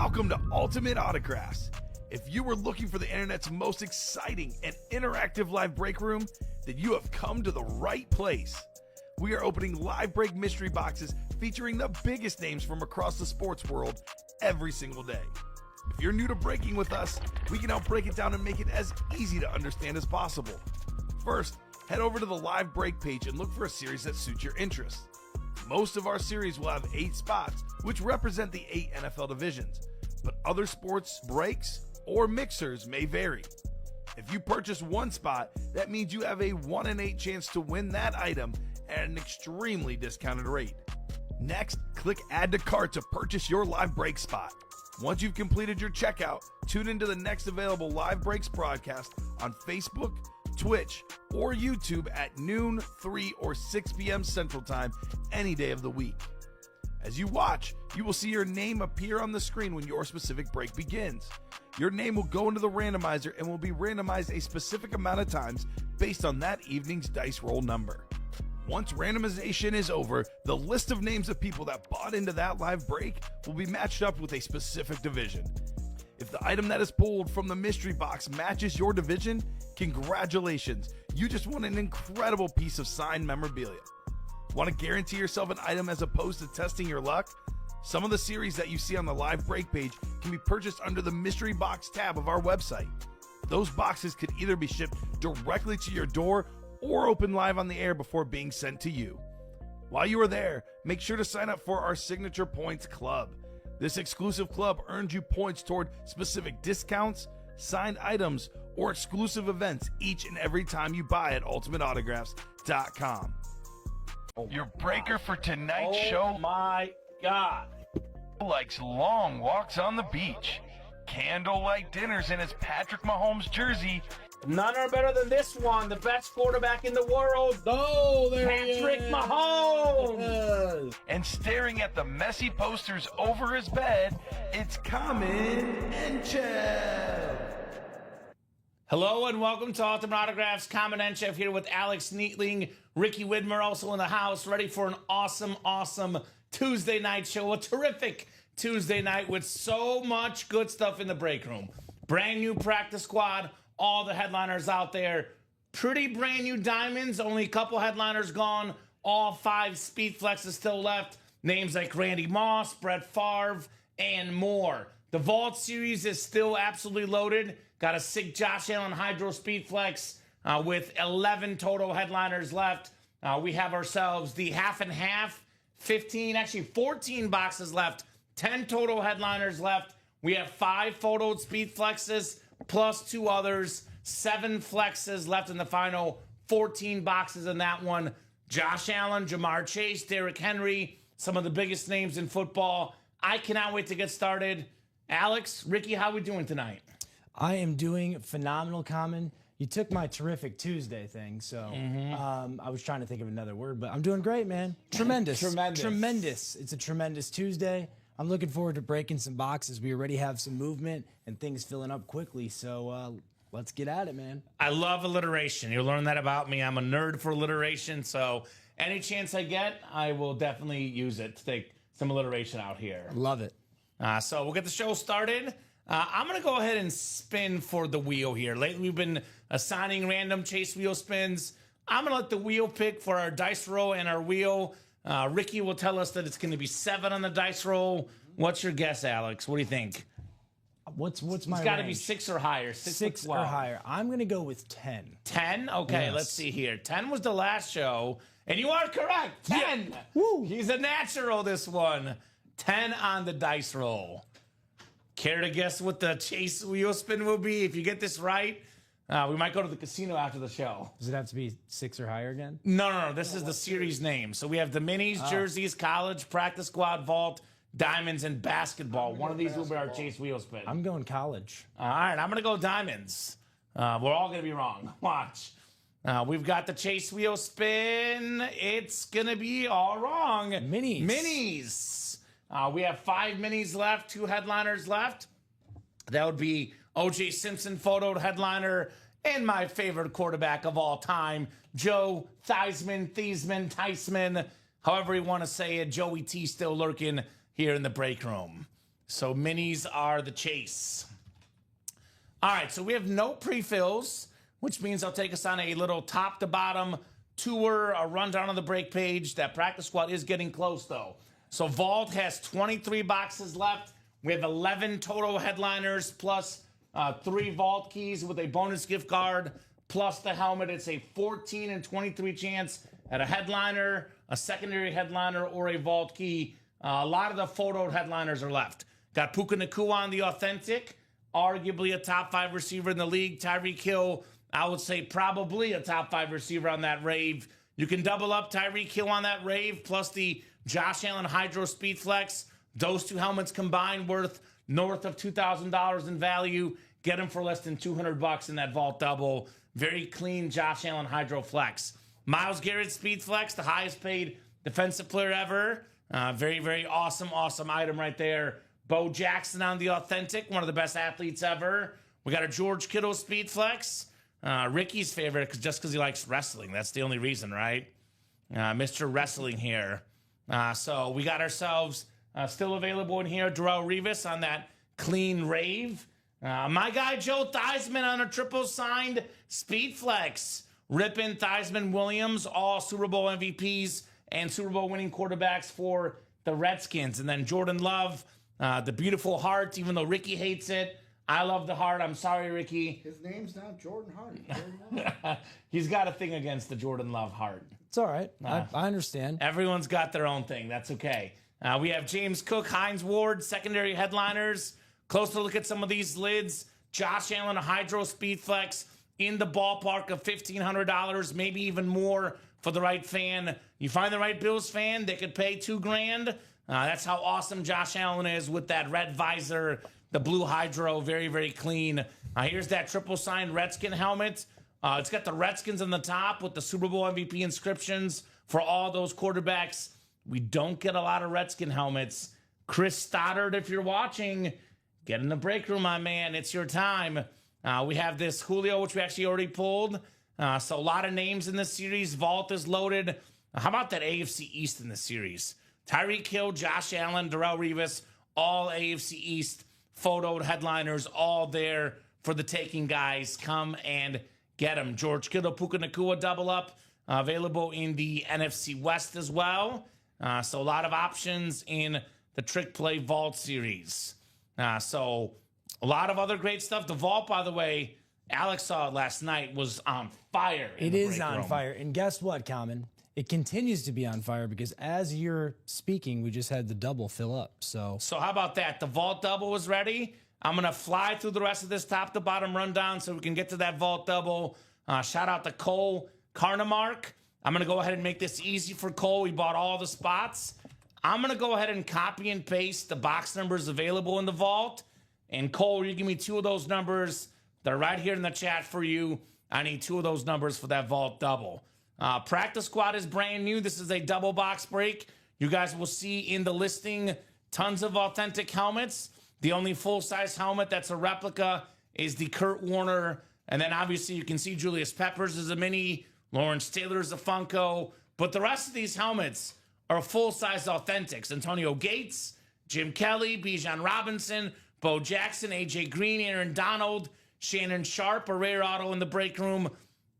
Welcome to Ultimate Autographs. If you were looking for the internet's most exciting and interactive live break room, then you have come to the right place. We are opening live break mystery boxes featuring the biggest names from across the sports world every single day. If you're new to breaking with us, we can help break it down and make it as easy to understand as possible. First, head over to the live break page and look for a series that suits your interests. Most of our series will have 8 spots, which represent the 8 NFL divisions, but other sports breaks or mixers may vary. If you purchase one spot, that means you have a 1 in 8 chance to win that item at an extremely discounted rate. Next, click Add to Cart to purchase your live break spot. Once you've completed your checkout, tune into the next available live breaks broadcast on Facebook, Twitch, or YouTube at noon, 3, or 6 p.m. Central Time any day of the week. As you watch, you will see your name appear on the screen when your specific break begins. Your name will go into the randomizer and will be randomized a specific amount of times based on that evening's dice roll number. Once randomization is over, the list of names of people that bought into that live break will be matched up with a specific division. If the item that is pulled from the mystery box matches your division, congratulations, you just won an incredible piece of signed memorabilia. Want to guarantee yourself an item as opposed to testing your luck? Some of the series that you see on the live break page can be purchased under the mystery box tab of our website. Those boxes could either be shipped directly to your door or open live on the air before being sent to you. While you are there, make sure to sign up for our Signature Points Club. This exclusive club earns you points toward specific discounts, signed items, or exclusive events each and every time you buy at ultimateautographs.com. Your breaker for tonight's show, my God, likes long walks on the beach, candlelight dinners in his Patrick Mahomes jersey, none are better than this one, the best quarterback in the world. Oh, there Patrick Mahomes. and staring at the messy posters over his bed, it's Kamen Entchev. Hello and welcome to Ultimate Autographs. Kamen Entchev here with Alex Neatling, Ricky Widmer also in the house, ready for an awesome Tuesday night show. A terrific Tuesday night with so much good stuff in the break room. Brand new practice squad, all the headliners out there. Pretty brand new diamonds, only a couple headliners gone. All 5 speed flexes still left. Names like Randy Moss, Brett Favre, and more. The Vault series is still absolutely loaded. Got a sick Josh Allen Hydro Speed Flex with 11 total headliners left. We have ourselves the half and half, 14 boxes left, 10 total headliners left. We have 5 photoed Speed Flexes plus 2 others, 7 flexes left in the final 14 boxes in that one. Josh Allen, Jamar Chase, Derrick Henry, some of the biggest names in football. I cannot wait to get started. Alex, Ricky, how we doing tonight? I am doing phenomenal, Kamen. You took my terrific Tuesday thing, so I was trying to think of another word, but I'm doing great, man. Tremendous. Tremendous. It's a tremendous Tuesday. I'm looking forward to breaking some boxes. We already have some movement and things filling up quickly, so let's get at it, man. I love alliteration. You'll learn that about me. I'm a nerd for alliteration, so any chance I get, I will definitely use it to take some alliteration out here. Love it. So we'll get the show started. I'm going to go ahead and spin for the wheel here. Lately, we've been assigning random chase wheel spins. I'm going to let the wheel pick for our dice roll and our wheel. Ricky will tell us that it's going to be 7 on the dice roll. What's your guess, Alex? What do you think? What's my It's got to be range? 6 or higher. 6 or higher. I'm going to go with 10. 10? Okay, Yes. Let's see here. 10 was the last show, and you are correct. 10. Yeah. Woo. He's a natural, this one. 10 on the dice roll. Care to guess what the chase wheel spin will be? If you get this right, we might go to the casino after the show. Does it have to be 6 or higher again? No. This is the series name. So we have the minis, jerseys, college, practice squad, vault, diamonds, and basketball. One of these will be our chase wheel spin. I'm going college. All right, I'm going to go diamonds. We're all going to be wrong. Watch. We've got the chase wheel spin. It's going to be all wrong. Minis. We have 5 minis left, 2 headliners left. That would be O.J. Simpson photoed headliner and my favorite quarterback of all time, Joe Theismann, however you want to say it. Joey T still lurking here in the break room. So minis are the chase. All right, so we have no pre-fills, which means I'll take us on a little top to bottom tour, a rundown of the break page. That practice squad is getting close, though. So Vault has 23 boxes left. We have 11 total headliners plus 3 Vault keys with a bonus gift card plus the helmet. It's a 14 and 23 chance at a headliner, a secondary headliner, or a Vault key. A lot of the photoed headliners are left. Got Puka Nacua on the authentic, arguably a top 5 receiver in the league. Tyreek Hill, I would say probably a top 5 receiver on that rave. You can double up Tyreek Hill on that rave, plus the Josh Allen Hydro Speed Flex. Those 2 helmets combined worth north of $2,000 in value. Get them for less than $200 in that Vault double. Very clean Josh Allen Hydro Flex. Myles Garrett Speed Flex, the highest paid defensive player ever. Very, very awesome item right there. Bo Jackson on the authentic, one of the best athletes ever. We got a George Kittle Speed Flex. Ricky's favorite just because he likes wrestling. That's the only reason, right? Mr. Wrestling here. So we got ourselves still available in here, Darrelle Revis on that clean rave. My guy Joe Theismann on a triple signed Speed Flex. Rippin, Theismann, Williams, all Super Bowl MVPs and Super Bowl winning quarterbacks for the Redskins. And then Jordan Love, the beautiful heart, even though Ricky hates it. I love the heart. I'm sorry, Ricky. His name's not Jordan Hart. He's got a thing against the Jordan Love heart. It's all right. I understand. Everyone's got their own thing. That's okay. We have James Cook, Hines Ward, secondary headliners. Closer look at some of these lids. Josh Allen, a Hydro Speed Flex in the ballpark of $1,500, maybe even more for the right fan. You find the right Bills fan, they could pay $2,000. That's how awesome Josh Allen is with that red visor, the blue Hydro, very, very clean. Here's that triple signed Redskin helmet. It's got the Redskins on the top with the Super Bowl MVP inscriptions for all those quarterbacks. We don't get a lot of Redskin helmets. Chris Stoddard, if you're watching, get in the break room, my man. It's your time. We have this Julio, which we actually already pulled. So a lot of names in this series. Vault is loaded. How about that AFC East in this series? Tyreek Hill, Josh Allen, Darrelle Revis, all AFC East photoed headliners, all there for the taking, guys. Come and get them. George Kittle, Puka Nacua double up, available in the NFC West as well. So a lot of options in the Trick Play Vault series. So a lot of other great stuff. The Vault, by the way, Alex saw it last night, was on fire. It is on fire. And guess what, Kamen? It continues to be on fire because as you're speaking, we just had the double fill up. So how about that? The Vault double was ready. I'm going to fly through the rest of this top to bottom rundown so we can get to that Vault double. Shout out to Cole Carnamark. I'm going to go ahead and make this easy for Cole. We bought all the spots. I'm going to go ahead and copy and paste the box numbers available in the Vault. And Cole, you give me 2 of those numbers. They're right here in the chat for you. I need 2 of those numbers for that Vault double. Practice squad is brand new. This is a double box break. You guys will see in the listing tons of authentic helmets. The only full-size helmet that's a replica is the Kurt Warner. And then obviously you can see Julius Peppers is a mini, Lawrence Taylor is a Funko. But the rest of these helmets are full-size authentics. Antonio Gates, Jim Kelly, Bijan Robinson, Bo Jackson, AJ Green, Aaron Donald, Shannon Sharp, a rare auto in the break room.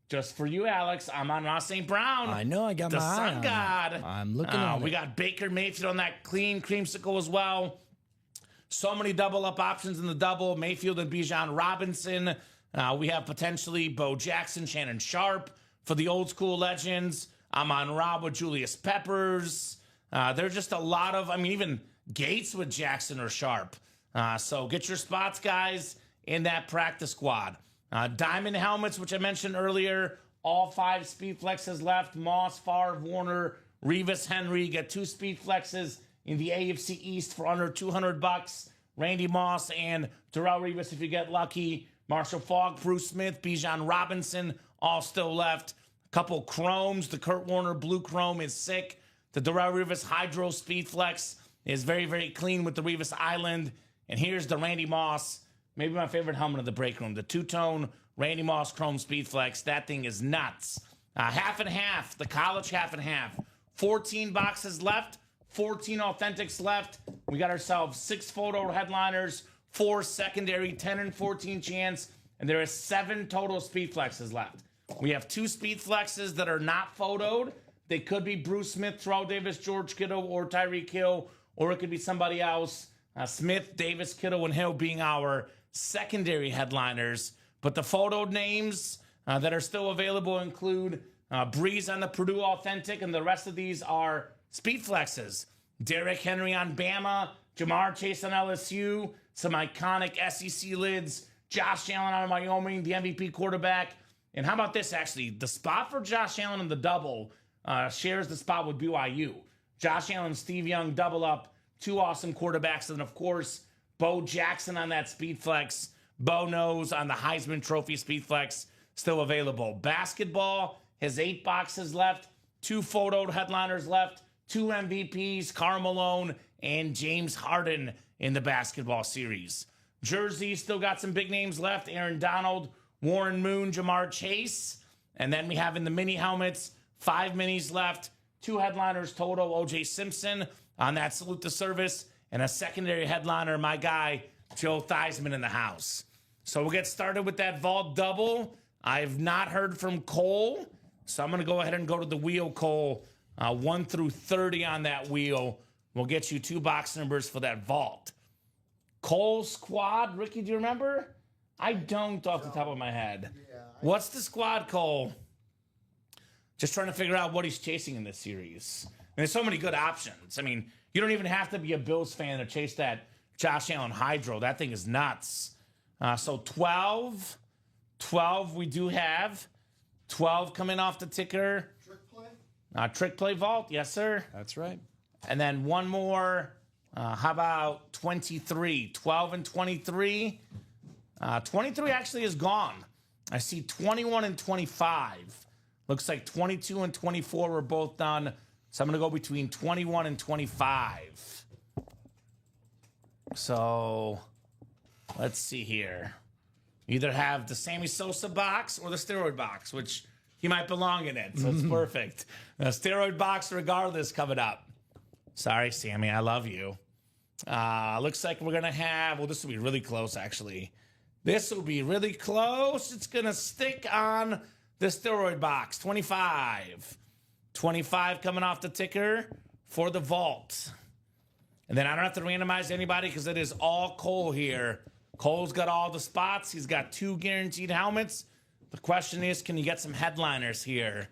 Just for you, Alex, I'm on Ross St. Brown. I know, I got my eye on on God. It. I'm looking at We got Baker Mayfield on that clean creamsicle as well. So many double up options in the double. Mayfield and Bijan Robinson. We have potentially Bo Jackson, Shannon Sharp for the old school legends. I'm on Rob with Julius Peppers. There's just a lot of, even Gates with Jackson or Sharp. So get your spots, guys, in that practice squad. Diamond helmets, which I mentioned earlier. All 5 speed flexes left. Moss, Favre, Warner, Revis, Henry. Get 2 speed flexes in the AFC East for under $200. Randy Moss and Darrelle Revis if you get lucky. Marshall Faulk, Bruce Smith, Bijan Robinson, all still left. A couple chromes. The Kurt Warner blue chrome is sick. The Darrelle Revis Hydro Speed Flex is very, very clean with the Revis Island. And here's the Randy Moss, maybe my favorite helmet of the break room, the 2-tone Randy Moss Chrome Speed Flex. That thing is nuts. Half and half, the college half and half. 14 boxes left, 14 authentics left. We got ourselves 6 photo headliners, 4 secondary, 10 and 14 chance, and there are 7 total speed flexes left. We have 2 speed flexes that are not photoed. They could be Bruce Smith, Terrell Davis, George Kittle, or Tyreek Hill, or it could be somebody else. Smith, Davis, Kittle, and Hill being our secondary headliners. But the photoed names that are still available include Breeze on the Purdue Authentic, and the rest of these are speed flexes. Derrick Henry on Bama, Jamar Chase on LSU, some iconic SEC lids, Josh Allen on Wyoming, the MVP quarterback. And how about this, actually? The spot for Josh Allen in the double shares the spot with BYU. Josh Allen, Steve Young, double up. 2 awesome quarterbacks. And, of course, Bo Jackson on that speed flex. Bo Knows on the Heisman Trophy speed flex, still available. Basketball has 8 boxes left, 2 photoed headliners left, 2 MVPs, Karl Malone and James Harden in the basketball series. Jerseys still got some big names left. Aaron Donald, Warren Moon, Jamar Chase. And then we have in the mini helmets, 5 minis left, 2 headliners total. O.J. Simpson on that Salute the Service, and a secondary headliner, my guy, Joe Theismann in the house. So we'll get started with that vault double. I've not heard from Cole, so I'm going to go ahead and go to the wheel, Cole. 1 through 30 on that wheel. We'll get you 2 box numbers for that vault. Cole squad, Ricky, do you remember? I don't off the top of my head. What's the squad, Cole? Just trying to figure out what he's chasing in this series. And there's so many good options. I mean, you don't even have to be a Bills fan to chase that Josh Allen Hydro. That thing is nuts. So 12 we do have. 12 coming off the ticker. Trick play? Trick play vault, yes, sir. That's right. And then one more. How about 23? 12 and 23. 23 actually is gone. I see 21 and 25. Looks like 22 and 24 were both done. So I'm going to go between 21 and 25. So let's see here. Either have the Sammy Sosa box or the steroid box, which he might belong in it. So it's perfect. The steroid box regardless coming up. Sorry, Sammy. I love you. Looks like we're going to have, well, this will be really close, actually. This will be really close. It's going to stick on the steroid box. 25. 25 coming off the ticker for the vault. And then I don't have to randomize anybody because it is all Cole here. Cole's got all the spots. He's got 2 guaranteed helmets. The question is, can you get some headliners here?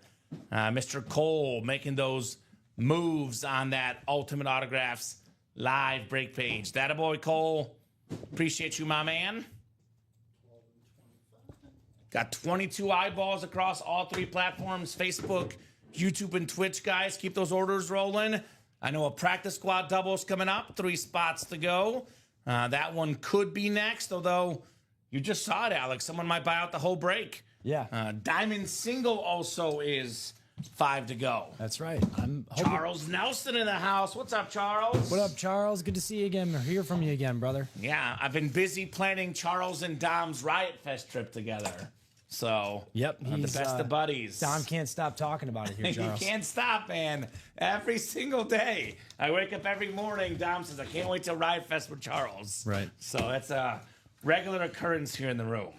Mr. Cole making those moves on that Ultimate Autographs live break page. That a boy, Cole. Appreciate you, my man. Got 22 eyeballs across all 3 platforms, Facebook, YouTube, and Twitch, guys. Keep those orders rolling. I know a practice squad double's coming up. 3 spots to go. That one could be next, although you just saw it, Alex. Someone might buy out the whole break. Yeah. Diamond single also is 5 to go. That's right. Charles Nelson in the house. What's up, Charles? What up, Charles? Good to see you again. Or hear from you again, brother. Yeah, I've been busy planning Charles and Dom's Riot Fest trip together. So, yep, the best of buddies. Dom can't stop talking about it here, Charles. He can't stop, man. Every single day. I wake up every morning, Dom says, I can't wait till Riot Fest with Charles. Right. So that's a regular occurrence here in the room.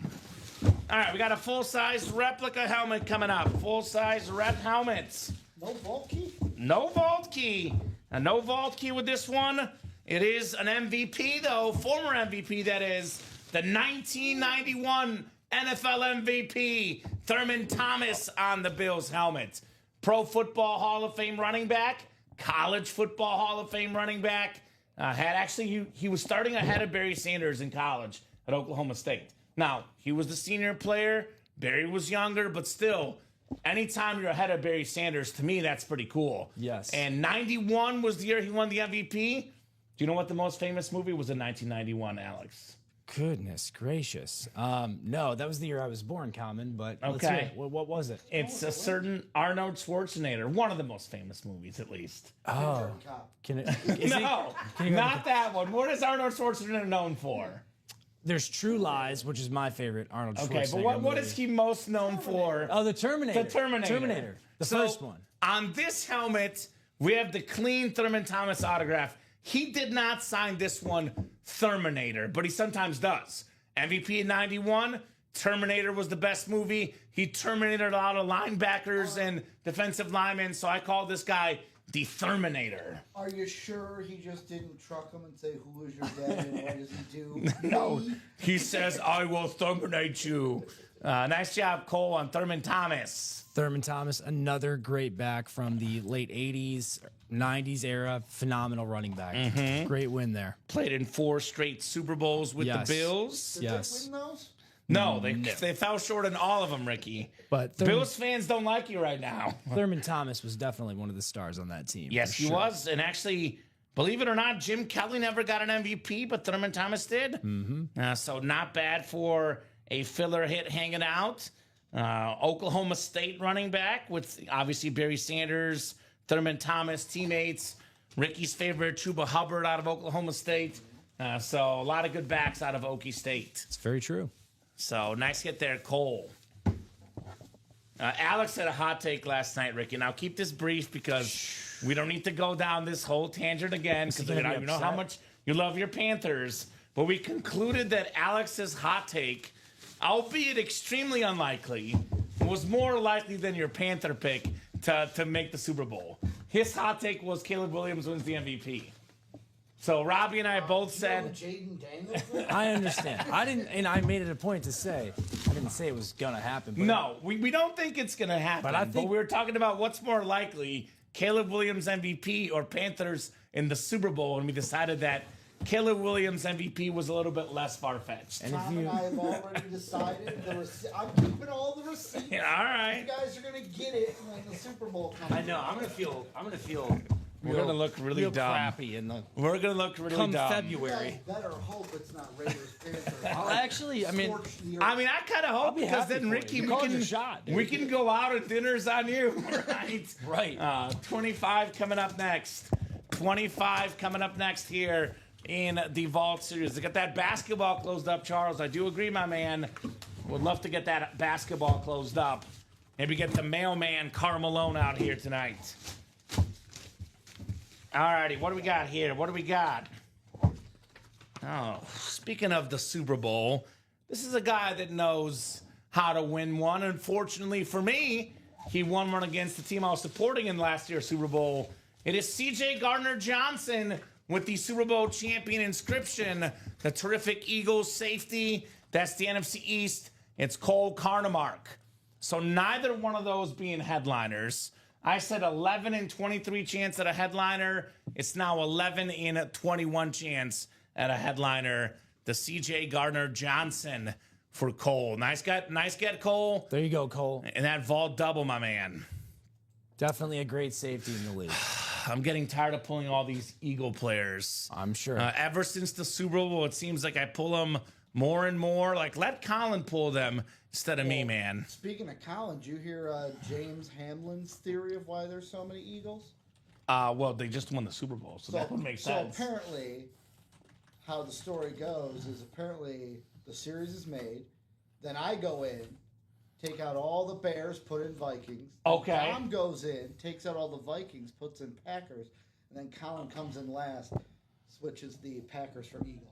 All right, we got a full-size replica helmet coming up. Full-size rep helmets. No vault key? No vault key. No vault key with this one. It is an MVP, though. Former MVP, that is. The 1991 NFL MVP, Thurman Thomas on the Bills helmet. Pro Football Hall of Fame running back, College Football Hall of Fame running back. He was starting ahead of Barry Sanders in college at Oklahoma State. Now, he was the senior player. Barry was younger, but still, anytime you're ahead of Barry Sanders, to me, that's pretty cool. Yes. And 91 was the year he won the MVP. Do you know what the most famous movie was in 1991, Alex? Goodness gracious. No, that was the year I was born, Kamen, but let's hear it. What was it? It's a certain Arnold Schwarzenegger, one of the most famous movies, at least. Oh. Can Not that one. What is Arnold Schwarzenegger known for? There's True Lies, which is my favorite Arnold Schwarzenegger Okay, but what is he most known for? Oh, the Terminator. The Terminator. The first one. On this helmet, we have the clean Thurman Thomas autograph. He did not sign this one Terminator, but he sometimes does. MVP in 91, Terminator was the best movie. He terminated a lot of linebackers and defensive linemen, so I call this guy the Terminator. Are you sure he just didn't truck him and say, who is your dad and what does he do? No, he says, I will terminate you. Nice job, Cole, on Thurman Thomas. Thurman Thomas, another great back from the late 80s, 90s era. Phenomenal running back. Great win there. Played in 4 straight Super Bowls with the Bills. Did Yes. they win those? No, they fell short in all of them, Ricky. But Bills fans don't like you right now. Thurman Thomas was definitely one of the stars on that team. Yes, he was. And actually, believe it or not, Jim Kelly never got an MVP, but Thurman Thomas did. So not bad for a filler hit hanging out. Oklahoma State running back with obviously Barry Sanders, Thurman Thomas, teammates. Ricky's favorite, Chuba Hubbard out of Oklahoma State. So a lot of good backs out of Okie State. It's very true. So nice hit there, Cole. Alex had a hot take last night, Ricky. Now keep this brief because we don't need to go down this whole tangent again because you know how much you love your Panthers. But we concluded that Alex's hot take, albeit extremely unlikely, was more likely than your Panther pick to make the Super Bowl. His hot take was Caleb Williams wins the MVP. So Robbie and I both said, Jaden Daniels? I understand. I didn't, and I made it a point to say, I didn't say it was going to happen. But no, we don't think it's going to happen. But we were talking about what's more likely, Caleb Williams MVP or Panthers in the Super Bowl, and we decided that Caleb Williams MVP was a little bit less far-fetched. And Tom and I have already decided. I'm keeping all the receipts. Yeah, all right. You guys are going to get it when the Super Bowl comes. I know. I'm going to feel. We're going to look really real dumb. crappy in the We're going to look really come dumb. February. You guys better hope it's not Raiders Panthers. Well, actually, I mean, I kind of hope be because happy then for Ricky, you. we Call can your shot, dude. we can go out at dinners on you, right? Right. 25 coming up next. 25 coming up next here in the Vault Series. They got that basketball closed up, Charles. I do agree, my man. Would love to get that basketball closed up. Maybe get the mailman Carmelone out here tonight. Alrighty, what do we got here? What do we got? Oh, speaking of the Super Bowl, this is a guy that knows how to win one. Unfortunately for me, he won one against the team I was supporting in last year's Super Bowl. It is C.J. Gardner-Johnson with the Super Bowl champion inscription, the terrific Eagles safety. That's the NFC East. It's Cole Carnemark. So neither one of those being headliners. I said 11 in 23 chance at a headliner. It's now 11 in 21 chance at a headliner. The C.J. Gardner-Johnson for Cole. Nice get, Cole. There you go, Cole. And that vault double, my man. Definitely a great safety in the league. I'm getting tired of pulling all these Eagle players. I'm sure. Ever since the Super Bowl, it seems like I pull them more and more. Like, let Colin pull them instead of me, man. Speaking of Colin, did you hear James Hamlin's theory of why there's so many Eagles? Well, they just won the Super Bowl, so that would make sense. So apparently, how the story goes is apparently the series is made. Then I go in, take out all the Bears, put in Vikings. Okay. Tom goes in, takes out all the Vikings, puts in Packers. And then Colin comes in last, switches the Packers for Eagles.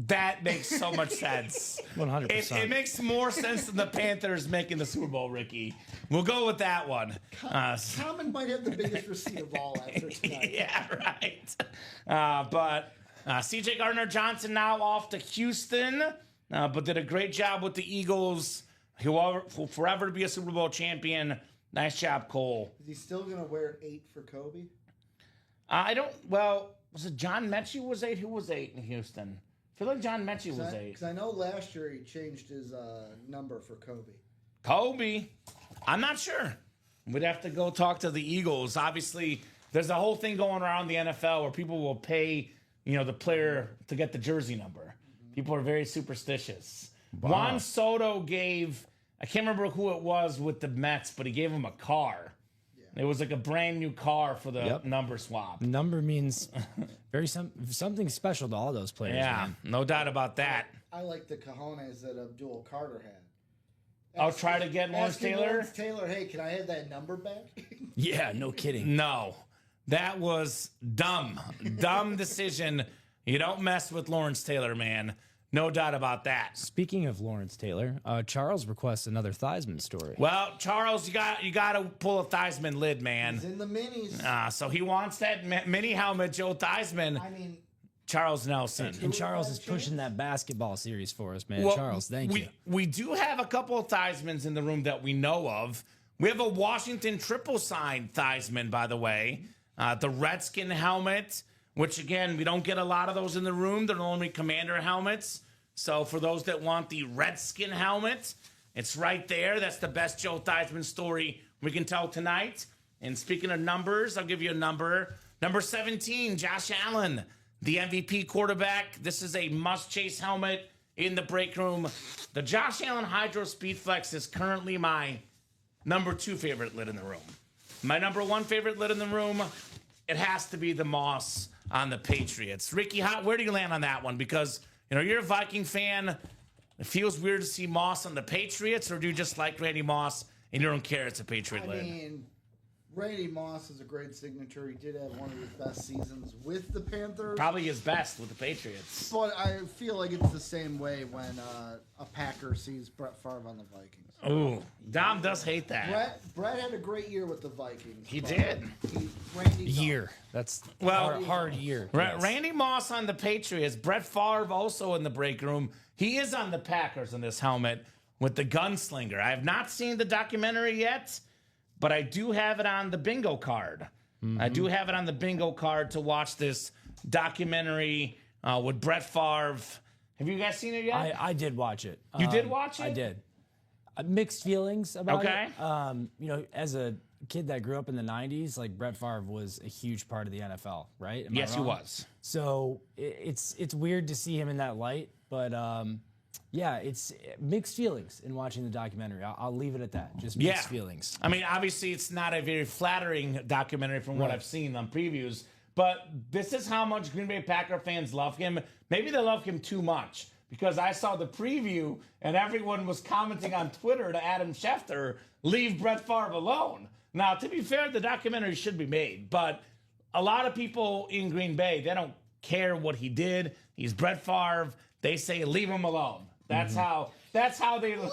That makes so much sense. 100%. It makes more sense than the Panthers making the Super Bowl, Ricky. We'll go with that one. Common might have the biggest receipt of all after tonight. Yeah, right. But C.J. Gardner-Johnson now off to Houston, but did a great job with the Eagles. He will forever be a Super Bowl champion. Nice job, Cole. Is he still going to wear 8 for Kobe? Was it John Mechie was 8? Who was 8 in Houston? I feel like John Mechie was 8. Because I know last year he changed his number for Kobe. Kobe? I'm not sure. We'd have to go talk to the Eagles. Obviously, there's a whole thing going around the NFL where people will pay, the player to get the jersey number. People are very superstitious. Wow. Juan Soto gave, I can't remember who it was with the Mets, but he gave him a car. Yeah. It was like a brand new car for the number swap. Number means something special to all those players. Yeah, man. No doubt about that. I like the cojones that Abdul Carter had. I'll try to get Lawrence Taylor. Lawrence Taylor, hey, can I have that number back? Yeah, no kidding. No. That was dumb. Dumb decision. You don't mess with Lawrence Taylor, man. No doubt about that. Speaking of Lawrence Taylor, Charles requests another Theismann story. Well, Charles, you got to pull a Theismann lid, man. He's in the minis. So he wants that mini helmet, Joe Theismann. I mean, Charles Nelson. And Charles is pushing that basketball series for us, man. Well, Charles, thank you. We do have a couple of Theismanns in the room that we know of. We have a Washington triple signed Theismann, by the way. The Redskin helmet, which, again, we don't get a lot of those in the room. They're only Commander helmets. So for those that want the Redskin helmet, it's right there. That's the best Joe Theismann story we can tell tonight. And speaking of numbers, I'll give you a number. Number 17, Josh Allen, the MVP quarterback. This is a must-chase helmet in the break room. The Josh Allen Hydro Speed Flex is currently my number 2 favorite lid in the room. My number 1 favorite lid in the room, it has to be the Moss on the Patriots. Ricky, where do you land on that one? Because, you know, you're a Viking fan. It feels weird to see Moss on the Patriots, or do you just like Randy Moss and you don't care it's a Patriot lid? I mean, Randy Moss is a great signature. He did have one of his best seasons with the Panthers. Probably his best with the Patriots. But I feel like it's the same way when a Packer sees Brett Favre on the Vikings. Ooh, Dom does hate that. Brett had a great year with the Vikings. He did. Randy Year. That's hard year. Yes. Randy Moss on the Patriots. Brett Favre also in the break room. He is on the Packers in this helmet with the gunslinger. I have not seen the documentary yet, but I do have it on the bingo card. Mm-hmm. I do have it on the bingo card to watch this documentary with Brett Favre. Have you guys seen it yet? I did watch it. You did watch it? I did. Mixed feelings about Okay. it. You know, as a kid that grew up in the 90s, like Brett Favre was a huge part of the NFL, right? Am I Yes, he wrong? was. So it's weird to see him in that light, but yeah, it's mixed feelings in watching the documentary. I'll leave it at that. Just mixed feelings. I mean, obviously, it's not a very flattering documentary from what I've seen on previews, but this is how much Green Bay Packer fans love him. Maybe they love him too much, because I saw the preview and everyone was commenting on Twitter to Adam Schefter, leave Brett Favre alone. Now, to be fair, the documentary should be made, but a lot of people in Green Bay, they don't care what he did. He's Brett Favre. They say, leave him alone. That's how they leave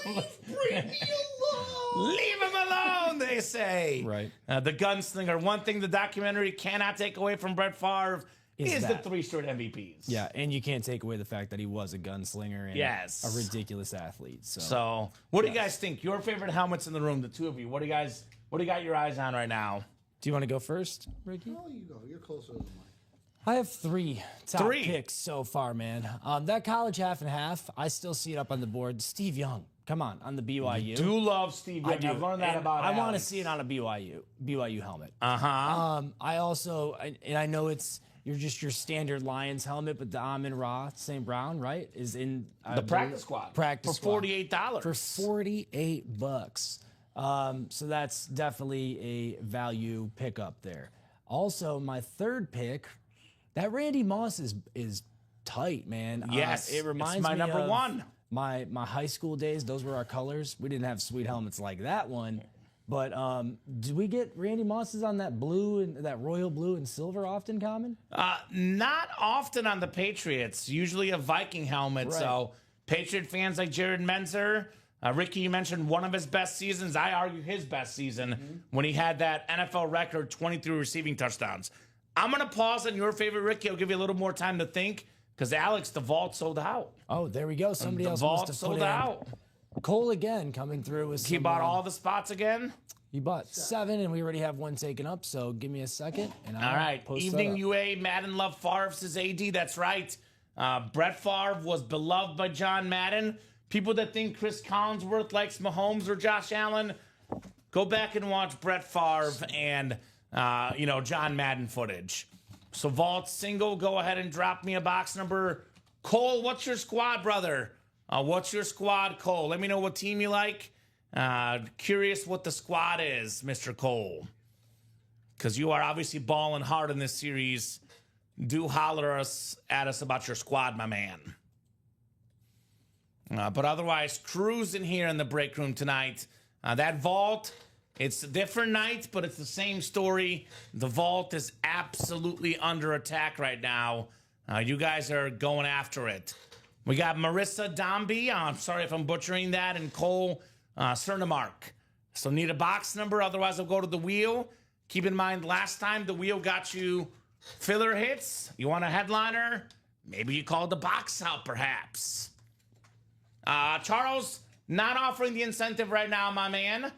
him alone, they say. Right. The gunslinger. One thing the documentary cannot take away from Brett Favre is the 3 straight MVPs. Yeah, and you can't take away the fact that he was a gunslinger and Yes. a ridiculous athlete. So what do you guys think? Your favorite helmets in the room, the two of you. What do you got your eyes on right now? Do you want to go first, Ricky? Oh, you go. You're closer to the mic. I have 3 top picks so far, man. That college half and half, I still see it up on the board. Steve Young, come on the BYU. You do love Steve Young. I do. I've learned that about I want to Alex. see it on a BYU helmet. Uh-huh. I also, and I know you're just your standard Lions helmet, but the Amon-Ra St. Brown, right, is in The practice squad. Practice for squad. $48. For $48. So that's definitely a value pickup there. Also, my third pick, that Randy Moss is tight, man. Yes, it reminds it's my me number of 1. My high school days. Those were our colors. We didn't have sweet helmets like that one. But do we get Randy Mosses on that blue and that royal blue and silver often, Common? Not often on the Patriots. Usually a Viking helmet. Right. So Patriot fans like Jared Menzer, Ricky, you mentioned one of his best seasons. I argue his best season when he had that NFL record 23 receiving touchdowns. I'm going to pause on your favorite, Ricky. I'll give you a little more time to think, because Alex, the vault sold out. Oh, there we go. Somebody else vault must have sold put in. out. Cole again coming through with He some, bought all the spots again. He bought 7, and we already have 1 taken up. So give me a second, and I'll All right. post Evening that up. UA, Madden Love Favre says AD. That's right. Brett Favre was beloved by John Madden. People that think Chris Collinsworth likes Mahomes or Josh Allen, go back and watch Brett Favre and John Madden footage. So Vault single, go ahead and drop me a box number. Cole, what's your squad, brother? What's your squad, Cole? Let me know what team you like. Curious what the squad is, Mr. Cole. Because you are obviously balling hard in this series. Do holler at us about your squad, my man. But otherwise, cruising here in the break room tonight. That vault, It's a different night, but it's the same story. The vault is absolutely under attack right now. You guys are going after it. We got Marissa Dombey. I'm sorry if I'm butchering that. And Cole Cernemark. So need a box number. Otherwise, I'll go to the wheel. Keep in mind, last time the wheel got you filler hits. You want a headliner? Maybe you called the box out, perhaps. Charles, not offering the incentive right now, my man.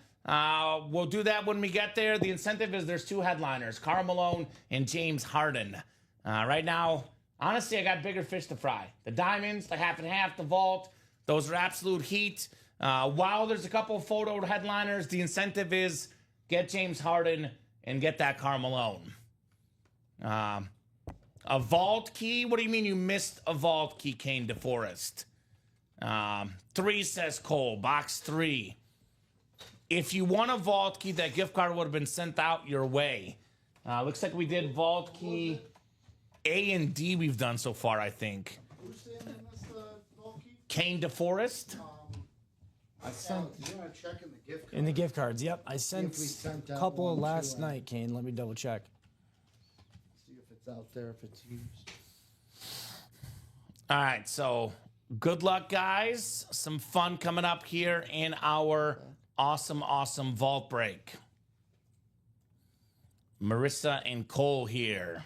We'll do that when we get there. The incentive is there's 2 headliners, Karl Malone and James Harden. Right now, honestly, I got bigger fish to fry. The diamonds, the half and half, the vault, those are absolute heat. While there's a couple of photo headliners, the incentive is get James Harden and get that Karl Malone. A vault key? What do you mean you missed a vault key, Kane DeForest? 3 says Cole, box 3. If you want a vault key, that gift card would have been sent out your way. Looks like we did vault key A and D we've done so far, I think. Who's saying in this vault key? Kane DeForest? I sent You want to check in the gift card? in the gift cards. Yep, I sent we sent a out couple one last to, night, Kane. Let me double check. See if it's out there, if it's used. All right, so good luck, guys. Some fun coming up here in our awesome vault break. Marissa and Cole here.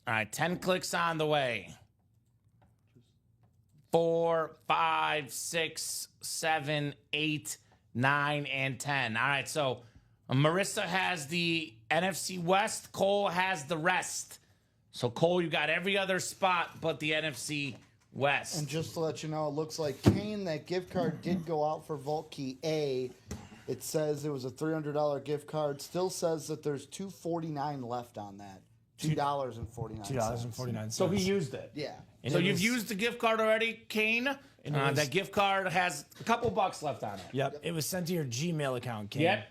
All right, 10 clicks on the way. 4, 5, 6, 7, 8, 9, and 10. All right, so Marissa has the NFC West. Cole has the rest. So, Cole, you got every other spot but the NFC West. And just to let you know, it looks like Kane, that gift card did go out for Vault Key A. It says it was a $300 gift card. Still says that there's $2.49 left on that. $2.49. $2.49. So he used it. Yeah. And So it you've was- used the gift card already, Kane? That gift card has a couple bucks left on it. Yep, it was sent to your Gmail account, Kane. Yep.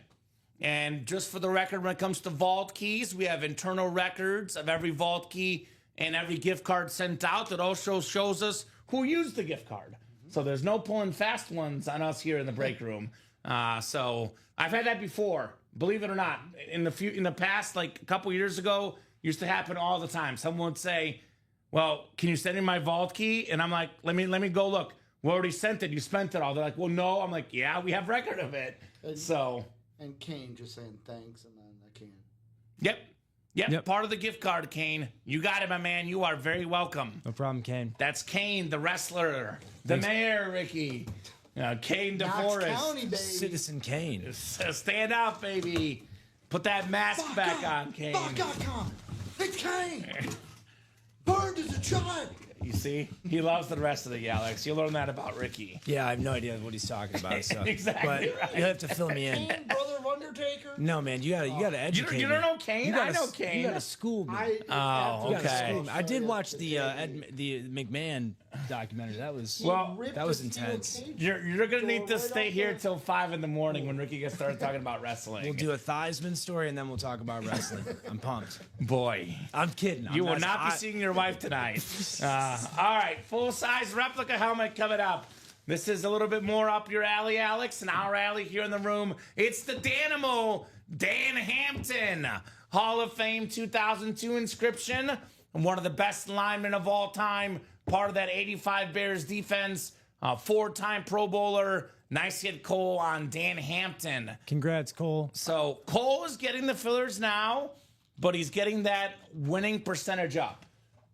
And just for the record, when it comes to vault keys, we have internal records of every vault key and every gift card sent out that also shows us who used the gift card. So there's no pulling fast ones on us here in the break room. So I've had that before, believe it or not. In the past, like a couple years ago, used to happen all the time. Someone would say, "Well, can you send in my vault key?" And I'm like, "Let me go look. We already sent it. You spent it all." They're like, "Well, no." I'm like, "Yeah, we have record of it." And Kane just saying thanks, and then I can. Yep. Part of the gift card, Kane. You got it, my man. You are very welcome. No problem, Kane. That's Kane, the wrestler, the mayor, Ricky. Kane Knox DeForest. County, baby. Citizen Kane. Stand up, baby. Put that mask back on, Kane. Fuck on. It's Kane. Burned as a child. You see? He loves the rest of the Alex. You'll learn that about Ricky. Yeah, I have no idea what he's talking about. So. Exactly But right. you have to fill me in. Kane, brother of Undertaker. No, man, you gotta educate You me. don't know Kane? You gotta, I know Kane. You gotta school me. Oh, You gotta okay. school me. I did watch the McMahon documentary. That was that was intense. You're gonna need to stay here till 5 in the morning when Ricky gets started talking about wrestling. We'll do a Theismann story and then we'll talk about wrestling. I'm pumped. Boy. I'm kidding. You will not be seeing your wife tonight. All right, full-size replica helmet coming up. This is a little bit more up your alley, Alex, and our alley here in the room. It's the Danimal, Dan Hampton, Hall of Fame 2002 inscription, and one of the best linemen of all time, part of that 85 Bears defense, 4-time Pro Bowler. Nice hit, Cole, on Dan Hampton. Congrats, Cole. So Cole is getting the fillers now, but he's getting that winning percentage up.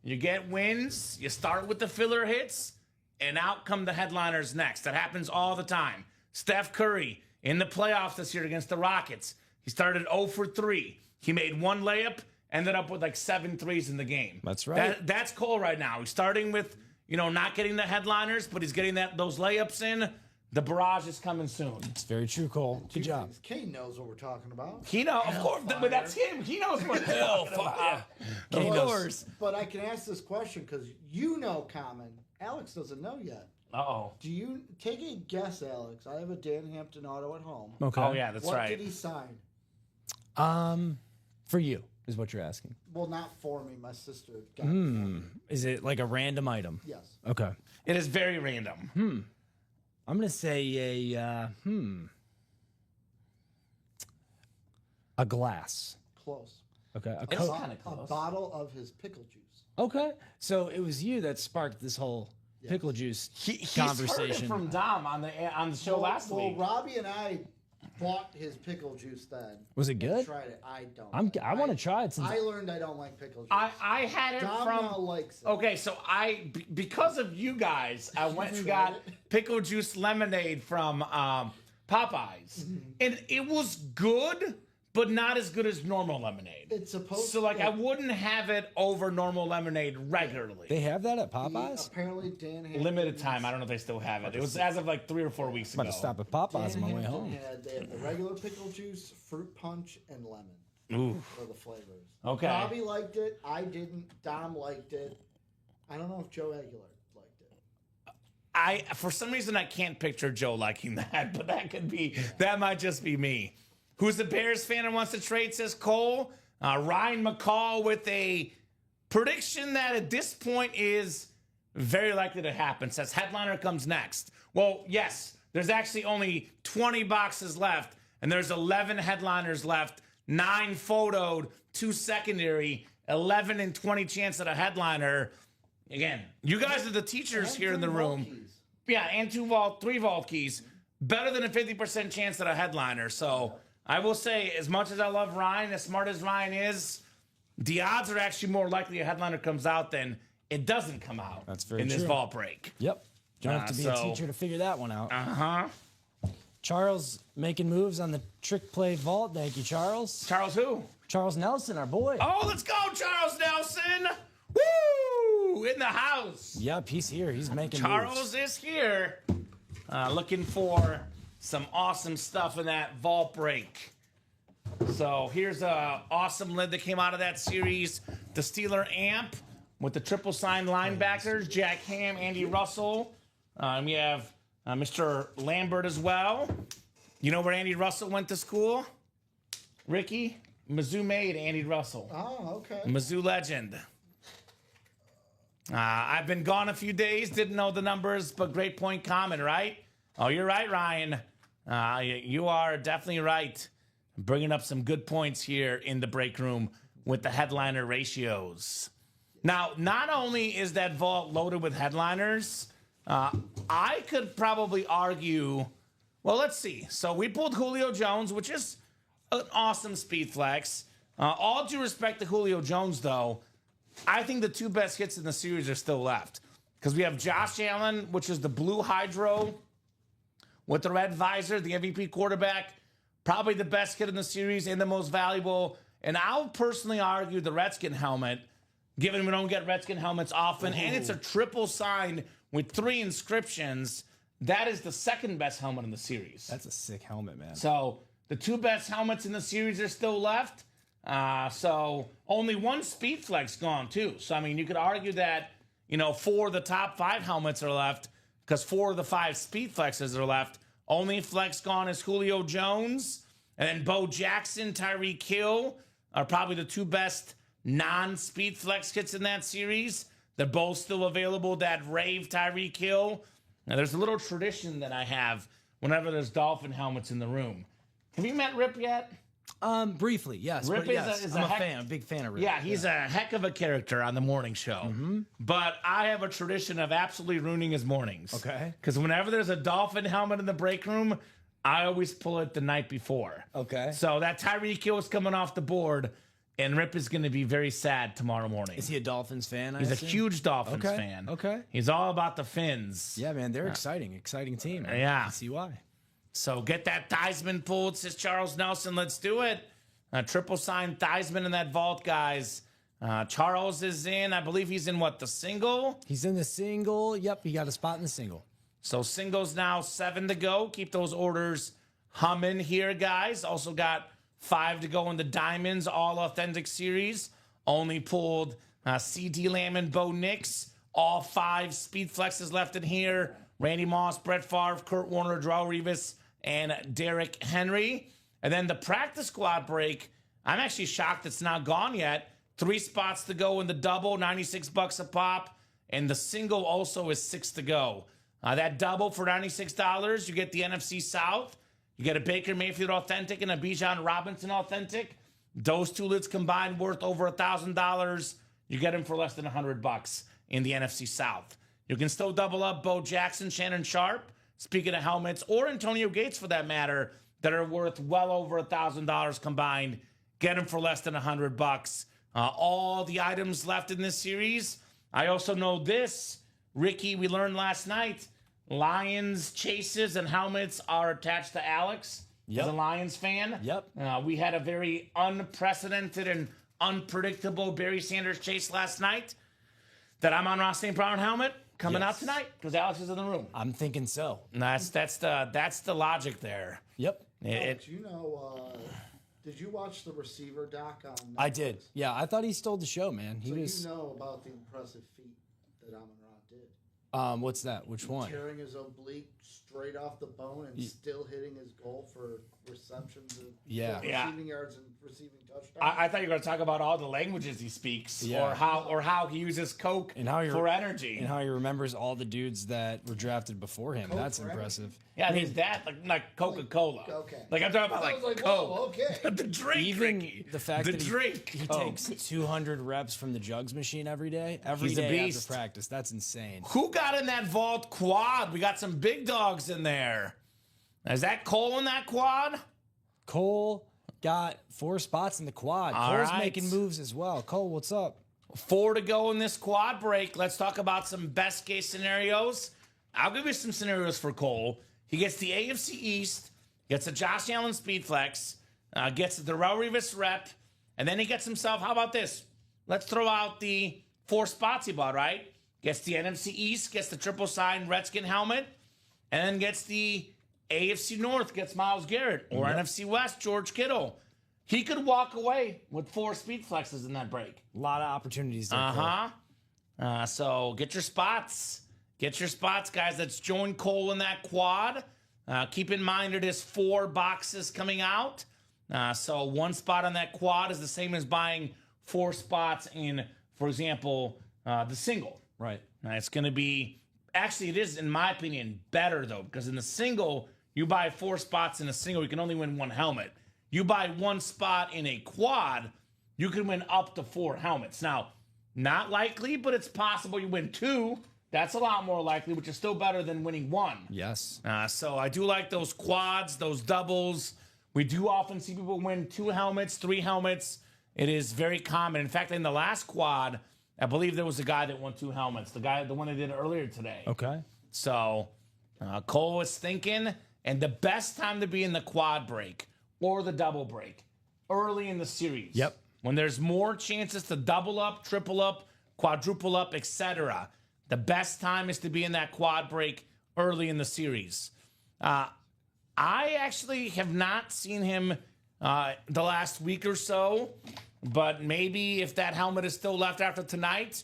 You get wins, you start with the filler hits, and out come the headliners next. That happens all the time. Steph Curry in the playoffs this year against the Rockets. He started 0 for 3. He made 1 layup, ended up with like 7 threes in the game. That's right. That's Cole right now. He's starting with, not getting the headliners, but he's getting those layups in. The barrage is coming soon. It's very true, Cole. Good job. Kane knows what we're talking about. He knows, of course, but that's him. He knows what hell fire. Of course. But I can ask this question because you know Kamen. Alex doesn't know yet. Uh-oh. Do you take a guess, Alex? I have a Dan Hampton auto at home. Okay. Oh, yeah, that's What right. did he sign? For you is what you're asking. Well, not for me. My sister got it. for me. Is it like a random item? Yes. It is very random. I'm gonna say a A glass. Close. Okay. A It's Coke. kind of A close. bottle of his pickle juice. Okay. So it was you that sparked this whole pickle juice He's conversation. heard it from Dom on the show last week. Well, Robbie and I bought his pickle juice then. Was it good? Tried it. I don't. I want to try it since I learned I don't like pickle juice. I had it Dom from. now likes it. Okay, so because of you guys, I went and got pickle juice lemonade from Popeyes, and it was good, but not as good as normal lemonade. It's supposed So like I wouldn't have it over normal lemonade regularly. they have that at Popeyes. Apparently, Dan had Limited time. I don't know if they still have it. It was as of like 3 or 4 weeks I'm ago. about to stop at Popeyes on my way home. They have the regular pickle juice, fruit punch, and lemon Ooh. for the flavors. Okay. Robbie liked it. I didn't. Dom liked it. I don't know if Joe Aguilar liked it. For some reason I can't picture Joe liking that, but that might just be me. Who's a Bears fan and wants to trade, says Cole. Ryan McCall with a prediction that at this point is very likely to happen. Says headliner comes next. Well, yes, there's actually only 20 boxes left, and there's 11 headliners left, 9 photoed, 2 secondary, 11 and 20 chance at a headliner. Again, you guys are the teachers here in the room. Yeah, and 3 vault keys. Better than a 50% chance at a headliner. So I will say, as much as I love Ryan, as smart as Ryan is, the odds are actually more likely a headliner comes out than it doesn't come out. That's very in this true. vault break. Yep. Don't have to be a So- teacher to figure that one out. Uh-huh. Charles making moves on the trick play vault. Thank you, Charles. Charles who? Charles Nelson, our boy. Oh, let's go, Charles Nelson. Woo! In the house. Yep, he's here. He's making Charles moves. is here. Looking for some awesome stuff in that vault break. So here's a awesome lid that came out of that series. The Steeler Amp with the triple sign linebackers, Jack Ham, Andy Russell. We have Mr. Lambert as well. You know where Andy Russell went to school? Ricky? Mizzou made Andy Russell. Oh, okay. Mizzou legend. I've been gone a few days, didn't know the numbers, but great point comment, right? Oh, you're right, Ryan. You are definitely right. Bringing up some good points here in the break room with the headliner ratios. Now, not only is that vault loaded with headliners, I could probably argue, well, let's see. So we pulled Julio Jones, which is an awesome speed flex. All due respect to Julio Jones, though, I think the 2 best hits in the series are still left. Because we have Josh Allen, which is the blue hydro with the red visor, the MVP quarterback. Probably the best hit in the series and the most valuable. And I'll personally argue the Redskin helmet, given we don't get Redskin helmets often, and it's a triple sign with 3 inscriptions. That is the 2nd best helmet in the series. That's a sick helmet, man. So the 2 best helmets in the series are still left. So only 1 speed flex gone too. So I mean, you could argue that 4 of the top 5 helmets are left because 4 of the 5 speed flexes are left. Only flex gone is Julio Jones, and then Bo Jackson, Tyreek Hill are probably the 2 best non-speed flex kits in that series. They're both still available. That Rave Tyreek Hill. Now there's a little tradition that I have whenever there's Dolphin helmets in the room. Have you met Rip yet? Briefly, yes. Rip but yes, is I'm a a big fan of Rip. Yeah, he's a heck of a character on the morning show. But I have a tradition of absolutely ruining his mornings. Okay. Because whenever there's a Dolphin helmet in the break room, I always pull it the night before. Okay. So that Tyreek Hill is coming off the board, and Rip is going to be very sad tomorrow morning. Is he a Dolphins fan? He's a huge Dolphins Okay, fan. okay. He's all about the Fins. Yeah, man, they're exciting team. Man. Yeah. I see why. So get that Theismann pulled, says Charles Nelson. Let's do it. Triple sign Theismann in that vault, guys. Charles is in. I believe he's in the single? He's in the single. Yep, he got a spot in the single. So singles now 7 to go. Keep those orders humming here, guys. Also got 5 to go in the Diamonds, all authentic series. Only pulled C.D. Lamb and Bo Nix. All 5 speed flexes left in here. Randy Moss, Brett Favre, Kurt Warner, Darrelle Revis, and Derrick Henry. And then the practice squad break, I'm actually shocked it's not gone yet. 3 spots to go in the double, $96 a pop. And the single also is 6 to go. That double for $96, you get the NFC South. You get a Baker Mayfield Authentic and a Bijan Robinson Authentic. Those two lids combined worth over $1,000. You get them for less than $100 in the NFC South. You can still double up Bo Jackson, Shannon Sharp, speaking of helmets, or Antonio Gates for that matter, that are worth well over $1,000 combined. Get them for less than $100. All the items left in this series. I also know this, Ricky, we learned last night, Lions chases and helmets are attached to Alex. As a Lions fan. We had a very unprecedented and unpredictable Barry Sanders chase last night. That I'm on Ross St. Brown helmet coming out tonight because Alex is in the room. I'm thinking so. And that's the logic there. Yep. Did you watch the receiver doc on Netflix? I did. Yeah, I thought he stole the show, man. You know about the impressive feat that Amon-Ra did. What's that? Which one? Tearing his oblique straight off the bone and still hitting his goal for receptions and receiving yards and receiving touchdowns. I thought you were going to talk about all the languages he speaks or how he uses Coke for energy. And how he remembers all the dudes that were drafted before him. That's impressive. Yeah, I mean, that, like Coca-Cola. Like, I'm talking about, like, Coke. The drink, Even Ricky. the fact the that drink. he takes 200 reps from the jugs machine every day He's a beast. after practice. That's insane. Who got in that vault quad? We got some big dogs in there. Is that Cole in that quad? Cole got 4 spots in the quad. All Cole's right. making moves as well. Cole, what's up? 4 to go in this quad break. Let's talk about some best case scenarios. I'll give you some scenarios for Cole. He gets the AFC East, gets a Josh Allen Speed Flex, gets the Darrelle Revis rep, and then he gets himself, how about this? Let's throw out the 4 spots he bought, right? Gets the NFC East, gets the triple sign Redskin helmet, and then gets the AFC North, gets Myles Garrett, or NFC West, George Kittle. He could walk away with 4 Speed Flexes in that break. A lot of opportunities there. So get your spots. Get your spots, guys. Let's join Cole in that quad. Keep in mind it is 4 boxes coming out. So 1 spot on that quad is the same as buying 4 spots in, for example, the single. Right. It's going to be, actually it is, in my opinion, better though, because in the single, you buy 4 spots in a single, you can only win 1 helmet. You buy 1 spot in a quad, you can win up to 4 helmets. Now, not likely, but it's possible you win 2. That's a lot more likely, which is still better than winning 1. Yes. So I do like those quads, those doubles. We do often see people win 2 helmets, 3 helmets. It is very common. In fact, in the last quad, I believe there was a guy that won 2 helmets. The one I did earlier today. Okay. So Cole was thinking, and the best time to be in the quad break or the double break, early in the series. Yep. When there's more chances to double up, triple up, quadruple up, etc. The best time is to be in that quad break early in the series. I actually have not seen him the last week or so, but maybe if that helmet is still left after tonight,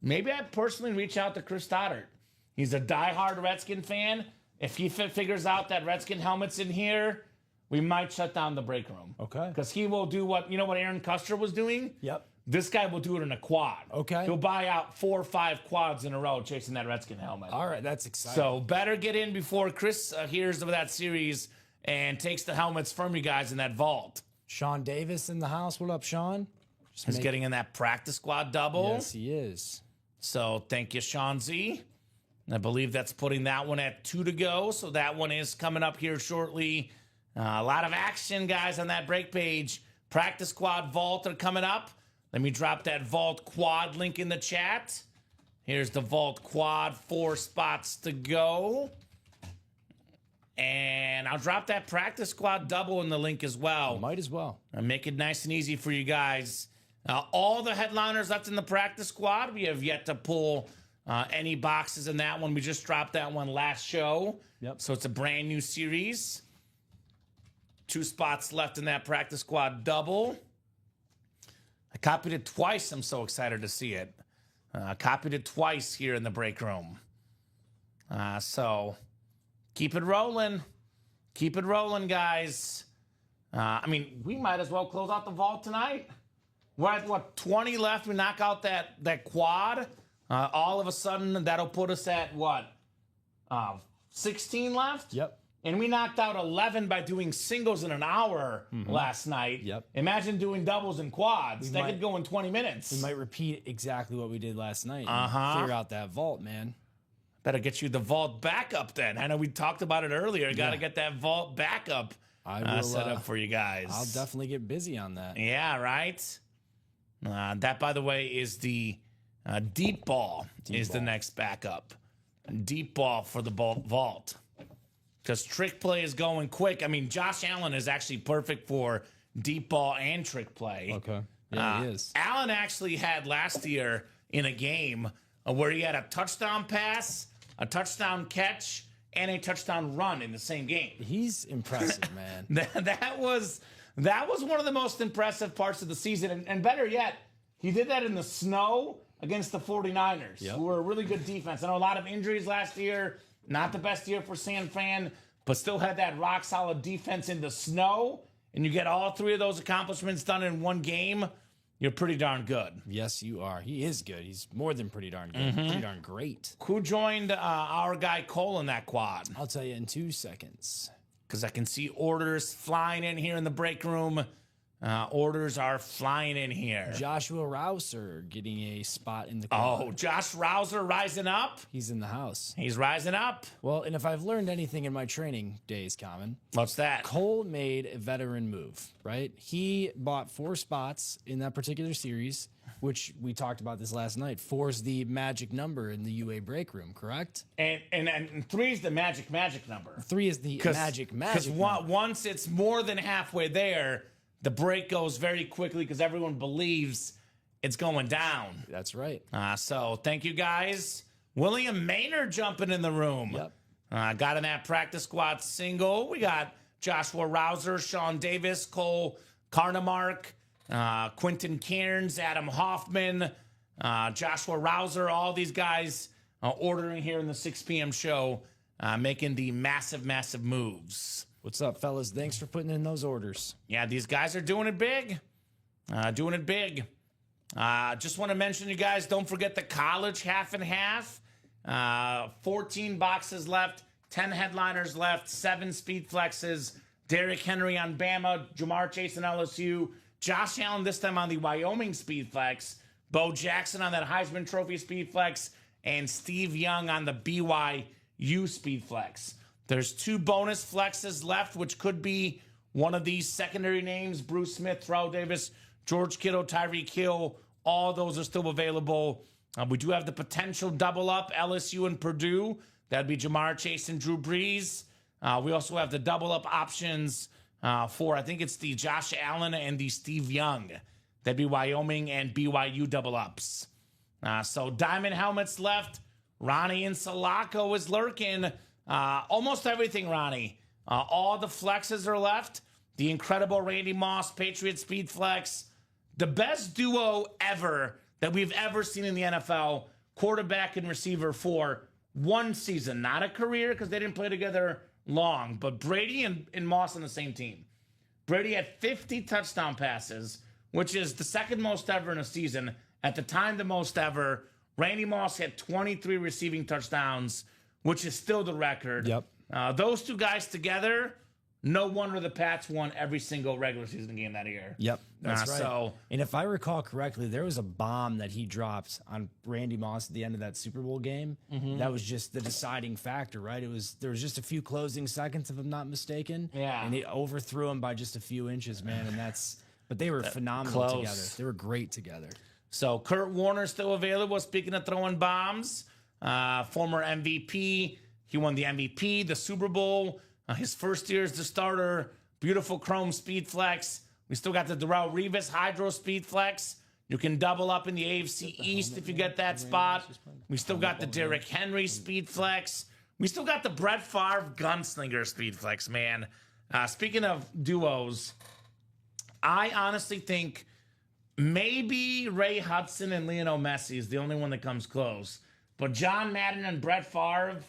maybe I'd personally reach out to Chris Stoddard. He's a diehard Redskin fan. If he figures out that Redskin helmet's in here, we might shut down the break room. Okay. Because he will do what Aaron Custer was doing? Yep. This guy will do it in a quad. Okay. He'll buy out 4 or 5 quads in a row chasing that Redskin helmet. All right, that's exciting. So better get in before Chris hears of that series and takes the helmets from you guys in that vault. Sean Davis in the house. What up, Sean? He's getting in that practice squad double. Yes, he is. So thank you, Sean Z. I believe that's putting that one at 2 to go. So that one is coming up here shortly. A lot of action, guys, on that break page. Practice squad vault are coming up. Let me drop that vault quad link in the chat. Here's the vault quad, 4 spots to go. And I'll drop that practice squad double in the link as well. Might as well. I'll make it nice and easy for you guys. All the headliners left in the practice squad. We have yet to pull any boxes in that one. We just dropped that one last show. Yep. So it's a brand new series. 2 spots left in that practice squad double. I copied it twice. I'm so excited to see it. Copied it twice here in the break room. So keep it rolling. Keep it rolling, guys. I mean, we might as well close out the vault tonight. We're at, 20 left. We knock out that quad. All of a sudden, that'll put us at, 16 left? Yep. and we knocked out 11 by doing singles in an hour last night. Yep. Imagine doing doubles and quads. That could go in 20 minutes. We might repeat exactly what we did last night. Clear out that vault, man. Better get you the vault backup then. I know we talked about it earlier. Got to get that vault backup set up for you guys. I'll definitely get busy on that. Yeah, right? That, by the way, is the deep ball the next backup. Deep ball for the vault. Because trick play is going quick. I mean, Josh Allen is actually perfect for deep ball and trick play. Okay. Yeah, he is. Allen actually had last year in a game where he had a touchdown pass, a touchdown catch, and a touchdown run in the same game. He's impressive, man. That was one of the most impressive parts of the season. And better yet, he did that in the snow against the 49ers, who were a really good defense. I know a lot of injuries last year. Not the best year for San Fran, but still had that rock-solid defense in the snow. And you get all three of those accomplishments done in one game, you're pretty darn good. Yes, you are. He is good. He's more than pretty darn good. Pretty darn great. Who joined our guy Cole in that quad? I'll tell you in 2 seconds. Because I can see orders flying in here in the break room. Orders are flying in here. Joshua Rouser getting a spot in the quad. Oh, Josh Rouser rising up? He's in the house. He's rising up. Well, and if I've learned anything in my training days, Kamen, what's that? Cole made a veteran move, right? He bought 4 spots in that particular series, which we talked about this last night. 4 is the magic number in the UA break room, correct? And 3 is the magic number. 3 is the magic number. Because once it's more than halfway there, the break goes very quickly because everyone believes it's going down. That's right. So thank you, guys. William Maynard jumping in the room. Yep. Got in that practice squad single. We got Joshua Rouser, Sean Davis, Cole Carnamark, Quentin Cairns, Adam Hoffman, Joshua Rouser, all these guys ordering here in the 6 p.m. show, making the massive, massive moves. What's up, fellas? Thanks for putting in those orders. Yeah, these guys are doing it big. Just want to mention, you guys, don't forget the college half and half. 14 boxes left, 10 headliners left, 7 speed flexes. Derrick Henry on Bama, Jamar Chase on LSU, Josh Allen this time on the Wyoming speed flex, Bo Jackson on that Heisman Trophy speed flex, and Steve Young on the BYU speed flex. There's 2 bonus flexes left, which could be one of these secondary names: Bruce Smith, Terrell Davis, George Kittle, Tyreek Hill. All those are still available. We do have the potential double up, LSU and Purdue. That'd be Jamar Chase and Drew Brees. We also have the double up options for, I think it's the Josh Allen and the Steve Young. That'd be Wyoming and BYU double ups. So diamond helmets left. Ronnie Insalaco is lurking. Almost everything, Ronnie. All the flexes are left. The incredible Randy Moss Patriot Speed Flex. The best duo ever that we've ever seen in the NFL, quarterback and receiver for one season. Not a career because they didn't play together long. But Brady and Moss on the same team. Brady had 50 touchdown passes, which is the second most ever in a season. At the time, the most ever. Randy Moss had 23 receiving touchdowns, which is still the record. Yep. Those 2 guys together, no wonder the Pats won every single regular season game that year. Yep, that's right. So, and if I recall correctly, there was a bomb that he dropped on Randy Moss at the end of that Super Bowl game. That was just the deciding factor, right? There was just a few closing seconds, if I'm not mistaken. Yeah. And he overthrew him by just a few inches, man. But they were phenomenal together. They were great together. So Kurt Warner still available. Speaking of throwing bombs, former MVP. He won the MVP, the Super Bowl. His first year as the starter. Beautiful chrome speed flex. We still got the Darrelle Revis Hydro speed flex. You can double up in the AFC East if you get that spot. We still got the Derrick Henry speed flex. We still got the Brett Favre Gunslinger speed flex, man. Speaking of duos, I honestly think maybe Ray Hudson and Lionel Messi is the only one that comes close. But John Madden and Brett Favre,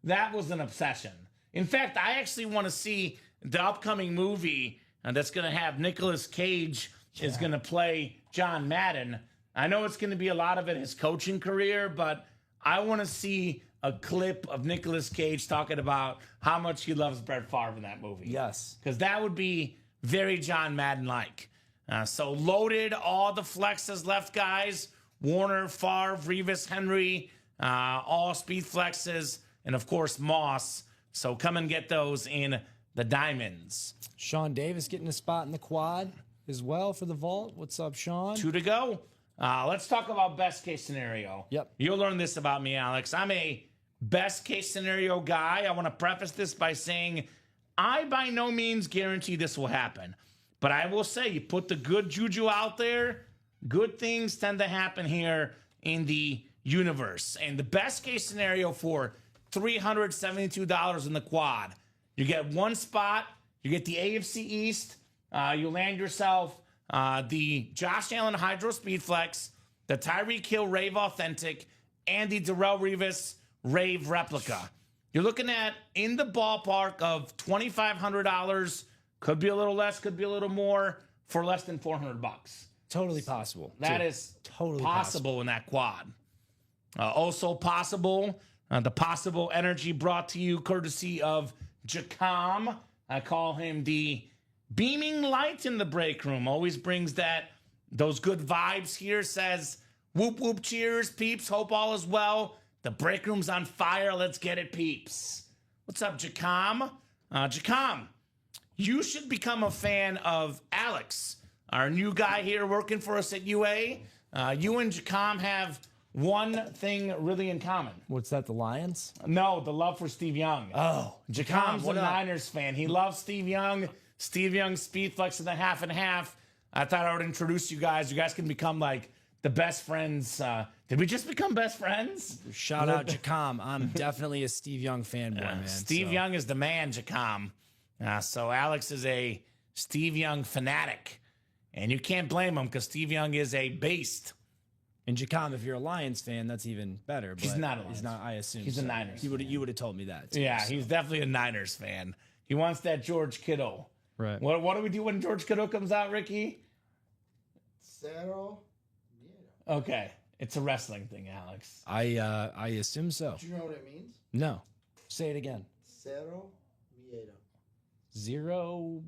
that was an obsession. In fact, I actually want to see the upcoming movie that's going to have Nicolas Cage is going to play John Madden. I know it's going to be a lot of it his coaching career, but I want to see a clip of Nicolas Cage talking about how much he loves Brett Favre in that movie. Yes. Because that would be very John Madden-like. So loaded, all the flexes left, guys. Warner, Favre, Revis, Henry, all speed flexes, and of course Moss. So come and get those in the diamonds. Sean Davis getting a spot in the quad as well for the vault. What's up, Sean? 2 to go. Let's talk about best case scenario. Yep. You'll learn this about me, Alex. I'm a best case scenario guy. I want to preface this by saying I by no means guarantee this will happen. But I will say, you put the good juju out there, good things tend to happen here in the universe. And the best case scenario for $372 in the quad, you get one spot, you get the AFC East, you land yourself the Josh Allen Hydro Speed Flex, the Tyreek Hill Rave Authentic, and the Darrelle Revis Rave Replica. You're looking at in the ballpark of $2,500. Could be a little less, could be a little more, for less than $400. Totally possible. That is totally possible in that quad. Also possible, the possible energy brought to you courtesy of Jacom. I call him the beaming light in the break room. Always brings those good vibes here. Says, whoop, whoop, cheers, peeps. Hope all is well. The break room's on fire. Let's get it, peeps. What's up, Jacom? Jacom, you should become a fan of Alex, our new guy here working for us at UA. You and Jacom have one thing really in common. What's that, the Lions? No, the love for Steve Young. Oh, Jacom's a Niners fan. He loves Steve Young. Steve Young's speed flex in the half and half. I thought I would introduce you guys. You guys can become like the best friends. Did we just become best friends? Shout out Jacom. I'm definitely a Steve Young fanboy, man. Steve Young is the man, Jacom. So Alex is a Steve Young fanatic. And you can't blame him because Steve Young is a beast. And Jacom, if you're a Lions fan, that's even better. But He's not a Lions He's not. I assume he's a Niners You would have told me that. Too, Yeah, so. he's definitely a Niners fan. He wants that George Kittle. Right. What do we do when George Kittle comes out, Ricky? Zero. Okay, it's a wrestling thing, Alex. I assume so. Do you know what it means? No. Say it again. Zero miedo. Zero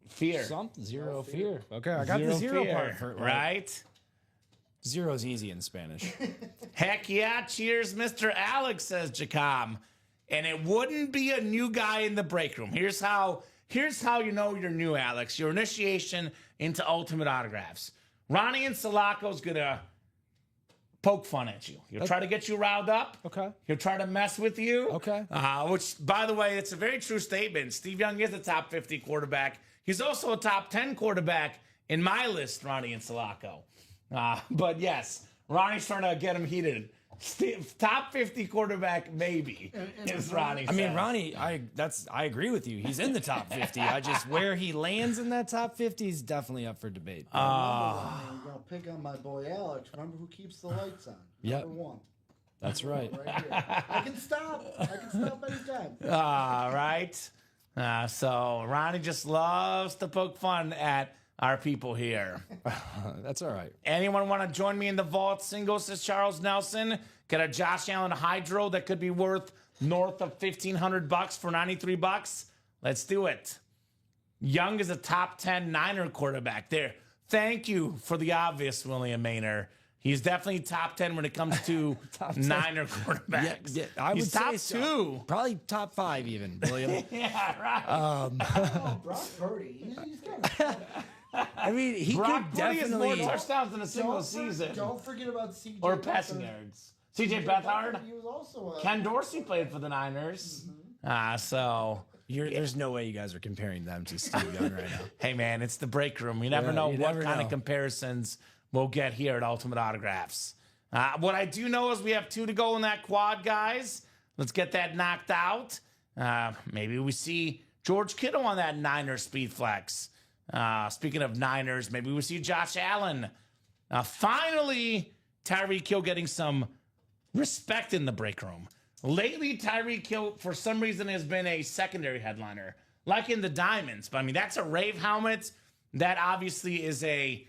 Fear. something. Zero No fear. Okay, I got the zero fear, part for right? Zero's easy in Spanish. Heck yeah, cheers, Mr. Alex, says Jacom. And it wouldn't be a new guy in the break room. Here's how you know you're new, Alex. Your initiation into Ultimate Autographs. Ronnie and Sulaco's gonna poke fun at you. He'll try to get you riled up. Okay. He'll try to mess with you. Okay. Which, by the way, it's a very true statement. Steve Young is a top 50 quarterback. He's also a top 10 quarterback in my list, Ronnie and Sulaco. But yes, Ronnie's trying to get him heated. Top 50 quarterback, maybe, is Ronnie. I mean, says. Ronnie, I agree with you. He's in the top 50. I just where he lands in that top 50 is definitely up for debate. You're gonna pick on my boy Alex. Remember who keeps the lights on? Yep. Number one. That's right. Right here. I can stop anytime. All right. So Ronnie just loves to poke fun at our people here. That's all right. Anyone want to join me in the vault single, says Charles Nelson? Get a Josh Allen Hydro that could be worth north of $1,500 for $93. Let's do it. Young is a top 10 Niner quarterback there. Thank you for the obvious, William Maynard. He's definitely top 10 when it comes to Niner quarterbacks. Yeah, I He's would top say so. 2. Probably top 5 even, William. Yeah, right. Oh, Brock Purdy. He's got I mean, he Brock could Purdy has more definitely. touchdowns in a single season. Don't forget about CJ. Or passing yards. CJ Beathard. He was also a Ken Dorsey played for the Niners. So, There's no way you guys are comparing them to Steve Young right now. hey, man, it's the break room. You never know you what never kind know. of comparisons we'll get here at Ultimate Autographs. What I do know is we have 2 to go in that quad, guys. Let's get that knocked out. Maybe we see George Kittle on that Niners speed flex. Speaking of Niners, maybe we see Josh Allen. Finally, Tyreek Hill getting some respect in the break room. Lately, Tyreek Hill, for some reason, has been a secondary headliner, like in the Diamonds. But, I mean, that's a Rave helmet. That obviously is a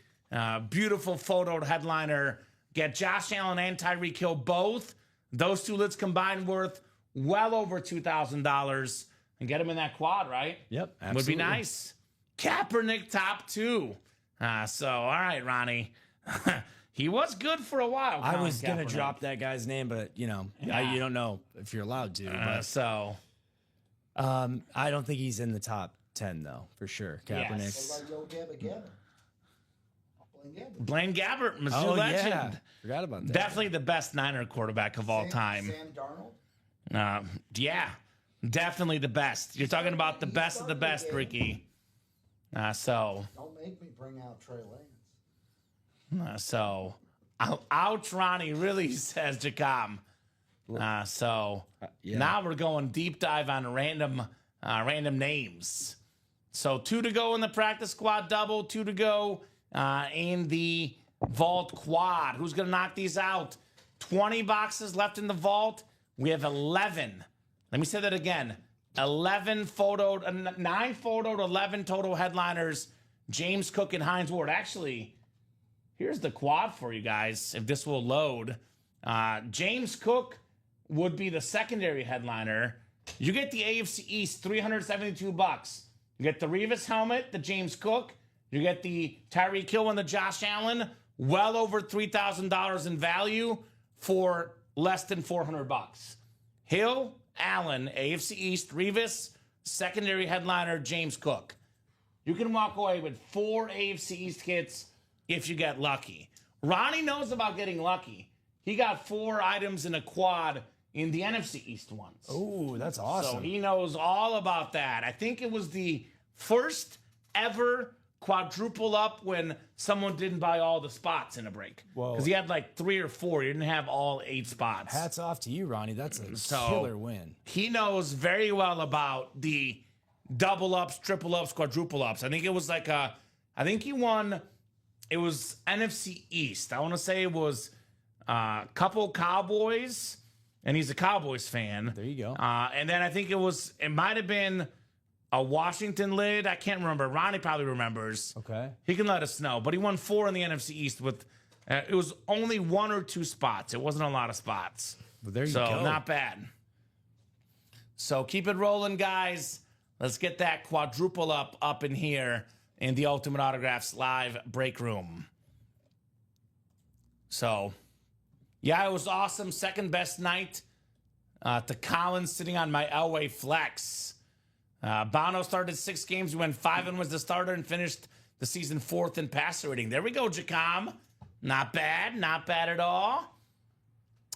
beautiful photoed headliner. Get Josh Allen and Tyreek Hill both. Those two lids combined worth well over $2,000 and get them in that quad, right? Yep, Would be absolutely. nice. Kaepernick top 2. So, all right, Ronnie. He was good for a while. I Colin was going to Kaepernick. drop that guy's name, but, you don't know if you're allowed to. I don't think he's in the top 10, though, for sure. Kaepernick. Yes. What about Yo Gabba Gabba? Blaine Gabbert, Mizzou legend. Yeah. Forgot about that. Definitely the best Niner quarterback of all time. Sam Darnold? Yeah, definitely the best. You're talking about the best of the best, Ricky. So Don't make me bring out Trey Lance. Ouch, Ronnie, really, says Jacom. Now we're going deep dive on random names. So 2 to go in the practice squad double, 2 to go in the vault quad. Who's going to knock these out? 20 boxes left in the vault. We have 11. Let me say that again. 11 photoed, 9 photoed, 11 total headliners. James Cook and Hines Ward. Actually, here's the quad for you guys, if this will load. James Cook would be the secondary headliner. You get the AFC East, $372. You get the Revis helmet, the James Cook. You get the Tyreek Hill and the Josh Allen, well over $3,000 in value for less than $400. Hill, Allen, AFC East, Revis, secondary headliner, James Cook. You can walk away with 4 AFC East kits if you get lucky. Ronnie knows about getting lucky. He got 4 items in a quad in the NFC East ones. Oh, that's awesome. So he knows all about that. I think it was the first ever quadruple up when someone didn't buy all the spots in a break. Whoa. Because he had like 3 or 4. He didn't have all 8 spots. Hats off to you, Ronnie. That's a killer win. He knows very well about the double ups, triple ups, quadruple ups. I think it was like I think he won, it was NFC East. I want to say it was a couple Cowboys, and he's a Cowboys fan. There you go. And then I think it might have been a Washington lid. I can't remember. Ronnie probably remembers. Okay. He can let us know. But he won 4 in the NFC East with, it was only 1 or 2 spots. It wasn't a lot of spots. Well, there you so go. not bad. So keep it rolling, guys. Let's get that quadruple up in here in the Ultimate Autographs live break room. So, yeah, it was awesome. Second best night to Collins sitting on my Elway flex. Bono started 6 games. He went 5 and was the starter and finished the season 4th in passer rating. There we go, Jacom. Not bad. Not bad at all.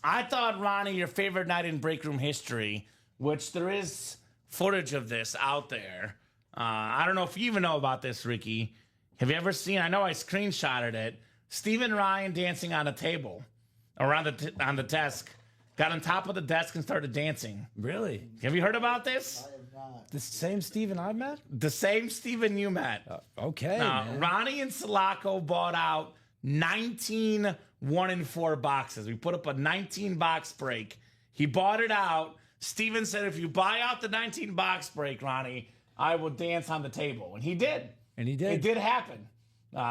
I thought, Ronnie, your favorite night in break room history, which there is footage of this out there. I don't know if you even know about this, Ricky. Have you ever seen, I know I screenshotted it, Stephen Ryan dancing on a table or on the desk. Got on top of the desk and started dancing. Really? Have you heard about this? I have not. The same Steven I met? The same Steven you met. Okay, Now, man. Ronnie and Sulaco bought out 19 1-in-4 boxes. We put up a 19-box break. He bought it out. Steven said, if you buy out the 19-box break, Ronnie, I will dance on the table. And he did. And he did. It did happen.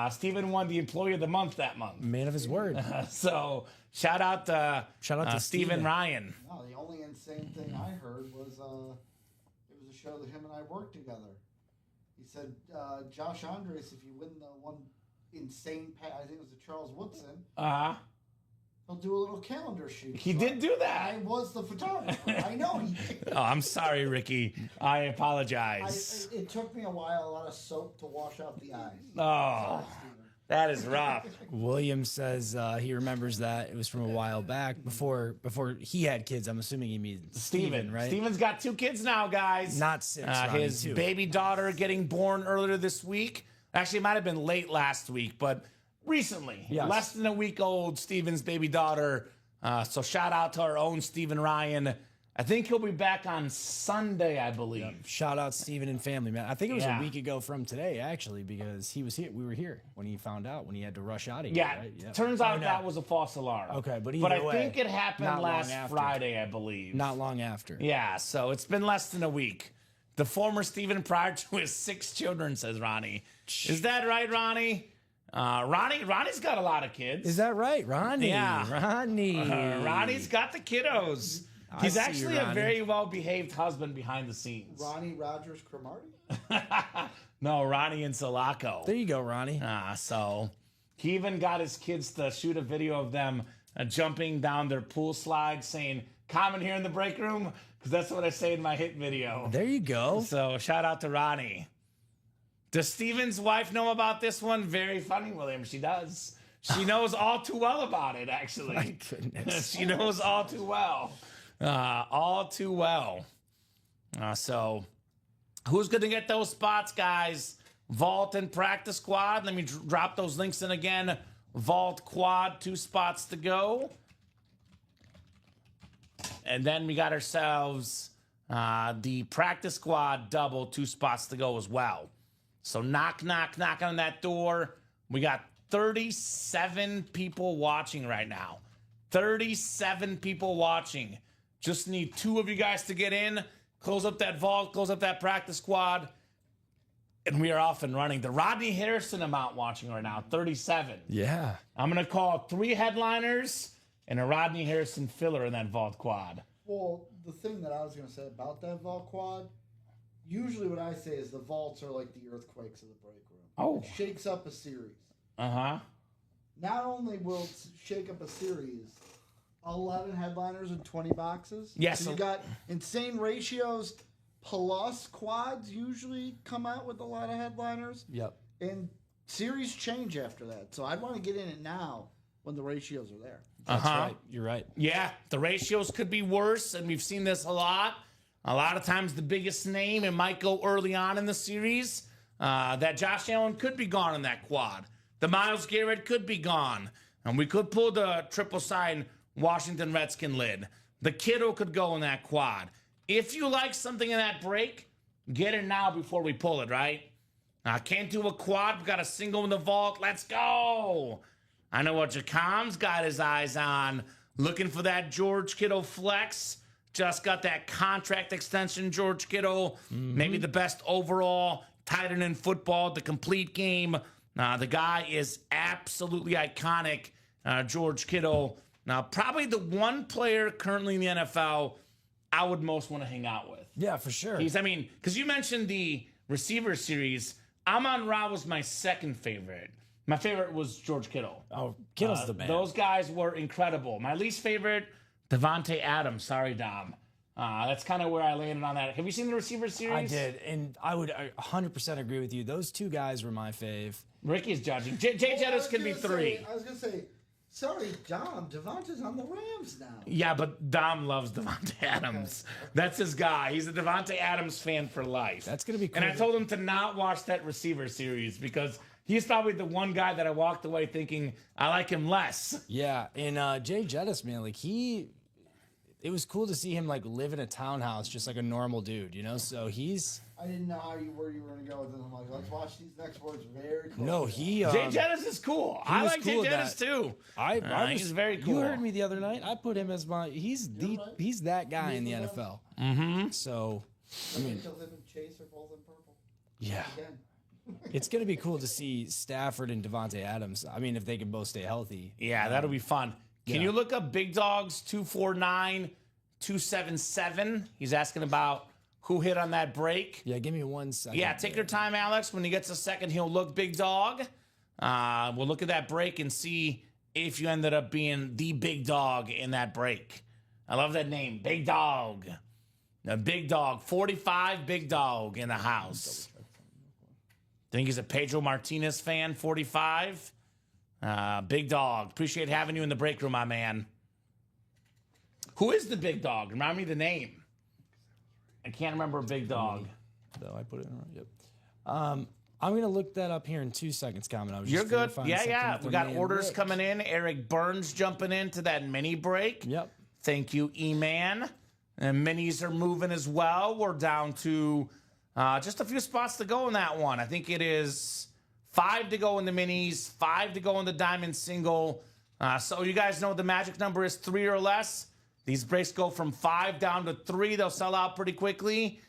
Steven won the Employee of the Month that month. Man of his word. So shout out to Steven Steven. Ryan. No, the only insane thing I heard was it was a show that him and I worked together. He said, Josh Andres, if you win the one insane pass, I think it was the Charles Woodson, he'll do a little calendar shoot. He So did do that. I was the photographer. I know he did. Oh, I'm sorry, Ricky. I apologize. It took me a while, a lot of soap to wash out the eyes. Oh, that is rough. William says he remembers that. It was from a while back before he had kids. I'm assuming he means Steven, right? Steven's got 2 kids now, guys. Not 6, Ronnie, his 2. baby daughter getting born earlier this week. Actually, it might have been late last week, but recently. Yes. Less than a week old, Steven's baby daughter. So shout out to our own Steven Ryan. I think he'll be back on Sunday, I believe. Shout out Steven and family, man. I think it was Yeah. a week ago from today, actually, because he was here. We were here when he found out, when he had to rush out of here. Yeah, right? Yep. turns out that was a false alarm. Okay, but I either way, think it happened not long last after. Friday, I believe. Not long after. Yeah, so it's been less than a week. The former Stephen prior to his 6 children, says Ronnie. Is that right, Ronnie? Ronnie's got a lot of kids. Is that right, Ronnie? Yeah. Ronnie. Ronnie's got the kiddos. He's see you, actually a Ronnie. very well-behaved husband behind the scenes. Ronnie Rogers Cromartie? No, Ronnie and Sulaco. There you go, Ronnie. So he even got his kids to shoot a video of them jumping down their pool slide saying, "Kamen here in the break room," because that's what I say in my hit video. There you go. So shout out to Ronnie. Does Steven's wife know about this one? Very funny, William. She does. She knows all too well about it, actually. My goodness. She knows all too well. All too well. So who's going to get those spots, guys? Vault and practice squad. Let me drop those links in again. Vault quad, 2 spots to go. And then we got ourselves the practice squad double, 2 spots to go as well. So knock on that door. We got 37 people watching right now. 37 people watching. Just need 2 of you guys to get in. Close up that vault, close up that practice squad. And we are off and running. The Rodney Harrison amount watching right now, 37. Yeah. I'm going to call 3 headliners and a Rodney Harrison filler in that vault quad. Well, the thing that I was going to say about that vault quad, usually what I say is the vaults are like the earthquakes of the break room. Oh. It shakes up a series. Uh-huh. Not only will it shake up a series, 11 headliners and 20 boxes. Yes. So you got insane ratios. Plus quads usually come out with a lot of headliners. Yep. And series change after that. So I'd want to get in it now when the ratios are there. That's right. You're right. Yeah, the ratios could be worse, and we've seen this a lot. A lot of times the biggest name, it might go early on in the series. That Josh Allen could be gone in that quad. The Myles Garrett could be gone. And we could pull the triple sign Washington Redskin lid. The Kittle could go in that quad. If you like something in that break, get it now before we pull it, right? Can't do a quad. We got a single in the vault. Let's go. I know what Jacom's got his eyes on. Looking for that George Kittle flex. Just got that contract extension, George Kittle. Maybe the best overall tight end in football, the complete game. The guy is absolutely iconic, George Kittle. Now, probably the one player currently in the NFL I would most want to hang out with. Yeah, for sure. Because you mentioned the receiver series. Amon-Ra was my second favorite. My favorite was George Kittle. Oh, Kittle's the man. Those guys were incredible. My least favorite, Devontae Adams. Sorry, Dom. That's kind of where I landed on that. Have you seen the receiver series? I did, and I would 100% agree with you. Those 2 guys were my fave. Ricky's judging. Jay Jettis can be 3. I was going to say, sorry, Dom. Devontae's on the Rams now. Yeah, but Dom loves Devontae Adams. That's his guy. He's a Devontae Adams fan for life. That's going to be cool. And I told him to not watch that receiver series because he's probably the one guy that I walked away thinking I like him less. Yeah, and Jay Jettis, man, like it was cool to see him like live in a townhouse just like a normal dude, you know? So he's... I didn't know where you were going to go with this. I'm like, let's watch these next words very closely. No, he... Jay Jettis is cool. I was like cool Jay with Jettis that. too. He's very cool. You heard me the other night. I put him as my... He's that guy in the NFL. Mm-hmm. So, I mean... To live in Chase or both in purple. Yeah. Again. It's going to be cool to see Stafford and Devontae Adams. I mean, if they can both stay healthy. Yeah, that'll be fun. Can yeah. you look up Big Dog's 249-277? He's asking about who hit on that break. Yeah, give me 1 second. Yeah, take your time, Alex. When he gets a second, he'll look Big Dog. We'll look at that break and see if you ended up being the big dog in that break. I love that name, Big Dog. The Big Dog, 45 Big Dog in the house. Think he's a Pedro Martinez fan, 45. Big Dog. Appreciate having you in the break room, my man. Who is the Big Dog? Remind me the name. I can't remember Big Dog. Though I put it in right. Yep. I'm gonna look that up here in 2 seconds, Kamen. You're good. Yeah. We got orders coming in. Eric Burns jumping into that mini break. Yep. Thank you, E-Man. And minis are moving as well. We're down to just a few spots to go in that one. I think it is 5 to go in the minis, 5 to go in the diamond single. So you guys know the magic number is 3 or less. These breaks go from 5 down to 3. They'll sell out pretty quickly.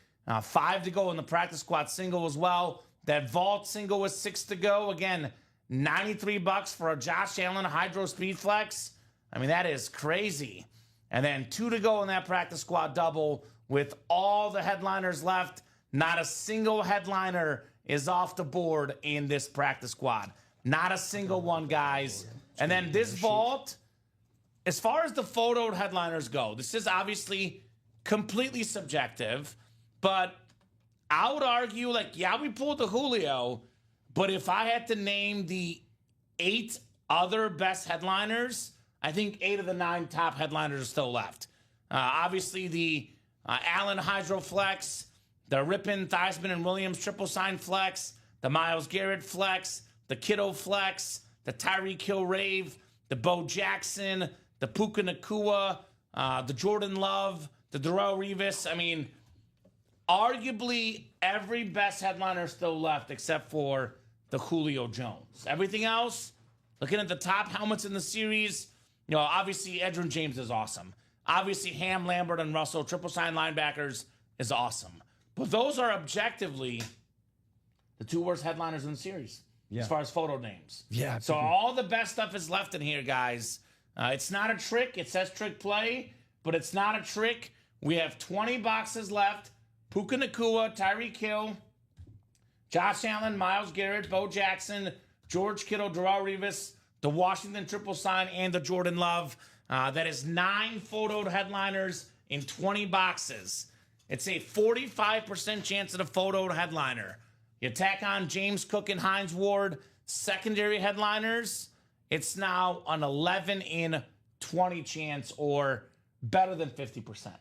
5 to go in the practice squad single as well. That vault single with 6 to go. Again, $93 for a Josh Allen Hydro Speed Flex. I mean, that is crazy. And then 2 to go in that practice squad double with all the headliners left. Not a single headliner is off the board in this practice squad. Not a single one, guys. And then this vault, as far as the photoed headliners go, this is obviously completely subjective, but I would argue, like, yeah, we pulled the Julio, but if I had to name the 8 other best headliners, I think 8 of the 9 top headliners are still left. Obviously, the Allen Hydro Flex, the Rippon, Theismann, and Williams Triple Sign Flex, the Myles Garrett Flex, the Kittle Flex, the Tyreek Hill Rave, the Bo Jackson, the Puka Nacua, the Jordan Love, the Darrelle Revis. I mean, arguably every best headliner is still left except for the Julio Jones. Everything else, looking at the top helmets in the series, you know, obviously Edgerrin James is awesome. Obviously Ham, Lambert, and Russell, triple sign linebackers, is awesome. But those are objectively the 2 worst headliners in the series as far as photo names. Yeah. So all the best stuff is left in here, guys. It's not a trick. It says trick play, but it's not a trick. We have 20 boxes left. Puka Nacua, Tyreek Hill, Josh Allen, Myles Garrett, Bo Jackson, George Kittle, Darrelle Revis, the Washington Triple Sign, and the Jordan Love. That is 9 photoed headliners in 20 boxes. It's a 45% chance of a photoed headliner. You tack on James Cook and Hines Ward, secondary headliners, it's now an 11 in 20 chance, or better than 50%.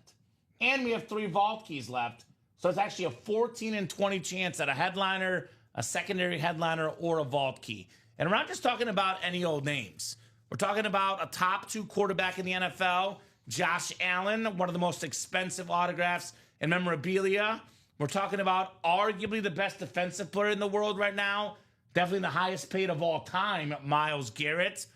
And we have 3 vault keys left. So it's actually a 14 in 20 chance at a headliner, a secondary headliner, or a vault key. And we're not just talking about any old names. We're talking about a top 2 quarterback in the NFL, Josh Allen, one of the most expensive autographs and memorabilia. We're talking about arguably the best defensive player in the world right now. Definitely the highest paid of all time, Myles Garrett.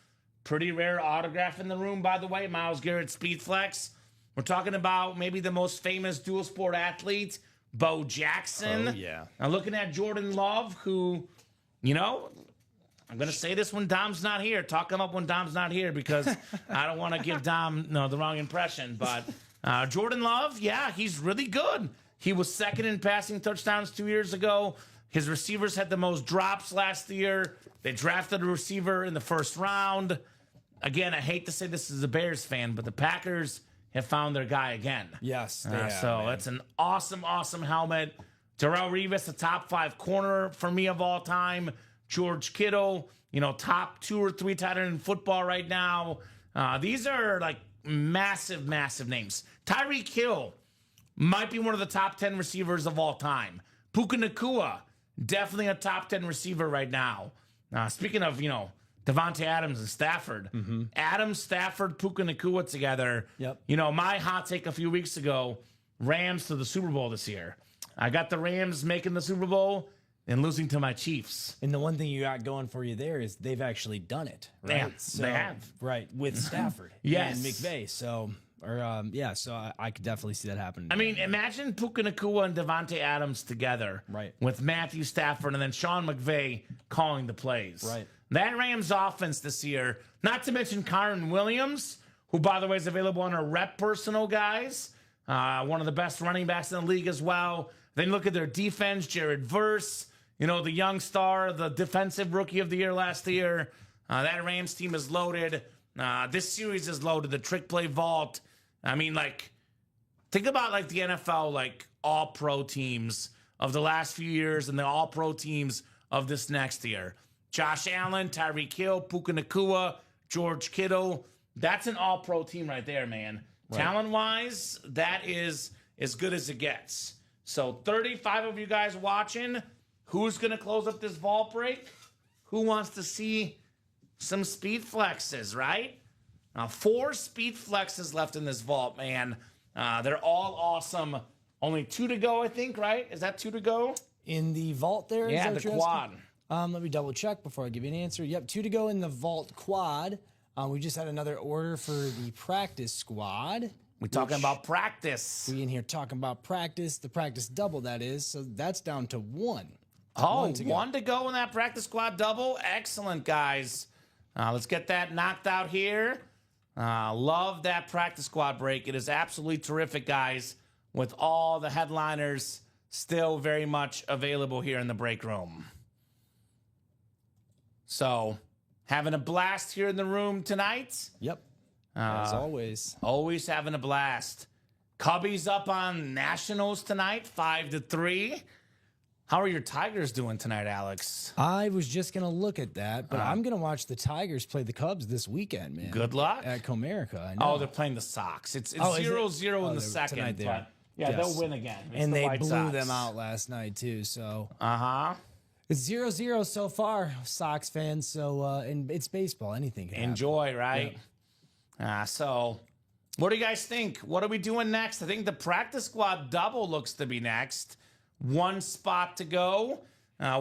Pretty rare autograph in the room, by the way, Myles Garrett Speed Flex. We're talking about maybe the most famous dual sport athlete, Bo Jackson. Oh, yeah. Now looking at Jordan Love, who, you know, I'm going to say this when Dom's not here. Talk him up when Dom's not here, because I don't want to give Dom the wrong impression. But Jordan Love, yeah, he's really good. He was second in passing touchdowns 2 years ago. His receivers had the most drops last year. They drafted a receiver in the first round. Again, I hate to say this as a Bears fan, but the Packers have found their guy again. Yes, they have, so man. that's an awesome, awesome helmet. Darrelle Revis, the top 5 corner for me of all time. George Kittle, you know, top 2 or 3 tight end in football right now. These are like massive, massive names. Tyreek Hill might be one of the top 10 receivers of all time. Puka Nacua, definitely a top 10 receiver right now. Speaking of, you know, Devontae Adams and Stafford. Adams, Stafford, Puka Nacua together. Yep. You know, my hot take a few weeks ago, Rams to the Super Bowl this year. I got the Rams making the Super Bowl and losing to my Chiefs. And the one thing you got going for you there is they've actually done it, right? They have. Right, with Stafford Yes. and McVay. So, so I could definitely see that happening. I mean, imagine Puka Nacua and Devontae Adams together, Right. with Matthew Stafford and then Sean McVay calling the plays. Right. That Rams offense this year, not to mention Kyron Williams, who, by the way, is available on our rep personal, guys. One of the best running backs in the league as well. Then look at their defense, Jared Verse, you know, the young star, the defensive rookie of the year last year. That Rams team is loaded. This series is loaded. The trick play vault. I mean, like, think about like the NFL, like all-pro teams of the last few years and the all-pro teams of this next year. Josh Allen, Tyreek Hill, Puka Nacua, George Kittle. That's an all-pro team right there, man. Right. Talent-wise, that is as good as it gets. So 35 of you guys watching, who's going to close up this vault break? Who wants to see some speed flexes, right? Now, 4 speed flexes left in this vault, man. They're all awesome. Only 2 to go, I think, right? Is that 2 to go? In the vault there? Is Yeah, that the what you're quad. asking? Let me double check before I give you an answer. Yep, 2 to go in the vault quad. We just had another order for the practice squad. We're talking about practice. We in here talking about practice, the practice double, that is. So that's down to 1. Oh, one to go in that practice squad double. Excellent, guys. Let's get that knocked out here. Love that practice squad break. It is absolutely terrific, guys, with all the headliners still very much available here in the break room. So, having a blast here in the room tonight. Yep. As always. Always having a blast. Cubbies up on Nationals tonight, 5-3. How are your Tigers doing tonight, Alex? I was just going to look at that, but I'm going to watch the Tigers play the Cubs this weekend, man. Good luck. At Comerica, I know. Oh, they're playing the Sox. It's 0-0 in the second. Tonight they are. Yeah, Yes. they'll win again. It's And the they White blew Sox. them out last night, too, so. Uh-huh. It's 0-0 so far, Sox fans, so, and it's baseball. Anything can happen. Enjoy, right? So, what do you guys think? What are we doing next? I think the practice squad double looks to be next. One spot to go.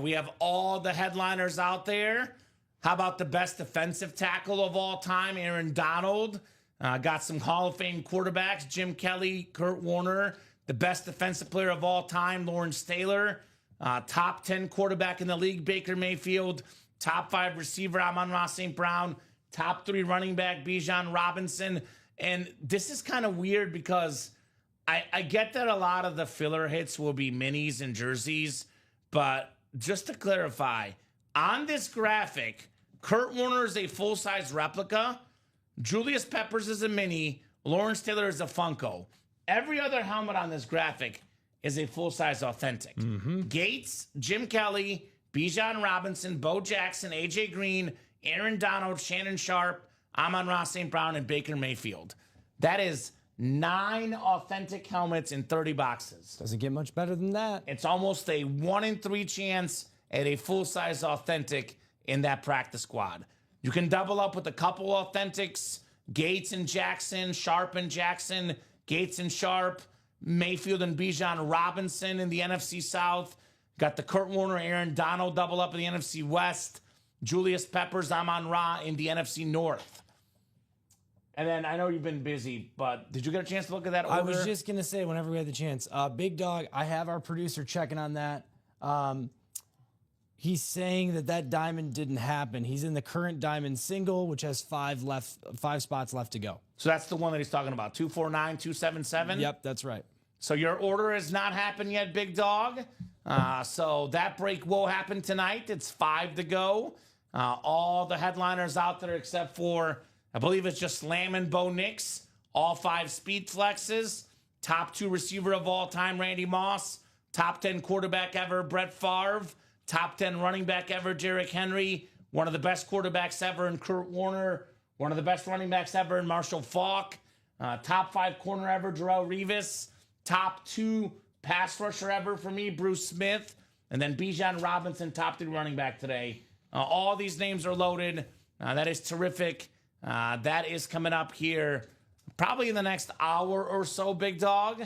We have all the headliners out there. How about the best defensive tackle of all time, Aaron Donald? Got some Hall of Fame quarterbacks, Jim Kelly, Kurt Warner. The best defensive player of all time, Lawrence Taylor. Top 10 quarterback in the league, Baker Mayfield. Top 5 receiver, Amon-Ra St. Brown. Top 3 running back, Bijan Robinson. And this is kind of weird because I get that a lot of the filler hits will be minis and jerseys, but just to clarify, on this graphic, Kurt Warner is a full-size replica, Julius Peppers is a mini, Lawrence Taylor is a Funko. Every other helmet on this graphic is a full-size authentic. Gates, Jim Kelly, Bijan Robinson, Bo Jackson, AJ Green, Aaron Donald, Shannon Sharp, Amon-Ra St. Brown, and Baker Mayfield. That is 9 authentic helmets in 30 boxes. Doesn't get much better than that. It's almost a 1 in 3 chance at a full-size authentic in that practice squad. You can double up with a couple authentics, Gates and Jackson, Sharp and Jackson, Gates and Sharp, Mayfield and Bijan Robinson in the NFC South. Got the Kurt Warner, Aaron Donald double up in the NFC West. Julius Peppers, Amon-Ra in the NFC North. And then I know you've been busy, but did you get a chance to look at that order? I was just going to say, whenever we had the chance, Big Dog, I have our producer checking on that. He's saying that diamond didn't happen. He's in the current diamond single, which has 5 spots left to go. So that's the one that he's talking about, 249, 277? Yep, that's right. So your order has not happened yet, Big Dog. So that break will happen tonight. It's 5 to go. All the headliners out there except for, I believe it's just Slam and Bo Nix. All 5 speed flexes. Top 2 receiver of all time, Randy Moss. Top 10 quarterback ever, Brett Favre. Top 10 running back ever, Derrick Henry. One of the best quarterbacks ever in Kurt Warner. One of the best running backs ever in Marshall Faulk. Top 5 corner ever, Darrelle Revis. Top 2 pass rusher ever for me, Bruce Smith. And then Bijan Robinson, top 3 running back today. All these names are loaded. That is terrific. That is coming up here probably in the next hour or so, Big Dog.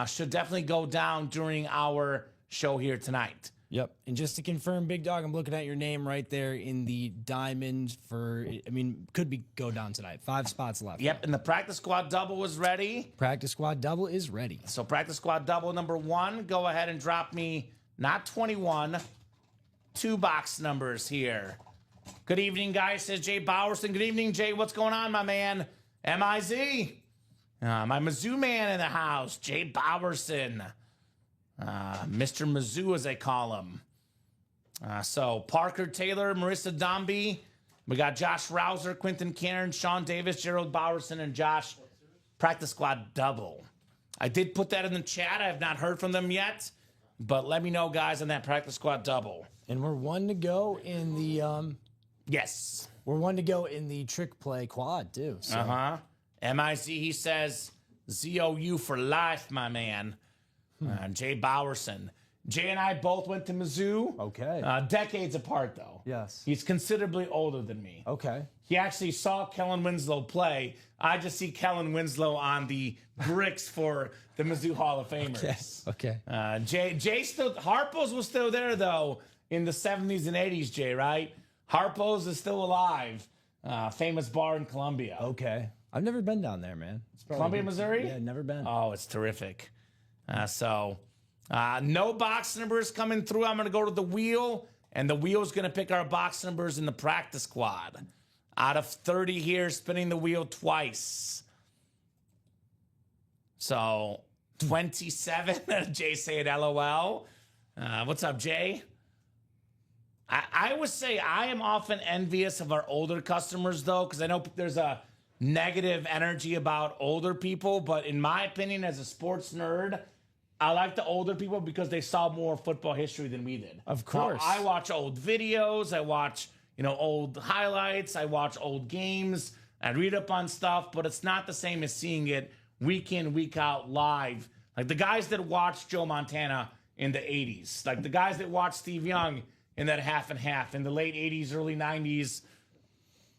Should definitely go down during our show here tonight. Yep. And just to confirm, Big Dog, I'm looking at your name right there in the diamond could go down tonight. 5 spots left. Yep, and the practice squad double is ready. Practice squad double is ready. So practice squad double number 1, go ahead and drop me, not 21, 2 box numbers here. Good evening, guys, says Jay Bowerson. Good evening, Jay. What's going on, my man? M-I-Z. My Mizzou man in the house, Jay Bowerson. Mr. Mizzou, as they call him. So Parker Taylor, Marissa Dombey. We got Josh Rouser, Quentin Karen, Sean Davis, Gerald Bowerson, and Josh. Practice squad double. I did put that in the chat. I have not heard from them yet. But let me know, guys, on that practice squad double. And we're 1 to go in the Yes. we're 1 to go in the trick play quad too. So. M-I-Z, he says, ZOU for life, my man. Jay Bowerson. Jay and I both went to Mizzou. Okay. Decades apart, though. Yes. He's considerably older than me. Okay. He actually saw Kellen Winslow play. I just see Kellen Winslow on the bricks for the Mizzou Hall of Famers. Yes. Okay. Jay still, Harpo's was still there, though, in the 70s and 80s, Jay, right? Harpo's is still alive. Famous bar in Columbia. Okay. I've never been down there, man. Columbia, Missouri? Yeah, never been. Oh, it's terrific. So No box numbers coming through. I'm going to go to the wheel, and the wheel's going to pick our box numbers in the practice squad. Out of 30 here, spinning the wheel twice. So 27. Jay saying LOL. What's up, Jay? I would say I am often envious of our older customers, though, because I know there's a negative energy about older people. But in my opinion, as a sports nerd, I like the older people because they saw more football history than we did. Of course. Now, I watch old videos. I watch, old highlights. I watch old games. I read up on stuff, but it's not the same as seeing it week in, week out live. Like the guys that watched Joe Montana in the 80s, like the guys that watched Steve Young in that half and half in the late 80s, early 90s.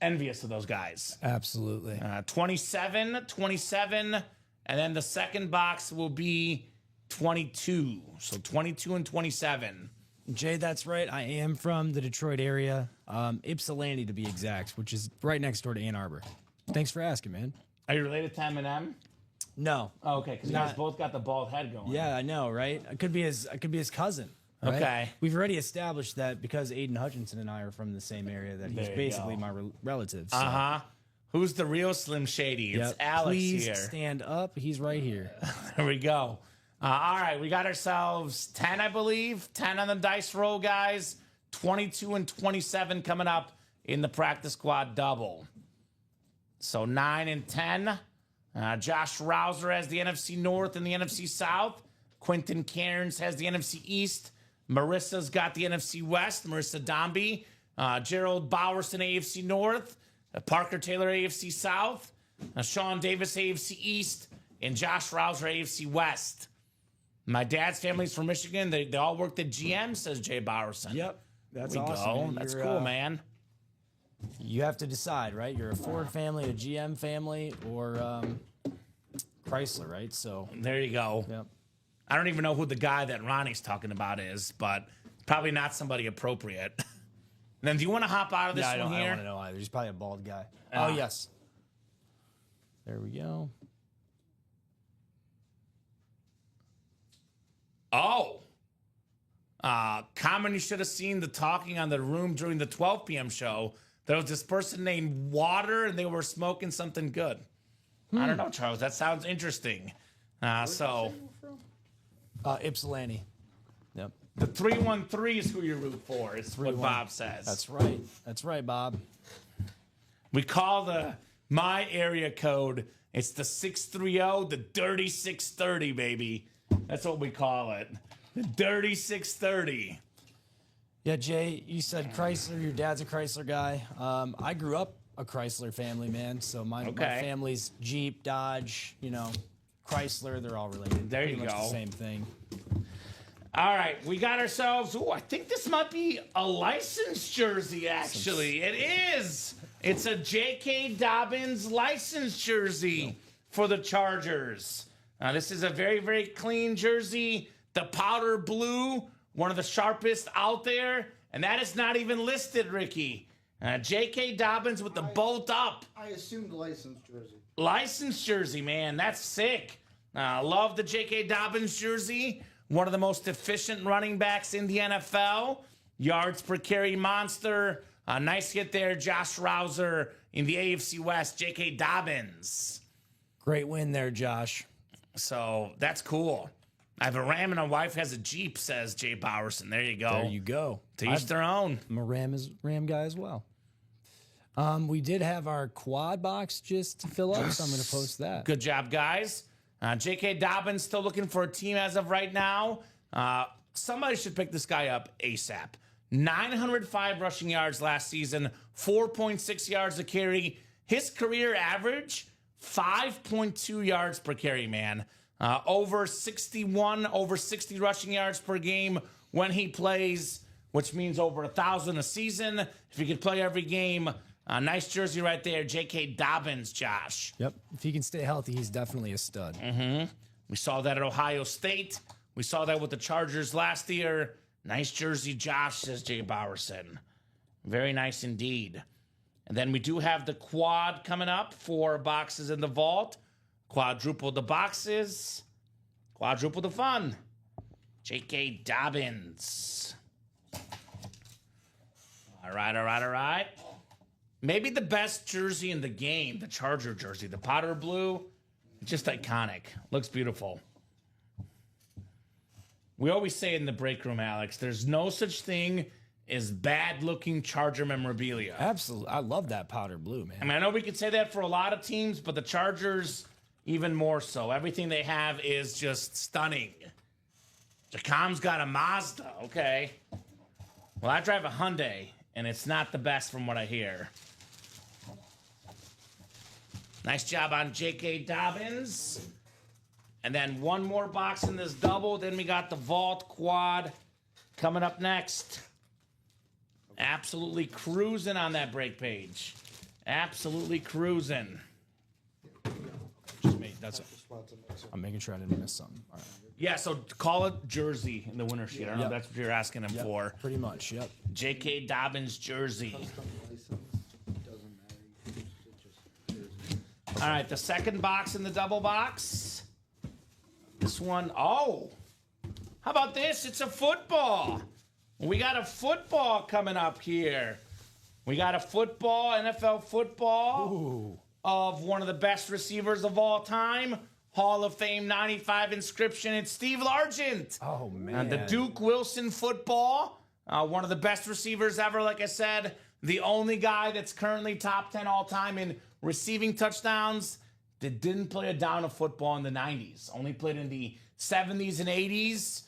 Envious of those guys. Absolutely. 27, and then the second box will be 22. So 22 and 27. Jay, that's right. I am from the Detroit area, Ypsilanti to be exact, which is right next door to Ann Arbor. Thanks for asking, man. Are you related to Eminem? No. Oh, okay, because you guys both got the bald head going. Yeah, I know, right? I could be his cousin. Right? Okay. We've already established that because Aiden Hutchinson and I are from the same area that he's basically my relative. So. Uh-huh. Who's the real Slim Shady? It's Alex Please here. stand up. He's right here. There we go. All right, we got ourselves 10, I believe. 10 on the dice roll, guys. 22 and 27 coming up in the practice squad double. So 9 and 10. Josh Rouser has the NFC North and the NFC South. Quentin Cairns has the NFC East. Marissa's got the NFC West. Marissa Dombey. Gerald Bowerson, AFC North. Parker Taylor, AFC South. Sean Davis, AFC East. And Josh Rouser, AFC West. My dad's family's from Michigan. They all worked at GM, says Jay Bowerson. Yep. That's There we awesome. go. Man. That's cool, man. You have to decide, right? You're a Ford family, a GM family, or Chrysler, right? So There you go. Yep. I don't even know who the guy that Ronnie's talking about is, but probably not somebody appropriate. Then do you want to hop out of this I one don't here? want to know either. He's probably a bald guy. Oh, yes. There we go. Oh. Kamen, you should have seen the talking on the room during the 12 p.m. show. There was this person named Water, and they were smoking something good. I don't know, Charles. That sounds interesting. Ypsilanti. Yep. The 313 is who you root for, is what Bob says. That's right. That's right, Bob. We call my area code, it's the 630, the dirty 630, baby. That's what we call it. The dirty 630. Yeah, Jay, you said Chrysler. Your dad's a Chrysler guy. I grew up a Chrysler family, man. So my family's Jeep, Dodge, Chrysler. They're all related. There you Pretty much go. The same thing. All right, we got ourselves. Oh, I think this might be a licensed jersey, actually. It is. It's a J.K. Dobbins licensed jersey for the Chargers. This is a very, very clean jersey. The powder blue, one of the sharpest out there. And that is not even listed, Ricky. J.K. Dobbins with the bolt up. I assumed licensed jersey. Licensed jersey, man. That's sick. Love the J.K. Dobbins jersey. One of the most efficient running backs in the NFL. Yards per carry monster. Nice hit there, Josh Rouser in the AFC West. J.K. Dobbins. Great win there, Josh. So that's cool. I have a Ram and a wife has a Jeep, says Jay Bowerson. There you go. There you go. To each their own. I'm a Ram guy as well. We did have our quad box just to fill up, so I'm going to post that. Good job, guys. J.K. Dobbins still looking for a team as of right now. Somebody should pick this guy up ASAP. 905 rushing yards last season, 4.6 yards a carry. His career average, 5.2 yards per carry, man. Over 60 rushing yards per game when he plays, which means over 1,000 a season. If he could play every game, nice jersey right there, J.K. Dobbins, Josh. Yep. If he can stay healthy, he's definitely a stud. Mm-hmm. We saw that at Ohio State. We saw that with the Chargers last year. Nice jersey, Josh, says Jay Bowerson. Very nice indeed. And then we do have the quad coming up, 4 boxes in the vault. Quadruple the boxes. Quadruple the fun. J.K. Dobbins. All right. Maybe the best jersey in the game, the Charger jersey, the powder blue. Just iconic. Looks beautiful. We always say in the break room, Alex, there's no such thing as bad-looking Charger memorabilia. Absolutely. I love that powder blue, man. I mean, I know we could say that for a lot of teams, but the Chargers even more so. Everything they have is just stunning. Jacom's got a Mazda. Okay. Well, I drive a Hyundai, and it's not the best from what I hear. Nice job on J.K. Dobbins. And then one more box in this double. Then we got the Vault Quad coming up next. Absolutely cruising on that break page. Absolutely cruising. Just me. That's it. I'm making sure I didn't miss something. All right. Yeah, so call it jersey in the winner sheet. I don't know if that's what you're asking him for. Pretty much, yep. J.K. Dobbins jersey. All right, the second box in the double box. This one, how about this? It's a football. We got a football coming up here. We got a football, NFL football of one of the best receivers of all time. Hall of Fame 95 inscription. It's Steve Largent. Oh, man. The Duke Wilson football. One of the best receivers ever, like I said. The only guy that's currently top 10 all time in receiving touchdowns that didn't play a down of football in the 90s. Only played in the 70s and 80s.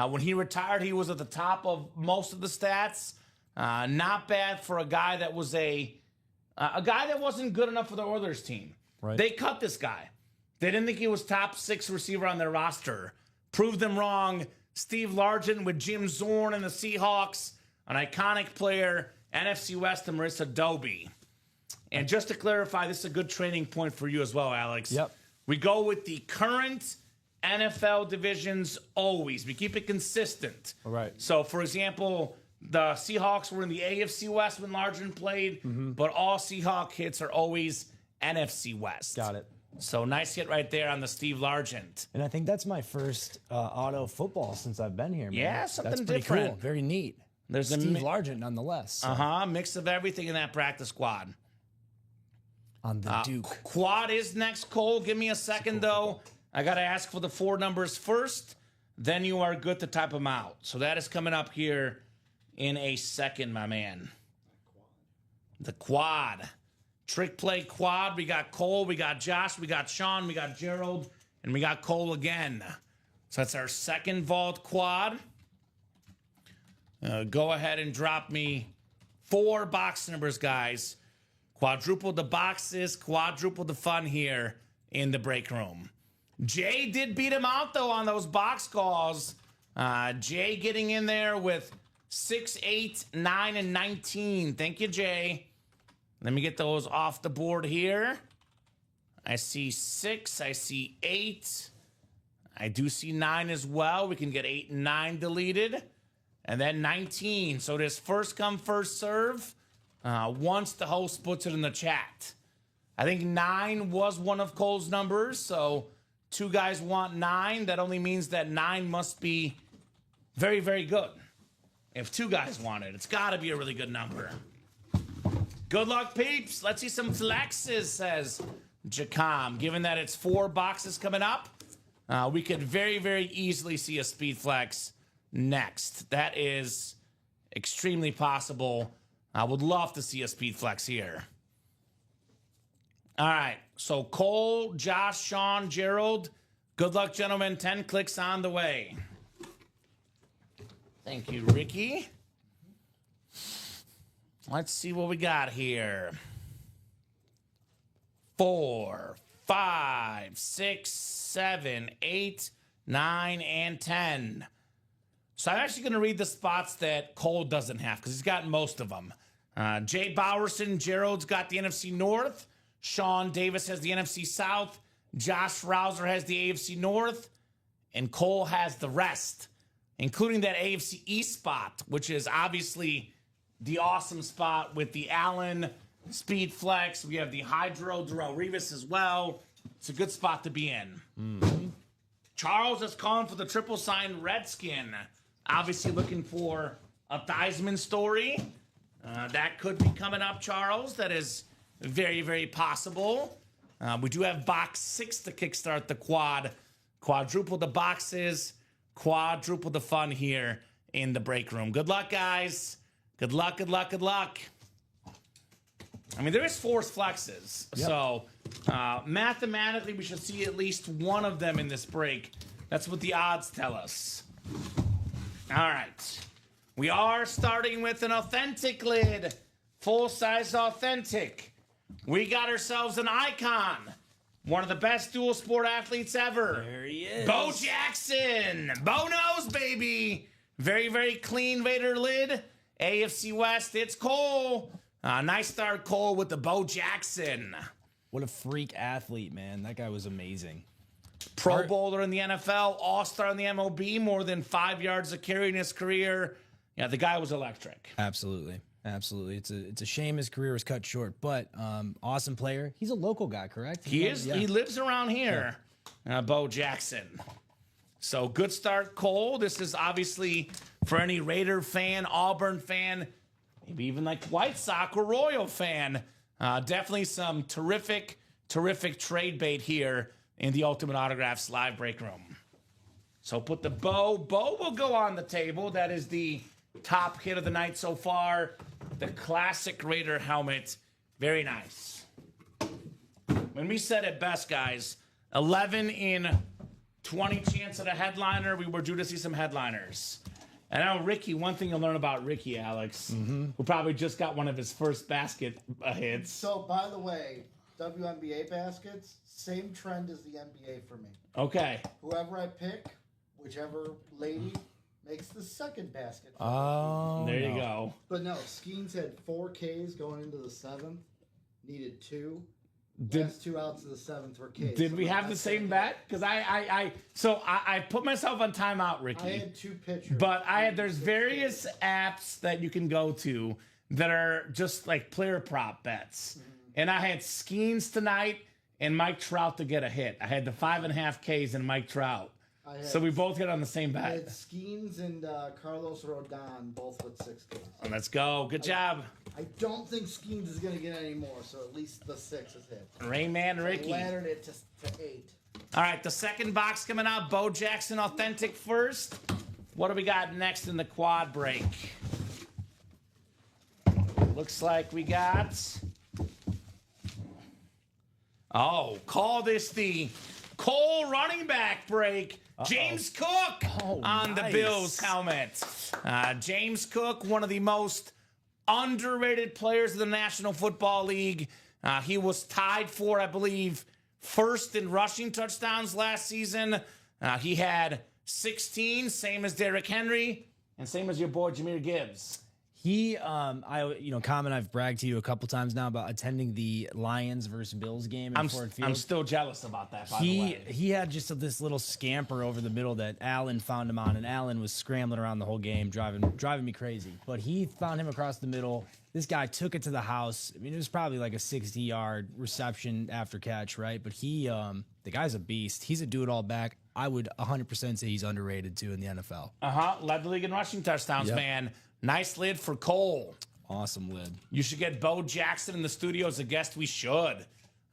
When he retired, he was at the top of most of the stats. Not bad for a guy that was a guy that wasn't good enough for the Oilers team. Right. They cut this guy. They didn't think he was top 6 receiver on their roster. Proved them wrong. Steve Largent with Jim Zorn and the Seahawks, an iconic player, NFC West and Marissa Doby. And just to clarify, this is a good training point for you as well, Alex. Yep. We go with the current NFL divisions always. We keep it consistent. All right. So, for example, the Seahawks were in the AFC West when Largent played, but all Seahawk hits are always NFC West. Got it. So, nice hit right there on the Steve Largent. And I think that's my first auto football since I've been here, man. Yeah, something that's pretty different. Cool. Very neat. There's Steve Largent, nonetheless. So. Mix of everything in that practice squad. On the Duke. Quad is next, Cole. Give me a second, though. I got to ask for the 4 numbers first. Then you are good to type them out. So that is coming up here in a second, my man. The quad. Trick play quad. We got Cole, we got Josh, we got Sean, we got Gerald, and we got Cole again. So that's our second vault quad. Go ahead and drop me 4 box numbers, guys. Quadruple the boxes, quadruple the fun here in the break room. Jay did beat him out, though, on those box calls. Jay getting in there with 6, 8, 9, and 19. Thank you, Jay. Let me get those off the board here. I see 6. I see 8. I do see 9 as well. We can get 8 and 9 deleted. And then 19. So this first come, first serve. Once the host puts it in the chat. I think 9 was one of Cole's numbers. So 2 guys want 9. That only means that 9 must be very, very good. If 2 guys want it, it's got to be a really good number. Good luck, peeps. Let's see some flexes, says Jacom. Given that it's 4 boxes coming up, we could very, very easily see a speed flex next. That is extremely possible. I would love to see a speed flex here. All right. So Cole, Josh, Sean, Gerald. Good luck, gentlemen. 10 clicks on the way. Thank you, Ricky. Let's see what we got here. 4, 5, 6, 7, 8, 9, and 10. So I'm actually going to read the spots that Cole doesn't have because he's got most of them. Jay Bowerson, Gerald's got the NFC North. Sean Davis has the NFC South. Josh Rouser has the AFC North. And Cole has the rest, including that AFC East spot, which is obviously the awesome spot with the Allen Speed Flex. We have the Hydro Darrell Revis as well. It's a good spot to be in. Charles is calling for the triple sign Redskin. Obviously looking for a Theismann story. That could be coming up, Charles. That is very, very possible. We do have box 6 to kickstart the quad. Quadruple the boxes, quadruple the fun here in the break room. Good luck, guys. Good luck, good luck, good luck. I mean, there is forced flexes. Yep. So mathematically, we should see at least one of them in this break. That's what the odds tell us. All right. We are starting with an authentic lid. Full-size authentic. We got ourselves an icon. One of the best dual sport athletes ever. There he is. Bo Jackson. Bo knows, baby. Very, very clean Raider lid. AFC West, it's Cole. Nice start, Cole, with the Bo Jackson. What a freak athlete, man. That guy was amazing. Pro Bowler in the NFL, All-Star in the MLB, more than 5 yards of carry in his career. Yeah, the guy was electric. Absolutely. Absolutely. It's a shame his career was cut short, but awesome player. He's a local guy, correct? He is. Yeah. He lives around here, Bo Jackson. So good start, Cole. This is obviously for any Raider fan, Auburn fan, maybe even like White Sox or Royal fan. Definitely some terrific trade bait here in the Ultimate Autographs live break room. So put the Bo. Bo will go on the table. That is the top hit of the night so far. The classic Raider helmet. Very nice. When we said it best, guys, 11 in 20 chance at a headliner. We were due to see some headliners. And now Ricky, one thing you'll learn about Ricky, Alex, who probably just got one of his first basket hits. So, by the way, WNBA baskets, same trend as the NBA for me. Okay. Whoever I pick, whichever lady makes the second basket. Oh, there you go. But no, Skeens had 4 Ks going into the 7th. Needed 2. Last 2 outs of the 7th were Ks. Did we have the same bet? Because I put myself on timeout, Ricky. I had 2 pitchers. But there's various apps that you can go to that are just like player prop bets. And I had Skeens tonight and Mike Trout to get a hit. I had the 5.5 Ks and Mike Trout. So we both hit on the same bet. I had Skeens and Carlos Rodon both with 6 Ks. Let's go. Good job. I don't think Skeens is going to get any more, so at least the 6 is hit. Rayman Ricky. Laddered it to 8. All right, the second box coming out. Bo Jackson Authentic first. What do we got next in the quad break? Looks like we got... Oh, call this the Cole running back break. James Cook on the Bills helmet. James Cook, one of the most underrated players in the National Football League. He was tied for, I believe, first in rushing touchdowns last season. He had 16, same as Derrick Henry, and same as your boy Jahmyr Gibbs. Kamen, I've bragged to you a couple times now about attending the Lions versus Bills game in Ford Field. I'm still jealous about that, by the way. He had just this little scamper over the middle that Allen found him on, and Allen was scrambling around the whole game, driving me crazy. But he found him across the middle. This guy took it to the house. I mean, it was probably like a 60-yard reception after catch, right? But the guy's a beast. He's a do-it-all back. I would 100% say he's underrated, too, in the NFL. Led the league in rushing touchdowns, man. Nice lid for Cole. Awesome lid. You should get Bo Jackson in the studio as a guest. We should.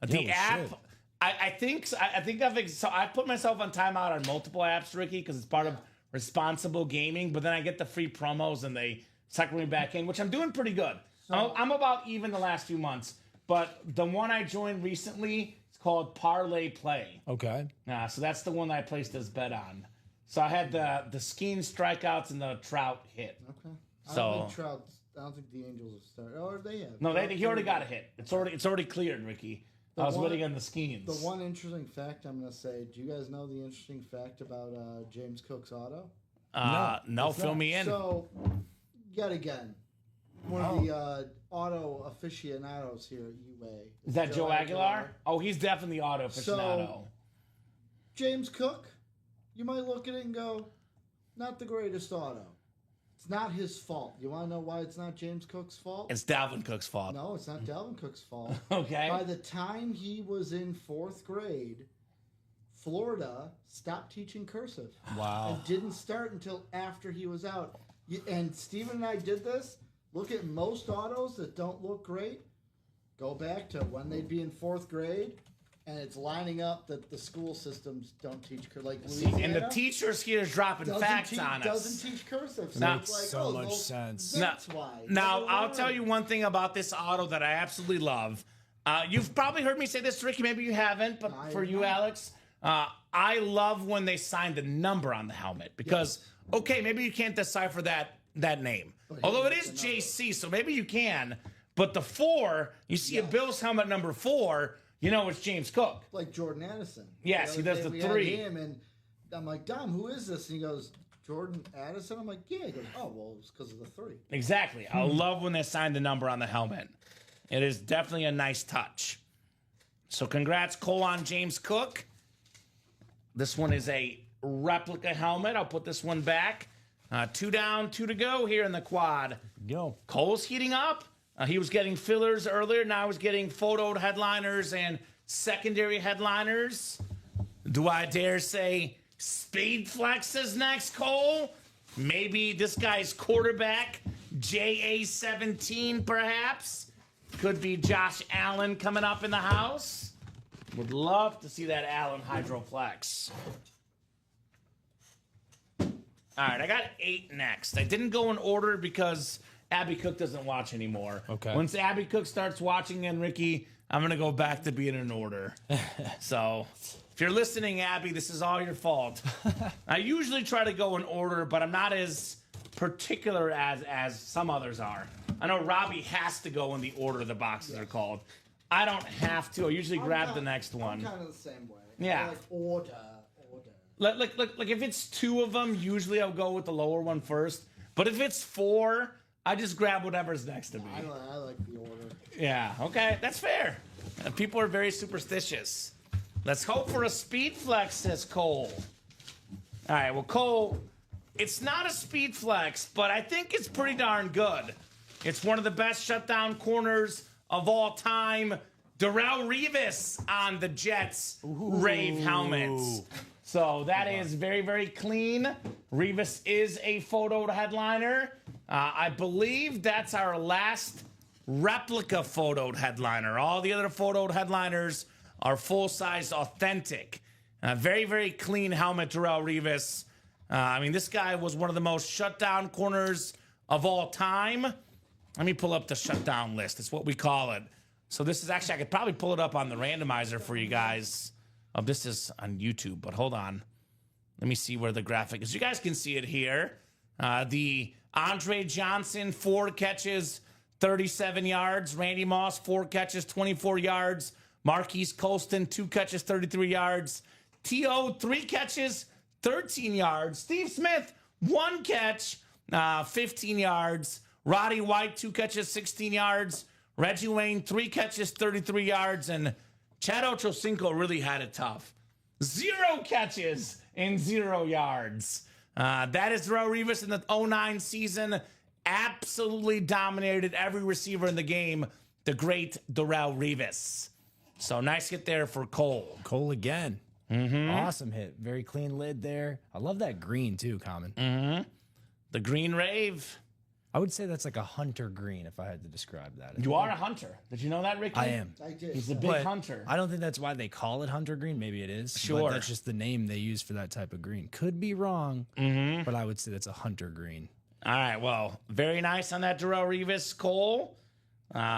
The app, I think I put myself on timeout on multiple apps, Ricky, because it's part of responsible gaming. But then I get the free promos and they suck me back in, which I'm doing pretty good. So, I'm about even the last few months. But the one I joined recently is called Parlay Play. Okay. So that's the one that I placed this bet on. So I had the Skeen strikeouts and the Trout hit. Okay. So I don't think the Angels have started. Or they have. No, he already got a hit. It's already cleared, Ricky. I was waiting on the Skeens. The one interesting fact I'm going to say, do you guys know the interesting fact about James Cook's auto? No, fill me in. So, yet again, one of the auto aficionados here at UA. Is that Joe Aguilar? Oh, he's definitely auto aficionado. So, James Cook, you might look at it and go, not the greatest auto. It's not his fault. You want to know why it's not James Cook's fault? It's Dalvin Cook's fault. No, it's not Dalvin Cook's fault. Okay. By the time he was in 4th grade, Florida stopped teaching cursive. Wow. And didn't start until after he was out. And Steven and I did this. Look at most autos that don't look great. Go back to when they'd be in 4th grade, and it's lining up that the school systems don't teach cursive. Like Louisiana, And the teachers here is dropping facts on us. Doesn't teach cursive. So Makes it's like, so much sense. That's why. Now, I'll tell you one thing about this auto that I absolutely love. You've probably heard me say this, Ricky. Maybe you haven't, but for you, Alex, I love when they sign the number on the helmet because, okay, maybe you can't decipher that name. Although it is JC, so maybe you can. But the 4, you see a Bills helmet number 4, you know it's James Cook. Like Jordan Addison. Yes, he does the we 3. Had him, and I'm like, Dom, who is this? And he goes, Jordan Addison. I'm like, yeah. He goes, oh, well, it's because of the 3. Exactly. I love when they sign the number on the helmet. It is definitely a nice touch. So congrats, Cole, on James Cook. This one is a replica helmet. I'll put this one back. 2 down, 2 to go here in the quad. Go. Cole's heating up. He was getting fillers earlier. Now he's getting photoed headliners and secondary headliners. Do I dare say speed flexes next, Cole? Maybe this guy's quarterback, JA17 perhaps. Could be Josh Allen coming up in the house. Would love to see that Allen Hydroflex. All right, I got 8 next. I didn't go in order because Abby Cook doesn't watch anymore. Okay. Once Abby Cook starts watching and Ricky, I'm going to go back to being in order. So if you're listening, Abby, this is all your fault. I usually try to go in order, but I'm not as particular as some others are. I know Robbie has to go in the order the boxes are called. I don't have to. I usually grab the next one. I'm kind of the same way. Yeah. I like order. Like if it's 2 of them, usually I'll go with the lower one first. But if it's 4, I just grab whatever's next to me. I like the order. Yeah, okay, that's fair. People are very superstitious. Let's hope for a speed flex, says Cole. All right, well, Cole, it's not a speed flex, but I think it's pretty darn good. It's one of the best shutdown corners of all time. Darrelle Revis on the Jets Rave helmets. So that is very, very clean. Revis is a photoed headliner. I believe that's our last replica photoed headliner. All the other photoed headliners are full-size authentic. Very, very clean helmet, Darrelle Revis. I mean, this guy was one of the most shutdown corners of all time. Let me pull up the shutdown list. It's what we call it. So this is actually, I could probably pull it up on the randomizer for you guys. This is on YouTube, but hold on. Let me see where the graphic is. You guys can see it here. The Andre Johnson, 4 catches, 37 yards. Randy Moss, 4 catches, 24 yards. Marquise Colston, 2 catches, 33 yards. T.O., 3 catches, 13 yards. Steve Smith, 1 catch, 15 yards. Roddy White, 2 catches, 16 yards. Reggie Wayne, 3 catches, 33 yards. And Chad Ochocinco really had it tough. 0 catches and 0 yards. That is Darrelle Revis in the 09 season. Absolutely dominated every receiver in the game. The great Darrelle Revis. So nice hit there for Cole. Cole again. Awesome hit. Very clean lid there. I love that green too, Kamen. The Green Rave. I would say that's like a hunter green if I had to describe that. You are a hunter. Did you know that, Ricky? I am. I did. He's a big But hunter. I don't think that's why they call it hunter green. Maybe it is. Sure. But that's just the name they use for that type of green. Could be wrong, but I would say that's a hunter green. All right, well, very nice on that Darrelle Revis, Cole.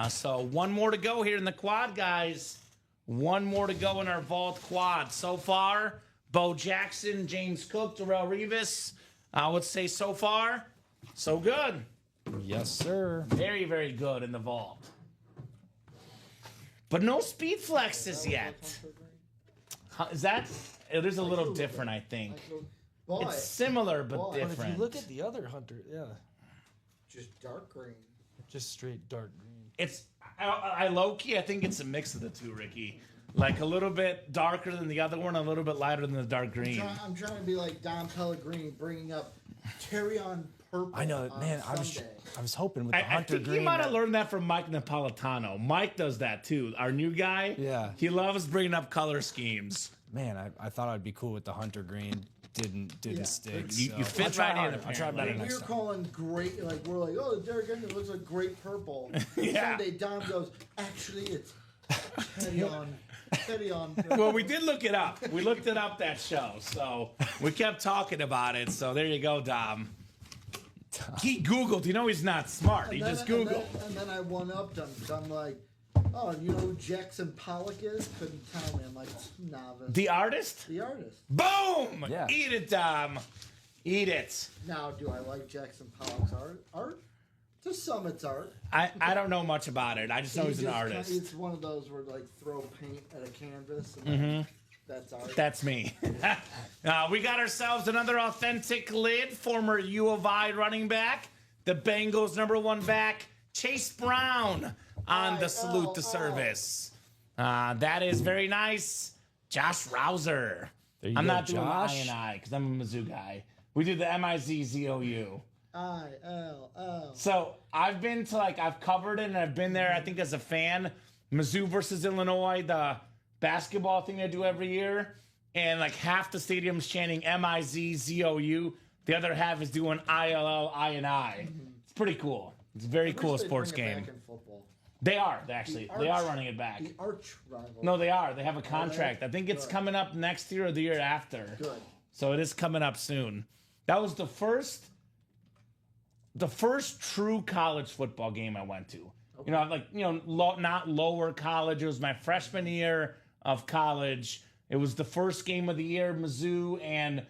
So 1 more to go here in the quad, guys. 1 more to go in our vault quad. So far, Bo Jackson, James Cook, Darrelle Revis. I would say so far, so good. Yes, sir. Very, very good in the vault. But no speed flexes yet. Is that? It is a little different, I think. Boy, It's similar, but Boy. But if you If different. you look at the other hunter, yeah, just dark green. just straight dark green. It's I low-key, I think it's a mix of the two, Ricky. Like a little bit darker than the other one, a little bit lighter than the dark green. I'm trying to be like Don Pellegrini, bringing up Terrion purple. I know, on man. Sunday. I was hoping with the I hunter think green. you might have that- learned that from Mike Napolitano. Mike does that too. Our new guy. Yeah. He loves bringing up color schemes. Man, I thought I'd be cool with the hunter green. Didn't Yeah. stick. You so. fit I'll try right in, harder. I'll try better apparently. We next were time. calling great, like we're like, oh, Derek Henry looks like great purple. Yeah. Sunday, Dom goes, actually, it's Teddy on. Well, we did look it up. We looked it up that show, so we kept talking about it. So there you go, Dom. He Googled. You know he's not smart. He just Googled. And then I one upped him because I'm like, oh, you know who Jackson Pollock is? Couldn't tell me. I'm like, novice. The artist? The artist. Boom! Yeah. Eat it, Dom. Eat it. Now, do I like Jackson Pollock's art? To some, it's art. I don't know much about it. I just know he's an just artist. It's one of those where like throw paint at a canvas and that's art. That's me. We got ourselves another authentic lid. Former U of I running back. The Bengals' #1 back, Chase Brown, on the salute to service. That is very nice. Josh Rouser. you I'm go, not doing Josh. I because I'm a Mizzou guy. We do the MIZZOU. ILL. So I've been to I've covered it and I've been there, I think, as a fan. Mizzou versus Illinois, the basketball thing they do every year. And half the stadium's chanting MIZZOU. The other half is doing ILLINI. It's pretty cool. It's a very cool sports game. Back in football. They are, actually. They are running it back. The arch rival. No, they are. They have a contract. I think it's coming up next year or the year after. Good. So it is coming up soon. That was the first true college football game I went to. Okay. Not lower college. It was my freshman year of college. It was the first game of the year. Mizzou and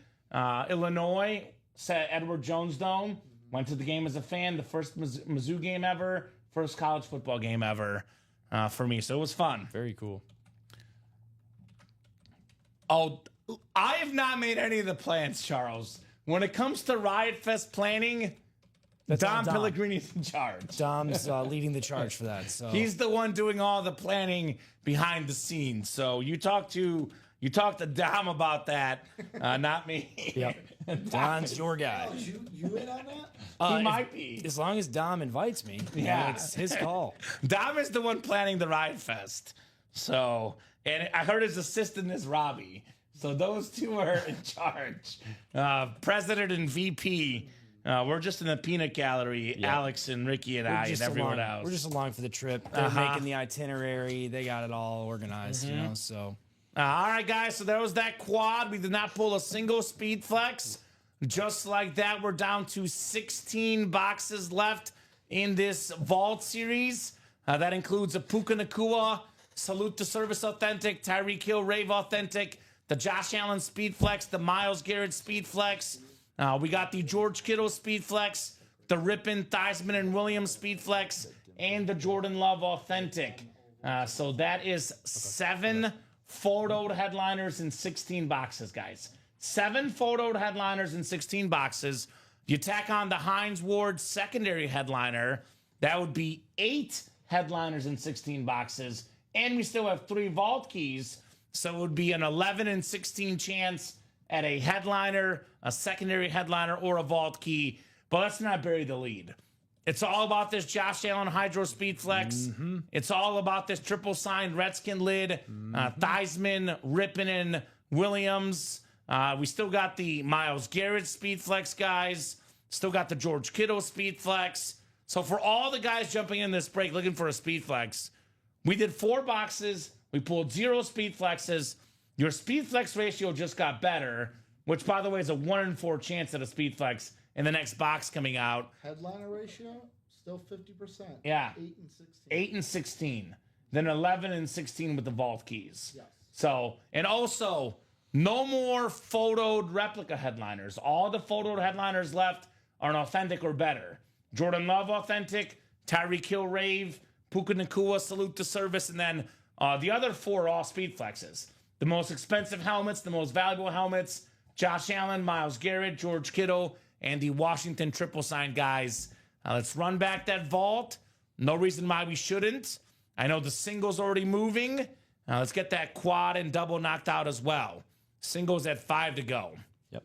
Illinois set Edward Jones Dome. Went to the game as a fan. The first Mizzou game ever. First college football game ever for me. So it was fun. Very cool. Oh, I have not made any of the plans, Charles. When it comes to Riot Fest planning, Dom Pellegrini's in charge. Dom's leading the charge for that. So He's the one doing all the planning behind the scenes. So you talk to Dom about that, not me. Yep. Dom's your guy. Oh, you in on that? He might be. As long as Dom invites me. Yeah. It's his call. Dom is the one planning the Riot Fest. So, and I heard his assistant is Robbie. So those two are in charge. President and VP. We're just in the peanut gallery, Alex and Ricky and I and everyone else. We're just along for the trip. They're making the itinerary. They got it all organized, you know, so. All right, guys, so there was that quad. We did not pull a single speed flex. Just like that, we're down to 16 boxes left in this Vault series. That includes a Puka Nakua, Salute to Service Authentic, Tyreek Hill Rave Authentic, the Josh Allen Speed Flex, the Myles Garrett Speed Flex. We got the George Kittle Speed Flex, the Rippin, Theismann, and Williams Speed Flex, and the Jordan Love Authentic. So that is 7 photoed headliners in 16 boxes, guys. 7 photoed headliners in 16 boxes. You tack on the Hines Ward secondary headliner, that would be 8 headliners in 16 boxes. And we still have 3 vault keys, so it would be an 11 and 16 chance at a headliner, a secondary headliner, or a vault key. But let's not bury the lead. It's all about this Josh Allen Hydro Speed Flex. It's all about this triple signed Redskin lid. Theismann, Rippin, Williams. We still got the Myles Garrett Speed Flex guys. Still got the George Kittle Speed Flex. So for all the guys jumping in this break looking for a Speed Flex, we did 4 boxes. We pulled 0 Speed Flexes. Your Speed Flex ratio just got better, which, by the way, is a 1 in 4 chance at a Speed Flex in the next box coming out. Headliner ratio, still 50%. Yeah. 8 and 16. 8 and 16. Then 11 and 16 with the vault keys. Yes. So, and also, no more photoed replica headliners. All the photoed headliners left are an authentic or better. Jordan Love authentic, Tyreek Hill Rave, Puka Nakua Salute to Service, and then the other 4 are all Speed Flexes. The most expensive helmets, the most valuable helmets, Josh Allen, Myles Garrett, George Kittle, and the Washington triple sign guys. Let's run back that vault. No reason why we shouldn't. I know the single's already moving. Let's get that quad and double knocked out as well. Singles at 5 to go. Yep.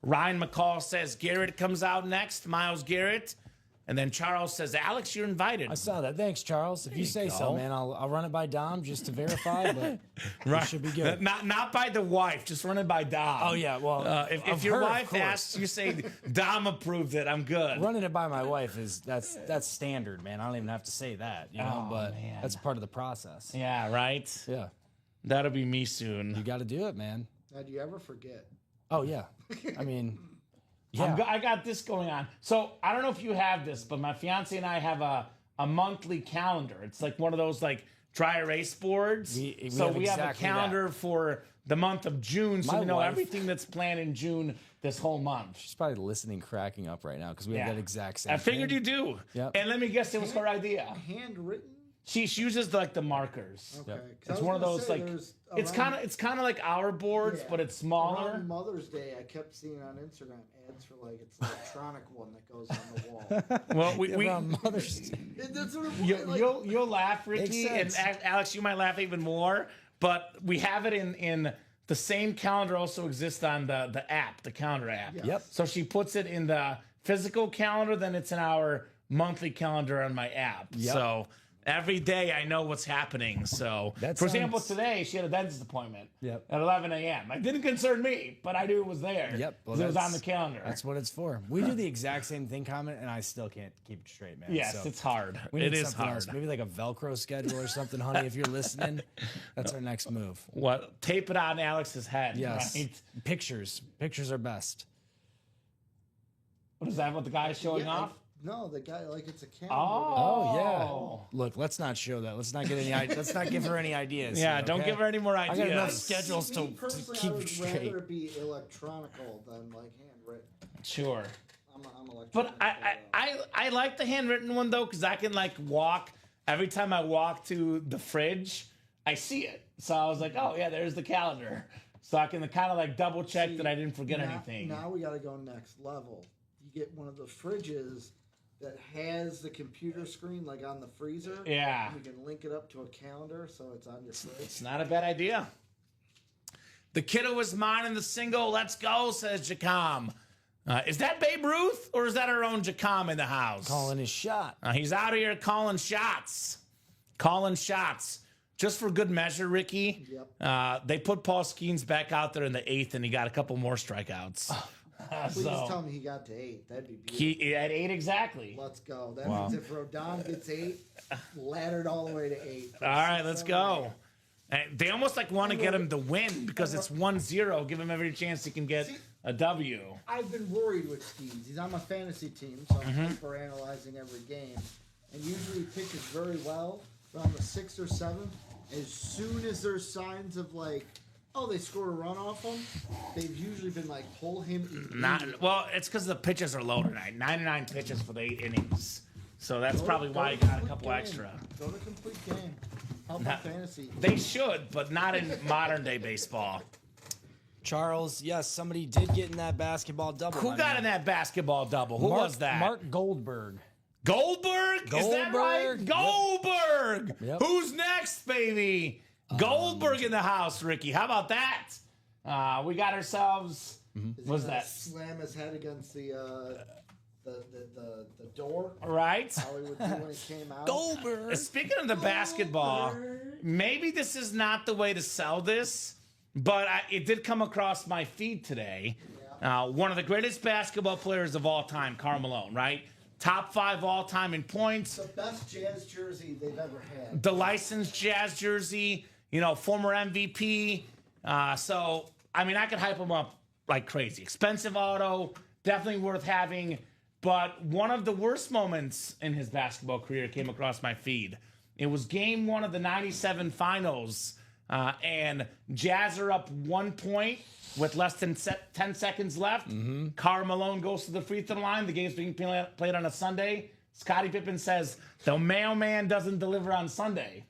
Ryan McCall says Garrett comes out next, Miles Garrett. And then Charles says, Alex, you're invited. I saw that. Thanks, Charles. If you say so, man, I'll run it by Dom just to verify, but it should be good. Not by the wife, just run it by Dom. Oh, yeah, well, if your wife asks, you say, Dom approved it, I'm good. Running it by my wife that's standard, man. I don't even have to say that, but man. that's part of the process. Yeah, right? Yeah. That'll be me soon. You got to do it, man. Now, do you ever forget? Oh, yeah. I mean... Yeah. I got this going on. So I don't know if you have this, but my fiance and I have a monthly calendar. It's like one of those like dry erase boards. We have a calendar for the month of June, so we know everything that's planned in June this whole month. She's probably listening, cracking up right now because we have that exact same. I figured thing. you do. Yep. And let me guess, it was her idea. Handwritten? She uses like the markers. Okay. It's one of those like it's kind of like our boards, but it's smaller. Around Mother's Day, I kept seeing on Instagram ads for like it's an electronic one that goes on the wall. Well, we Mother's Day. That's what it was, you'll laugh, Ricky, and Alex, you might laugh even more. But we have it in the same calendar. Also exists on the app, the calendar app. Yes. Yep. So she puts it in the physical calendar, then it's in our monthly calendar on my app. Yep. So every day I know what's happening. So, for example, today she had a dentist appointment at 11 a.m. It didn't concern me, but I knew it was there. Yep. Well, it was on the calendar. That's what it's for. We do the exact same thing, Comment, and I still can't keep it straight, man. Yes, so it's hard. It is hard. else. Maybe like a Velcro schedule or something, honey, if you're listening. That's our next move. What? Tape it on Alex's head. Yes. Right? Pictures. Pictures are best. What is that? What the guy is showing off? No, the guy like it's a calendar. Oh yeah. Look, let's not show that. Let's not get any. Let's not give her any ideas. Yeah, here, don't okay? give her any more ideas. I got enough schedules to keep I would straight. rather it be electronical than like handwritten. Sure. I'm electronic. But I like the handwritten one though, because I can like walk every time I walk to the fridge, I see it. So I was like, oh yeah, there's the calendar. So I can kind of like double check that I didn't forget anything. Now we got to go next level. You get one of the fridges that has the computer screen like on the freezer. Yeah. You can link it up to a calendar so it's on your fridge. It's not a bad idea. The kiddo is mine in the single. Let's go, says Jacom. Is that Babe Ruth or is that our own Jacom in the house? Calling his shot. He's out here calling shots. Calling shots. Just for good measure, Ricky, they put Paul Skeens back out there in the 8th, and he got a couple more strikeouts. Please tell me he got to 8. That'd be beautiful. He had 8 exactly. Let's go. That means if Rodon gets 8, laddered all the way to 8. All right, let's go. And they almost like want to get him the win because it's 1-0. Give him every chance he can get a W. I've been worried with Skeens. He's on my fantasy team, so I'm hyper analyzing every game. And usually he pitches very well. But on the 6th or 7th, as soon as there's signs of like, oh, they scored a run off him, they've usually been like, pull him. Well, it's because the pitches are low tonight. 99 pitches for the 8 innings. So that's probably why he got a couple extra. Go to complete game. How about fantasy? They should, but not in modern day baseball. Charles, yes, somebody did get in that basketball double. Who got in that basketball double? Who was that? Mark Goldberg. Goldberg? Is that right? Goldberg! Yep. Who's next, baby? Goldberg in the house, Ricky. How about that? We got ourselves. What's that? Slam his head against the door. Right. How he would do when he came out. Goldberg. Speaking of the basketball, maybe this is not the way to sell this, but it did come across my feed today. One of the greatest basketball players of all time, Karl Malone, right? Top 5 all time in points. The best Jazz jersey they've ever had. The licensed Jazz jersey, former MVP. So, I mean, I could hype him up like crazy. Expensive auto, definitely worth having. But one of the worst moments in his basketball career came across my feed. It was game 1 of the 97 finals. And Jazz are up 1 point with less than 10 seconds left. Karl Malone goes to the free throw line. The game's being played on a Sunday. Scottie Pippen says, the mailman doesn't deliver on Sunday.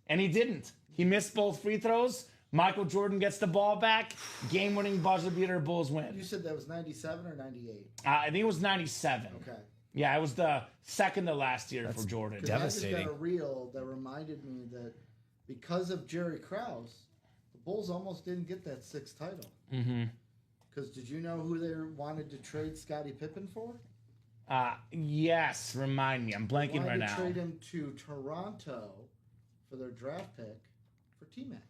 And he didn't. He missed both free throws. Michael Jordan gets the ball back. Game-winning buzzer beater. Bulls win. You said that was 97 or 98? I think it was 97. Okay. Yeah, it was the second to last year for Jordan. Devastating. I just got a reel that reminded me that because of Jerry Krause, the Bulls almost didn't get that 6th title. Because Because did you know who they wanted to trade Scottie Pippen for? Yes, remind me. I'm blanking right now. Trade him to Toronto for their draft pick for T-Mac.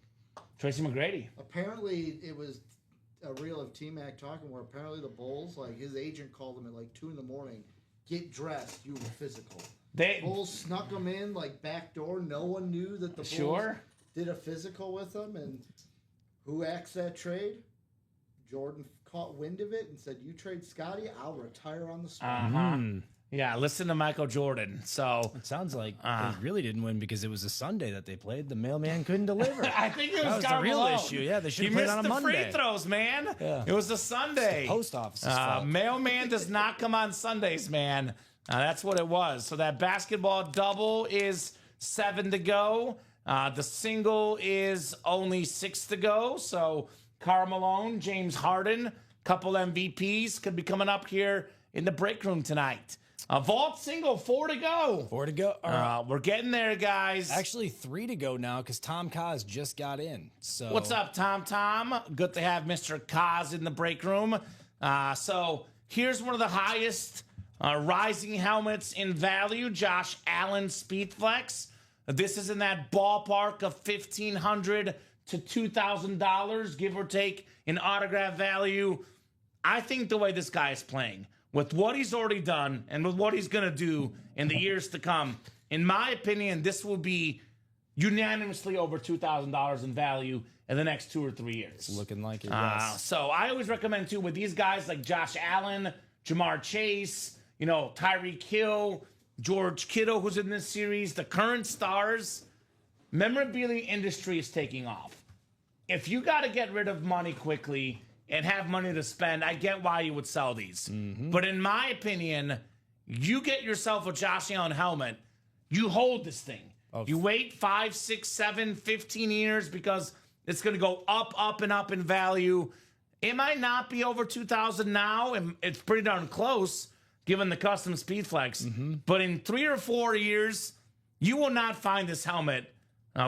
Tracy McGrady. Apparently, it was a reel of T-Mac talking where apparently the Bulls, like his agent called him at like 2 a.m. Get dressed, you were physical. Bulls snuck him in like back door. No one knew that the Bulls did a physical with him. And who axed that trade? Jordan caught wind of it and said, "You trade Scotty, I'll retire on the spot." Yeah, listen to Michael Jordan. So it sounds like they really didn't win because it was a Sunday that they played. The mailman couldn't deliver. I think it was the real issue. Yeah, they should have played on a Monday. He missed the free throws, man. Yeah. It was a Sunday. It's the post office's fault. Mailman does not come on Sundays, man. That's what it was. So that basketball double is 7 to go. The single is only 6 to go. So Karl Malone, James Harden, couple MVPs could be coming up here in the break room tonight. Vault single, 4 to go. 4 to go. All right. We're getting there, guys. Actually, 3 to go now because Tom Kaz just got in. So what's up, Tom? Good to have Mr. Kaz in the break room. So here's one of the highest rising helmets in value, Josh Allen Speedflex. This is in that ballpark of $1,500 to $2,000, give or take, in autograph value. I think the way this guy is playing, with what he's already done and with what he's going to do in the years to come, in my opinion, this will be unanimously over $2,000 in value in the next 2 or 3 years. It's looking like it, yes. So I always recommend, too, with these guys like Josh Allen, Jamar Chase, Tyreek Hill, George Kittle, who's in this series, the current stars, memorabilia industry is taking off. If you got to get rid of money quickly and have money to spend, I get why you would sell these. Mm-hmm. But in my opinion, you get yourself a Josh Allen helmet, you hold this thing. You wait 5, 6, 7, 15 years because it's going to go up, up, and up in value. It might not be over 2,000 now, and it's pretty darn close given the custom Speedflex. Mm-hmm. But in 3 or 4 years, you will not find this helmet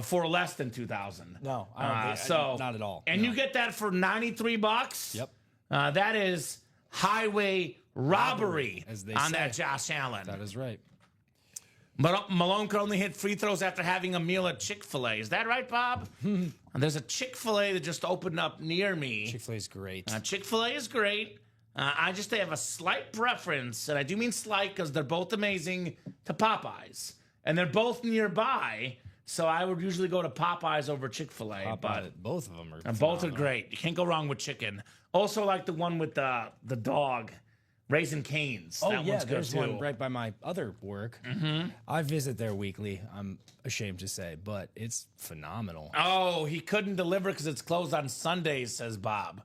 for less than 2,000. No, I don't think so. Not at all. And you get that for $93. Yep. That is highway robbery as they on say. That Josh Allen. That is right. But Malone could only hit free throws after having a meal at Chick-fil-A. Is that right, Bob? There's a Chick-fil-A that just opened up near me. Chick-fil-A is great. Chick-fil-A is great. I just have a slight preference, and I do mean slight because they're both amazing, to Popeyes. And they're both nearby. So I would usually go to Popeyes over Chick-fil-A. But both of them are and both are great. You can't go wrong with chicken. Also like the one with the dog, Raising Cane's. Oh, that yeah, one's good there's too. one right by my other work. Mm-hmm. I visit there weekly, I'm ashamed to say, but it's phenomenal. Oh, he couldn't deliver because it's closed on Sundays, says Bob.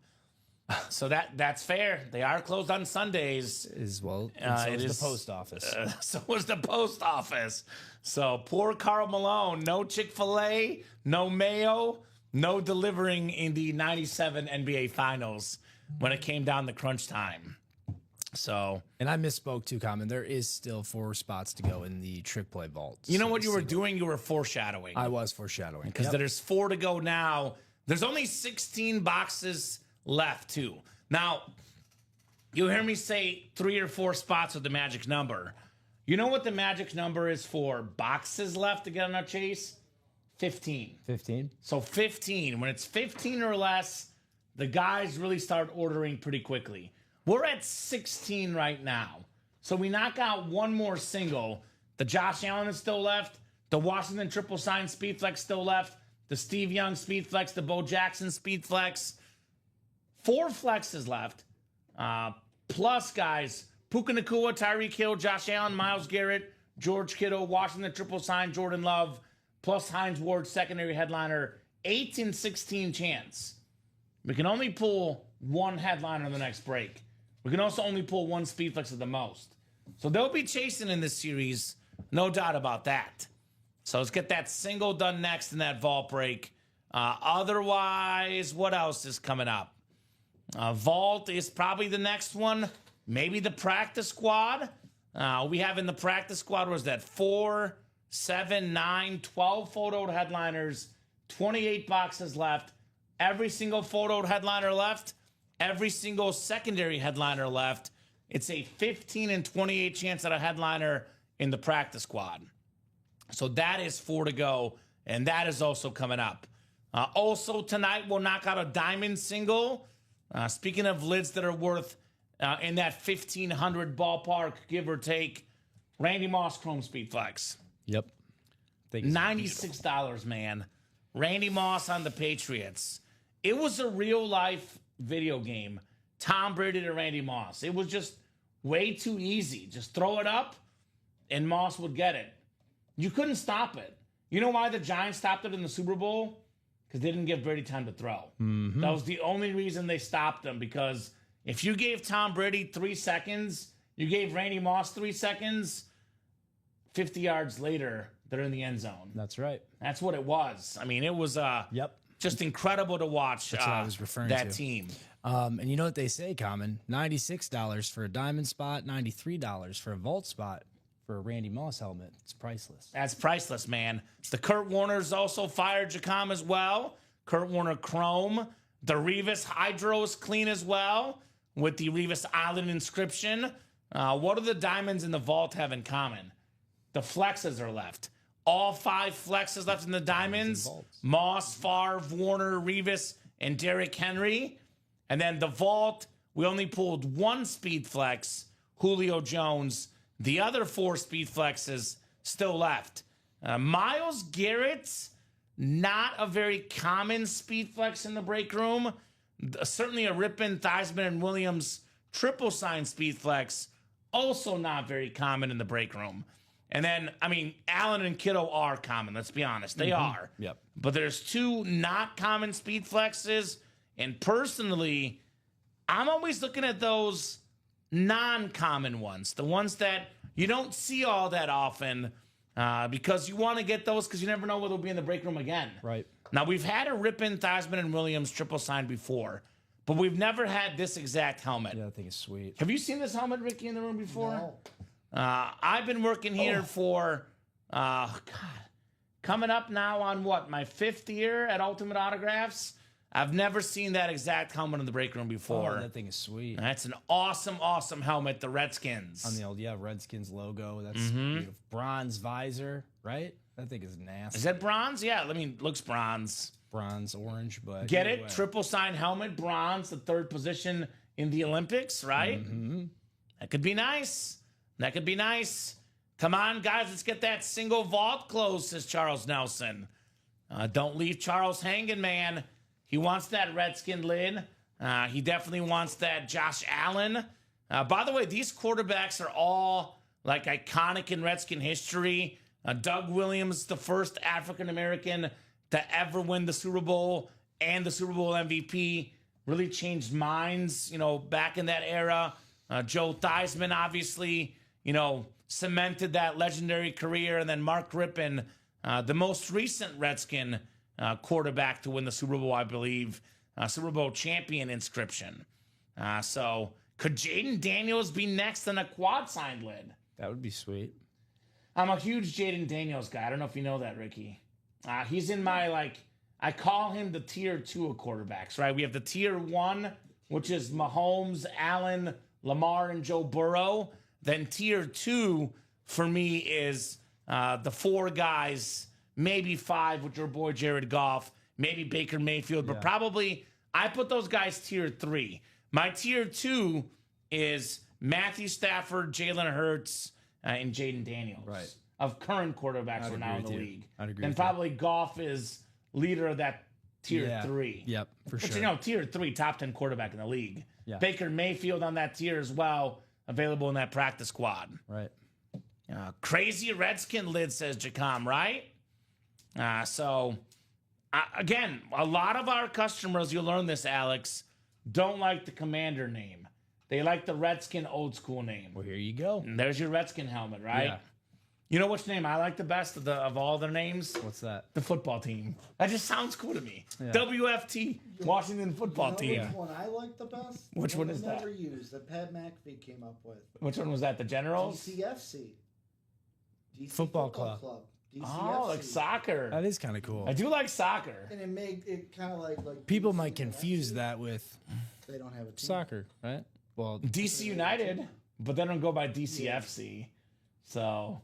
So that's fair. They are closed on Sundays. As well, and so is the post office. So was the post office. So poor Karl Malone. No Chick-fil-A, no Mayo, no delivering in the 97 NBA Finals when it came down to crunch time. So, and I misspoke too, Kamen. There is still 4 spots to go in the trick play vault. You know what you were doing? You were foreshadowing. I was foreshadowing. Because there's 4 to go now. There's only 16 boxes left too. Now, you'll hear me say 3 or 4 spots with the magic number. You know what the magic number is for boxes left to get on our chase? 15. 15? So 15. When it's 15 or less, the guys really start ordering pretty quickly. We're at 16 right now. So we knock out one more single. The Josh Allen is still left. The Washington Triple Sign Speedflex still left. The Steve Young Speedflex. The Bo Jackson Speedflex. 4 flexes left. Plus, guys, Puka Nacua, Tyreek Hill, Josh Allen, Myles Garrett, George Kittle, Washington Triple Sign, Jordan Love, plus Hines Ward, secondary headliner. 8 in 16 chance. We can only pull 1 headliner in the next break. We can also only pull 1 Speedflex at the most. So they'll be chasing in this series, no doubt about that. So let's get that single done next in that vault break. Otherwise, what else is coming up? Vault is probably the next one. Maybe the practice squad. We have in the practice squad, was that 4, 7, 9, 12 photoed headliners, 28 boxes left. Every single photoed headliner left every single secondary headliner left, it's a 15 and 28 chance at a headliner in the practice squad. So that is 4 to go, and that is also coming up. Also tonight, we'll knock out a diamond single. Speaking of lids that are worth in that 1,500 ballpark, give or take, Randy Moss Chrome Speed Flex. Yep. $96, man. Randy Moss on the Patriots. It was a real-life video game. Tom Brady to Randy Moss. It was just way too easy. Just throw it up, and Moss would get it. You couldn't stop it. You know why the Giants stopped it in the Super Bowl? Because they didn't give Brady time to throw. Mm-hmm. That was the only reason they stopped him, because if you gave Tom Brady 3 seconds, you gave Randy Moss 3 seconds, 50 yards later, they're in the end zone. That's right. That's what it was. I mean, it was just incredible to watch. That's what I was referring that to. Team. And you know what they say, Kamen? $96 for a diamond spot, $93 for a vault spot for a Randy Moss helmet. It's priceless. That's priceless, man. The Kurt Warner's also fired Jacom as well. Kurt Warner Chrome. The Revis Hydro is clean as well with the Revis Island inscription. What do the diamonds in the vault have in common? The flexes are left. All 5 flexes left in the diamonds. Moss, Favre, Warner, Revis, and Derrick Henry. And then the vault, we only pulled 1 speed flex, Julio Jones. The other 4 speed flexes still left. Myles Garrett, not a very common speed flex in the break room. Certainly a Rippon, Theismann, and Williams triple sign speed flex, also not very common in the break room. And then, I mean, Allen and Kittle are common. Let's be honest. They are. Yep. But there's 2 not common speed flexes. And personally, I'm always looking at those non-common ones, the ones that you don't see all that often, because you want to get those because you never know whether they'll be in the break room again. Right. Now, we've had a Rippon, Theismann, and Williams triple sign before, but we've never had this exact helmet. Yeah, that thing is sweet. Have you seen this helmet, Ricky, in the room before? No. I've been working here for, coming up now on my 5th year at Ultimate Autographs. I've never seen that exact helmet in the break room before. Oh, that thing is sweet. That's an awesome, awesome helmet, the Redskins. On the old, Redskins logo. That's beautiful. Bronze visor, right? That thing is nasty. Is that bronze? Yeah, I mean, looks bronze. Bronze, orange, but... Get it? Triple sign helmet, bronze, the 3rd position in the Olympics, right? Mm-hmm. That could be nice. That could be nice. Come on, guys, let's get that single vault closed, says Charles Nelson. Don't leave Charles hanging, man. He wants that Redskin lid. He definitely wants that Josh Allen. By the way, these quarterbacks are all like iconic in Redskin history. Doug Williams, the first African-American to ever win the Super Bowl and the Super Bowl MVP, really changed minds, back in that era. Joe Theismann, obviously, cemented that legendary career. And then Mark Rippon, the most recent Redskin quarterback to win the Super Bowl, I believe, Super Bowl champion inscription. So could Jaden Daniels be next on a quad signed lid? That would be sweet. I'm a huge Jaden Daniels guy. I don't know if you know that, Ricky. He's in my, I call him the tier 2 of quarterbacks, right? We have the tier 1, which is Mahomes, Allen, Lamar, and Joe Burrow. Then tier 2 for me is the 4 guys, maybe 5 with your boy Jared Goff, maybe Baker Mayfield, but probably I put those guys tier 3. My tier 2 is Matthew Stafford, Jalen Hurts, and Jaden Daniels. Right. Of current quarterbacks are now in the league. I'd agree. And probably Goff is leader of that tier 3. Yep, for Which, sure. tier 3, top 10 quarterback in the league. Yeah. Baker Mayfield on that tier as well, available in that practice squad. Right. Crazy Redskin lid, says Jacom, right? Again, a lot of our customers, you'll learn this, Alex, don't like the Commander name. They like the Redskin old school name. Well, here you go. And there's your Redskin helmet, right? Yeah. You know which name I like the best of all their names? What's that? The football team. That just sounds cool to me. Yeah. WFT, Washington Football Team. Which one I like the best? Which one is that? Never used that Pat McAfee came up with. Which one was that? The Generals? DCFC. DC Football Club. DCFC. Oh, like soccer. That is kind of cool. I do like soccer. And it made it kind of like People might confuse that with They don't have a team. Soccer, right? Well, DC United, but they don't go by DCFC. So,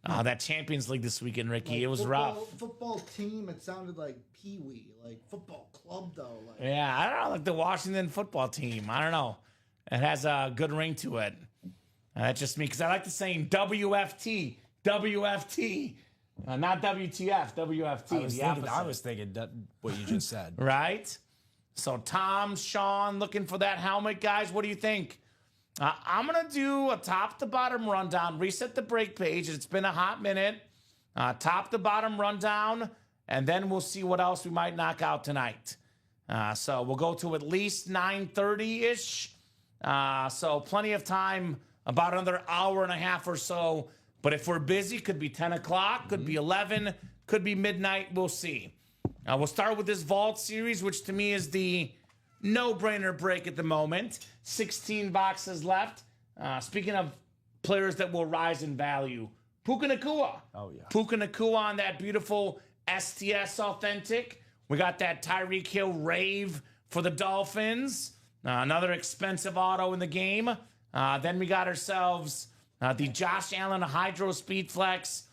that Champions League this weekend, Ricky, Like it was football, rough. Football team, it sounded like Pee-wee. Like football club, though. Like, Yeah, I don't know, like the Washington football team. I don't know. It has a good ring to it. That's just me, because I like the saying WFT, WFT. Not WTF, WFT. I was thinking what you just said. Right? So Tom, Sean, looking for that helmet, guys. What do you think? I'm going to do a top-to-bottom rundown, reset the break page. It's been a hot minute. Top-to-bottom rundown, and then we'll see what else we might knock out tonight. So we'll go to at least 9:30-ish. So plenty of time, about another hour and a half or so. But if we're busy, could be 10 o'clock, could be 11, could be midnight. We'll see. We'll start with this Vault series, which to me is the no-brainer break at the moment. 16 boxes left. Speaking of players that will rise in value, Puka Nacua. Oh, yeah. Puka Nacua on that beautiful STS Authentic. We got that Tyreek Hill Rave for the Dolphins. Another expensive auto in the game. Then we got ourselves the Josh Allen Hydro Speed Flex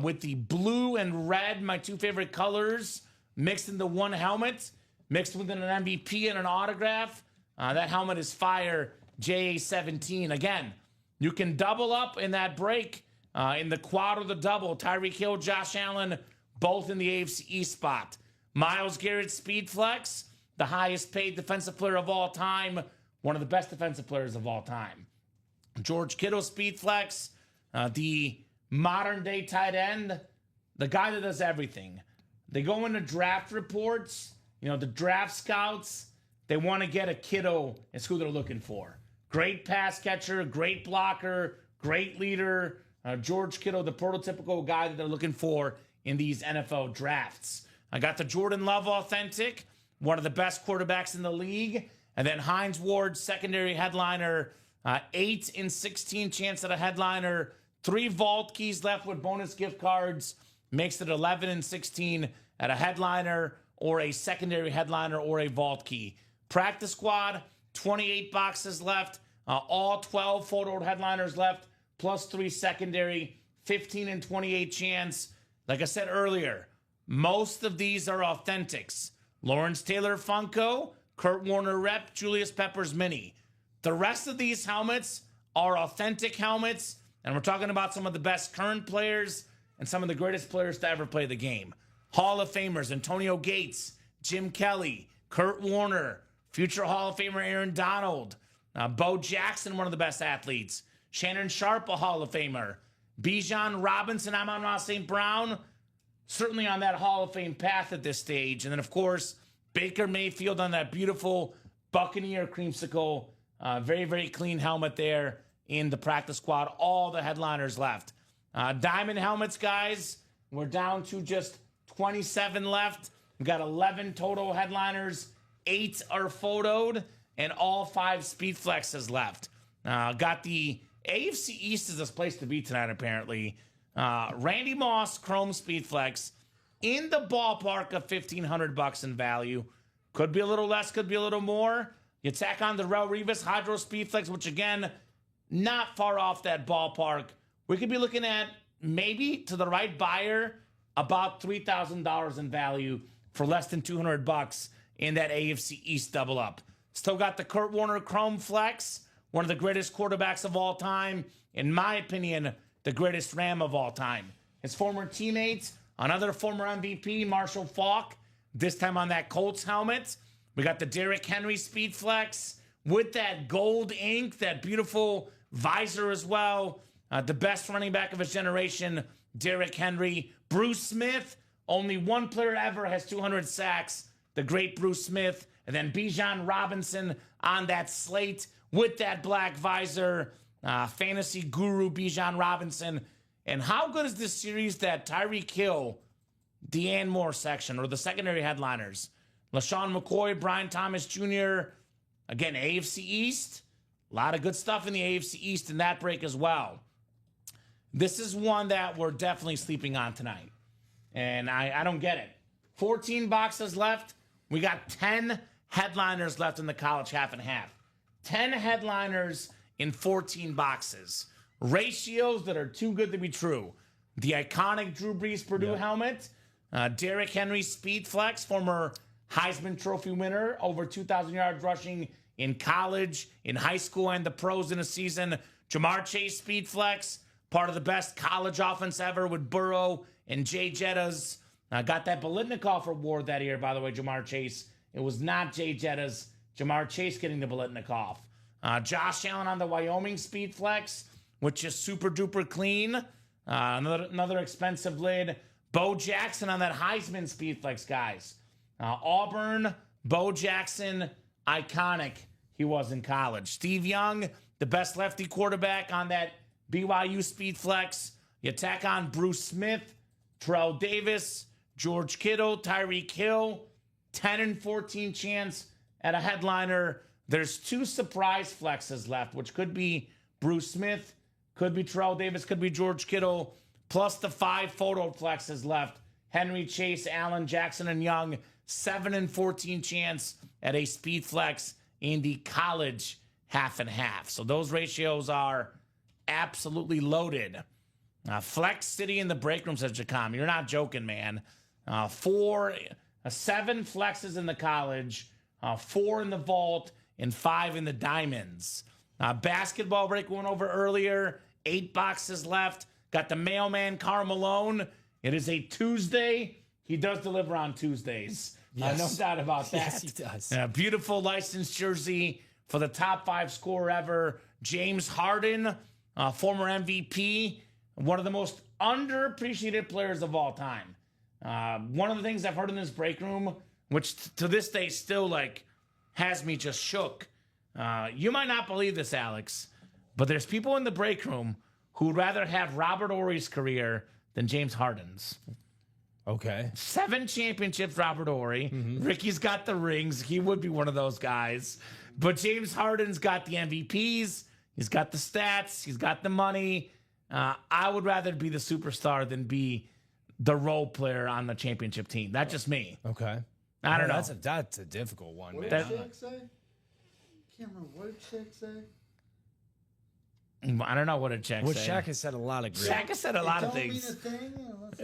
with the blue and red, my two favorite colors, mixed into one helmet, mixed with an MVP and an autograph. That helmet is fire, JA17. Again, you can double up in that break in the quad or the double. Tyreek Hill, Josh Allen, both in the AFC East spot. Myles Garrett Speed Flex, the highest paid defensive player of all time, one of the best defensive players of all time. George Kittle Speed Flex, the modern day tight end, the guy that does everything. They go into draft reports, the draft scouts, they want to get a Kittle, it's who they're looking for. Great pass catcher, great blocker, great leader. George Kittle, the prototypical guy that they're looking for in these NFL drafts. I got the Jordan Love Authentic, one of the best quarterbacks in the league. And then Hines Ward, secondary headliner, 8 in 16 chance at a headliner. 3 vault keys left with bonus gift cards. Makes it 11 and 16 at a headliner or a secondary headliner or a vault key. Practice squad, 28 boxes left. All 12 photo headliners left, plus 3 secondary, 15 and 28 chance. Like I said earlier, most of these are authentics. Lawrence Taylor Funko, Kurt Warner Rep, Julius Peppers Mini. The rest of these helmets are authentic helmets, and we're talking about some of the best current players and some of the greatest players to ever play the game. Hall of Famers, Antonio Gates, Jim Kelly, Kurt Warner, future Hall of Famer Aaron Donald, Bo Jackson, one of the best athletes, Shannon Sharp, a Hall of Famer, Bijan Robinson, Amon-Ra St. Brown, certainly on that Hall of Fame path at this stage. And then, of course, Baker Mayfield on that beautiful Buccaneer creamsicle. Very, very clean helmet there in the practice squad. All the headliners left. Diamond helmets, guys, we're down to just 27 left. We've got 11 total headliners. 8 are photoed, and all 5 speed flexes left. Got the AFC East is this place to be tonight, apparently. Randy Moss Chrome Speed Flex in the ballpark of $1,500 in value. Could be a little less, could be a little more. You tack on the Rel Revis Hydro Speed Flex, which again, not far off that ballpark. We could be looking at maybe to the right buyer about $3,000 in value for less than $200 in that AFC East double up. Still got the Kurt Warner Chrome Flex, one of the greatest quarterbacks of all time. In my opinion, the greatest Ram of all time. His former teammates, another former MVP, Marshall Faulk, this time on that Colts helmet. We got the Derrick Henry Speed Flex with that gold ink, that beautiful visor as well. The best running back of his generation, Derrick Henry. Bruce Smith, only one player ever has 200 sacks, the great Bruce Smith. And then Bijan Robinson on that slate with that black visor. Fantasy guru Bijan Robinson. And how good is this series that Tyreek Hill, Deanne Moore section, or the secondary headliners? LaShawn McCoy, Brian Thomas Jr., again, AFC East. A lot of good stuff in the AFC East in that break as well. This is one that we're definitely sleeping on tonight. And I don't get it. 14 boxes left. We got 10 headliners left in the college half and half. 10 headliners in 14 boxes. Ratios that are too good to be true. The iconic Drew Brees Purdue helmet. Derrick Henry Speed Flex, former Heisman Trophy winner, over 2,000 yards rushing in college, in high school, and the pros in a season. Jamar Chase Speed Flex, part of the best college offense ever with Burrow and Jay Jettas. Got that Biletnikoff award that year, by the way, Jamar Chase. It was not Jay Jettas. Jamar Chase getting the Biletnikoff. Josh Allen on the Wyoming Speed Flex, which is super duper clean. Another expensive lid. Bo Jackson on that Heisman Speed Flex, guys. Auburn, Bo Jackson, iconic. He was in college. Steve Young, the best lefty quarterback on that BYU Speed Flex. You tack on Bruce Smith, Terrell Davis, George Kittle, Tyreek Hill. 10 and 14 chance at a headliner. There's 2 surprise flexes left, which could be Bruce Smith, could be Terrell Davis, could be George Kittle, plus the 5 photo flexes left. Henry, Chase, Allen, Jackson, and Young. 7 and 14 chance at a speed flex in the college half and half. So those ratios are absolutely loaded. Flex City in the break room, says Jacom. You're not joking, man. 7 flexes in the college, 4 in the vault, and 5 in the diamonds. Basketball break went over earlier. 8 boxes left. Got the mailman, Karl Malone. It is a Tuesday. He does deliver on Tuesdays. Yes. No doubt about that. Yes, he does. Beautiful licensed jersey for the top 5 scorer ever. James Harden, former MVP. One of the most underappreciated players of all time. One of the things I've heard in this break room, which to this day still has me just shook. You might not believe this, Alex, but there's people in the break room who would rather have Robert Ory's career than James Harden's. Okay. 7 championships, Robert Ory. Ricky's got the rings. He would be one of those guys. But James Harden's got the MVPs. He's got the stats. He's got the money. I would rather be the superstar than be the role player on the championship team. That's just me. Okay. I don't know. That's a difficult one, What man. did Shaq say? Can't remember. What did Shaq say? I don't know what a check What say. Shaq has said a lot of great. Shaq has said a lot of Don't mean things. a thing.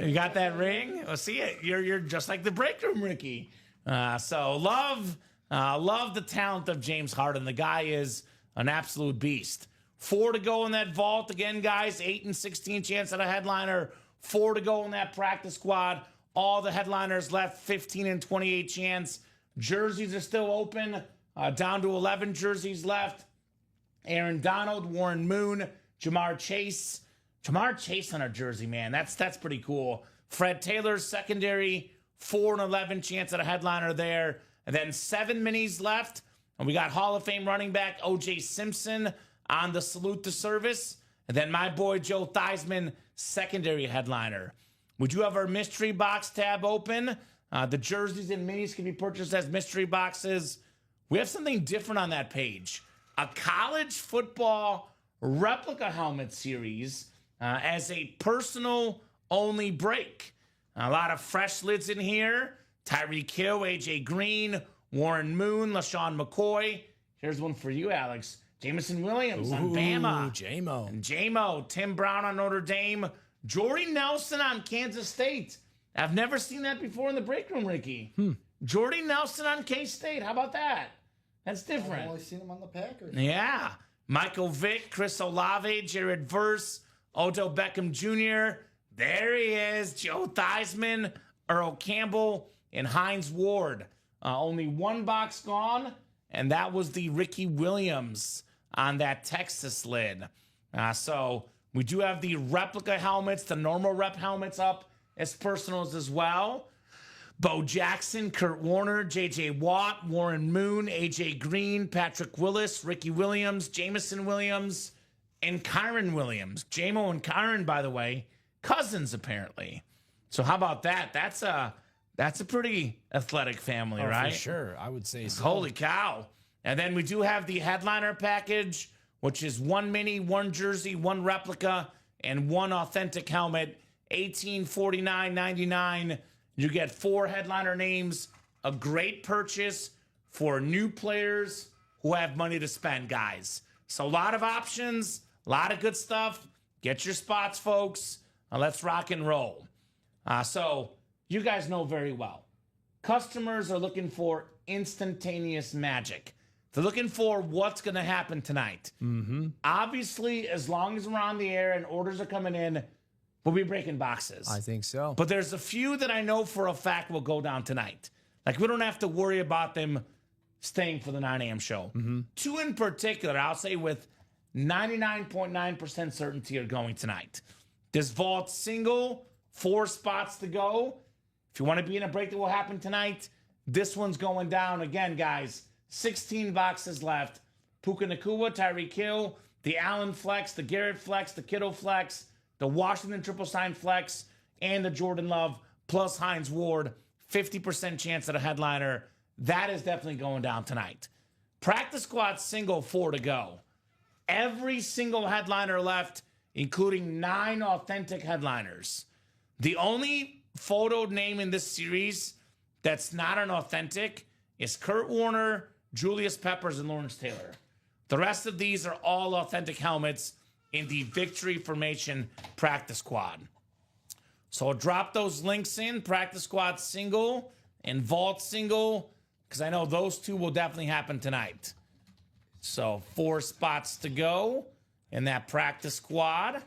You got that ring? Well, see it. You're just like the break room, Ricky. So love the talent of James Harden. The guy is an absolute beast. 4 to go in that vault again, guys. 8 and 16 chance at a headliner. 4 to go in that practice squad. All the headliners left. 15 and 28 chance. Jerseys are still open. Down to 11 jerseys left. Aaron Donald, Warren Moon, Jamar Chase. Jamar Chase on a jersey, man. That's pretty cool. Fred Taylor's secondary, 4 and 11 chance at a headliner there. And then 7 minis left. And we got Hall of Fame running back O.J. Simpson on the salute to service. And then my boy Joe Theismann, secondary headliner. We do have our mystery box tab open. The jerseys and minis can be purchased as mystery boxes. We have something different on that page. A college football replica helmet series as a personal only break. A lot of fresh lids in here. Tyreek Hill, AJ Green, Warren Moon, LaShawn McCoy. Here's one for you, Alex. Jamison Williams on Bama. J-Mo. And J-Mo. Tim Brown on Notre Dame. Jordy Nelson on Kansas State. I've never seen that before in the break room, Ricky. Jordy Nelson on K-State. How about that? That's different. I've only seen him on the Packers. Yeah. Michael Vick, Chris Olave, Jared Verse, Odell Beckham Jr. There he is. Joe Theismann, Earl Campbell, and Hines Ward. Only 1 box gone, and that was the Ricky Williams on that Texas lid. So we do have the replica helmets, the normal rep helmets up as personals as well. Bo Jackson, Kurt Warner, J.J. Watt, Warren Moon, A.J. Green, Patrick Willis, Ricky Williams, Jamison Williams, and Kyron Williams. J-Mo and Kyron, by the way, cousins apparently. So how about that? That's a pretty athletic family, right? For sure. I would say so. Holy cow. And then we do have the headliner package, which is 1 mini, 1 jersey, 1 replica, and 1 authentic helmet. $1849.99. You get 4 headliner names, a great purchase for new players who have money to spend, guys. So a lot of options, a lot of good stuff. Get your spots, folks. Let's rock and roll. So you guys know very well. Customers are looking for instantaneous magic. They're looking for what's going to happen tonight. Obviously, as long as we're on the air and orders are coming in, we'll be breaking boxes. I think so. But there's a few that I know for a fact will go down tonight. Like, we don't have to worry about them staying for the 9 a.m. show. Two in particular, I'll say with 99.9% certainty are going tonight. This vault single, 4 spots to go. If you want to be in a break that will happen tonight, this one's going down. Again, guys, 16 boxes left. Puka Nakua, Tyreek Hill, the Allen Flex, the Garrett Flex, the Kittle Flex, the Washington Triple Sign Flex, and the Jordan Love plus Hines Ward. 50% chance at a headliner. That is definitely going down tonight. Practice squad single, 4 to go. Every single headliner left, including 9 authentic headliners. The only photo name in this series that's not an authentic is Kurt Warner, Julius Peppers, and Lawrence Taylor. The rest of these are all authentic helmets in the Victory Formation Practice Squad. So I'll drop those links in, Practice Squad single and Vault single, because I know those two will definitely happen tonight. So 4 spots to go in that Practice Squad.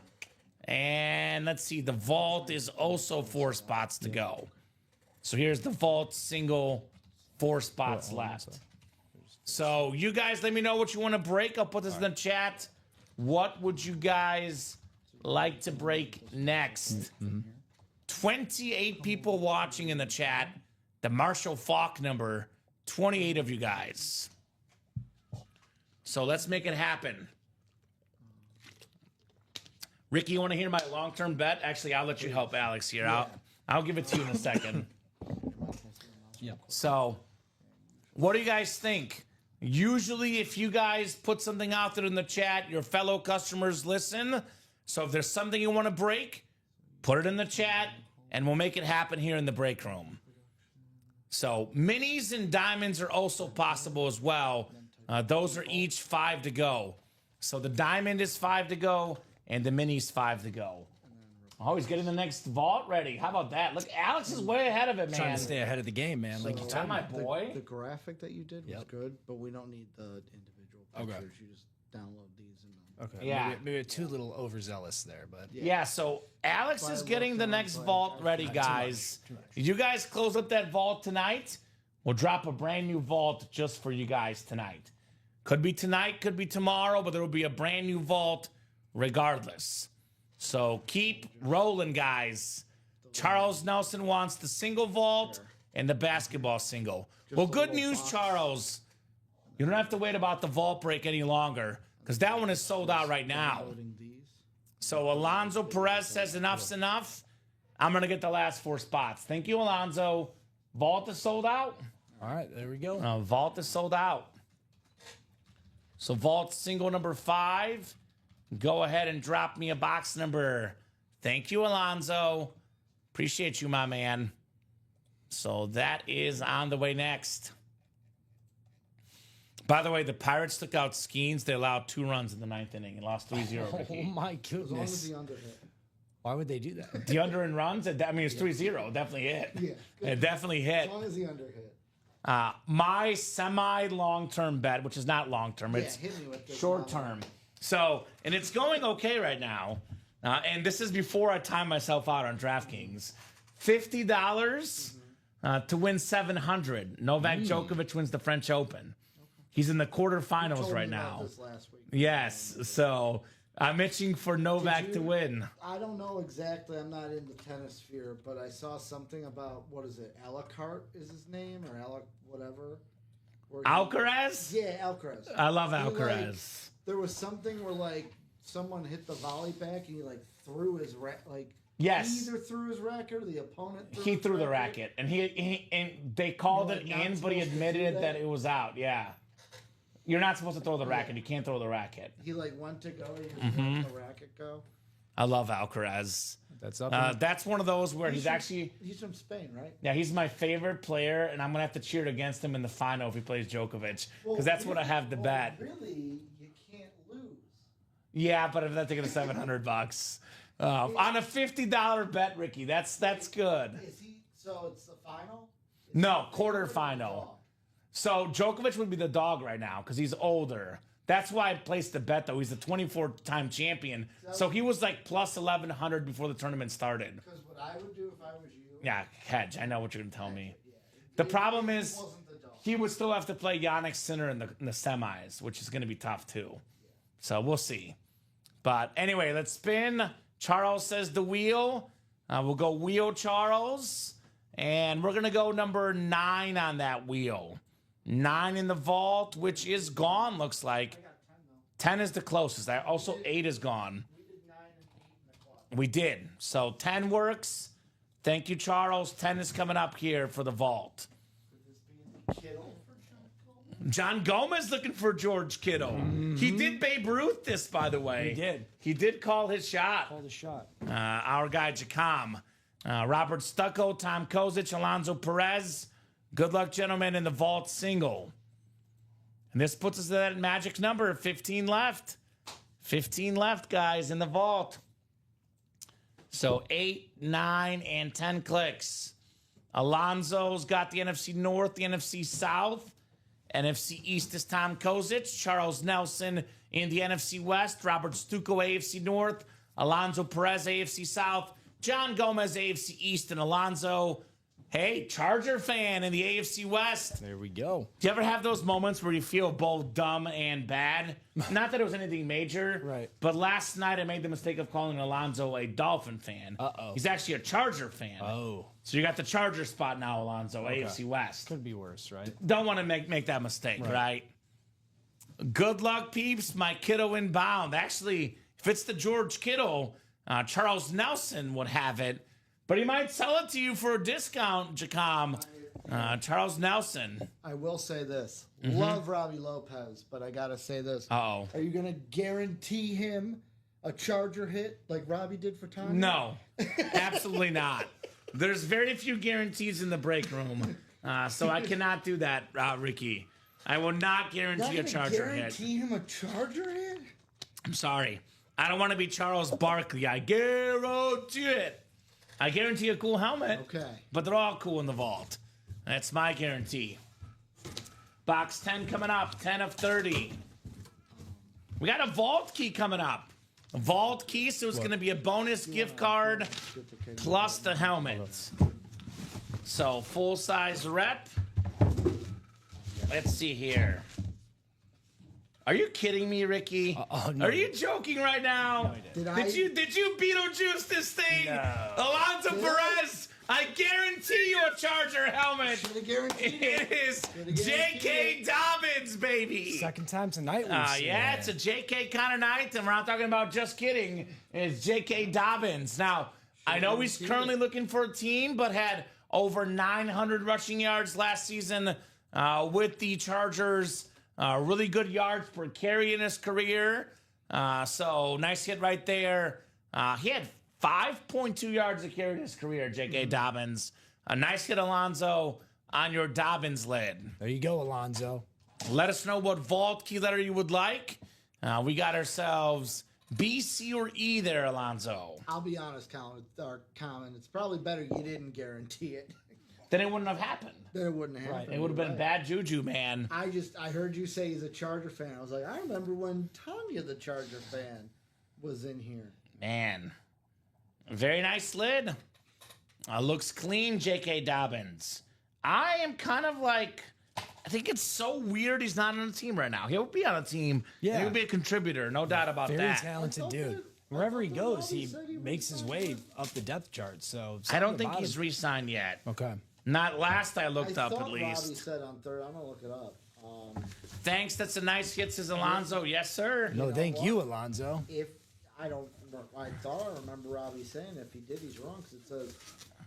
And let's see, the Vault is also 4 spots to go. So here's the Vault single, 4 spots left. So you guys let me know what you want to break. I'll put this in the chat. What would you guys like to break next? 28 people watching in the chat. The Marshall Falk number, 28 of you guys. So let's make it happen. Ricky, you want to hear my long-term bet? Actually, I'll let you help Alex here. I'll give it to you in a second. So, what do you guys think? Usually, if you guys put something out there in the chat, your fellow customers listen. So if there's something you want to break, put it in the chat, and we'll make it happen here in the break room. So minis and diamonds are also possible as well. Those are each 5 to go. So the diamond is 5 to go, and the mini's 5 to go. Oh, he's getting the next vault ready. How about that? Look, Alex is way ahead of it, man. Trying to stay ahead of the game, man. Like you told my me. boy. The graphic that you did was good, but we don't need the individual pictures. You just download these and Okay. Yeah. Maybe too little overzealous there, but Yeah, so Alex is getting the next vault ready, guys. You guys close up that vault tonight. We'll drop a brand new vault just for you guys tonight. Could be tonight, could be tomorrow, but there will be a brand new vault regardless. So keep rolling, guys. Charles Nelson wants the single vault and the basketball single. Well, good news, Charles. You don't have to wait about the vault break any longer because that one is sold out right now. So Alonzo Perez says enough's enough. I'm going to get the last 4 spots. Thank you, Alonzo. Vault is sold out. all right, there we go. Vault is sold out. So vault single number 5. Go ahead and drop me a box number. Thank you, Alonzo. Appreciate you, my man. So that is on the way next. By the way, the Pirates took out Skeens. They allowed 2 runs in the 9th inning and lost 3-0. Oh Ricky. my as long as goodness! the under hit. Why would they do that? The under in runs, I mean, it's 3-0. Definitely hit. Yeah, It definitely hit. as long as the under hit. My semi-long-term bet, which is not long-term, it's hit me with this short-term. So, and it's going okay right now. And this is before I time myself out on DraftKings. $50 to win $700. Novak Djokovic wins the French Open. He's in the quarterfinals Told right me about now. this last week. Yes, so I'm itching for Novak to win. I don't know exactly. I'm not in the tennis sphere, but I saw something about what is it? Alucard is his name, or whatever. Alcaraz? Yeah, Alcaraz. I love He, like, Alcaraz. there was something where like someone hit the volley back and he like threw his Yes. He either threw his racket or the opponent. He threw the racket, and and they called You're, it like, not in, but he supposed to admitted do that that? it was out. Yeah, you're not supposed to throw the racket. You can't throw the racket. He like went to go. He just let the racket go. I love Alcaraz. That's up. That's one of those where he's from Spain, right? yeah, he's my favorite player, and I'm gonna have to cheer against him in the final if he plays Djokovic, because that's what I have to bet. Really, you can't lose. Yeah, but I'm not taking $700 on a $50 bet, Ricky. That's good. Is he? So it's the final. No, quarterfinal. So Djokovic would be the dog right now because he's older. That's why I placed the bet, though. He's the 24-time champion. So he was like plus 1,100 before the tournament started. Because what I would do if I was you. Yeah, hedge. I know what you're going to tell me. The problem is he would still have to play Yannick Sinner in the semis, which is going to be tough, too. So we'll see. But anyway, let's spin. Charles says the wheel. We'll go wheel, Charles. And we're going to go number 9 on that wheel. 9 in the vault, which is gone, looks like. I got 10, though. 10 is the closest. Also, 8 is gone. We did 9 and 8 in the closet. We did. So 10 works. Thank you, Charles. 10 is coming up here for the vault. Could this be the Kittle for John Gomez? John Gomez looking for George Kittle. Mm-hmm. He did Babe Ruth this, by the way. He did. He did call his shot. Call the shot. Our guy, Jacom. Robert Stucco, Tom Kozic, Alonso Perez. Good luck, gentlemen, in the vault single. And this puts us at that magic number, 15 left. 15 left, guys, in the vault. So 8, 9, and 10 clicks. Alonso's got the NFC North, the NFC South. NFC East is Tom Kozic. Charles Nelson in the NFC West. Robert Stucco, AFC North. Alonso Perez, AFC South. John Gomez, AFC East. And Alonso, hey, Charger fan in the AFC West. There we go. Do you ever have those moments where you feel both dumb and bad? Not that it was anything major. Right. But last night I made the mistake of calling Alonso a Dolphin fan. Uh-oh. He's actually a Charger fan. Oh. So you got the Charger spot now, Alonso, AFC West. Could be worse, right? Don't want to make that mistake, right? Good luck, peeps. My kiddo inbound. Actually, if it's the George Kittle, Charles Nelson would have it. But he might sell it to you for a discount, Jacom. Charles Nelson. I will say this. Love Robbie Lopez, but I got to say this. Uh-oh. Are you going to guarantee him a Charger hit like Robbie did for Tommy? No, absolutely not. There's very few guarantees in the break room. So I cannot do that, Ricky. I will not guarantee a Charger hit. Guarantee him a Charger hit? I'm sorry. I don't want to be Charles Barkley. I guarantee it. I guarantee a cool helmet. Okay. But they're all cool in the vault. That's my guarantee. Box 10 coming up. 10 of 30. We got a vault key coming up. A vault key, so it's going to be a bonus gift card plus the helmet. So, full-size rep. Let's see here. Are you kidding me, Ricky? No. Are you joking right now? No, I didn't. Did you Beetlejuice this thing? No. Alonso Perez, I guarantee you a Charger helmet. Should have guaranteed It is J.K. Dobbins, baby. Second time tonight we've seen Yeah, it. it's a J.K. kind of night, and we're not talking about just kidding. It's J.K. Dobbins. Now, I know he's currently looking for a team, but had over 900 rushing yards last season with the Chargers. Really good yards per carry in his career. So nice hit right there. He had 5.2 yards a carry in his career, J.K. Dobbins. A nice hit, Alonso, on your Dobbins lid. There you go, Alonso. Let us know what vault key letter you would like. We got ourselves B, C, or E there, Alonso. I'll be honest, Common. It's probably better you didn't guarantee it. Then it wouldn't have happened. Then it wouldn't have happened. It would have been bad juju, man. I heard you say he's a Charger fan. I was like, I remember when Tanya, the Charger fan, was in here. Man. Very nice lid. Looks clean, J.K. Dobbins. I am kind of like, I think it's so weird he's not on a team right now. He'll be on a team. Yeah. He'll be a contributor, no doubt about Very that. talented dude. Wherever he goes, he makes his way up the depth chart. So I don't think about he's him. re-signed yet. Okay. Not last I looked up, at Robbie least. said on third. I'm gonna look it up. Thanks, that's a nice hit, says Alonso. Yes, sir. No, thank you, Alonso. If I don't, I thought I remember Robbie saying if he did, he's wrong because it says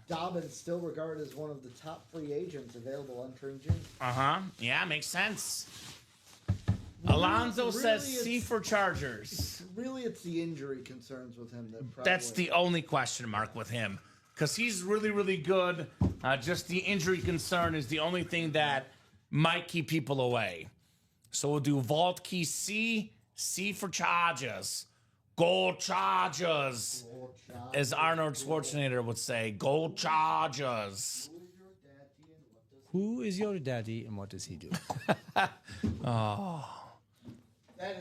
Dobbins still regarded as one of the top free agents available entering June. Yeah, makes sense. Alonso says really, C for Chargers. really it's the injury concerns with him that probably. That's the only question mark with him. Because he's really, really good. Just the injury concern is the only thing that might keep people away. So we'll do Vault Key C. C for Chargers. Go Chargers. As Arnold Schwarzenegger would say. Go Chargers. Who is your daddy and what does he do? That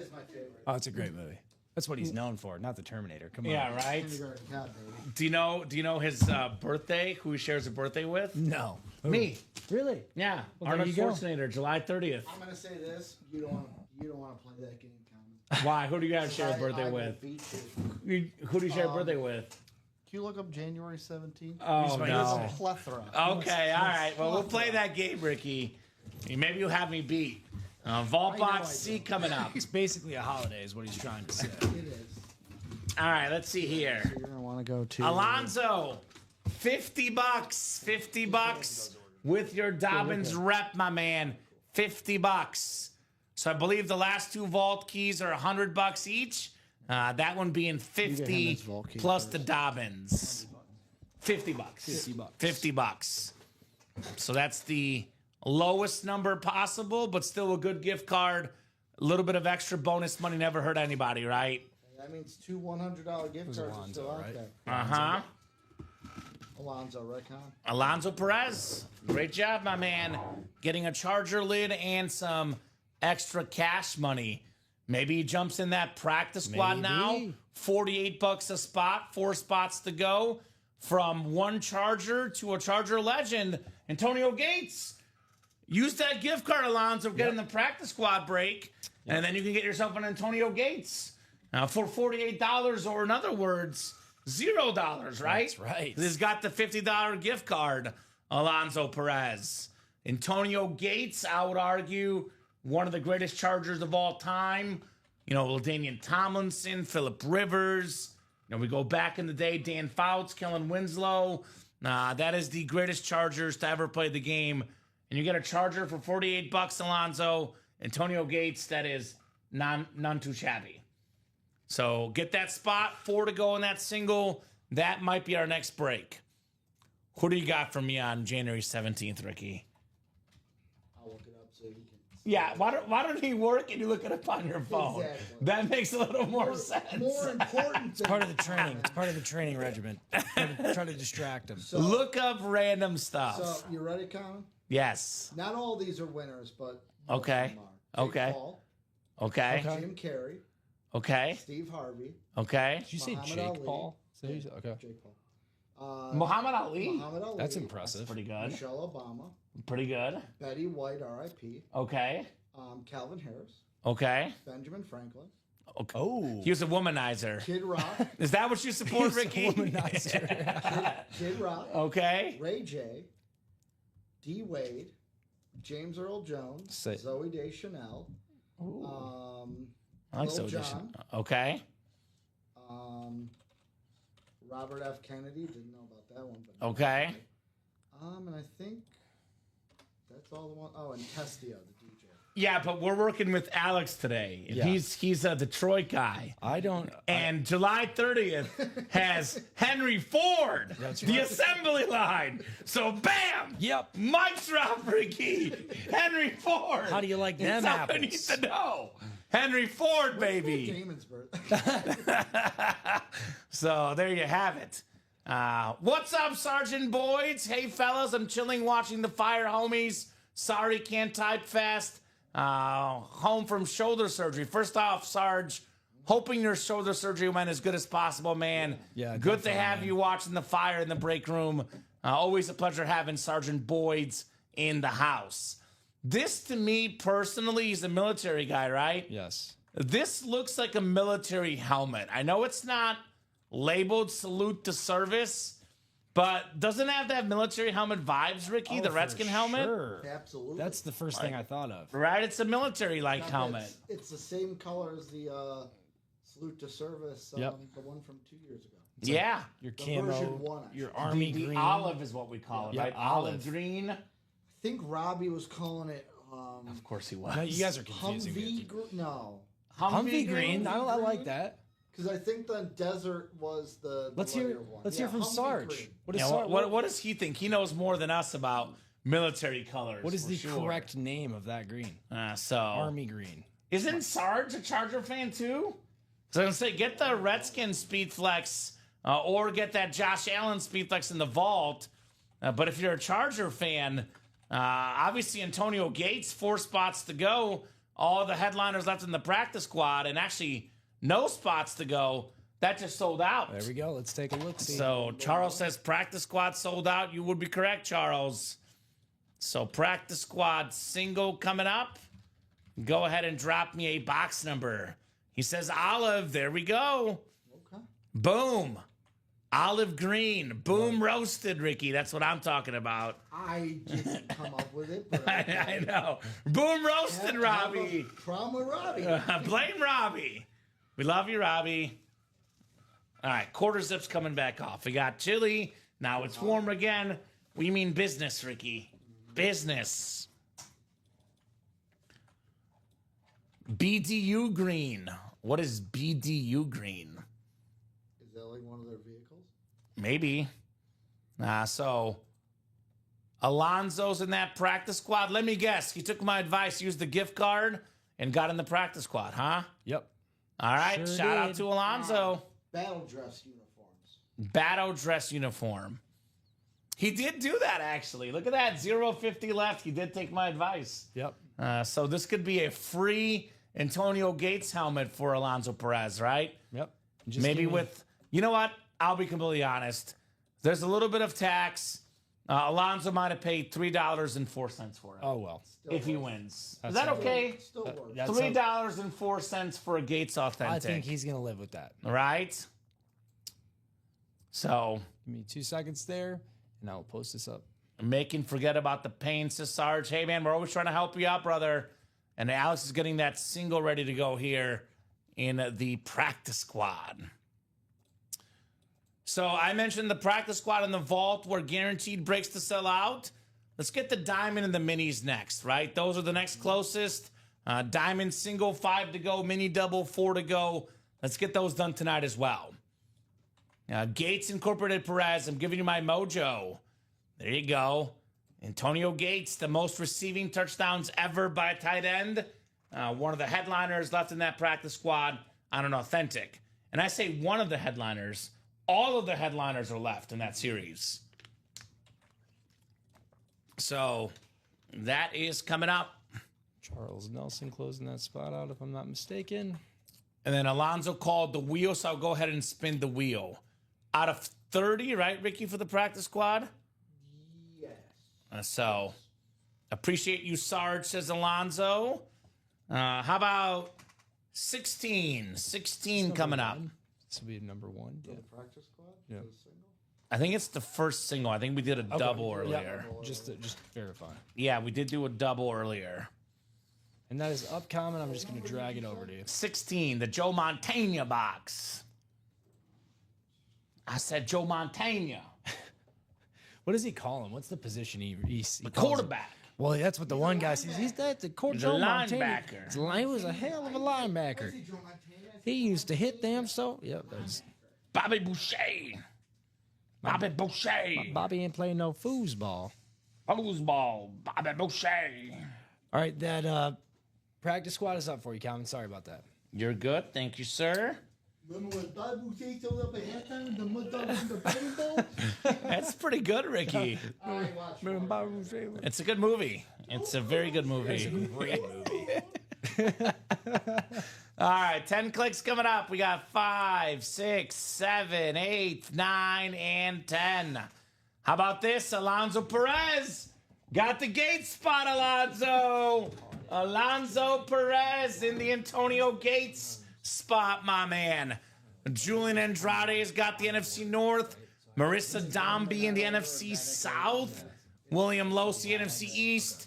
is my favorite. Oh, it's a great movie. That's what he's known for, not the Terminator. Come on. Yeah, right? Kindergarten Cop, baby. Do you know his birthday? Who he shares a birthday with? No. Me. Really? Yeah. Well, Arnold there you go. Schwarzenegger, July 30th. I'm gonna say this: you don't want to play that game, Common. Why? Who do you guys share a birthday I will with? beat you. Who do you share a birthday with? Can you look up January 17th? Oh, There's no. a plethora. Okay, all right. Well, we'll play that game, Ricky. Maybe you'll have me beat. Vault I know I Box C do. coming up. It's basically a holiday, is what he's trying to say. It is. All right, let's see here. You're gonna want to go to Alonzo, $50. $50 with your Dobbins rep, my man. $50. So I believe the last two vault keys are $100 each. That one being 50 his vault key plus first. the Dobbins. $50. $50. So that's the lowest number possible, but still a good gift card. A little bit of extra bonus money never hurt anybody, right? That means two $100 gift cards are still out there. Uh-huh. Alonzo, right, Con? Alonzo Perez. Great job, my man. Getting a Charger lid and some extra cash money. Maybe he jumps in that practice squad now. $48 a spot, 4 spots to go. From one Charger to a Charger legend, Antonio Gates. Use that gift card, Alonzo. Get in the practice squad break, and then you can get yourself an Antonio Gates for $48, or in other words, $0, right? That's right. He's got the $50 gift card, Alonzo Perez. Antonio Gates, I would argue, one of the greatest Chargers of all time. You know, LaDainian Tomlinson, Phillip Rivers. You know, we go back in the day, Dan Fouts, Kellen Winslow. That is the greatest Chargers to ever play the game. And you get a Charger for $48, Alonzo. Antonio Gates, that is none too shabby. So get that spot, 4 to go in that single. That might be our next break. Who do you got for me on January 17th, Ricky? I'll look it up so you can. Yeah, why don't he work and you look it up on your phone? Exactly. That makes a little more sense. More important Part of the training. It's part of the training regimen. Try to distract him. So, Look up random stuff. so you ready, Con? Yes. Not all these are winners, but most Okay. of them are. Jake Okay. Paul, Okay. Jim Carrey, Okay. Steve Harvey, Okay. Did you say Muhammad Jake Ali. Paul? Okay. Jake Paul, Muhammad Ali. Muhammad Ali. That's impressive. Pretty good. Michelle Obama, Pretty good. Betty White, R.I.P., Okay. Calvin Harris, Okay. Benjamin Franklin, Okay. Oh. He was a womanizer. Kid Rock, Is that what you support, Ricky? Kid Rock, Okay. Ray J, D. Wade, James Earl Jones, Say- Zoe Deschanel, I like Lil Soul Jon. Edition. Okay. Robert F. Kennedy. Didn't know about that one, but Okay. and I think that's all the one. Oh, and Testio, the DJ. Yeah, but we're working with Alex today. And Yeah. He's a Detroit guy. I don't. And July 30th has Henry Ford, the assembly line. So, bam! Yep. Mic drop, Ricky. Henry Ford. How do you like them That's all I apples? need to know. Henry Ford, baby. Damon's birthday. So, there you have it. What's up, Sergeant Boyds? Hey, fellas, I'm chilling watching the Fire Homies. Sorry, can't type fast. Home from shoulder surgery. First off, Sarge, hoping your shoulder surgery went as good as possible, man. Yeah, Good to definitely, have man. you watching the Fire in the break room. Always a pleasure having Sergeant Boyds in the house. This, to me, personally, is a military guy, right? Yes. This looks like a military helmet. I know it's not labeled salute to service, but doesn't it have that military helmet vibes, Ricky? the Oh, for Redskin helmet? sure. Absolutely. That's the first thing I thought of. Right? It's a military-like helmet. It's the same color as the salute to service. Yep. The one from 2 years ago. Yeah. Your The version camo, one, actually. your army The green. olive is what we call it, Yeah, right? olive. Olive green. I think Robbie was calling it Of course he was. No, you guys are confusing me. Humvee. No. Humvee green. I like that. Because I think the desert was the Let's hear. lighter one. Let's hear from Humvee Sarge. green. What is Yeah, Sarge? what does he think? He knows more than us about military colors. What is for the sure. correct name of that green? So Army green. isn't Sarge a Charger fan too? So I'm gonna say get the Redskins Speed Flex or get that Josh Allen Speed Flex in the vault. But if you're a Charger fan, obviously Antonio Gates, 4 spots to go. All the headliners left in the practice squad, and actually no spots to go. That just sold out. There we go. Let's take a look. See. So Charles says practice squad sold out. You would be correct, Charles. So practice squad single coming up. Go ahead and drop me a box number. He says olive. There we go. Okay. Boom. Olive green. Boom roasted, Ricky. That's what I'm talking about. I didn't come up with it, but I know. Boom roasted, Robbie. Problem with Robbie. Blame Robbie. We love you, Robbie. All right, quarter zips coming back off. We got chili. Now it's warm again. We mean business, Ricky. Business. BDU green. What is BDU green? Is that like one of their vehicles? Maybe. So Alonzo's in that practice squad. Let me guess. He took my advice, used the gift card, and got in the practice squad, huh? Yep. All right. Sure Shout out did. to Alonzo. Battle dress uniforms. Battle dress uniform. He did do that, actually. Look at that. 0.50 left. He did take my advice. Yep. So this could be a free Antonio Gates helmet for Alonzo Perez, right? Yep. Just Maybe give me- with, you know what? I'll be completely honest. There's a little bit of tax. Alonzo might have paid $3.04 for it Oh well. if he wins. That's Is that okay. okay? Still works. That's $3.04 for a Gates authentic. I think he's gonna live with that. Right? So, Give me 2 seconds there, and I'll post this up. making forget about the pain, says Sarge. Hey, man, we're always trying to help you out, brother. And Alex is getting that single ready to go here in the practice squad. So I mentioned the practice squad in the vault were guaranteed breaks to sell out. Let's get the diamond and the minis next, right? Those are the next closest. Diamond single, 5 to go. Mini double, 4 to go. Let's get those done tonight as well. Gates Incorporated Perez, I'm giving you my mojo. There you go. Antonio Gates, the most receiving touchdowns ever by a tight end. One of the headliners left in that practice squad on an authentic. And I say one of the headliners. All of the headliners are left in that series. So that is coming up. Charles Nelson closing that spot out, if I'm not mistaken. And then Alonzo called the wheel, so I'll go ahead and spin the wheel. Out of 30, right, Ricky, for the practice squad? Yes. So appreciate you, Sarge, says Alonzo. How about 16? 16 coming up. This will be number 1. Yeah. Practice squad? Yeah. The single? I think it's the first single. I think we did a double earlier. Just verify. Yeah, we did do a double earlier. And that is up comment. I'm just going to drag it over to you. 16, the Joe Montana box. I said Joe Montana. What does he call him? What's the position he calls him? Quarterback. Well, that's what the one guy says. He's that the He's a Joe Montana. linebacker. He was a hell of a linebacker. He used to hit them so. Yep, that's Bobby Boucher. Bobby Boucher. Bobby ain't playing no foosball. Foosball. Bobby Boucher. All right, that practice squad is up for you, Calvin. Sorry about that. You're good. Thank you, sir. Remember when Bob Boucher told up at halftime with the mud dogs in the Batting Bowl? That's pretty good, Ricky. I watched it. It's a good movie. It's a very good movie. Great movie. All right, 10 clicks coming up. We got 5, 6, 7, 8, 9, and 10. How about this? Alonzo Perez got the gate spot, Alonzo. Alonzo Perez in the Antonio Gates spot, my man. Julian Andrade's got the NFC North. Marissa Dombey in the NFC South. William Losi, NFC East.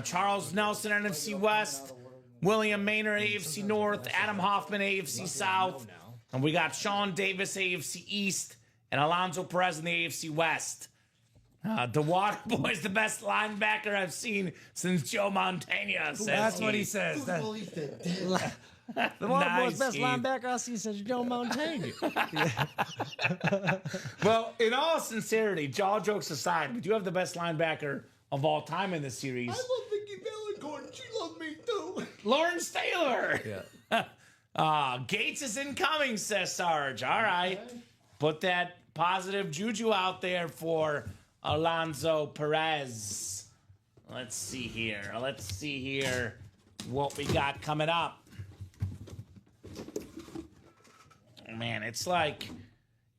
Charles Nelson, NFC West. William Maynard, AFC North. Adam Hoffman, AFC South. And we got Sean Davis, AFC East. And Alonzo Perez in the AFC West. The Water Boy's the best linebacker I've seen since Joe Montana. Says That's what he. he says. That- The Waterboy's Nice, best Keith. linebacker I see since Joe Montana. Well, in all sincerity, all jokes aside, we do have the best linebacker of all time in this series. I love Vicky Bellicorn. She loves me too. Lawrence Taylor. Yeah. Gates is incoming, says Sarge. All right. Put that positive juju out there for Alonzo Perez. Let's see here. What we got coming up. Man, it's like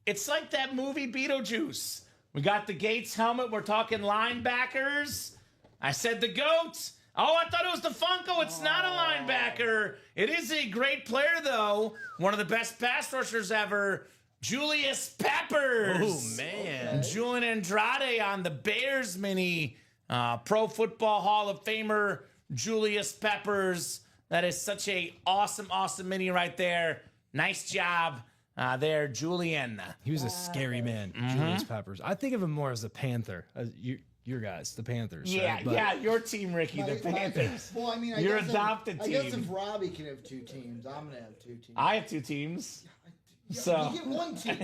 that movie Beetlejuice. We got the Gates helmet. We're talking linebackers. I said the GOAT. Oh, I thought it was the Funko. It's not a linebacker. It is a great player, though. One of the best pass rushers ever. Julius Peppers. Oh, man. Julian Andrade on the Bears mini. Pro Football Hall of Famer Julius Peppers. That is such a awesome mini right there. Nice job there, Julian. He was a scary man, Julius Peppers. I think of him more as a Panther. Your guys, the Panthers. Yeah, right? But yeah, your team, Ricky, the Panthers. Well, I mean, Your adopted I guess team. if Robbie can have 2 teams, I'm gonna have 2 teams. I have 2 teams. Yeah, So you get 1 team.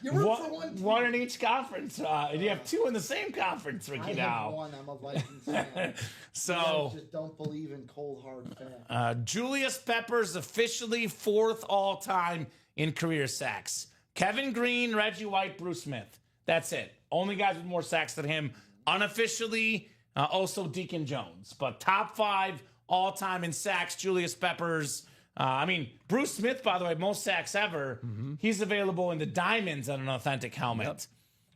You root for 1 team. One in each conference. And you have 2 in the same conference, Ricky, I have now. 1. I'm a Vikings fan. So, I just don't believe in cold hard facts. Julius Peppers officially 4th all-time in career sacks. Kevin Green, Reggie White, Bruce Smith. That's it. Only guys with more sacks than him. Unofficially, also Deacon Jones. But top 5 all-time in sacks, Julius Peppers. Bruce Smith, by the way, most sacks ever. He's available in the diamonds on an authentic helmet. Yep.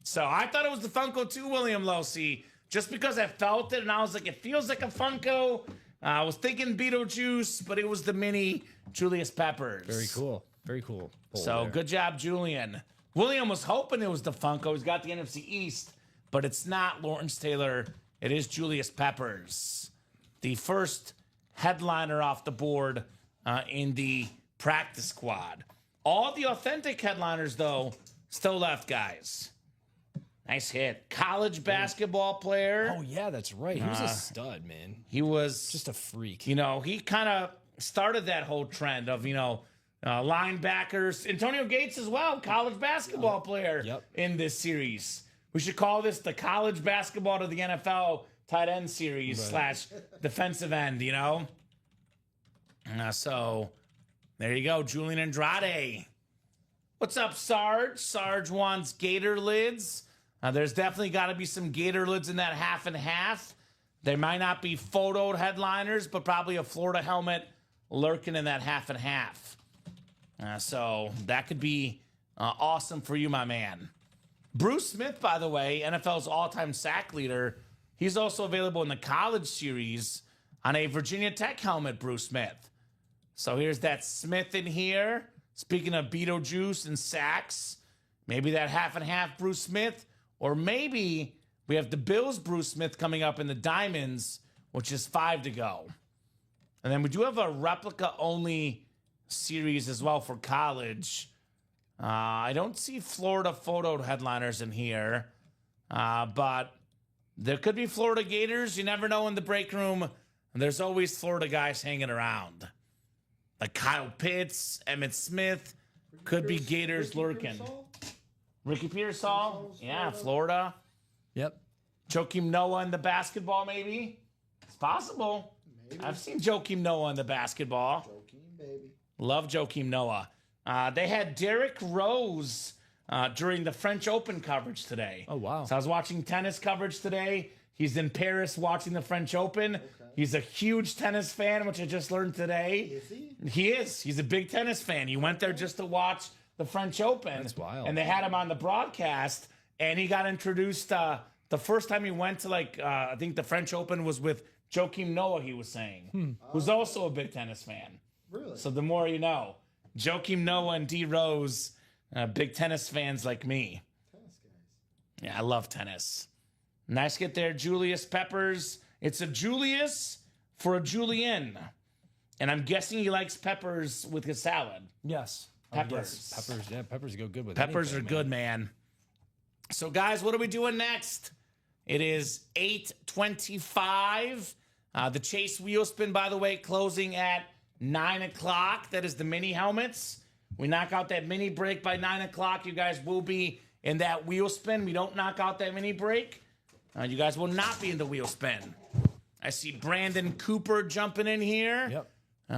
So I thought it was the Funko too, William Losi, just because I felt it and I was like, it feels like a Funko. I was thinking Beetlejuice, but it was the mini Julius Peppers. very cool. Very cool. So good job, Julian. William was hoping it was the Funko. He's got the NFC East, but it's not Lawrence Taylor. It is Julius Peppers, the first headliner off the board in the practice squad. All the authentic headliners, though, still left, guys. Nice hit. College basketball player. Oh, yeah, that's right. He was a stud, man. He was Just a freak. he kind of started that whole trend of, linebackers. Antonio Gates as well, college basketball player Yep. in this series. We should call this the college basketball to the NFL tight end series / defensive end, So there you go, Julian Andrade. What's up, Sarge? Sarge wants gator lids. There's definitely got to be some gator lids in that half and half. There might not be photoed headliners, but probably a Florida helmet lurking in that half and half. So that could be awesome for you, my man. Bruce Smith, by the way, NFL's all-time sack leader. He's also available in the college series on a Virginia Tech helmet, Bruce Smith. So here's that Smith in here. Speaking of Beetlejuice and sacks, maybe that half and half Bruce Smith, or maybe we have the Bills Bruce Smith coming up in the diamonds, which is 5 to go. And then we do have a replica-only series as well for college. I don't see Florida photo headliners in here, but there could be Florida Gators. You never know in the break room. There's always Florida guys hanging around. Like Kyle Pitts, Emmitt Smith, could be Gators lurking. Ricky Pearsall, yeah, Florida. Yep. Joakim Noah in the basketball, maybe. It's possible. Maybe. I've seen Joakim Noah in the basketball. Joakim, baby. Love Joakim Noah. They had Derrick Rose during the French Open coverage today. Oh, wow. So I was watching tennis coverage today. He's in Paris watching the French Open. Okay. He's a huge tennis fan, which I just learned today. Is he? He is. He's a big tennis fan. He went there just to watch the French Open. That's wild. And they had him on the broadcast, and he got introduced. The first time he went to, I think the French Open was with Joakim Noah, he was saying, who's also a big tennis fan. Really? So the more you know. Joakim Noah and D. Rose, big tennis fans like me. Tennis guys. Yeah, I love tennis. Nice get there, Julius Peppers. It's a Julius for a Julian. And I'm guessing he likes peppers with his salad. Yes. Peppers. Peppers, yeah, peppers go good with Peppers anything, are good, man. So, guys, what are we doing next? It is 8:25. The Chase Wheel Spin, by the way, closing at 9 o'clock. That is the mini helmets. We knock out that mini break by 9 o'clock. You guys will be in that wheel spin. We don't knock out that mini break. You guys will not be in the wheel spin. I see Brandon Cooper jumping in here. Yep.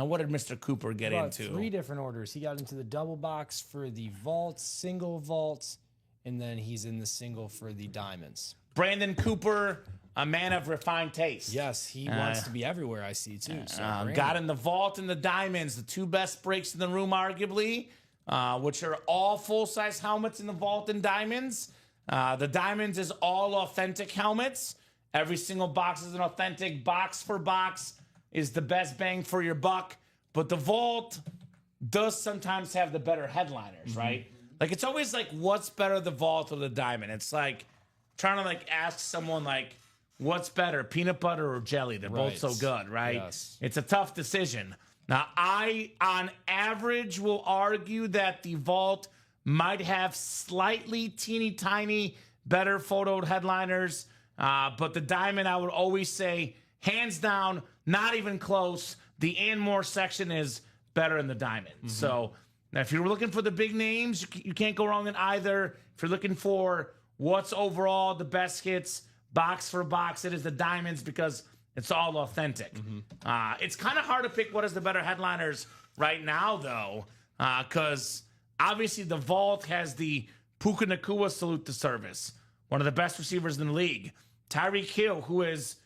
What did Mr. Cooper get About into? 3 different orders. He got into the double box for the vaults, single vaults, and then he's in the single for the diamonds. Brandon Cooper, a man of refined taste. Yes, he wants to be everywhere, I see, too. So Got in the vault and the diamonds, the 2 best breaks in the room, arguably, which are all full-size helmets in the vault and diamonds. The diamonds is all authentic helmets. Every single box is an authentic. Box for box is the best bang for your buck. But the vault does sometimes have the better headliners, right? Like, it's always like, what's better, the vault or the diamond? It's like trying to like ask someone like, what's better, peanut butter or jelly? They're both so good, right? Yes. It's a tough decision. Now, I, on average, will argue that the vault might have slightly teeny tiny better photoed headliners. But the diamond, I would always say, hands down, not even close. The and more section is better in the diamond. So now if you're looking for the big names, you can't go wrong in either. If you're looking for what's overall the best hits, box for box, it is the diamonds because it's all authentic. It's kind of hard to pick what is the better headliners right now, though, because obviously the vault has the Puka Nakua salute to service, one of the best receivers in the league. Tyreek Hill, who is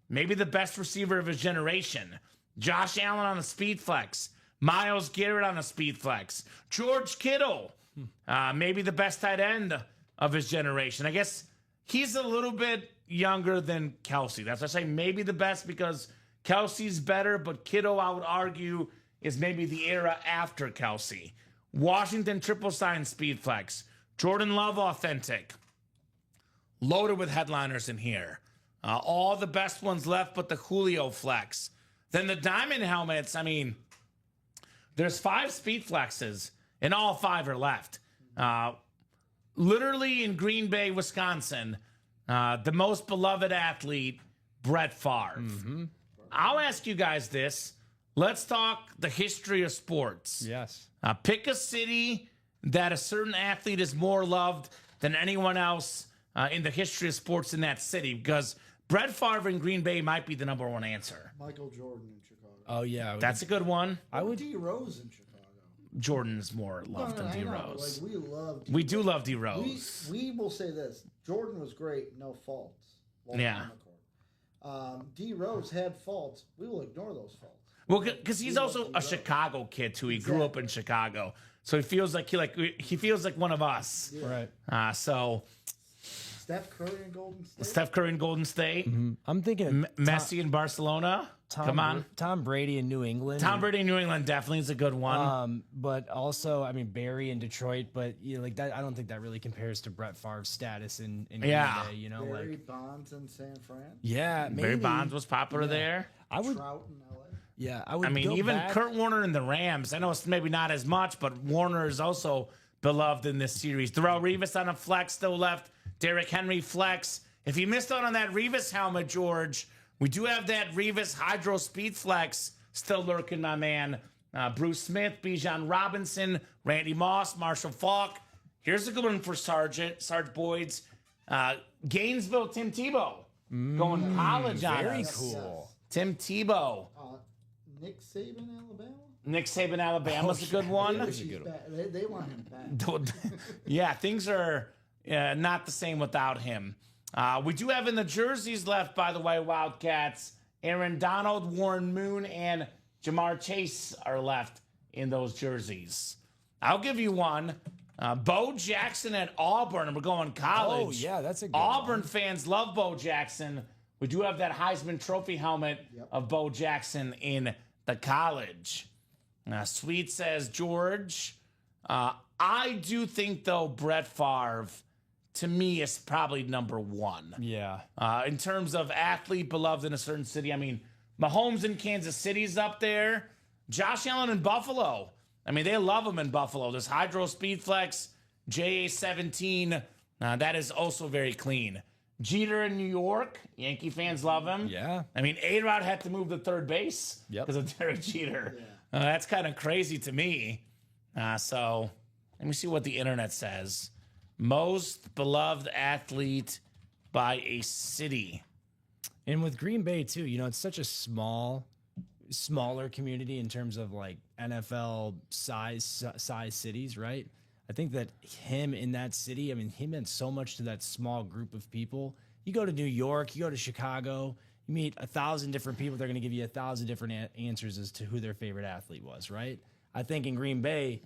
maybe the best receiver of his generation. Josh Allen on the speed flex. Myles Garrett on the speed flex. George Kittle, maybe the best tight end of his generation. I guess he's a little bit younger than Kelsey. That's why I say maybe the best because Kelsey's better, but Kittle, I would argue, is maybe the era after Kelsey. Washington triple sign speed flex. Jordan Love authentic. Loaded with headliners in here. All the best ones left but the Julio flex. Then the diamond helmets, I mean, there's 5 speed flexes and all 5 are left. Literally in Green Bay, Wisconsin, the most beloved athlete, Brett Favre. I'll ask you guys this. Let's talk the history of sports. Yes. Pick a city that a certain athlete is more loved than anyone else in the history of sports in that city, because Brett Favre in Green Bay might be the number 1 answer. Michael Jordan in Chicago. Oh, yeah. That's a good one. I would D Rose in Chicago. Jordan's more loved than I D know, Rose. like, we loved. We do love D Rose. We will say this: Jordan was great, no faults. Yeah. On the court. D Rose had faults. We will ignore those faults. Well, because he's also a Chicago kid too. He grew up in Chicago, so he feels like he feels like one of us. Right. So Steph Curry in Golden State. Steph Curry in Golden State. I'm thinking Messi in Barcelona. Come on. Tom Brady in New England. Tom Brady in New England definitely is a good one. But also, I mean, Barry in Detroit. But you know, like that, I don't think that really compares to Brett Favre's status in Green Bay. You know, Barry Bonds in San Fran. Yeah, maybe. Barry Bonds was popular there. I would. Trout in LA. Yeah, I would. I mean, go even back. Kurt Warner in the Rams. I know it's maybe not as much, but Warner is also beloved in this series. Darrelle Revis on a flex still left. Derrick Henry flex. If you missed out on that Revis helmet, George, we do have that Revis Hydro Speed Flex still lurking, my man. Bruce Smith, Bijan Robinson, Randy Moss, Marshall Faulk. Here's a good one for Sarge Boyd's. Gainesville, Tim Tebow. Going to college on Very us. cool. Tim Tebow. Nick Saban, Alabama. Nick Saban, Alabama's a good one. They want him back. Yeah, things are not the same without him. We do have in the jerseys left, by the way, Wildcats. Aaron Donald, Warren Moon, and Jamar Chase are left in those jerseys. I'll give you one. Bo Jackson at Auburn. We're going college. Oh, yeah, that's a good Auburn one. fans love Bo Jackson. We do have that Heisman Trophy helmet of Bo Jackson in the college. Sweet says, George, I do think, though, Brett Favre, to me, is probably number 1. Yeah. In terms of athlete beloved in a certain city. I mean, Mahomes in Kansas City's up there. Josh Allen in Buffalo. I mean, they love him in Buffalo. There's Hydro Speed Flex, JA-17. That is also very clean. Jeter in New York. Yankee fans love him. Yeah. I mean, A-Rod had to move to third base Yep. because of Derek Jeter. That's kind of crazy to me. So let me see what the internet says. Most beloved athlete by a city. And with Green Bay too, it's such a smaller community in terms of like NFL size cities, right? I think that him in that city, he meant so much to that small group of people. You go to New York, you go to Chicago, you meet 1,000 different people. They're going to give you 1,000 different answers as to who their favorite athlete was, right? I think in Green Bay,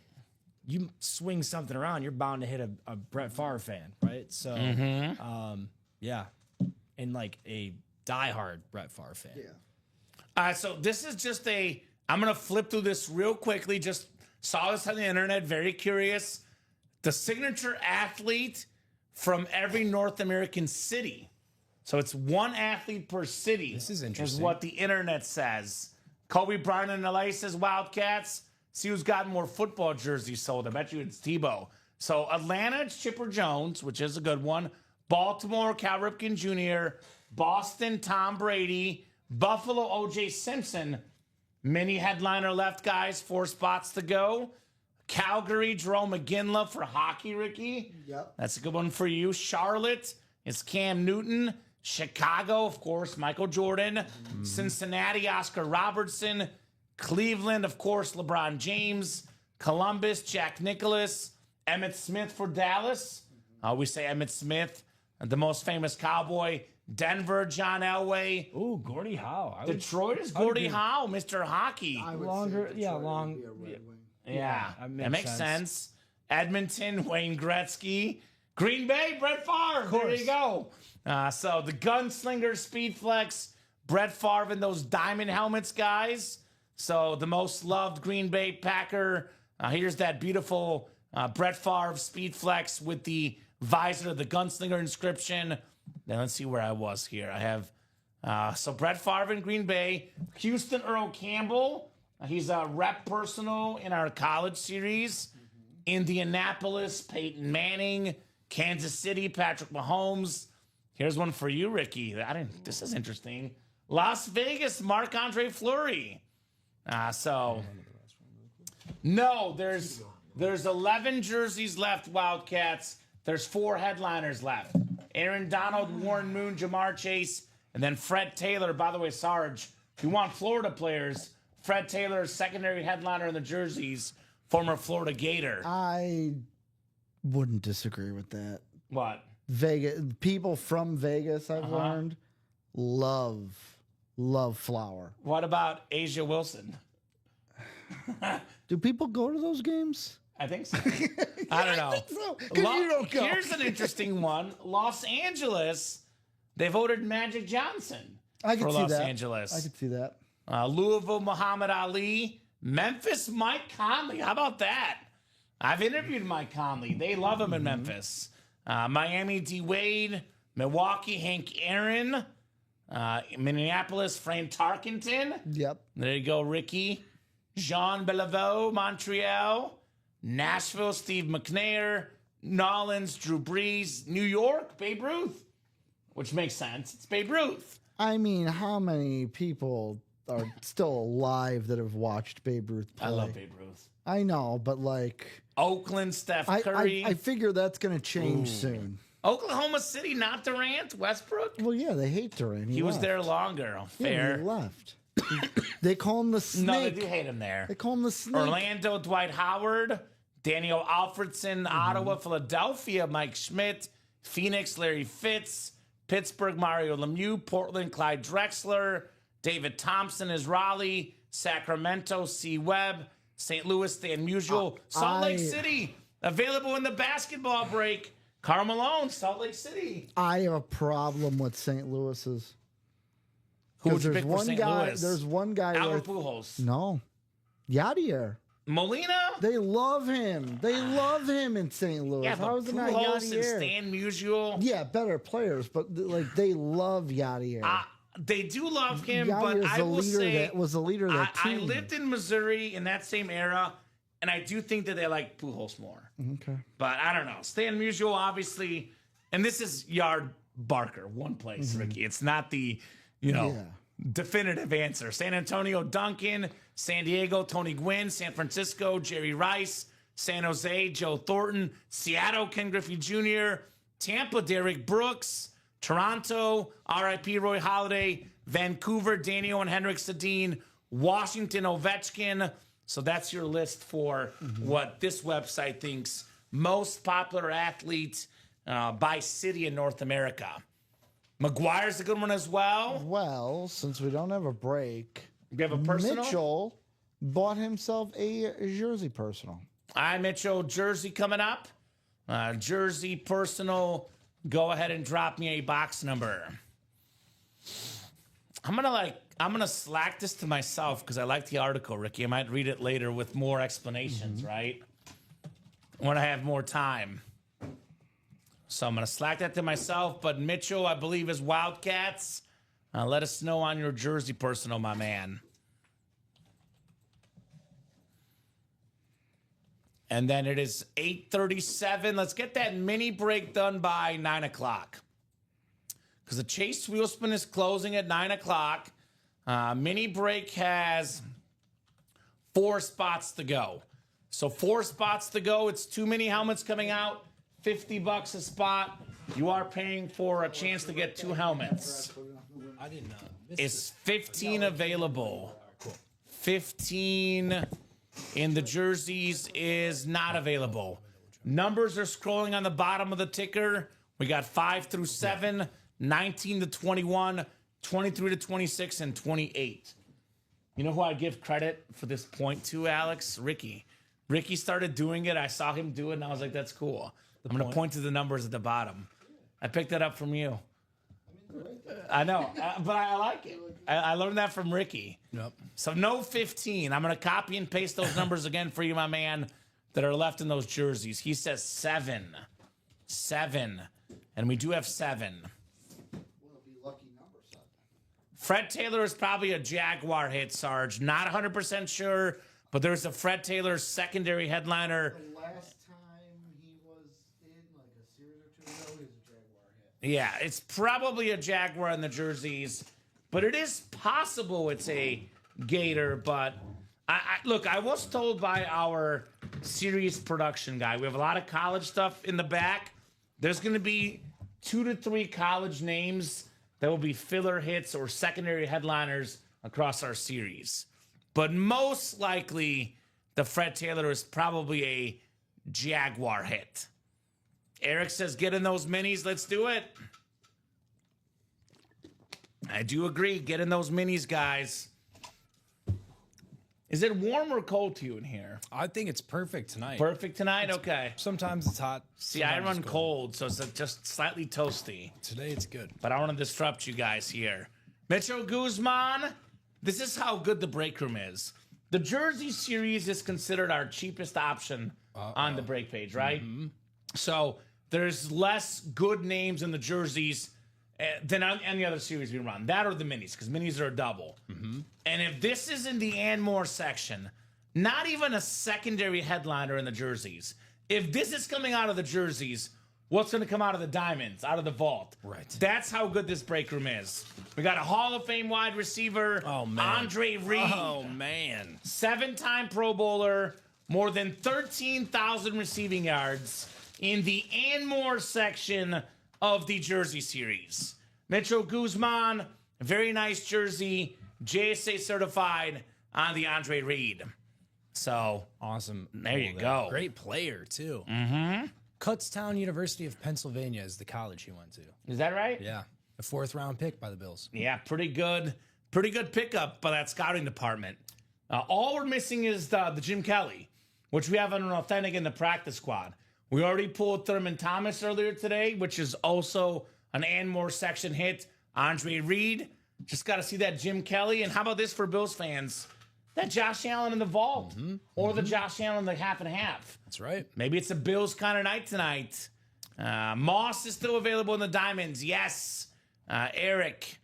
you swing something around, you're bound to hit a Brett Favre fan, right? So, yeah, and like a diehard Brett Favre fan. Yeah. So this is just I'm going to flip through this real quickly. Just saw this on the internet. Very curious. The signature athlete from every North American city. So it's one athlete per city. This is interesting. Is what the internet says. Kobe Bryant and LA says Wildcats. See who's got more football jerseys sold. I bet you it's Tebow. So Atlanta, it's Chipper Jones, which is a good one. Baltimore, Cal Ripken Jr. Boston, Tom Brady. Buffalo, O.J. Simpson. Mini headliner left, guys. 4 spots to go. Calgary, Jerome McGinley for hockey, Ricky. Yep. That's a good one for you. Charlotte, it's Cam Newton. Chicago, of course, Michael Jordan. Cincinnati, Oscar Robertson. Cleveland, of course, LeBron James. Columbus, Jack Nicklaus. Emmitt Smith for Dallas. We say Emmitt Smith, the most famous Cowboy. Denver, John Elway. Ooh, Gordie Howe. Detroit is Gordie Howe, Mr. Hockey. I would Longer- say yeah, Detroit long- would be a Red Wing. Yeah, that that makes makes sense. Edmonton, Wayne Gretzky. Green Bay, Brett Favre. There you go. So the Gunslinger, Speed Flex, Brett Favre and those diamond helmets, guys. So the most loved Green Bay Packer. Here's that beautiful Brett Favre Speed Flex with the visor of the Gunslinger inscription. Now let's see where I was here. I have so Brett Favre in Green Bay. Houston, Earl Campbell. He's a rep personal in our college series. Indianapolis, Peyton Manning. Kansas City, Patrick Mahomes. Here's one for you, Ricky. This is interesting. Las Vegas, Marc-Andre Fleury. No, there's 11 jerseys left, Wildcats. There's 4 headliners left. Aaron Donald, Warren Moon, Jamar Chase, and then Fred Taylor. By the way, Sarge, if you want Florida players, Fred Taylor, secondary headliner in the jerseys, former Florida Gator. I wouldn't disagree with that. What? Vegas people from Vegas, I've learned, love Flower. What about Asia Wilson? Do people go to those games? I think so. I don't know. I think so, 'cause you don't go. Here's an interesting one. Los Angeles, they voted Magic Johnson I could for see Los that. Angeles. I could see that. Louisville, Muhammad Ali. Memphis, Mike Conley. How about that? I've interviewed Mike Conley. They love him in Memphis. Miami, D. Wade. Milwaukee, Hank Aaron. Minneapolis, Frank Tarkenton. Yep. There you go, Ricky. Jean Beliveau, Montreal. Nashville, Steve McNair. Nolans, Drew Brees. New York, Babe Ruth. Which makes sense. It's Babe Ruth. I mean, how many people are still alive that have watched Babe Ruth play? I love Babe Ruth. I know, but like Oakland, Steph Curry. I figure that's going to change soon. Oklahoma City, not Durant. Westbrook. Well, yeah, they hate Durant. He was left. there longer. Yeah, Fair. he left. They call him the snake. No, they do hate him there. They call him the snake. Orlando, Dwight Howard. Daniel Alfredson, Ottawa, Philadelphia, Mike Schmidt. Phoenix, Larry Fitz. Pittsburgh, Mario Lemieux. Portland, Clyde Drexler. David Thompson is Raleigh. Sacramento, C. Webb. St. Louis, Stan Musial. Salt Lake City, available in the basketball break. Karl Malone, Salt Lake City. I have a problem with St. Louis's. Who would you there's pick one for St. guy. Louis? There's one guy. Albert Pujols. No, Yadier. Molina? They love him. They love him in St. Louis. Yeah, but How is it not Pujols and Yadier? Stan Musial. Yeah, better players, but like they love Yadier. They do love him, Yadier's but I the will leader say that was the leader of that I team. lived in Missouri in that same era, and I do think that they like Pujols more. Okay. But I don't know. Stan Musial, obviously, and this is Yard Barker, one place, Ricky. It's not the, definitive answer. San Antonio, Duncan. San Diego, Tony Gwynn. San Francisco, Jerry Rice. San Jose, Joe Thornton. Seattle, Ken Griffey Jr. Tampa, Derek Brooks. Toronto, RIP Roy Halladay. Vancouver, Daniel and Henrik Sedin. Washington, Ovechkin. So that's your list for what this website thinks most popular athlete by city in North America. McGuire's a good one as well. Well, since we don't have a break, We have a personal. Mitchell bought himself a jersey personal. Hi, Mitchell. Jersey coming up. Jersey personal. Go ahead and drop me a box number. I'm gonna slack this to myself because I like the article, Ricky. I might read it later with more explanations, right? When I have more time. So I'm gonna slack that to myself. But Mitchell, I believe, is Wildcats. Let us know on your jersey personal, my man. And then it is 8:37. Let's get that mini break done by 9 o'clock. Because the Chase Wheel Spin is closing at 9 o'clock. Mini break has 4 spots to go. So 4 spots to go. It's 2 mini helmets coming out. $50 a spot. You are paying for a chance to get 2 helmets. I didn't know. It's 15 available. 15 in the jerseys is not available. Numbers are scrolling on the bottom of the ticker. We got 5 through 7, 19 to 21, 23 to 26, and 28. You know who I give credit for this point to, Alex? Ricky. Ricky started doing it. I saw him do it, and I was like, that's cool. I'm going to point to the numbers at the bottom. I picked that up from you. I know, but I like it. I learned that from Ricky. Yep. So no 15. I'm going to copy and paste those numbers again for you, my man, that are left in those jerseys. He says 7. 7. And we do have 7. Fred Taylor is probably a Jaguar hit, Sarge. Not 100% sure, but there's a Fred Taylor secondary headliner. The last time he was in, like a series or 2 ago, he was a Jaguar hit. Yeah, it's probably a Jaguar in the jerseys, but it is possible it's a Gator. But look, I was told by our series production guy, we have a lot of college stuff in the back. There's going to be 2 to 3 college names that will be filler hits or secondary headliners across our series. But most likely, the Fred Taylor is probably a Jaguar hit. Eric says, get in those minis. Let's do it. I do agree. Get in those minis, guys. Is it warm or cold to you in here? I think it's perfect tonight. Perfect tonight? Okay. Sometimes it's hot. See, I sometimes run it's cold, so it's just slightly toasty. Today it's good. But I want to disrupt you guys here. Mitchell Guzman, this is how good the break room is. The Jersey series is considered our cheapest option on the break page, right? So there's less good names in the jerseys than on any other series we run. That or the minis, because minis are a double. And if this is in the Anmore section, not even a secondary headliner in the jerseys. If this is coming out of the jerseys, what's going to come out of the diamonds, out of the vault? Right. That's how good this break room is. We got a Hall of Fame wide receiver, Andre Reed. Oh, man. 7-time Pro Bowler, more than 13,000 receiving yards in the Anmore section of the Jersey series. Mitchell Guzman, very nice jersey, JSA certified on the Andre Reed. So, Awesome. There you go. Great player, too. Kutztown University of Pennsylvania is the college he went to. is that right? Yeah. A 4th-round pick by the Bills. Yeah, pretty good pickup by that scouting department. All we're missing is the Jim Kelly, which we have on an authentic in the practice squad. We already pulled Thurman Thomas earlier today, which is also an Anmore section hit. Andre Reed, just got to see that Jim Kelly. And how about this for Bills fans? That Josh Allen in the vault, or the Josh Allen the half and half. That's right. Maybe it's a Bills kind of night tonight. Moss is still available in the diamonds. Yes. Eric,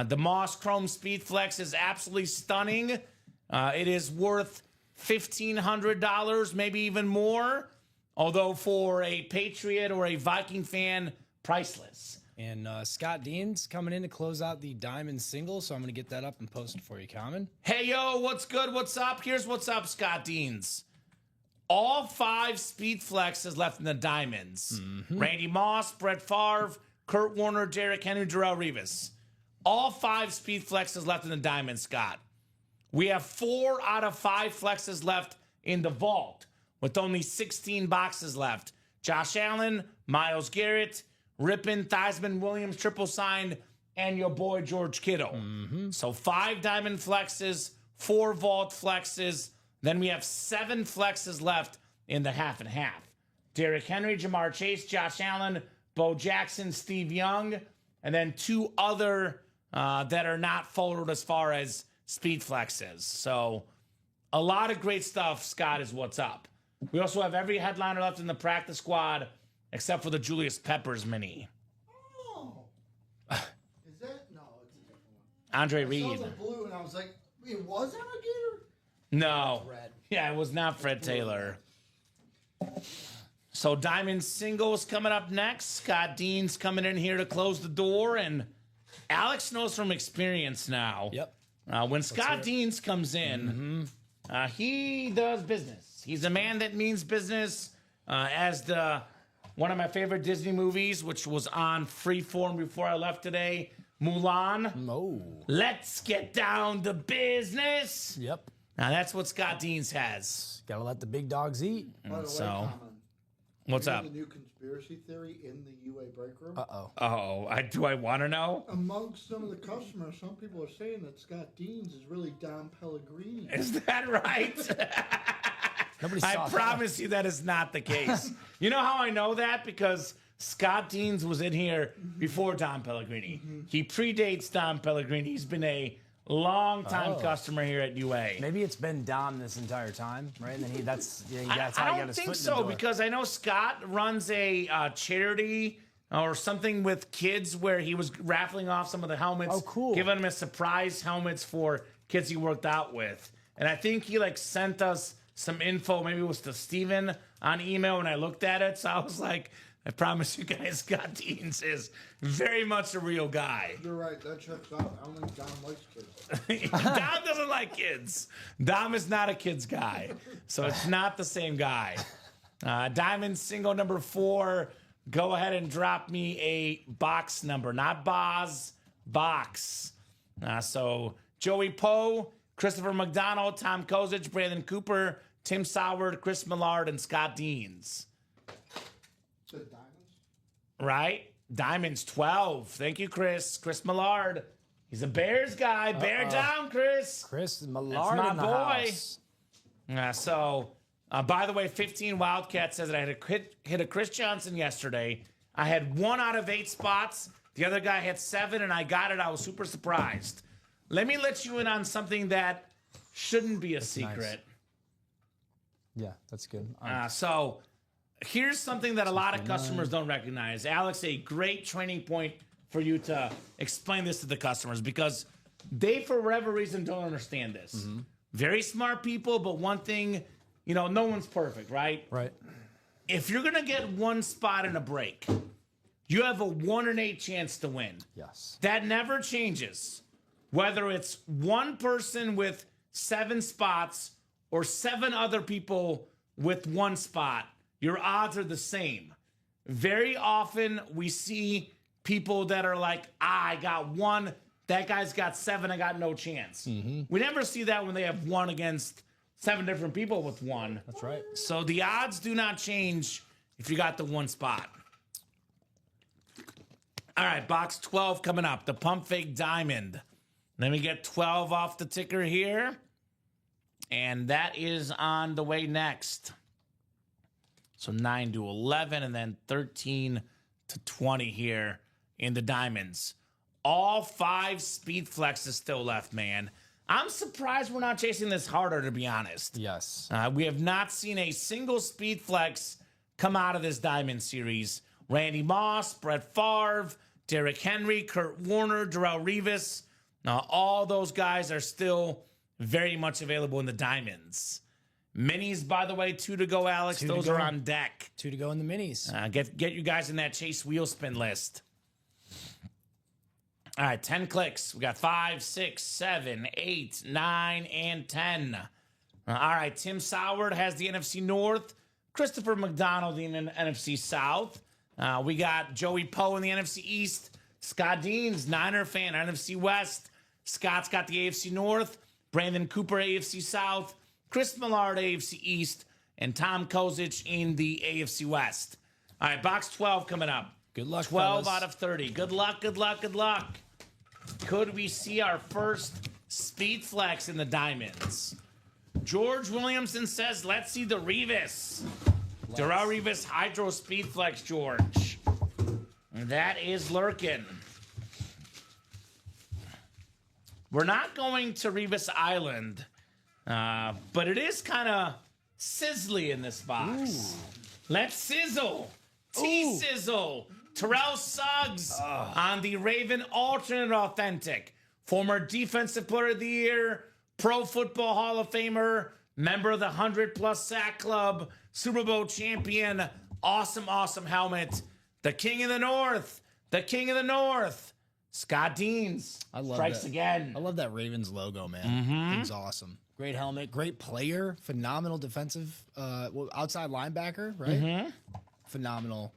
the Moss Chrome Speed Flex is absolutely stunning. It is worth $1,500, maybe even more. Although for a Patriot or a Viking fan, priceless. And Scott Dean's coming in to close out the Diamond single, so I'm going to get that up and post it for you, Kamen. Hey, yo, what's good? What's up? Here's what's up, Scott Deans. All 5 speed flexes left in the Diamonds. Randy Moss, Brett Favre, Kurt Warner, Derrick Henry, Darrelle Revis. All 5 speed flexes left in the Diamonds, Scott. We have 4 out of 5 flexes left in the vault with only 16 boxes left. Josh Allen, Myles Garrett, Rippon, Theismann, Williams, triple signed, and your boy George Kittle. So 5 diamond flexes, 4 vault flexes. Then we have 7 flexes left in the half and half. Derrick Henry, Jamar Chase, Josh Allen, Bo Jackson, Steve Young, and then 2 other that are not forward as far as speed flexes. So a lot of great stuff, Scott, is what's up. We also have every headliner left in the practice squad except for the Julius Peppers mini. Oh. Is that? No, it's a different one. Andre I saw Reed. the blue and I was like, wait, was that a Gator? No. Red. Yeah, it was not Fred Taylor. So Diamond singles coming up next. Scott Dean's coming in here to close the door, and Alex knows from experience now. Yep. When Scott Deans comes in, he does business. He's a man that means business. As one of my favorite Disney movies, which was on Freeform before I left today, Mulan. Oh. Let's get down to business. Yep. Now that's what Scott Deans has. Got to let the big dogs eat. By the way, So, Common, what's you know up? the new conspiracy theory in the UA break room? Uh-oh. Oh, do I want to know? Amongst some of the customers, some people are saying that Scott Deans is really Dom Pellegrini. Is that right? Nobody saw I that. promise you that is not the case. You know how I know that? Because Scott Deans was in here before Dom Pellegrini. He predates Dom Pellegrini. He's been a long-time customer here at UA. Maybe it's been Dom this entire time, right? And then that's how he I got don't his think foot in the so, door. because I know Scott runs a charity or something with kids where he was raffling off some of the helmets. Oh, cool. Giving them as surprise helmets for kids he worked out with. And I think he sent us some info. Maybe it was to Steven on email when I looked at it. So I was like, I promise you guys, Scott Deans is very much a real guy. You're right, that checks out. I don't think Dom likes kids. Dom doesn't like kids. Dom is not a kid's guy. So it's not the same guy. Diamond single number 4. Go ahead and drop me a box number. Not Boz, box. So Joey Poe, Christopher McDonald, Tom Kozich, Brandon Cooper, Tim Soward, Chris Millard, and Scott Deans. The Diamonds? Right? Diamonds 12. Thank you, Chris. Chris Millard. He's a Bears guy. Bear down, Chris. Chris Millard That's my in the boy. house. By the way, 15 Wildcat says that I had hit a Chris Johnson yesterday. I had 1 out of 8 spots. The other guy had 7, and I got it. I was super surprised. Let me let you in on something that shouldn't be a secret. Yeah, that's good. So here's something that a lot of customers don't recognize. Alex, a great training point for you to explain this to the customers, because they, for whatever reason, don't understand this. Very smart people, but one thing, no one's perfect, right? Right. If you're going to get 1 spot in a break, you have a 1 in 8 chance to win. Yes. That never changes. Whether it's 1 person with 7 spots or 7 other people with 1 spot, your odds are the same. Very often we see people that are like, I got 1, that guy's got 7, I got no chance. We never see that when they have 1 against 7 different people with 1. That's right. So the odds do not change if you got the 1 spot. All right, box 12 coming up, the Pump Fake Diamond. Let me get 12 off the ticker here. And that is on the way next. So 9 to 11 and then 13 to 20 here in the Diamonds. All 5 speed flexes still left, man. I'm surprised we're not chasing this harder, to be honest. Yes. We have not seen a single speed flex come out of this Diamond series. Randy Moss, Brett Favre, Derrick Henry, Kurt Warner, Darrelle Revis. All those guys are still very much available in the Diamonds. Minis, by the way, 2 to go, Alex. 2 to Those go. are on deck. 2 to go in the minis. Get you guys in that Chase wheel spin list. All right, 10 clicks. We got 5, 6, 7, 8, 9, and 10. All right, Tim Soward has the NFC North. Christopher McDonald in the NFC South. We got Joey Poe in the NFC East. Scott Deans, Niner fan, NFC West. Scott's got the AFC North. Brandon Cooper, AFC South. Chris Millard, AFC East. And Tom Kozic in the AFC West. All right, box 12 coming up. Good luck, 12 fellas. out of 30. Good luck, good luck, good luck. Could we see our first speed flex in the diamonds? George Williamson says, let's see the Revis. Darrell Revis Hydro Speed Flex, George. That is lurking. We're not going to Revis Island, but it is kind of sizzly in this box. Ooh. Let's sizzle. T-sizzle. Terrell Suggs on the Raven Alternate Authentic. Former Defensive Player of the Year, Pro Football Hall of Famer, member of the 100-plus sack club, Super Bowl champion, awesome helmet. The King of the North. The King of the North. Scott Deans strikes again. I love that Ravens logo, man. Thing's awesome. Great helmet, great player, phenomenal defensive outside linebacker, right? Phenomenal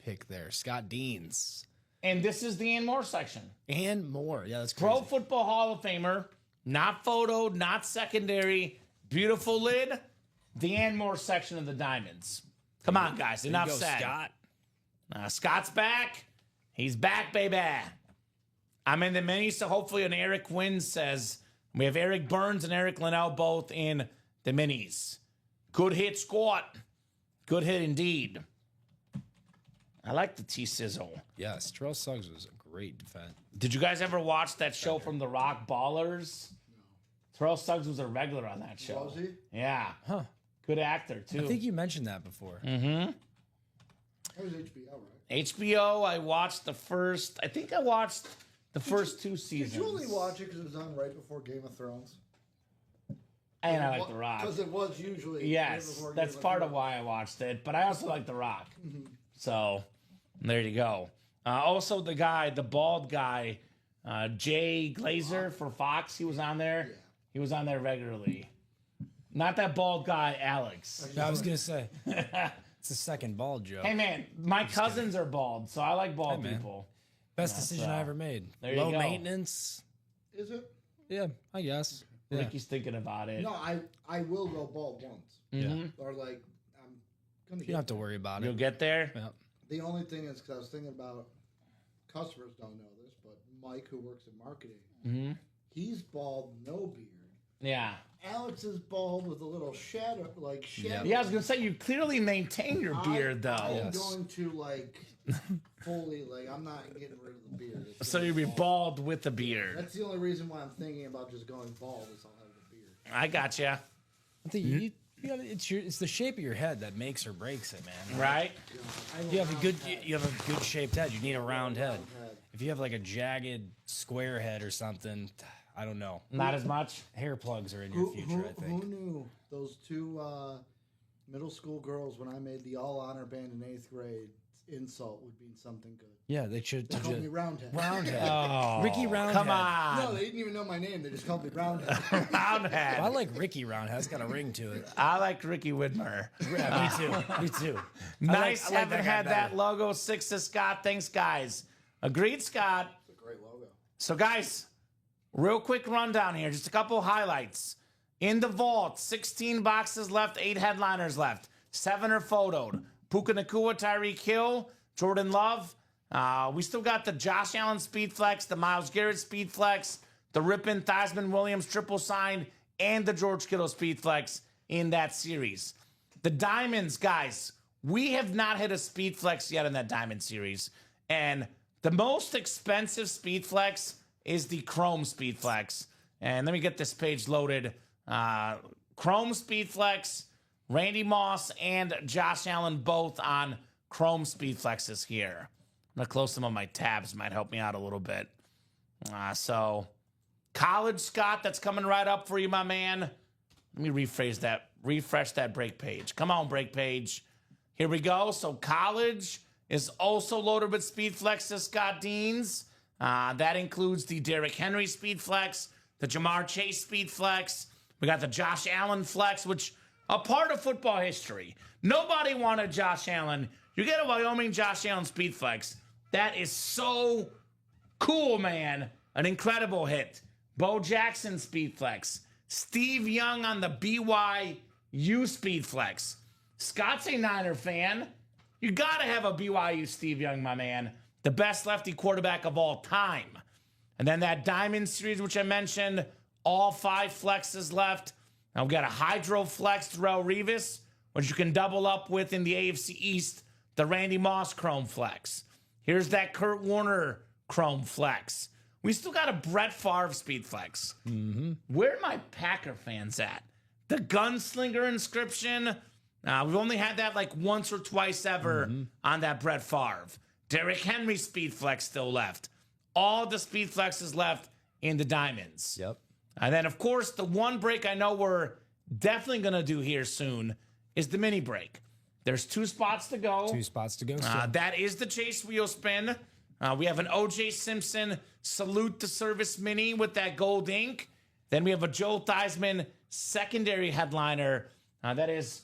pick there. Scott Deans. And this is the and more section. And more. Yeah, that's crazy. Pro Football Hall of Famer. Not photo, not secondary. Beautiful lid. The and more section of the diamonds. Come on, guys. Enough said. Scott. Scott's back. He's back, baby. I'm in the mini, so hopefully an Eric wins says we have Eric Burns and Eric Linnell both in the minis. Good hit, Squat. Good hit indeed. I like the T-sizzle. Yes, Terrell Suggs was a great defense. Did you guys ever watch that show from The Rock, Ballers? No. Terrell Suggs was a regular on that show. Was he? Yeah. Huh. Good actor, too. I think you mentioned that before. That was HBO, right? HBO, I watched the first two seasons. Did you only watch it because it was on right before Game of Thrones? And I like The Rock. Because it was usually. Yes, that's part of why I watched it. But I also like The Rock. So, there you go. Also, the bald guy, Jay Glazer for Fox, he was on there. Yeah. He was on there regularly. Not that bald guy, Alex. I was going to say. It's the second bald joke. Hey, man, my cousins are bald, so I like bald people. Best decision I ever made. There you Low go. maintenance. Is it? Yeah, I guess. Yeah. Ricky's thinking about it. No, I will go bald once. Or like, I'm going to You don't have to worry about You'll it. get there? Yeah. The only thing is, because I was thinking about, customers don't know this, but Mike, who works in marketing, he's bald, no beard. Yeah. Alex is bald with a little shadow, like shadow. Yeah, I was going to say, you clearly maintain your beard, though. I'm going to, like, fully, like, I'm not getting rid of the beard. So you'd be bald with the beard. That's the only reason why I'm thinking about just going bald is I'll have the beard. I gotcha. I think it's the shape of your head that makes or breaks it, man. Right? You have a good shaped head. You need a round head. If you have like a jagged square head or something, I don't know. Not as much? Hair plugs are in your future, I think. Who knew those two middle school girls when I made the all honor band in 8th grade insult would mean something good? Yeah, they should. They called me Roundhead. Roundhead. Oh, Ricky Roundhead. Come on. No, they didn't even know my name. They just called me Roundhead. Roundhead. Well, I like Ricky Roundhead. It's got a ring to it. I like Ricky Widmer. Yeah, me too. Nice I like having that guy had that better. logo. 6 to Scott. Thanks, guys. Agreed, Scott. It's a great logo. So, guys, real quick rundown here. Just a couple highlights. In the vault, 16 boxes left, 8 headliners left. 7 are photoed. Puka Nacua, Tyreek Hill, Jordan Love. We still got the Josh Allen Speed Flex, the Myles Garrett Speed Flex, the Rippin Theismann Williams triple signed, and the George Kittle Speed Flex in that series. The Diamonds, guys, we have not hit a Speed Flex yet in that Diamond series. And the most expensive Speed Flex is the Chrome Speed Flex. And let me get this page loaded. Chrome Speed Flex, Randy Moss and Josh Allen both on Chrome Speed Flexes here. I'm going to close some of my tabs. Might help me out a little bit. So, College Scott, that's coming right up for you, my man. Let me refresh that break page. Come on, break page. Here we go. So, College is also loaded with Speed Flexes, Scott Deans. That includes the Derrick Henry Speed Flex, the Jamar Chase Speed Flex. We got the Josh Allen Flex, which a part of football history. Nobody wanted Josh Allen. You get a Wyoming Josh Allen Speed Flex. That is so cool, man. An incredible hit. Bo Jackson Speed Flex. Steve Young on the BYU Speed Flex. Scott's a Niner fan. You got to have a BYU Steve Young, my man. The best lefty quarterback of all time. And then that Diamond Series, which I mentioned, all 5 flexes left. Now we got a Hydro Flex Darrelle Revis, which you can double up with in the AFC East, the Randy Moss Chrome Flex. Here's that Kurt Warner Chrome Flex. We still got a Brett Favre Speed Flex. Where are my Packer fans at? The Gunslinger inscription. We've only had that like once or twice ever on that Brett Favre. Derrick Henry Speed Flex still left. All the Speed Flexes left in the Diamonds. Yep. And then, of course, the one break I know we're definitely going to do here soon is the mini break. There's 2 spots to go. 2 spots to go. That is the Chase Wheel Spin. We have an O.J. Simpson Salute to Service mini with that gold ink. Then we have a Joe Theismann secondary headliner. That is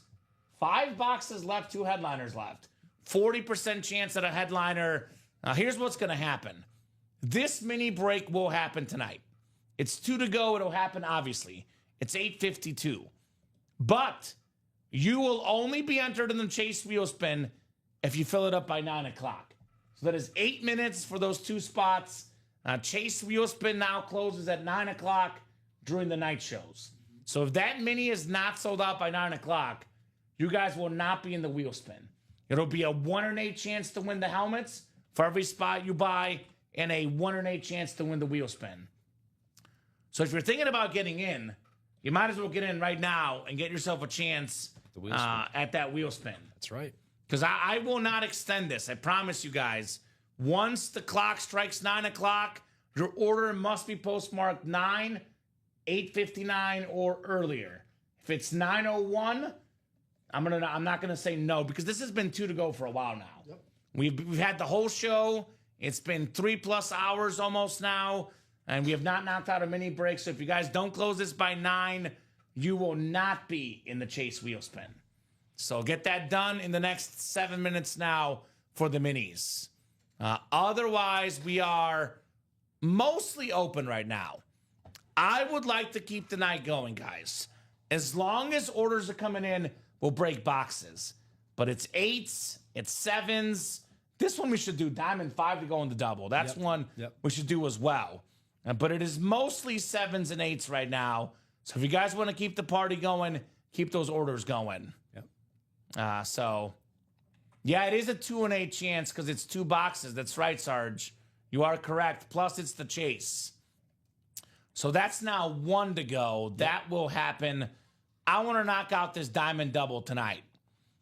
5 boxes left, 2 headliners left. 40% chance at a headliner. Here's what's going to happen. This mini break will happen tonight. It's 2 to go. It'll happen, obviously. It's 8:52. But you will only be entered in the Chase Wheel Spin if you fill it up by 9 o'clock. So that is 8 minutes for those 2 spots. Chase Wheel Spin now closes at 9 o'clock during the night shows. So if that mini is not sold out by 9 o'clock, you guys will not be in the wheel spin. It'll be a 1 in 8 chance to win the helmets for every spot you buy and a 1 in 8 chance to win the wheel spin. So if you're thinking about getting in, you might as well get in right now and get yourself a chance at that wheel spin. That's right. Because I will not extend this. I promise you guys. Once the clock strikes 9 o'clock, your order must be postmarked 9, 8:59, or earlier. If it's 9:01, I'm not gonna say no because this has been 2 to go for a while now. Yep. We've had the whole show. It's been 3+ hours almost now, and we have not knocked out a mini break. So if you guys don't close this by 9, you will not be in the Chase Wheel Spin. So get that done in the next 7 minutes now for the minis. Otherwise, we are mostly open right now. I would like to keep the night going, guys. As long as orders are coming in, we'll break boxes. But it's 8s, it's 7s. This one we should do Diamond 5 to go in the double. That's one we should do as well. But it is mostly 7s and 8s right now. So if you guys want to keep the party going, keep those orders going. Yeah, it is a 2 in 8 chance because it's 2 boxes. That's right, Sarge. You are correct. Plus, it's the Chase. So that's now 1 to go. That will happen. I want to knock out this Diamond double tonight.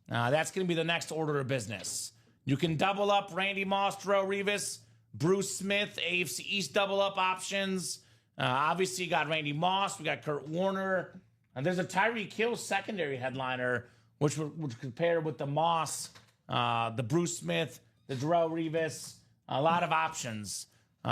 That's going to be the next order of business. You can double up Randy Moss, Darrelle Revis, Bruce Smith, AFC East double up options. Obviously, you got Randy Moss. We got Kurt Warner. And there's a Tyreek Hill secondary headliner, which would compare with the Moss, the Bruce Smith, the Darrelle Revis. A lot of options.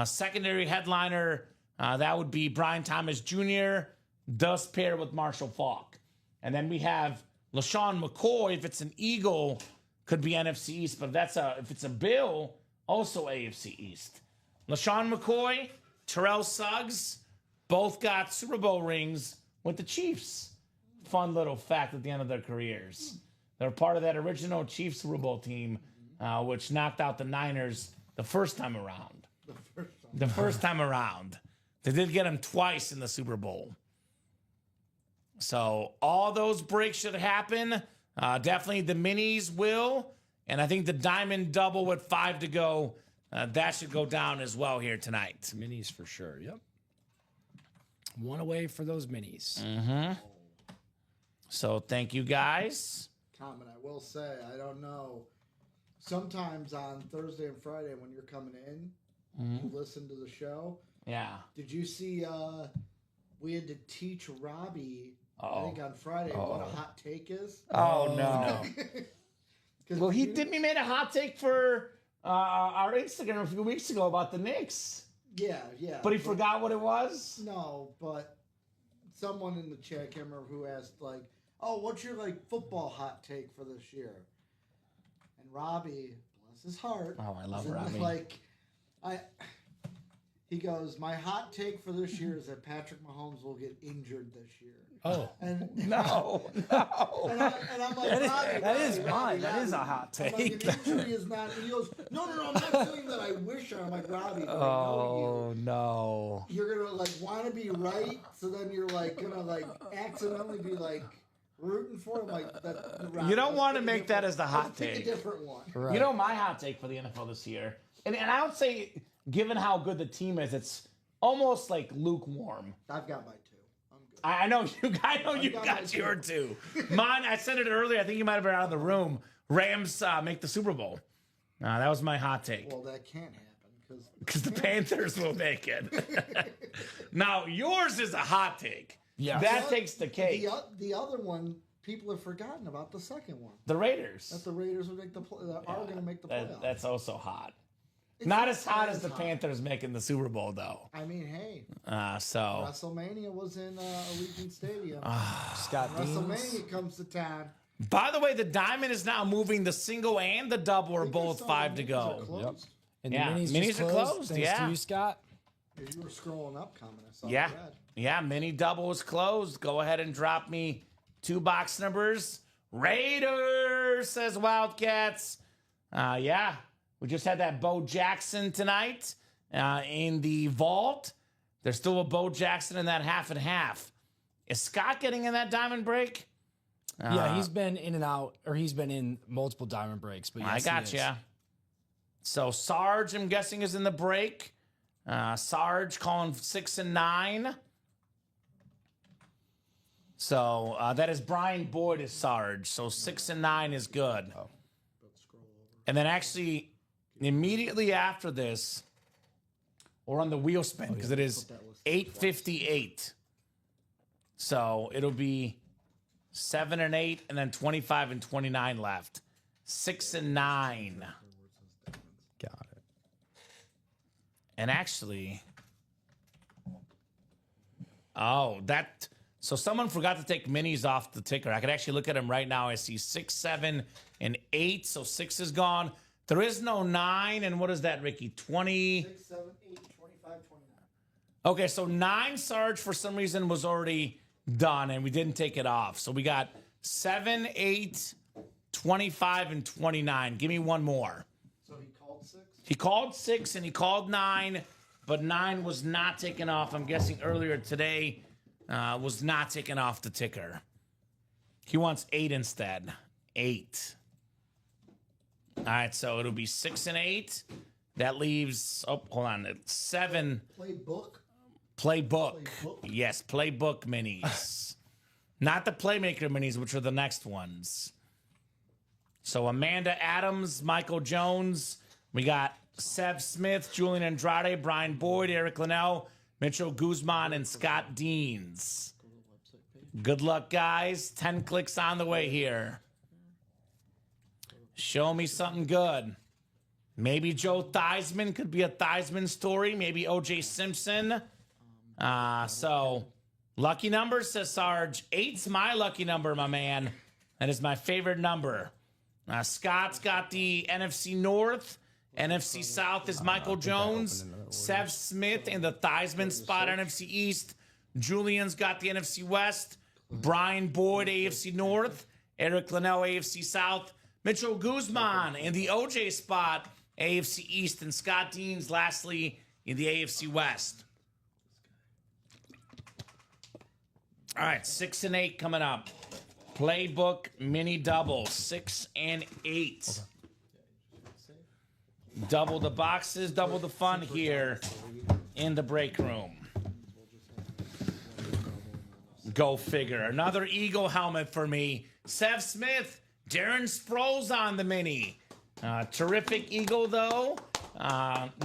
Secondary headliner, that would be Brian Thomas Jr., does pair with Marshall Faulk. And then we have LaShawn McCoy, if it's an Eagle, could be NFC East, but if it's a Bill, also AFC East. LaShawn McCoy, Terrell Suggs, both got Super Bowl rings with the Chiefs. Fun little fact at the end of their careers. They're part of that original Chiefs Super Bowl team, which knocked out the Niners the first time around. The first time around. They did get them twice in the Super Bowl. So all those breaks should happen. Definitely the minis will. And I think the Diamond double with 5 to go, that should go down as well here tonight. Minis for sure. Yep. 1 away for those minis. So thank you guys. Comment, I will say, I don't know. Sometimes on Thursday and Friday when you're coming in, you listen to the show. Yeah. Did you see we had to teach Robbie, I think on Friday, what a hot take is? Oh, no. Well, he made a hot take for our Instagram a few weeks ago about the Knicks. Yeah. But he forgot what it was? No, but someone in the chat, I can't remember who asked, like, oh, what's your, like, football hot take for this year? And Robbie, bless his heart. Oh, I love was Robbie. Like, he goes, my hot take for this year is that Patrick Mahomes will get injured this year. Oh. And No. And I'm like, That is Robbie, mine. That is a hot I'm like, take. an injury is not. And he goes, no, I'm not saying that I wish. I'm like, Robbie, but I know you. No. You're gonna like want to be right, so then you're like gonna like accidentally be like rooting for him. Like that. You don't want to make that as the hot Pick a take. different one. Right. You know my hot take for the NFL this year, and I would say, given how good the team is, it's almost like lukewarm. I've got my two. I'm good. I know you got your two. Mine, I said it earlier. I think you might have been out of the room. Rams make the Super Bowl. That was my hot take. Well, that can't happen Because the Panthers will make it. Now, yours is a hot take. Yeah. That takes the cake. The other one, people have forgotten about the second one. The Raiders. That the Raiders would make are going to make the playoffs. That's also hot. It's Not as hot not as the hot. Panthers making the Super Bowl, though. I mean, hey, So, WrestleMania was in Allegiant Stadium. Scott Deans. WrestleMania comes to town. by the way, the diamond is now moving. The single and the double are both 5 to go. And Yeah, the minis, minis just are closed, Thanks yeah. to you, Scott. As you were scrolling up, comment, I saw Yeah. the red. Yeah, mini double is closed. Go ahead and drop me 2 box numbers. Raiders, says Wildcats. Yeah, we just had that Bo Jackson tonight in the vault. There's still a Bo Jackson in that half and half. Is Scott getting in that diamond break? Yeah, he's been in and out, or he's been in multiple diamond breaks. But yes, I he got is. you. So Sarge, I'm guessing, is in the break. Sarge calling 6 and 9. So that is Brian Boyd is Sarge. So 6 and 9 is good. And then actually, immediately after this, we're on the wheel spin because it is 8:58. So it'll be 7 and 8, and then 25 and 29 left. 6 and 9. Got it. And actually, so someone forgot to take minis off the ticker. I could actually look at them right now. I see 6, 7, and 8. So 6 is gone. There is no 9. And what is that, Ricky? 20. 6, 7, 8, 25, 29. Okay, so 9 Sarge for some reason was already done, and we didn't take it off. So we got 7, 8, 25, and 29. Give me one more. So he called 6? He called 6 and he called 9, but 9 was not taken off. I'm guessing earlier today was not taken off the ticker. He wants 8 instead. 8. All right, so it'll be 6 and 8. That leaves, hold on, it's 7. Playbook? Playbook. Playbook? Yes, playbook minis. Not the Playmaker minis, which are the next ones. So Amanda Adams, Michael Jones. We got Sev Smith, Julian Andrade, Brian Boyd, Eric Linnell, Mitchell Guzman, and Scott Deans. Good luck, guys. 10 clicks on the way here. Show me something good. Maybe Joe Theismann could be a Theismann story. Maybe O.J. Simpson. So, lucky number, says Sarge. 8's my lucky number, my man. That is my favorite number. Scott's got the NFC North. NFC South is Michael Jones. Sev Smith in the Theismann spot, NFC East. Julian's got the NFC West. Brian Boyd, AFC North. Eric Linnell, AFC South. Mitchell Guzman in the OJ spot, AFC East. And Scott Deans, lastly, in the AFC West. All right, 6 and 8 coming up. Playbook mini double, 6 and 8. Double the boxes, double the fun here in the break room. Go figure. Another Eagle helmet for me. Sev Smith, Darren Sproles on the mini. Terrific Eagle, though.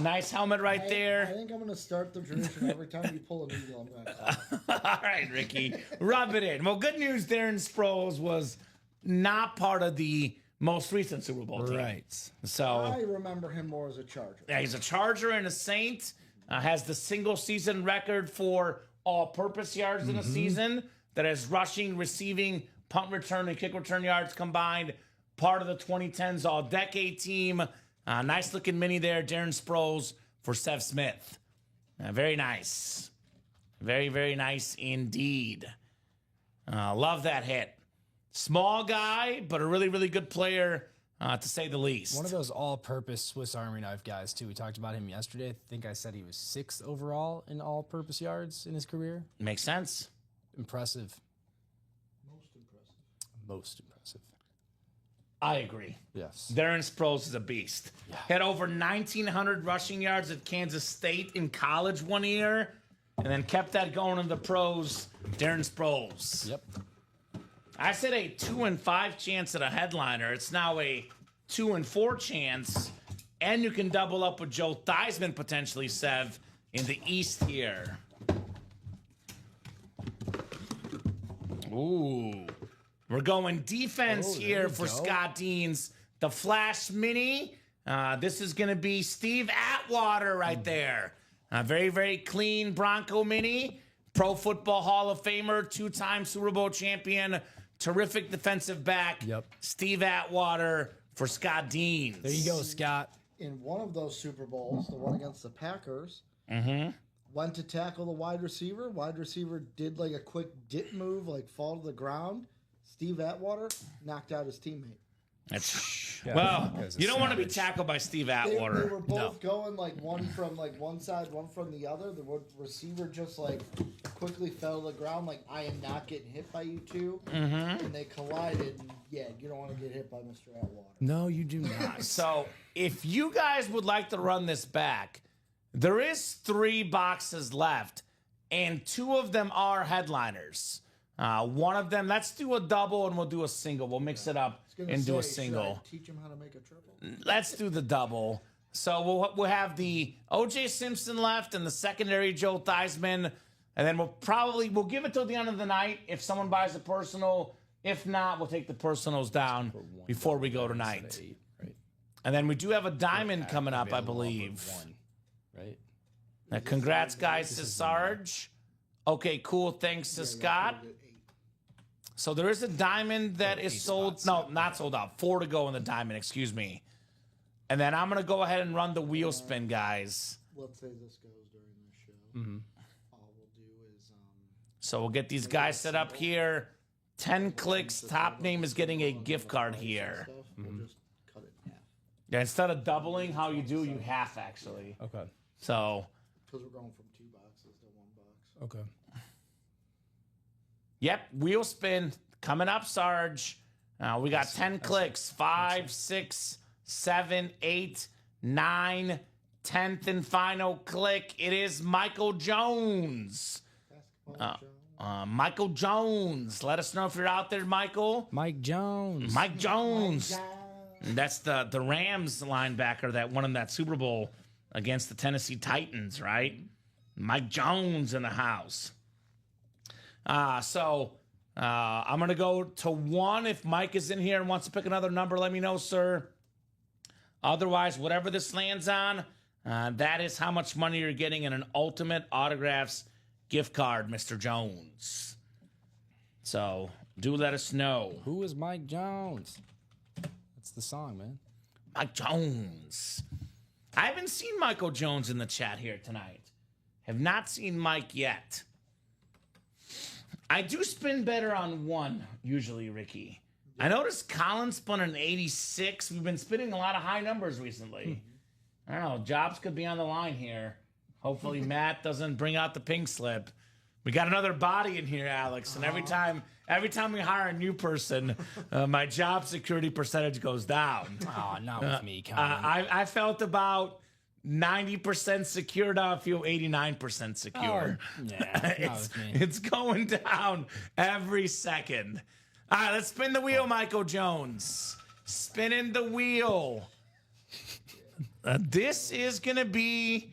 Nice helmet right there. I think I'm going to start the tradition. Every time you pull an eagle, I'm going to All right, Ricky. Rub it in. Well, good news, Darren Sproles was not part of the most recent Super Bowl team. Right. So I remember him more as a Charger. yeah, he's a Charger and a Saint. has the single season record for all-purpose yards in a season. That is rushing, receiving, punt return, and kick return yards combined. Part of the 2010s All-Decade team. Nice-looking mini there, Darren Sproles for Sev Smith. Very nice. Very, very nice indeed. Love that hit. Small guy, but a really, really good player, to say the least. One of those all-purpose Swiss Army knife guys, too. We talked about him yesterday. I think I said he was 6th overall in all-purpose yards in his career. Makes sense. Impressive. Most impressive. Most impressive. I agree. Yes. Darren Sproles is a beast. Yeah. Had over 1,900 rushing yards at Kansas State in college one year, and then kept that going in the pros. Darren Sproles. Yep. I said a 2-5 chance at a headliner. It's now a 2-4 chance, and you can double up with Joe Theismann potentially, Sev, in the East here. Ooh. We're going defense here for Scott Dean's. The Flash Mini. This is going to be Steve Atwater right there. Very, very clean Bronco Mini. Pro Football Hall of Famer, 2-time Super Bowl champion, terrific defensive back. Yep. Steve Atwater for Scott Deans. There you go, Scott. In one of those Super Bowls, the one against the Packers, went to tackle the wide receiver. Wide receiver did like a quick dip move, like fall to the ground. Steve Atwater knocked out his teammate. Well, you don't want to be tackled by Steve Atwater. They were both going like one from like one side, one from the other. The receiver just like quickly fell to the ground, like I am not getting hit by you two. And they collided. And yeah, you don't want to get hit by Mr. Atwater. No, you do not. So if you guys would like to run this back, there is 3 boxes left, and 2 of them are headliners. One of them, let's do a double and we'll do a single. We'll mix it up and do a single. Teach him how to make a triple. Let's do the double. So we'll have the O.J. Simpson left and the secondary Joe Theismann, and then we'll give it till the end of the night if someone buys a personal. If not, we'll take the personals down before we go tonight. Right. And then we do have a diamond coming up, I believe. Right. Now, congrats, guys, to Sarge. Okay, cool. Thanks to Scott. So there is a diamond that is sold. No, not sold out. 4 to go in the diamond, excuse me. And then I'm going to go ahead and run the wheel spin, guys. Let's say this goes during the show. All we'll do is... So we'll get these guys set up here. 10 clicks. Top name is getting a gift card here. We'll just cut it in half. Yeah, instead of doubling how you do, you half, actually. Okay. So... Because we're going from 2 boxes to 1 box. Okay. Yep, wheel spin coming up, Sarge. We got 10 clicks. 5, 6, 7, 8, 9, 10th and final click. It is Michael Jones. Michael Jones. Let us know if you're out there, Michael. Mike Jones. Mike Jones. That's the Rams linebacker that won in that Super Bowl against the Tennessee Titans, right? Mike Jones in the house. So I'm going to go to 1. If Mike is in here and wants to pick another number, let me know, sir. Otherwise, whatever this lands on, that is how much money you're getting in an Ultimate Autographs gift card, Mr. Jones. So do let us know. Who is Mike Jones? That's the song, man. Mike Jones. I haven't seen Michael Jones in the chat here tonight. Have not seen Mike yet. I do spin better on 1, usually, Ricky. I noticed Colin spun an 86. We've been spinning a lot of high numbers recently. I don't know. Jobs could be on the line here. Hopefully Matt doesn't bring out the pink slip. We got another body in here, Alex, and every time we hire a new person, my job security percentage goes down. Oh, not with me, Colin. I felt about 90% secure. Now I feel 89% secure. It's going down every second. All right, let's spin the wheel, Michael Jones. Spinning the wheel. This is going to be,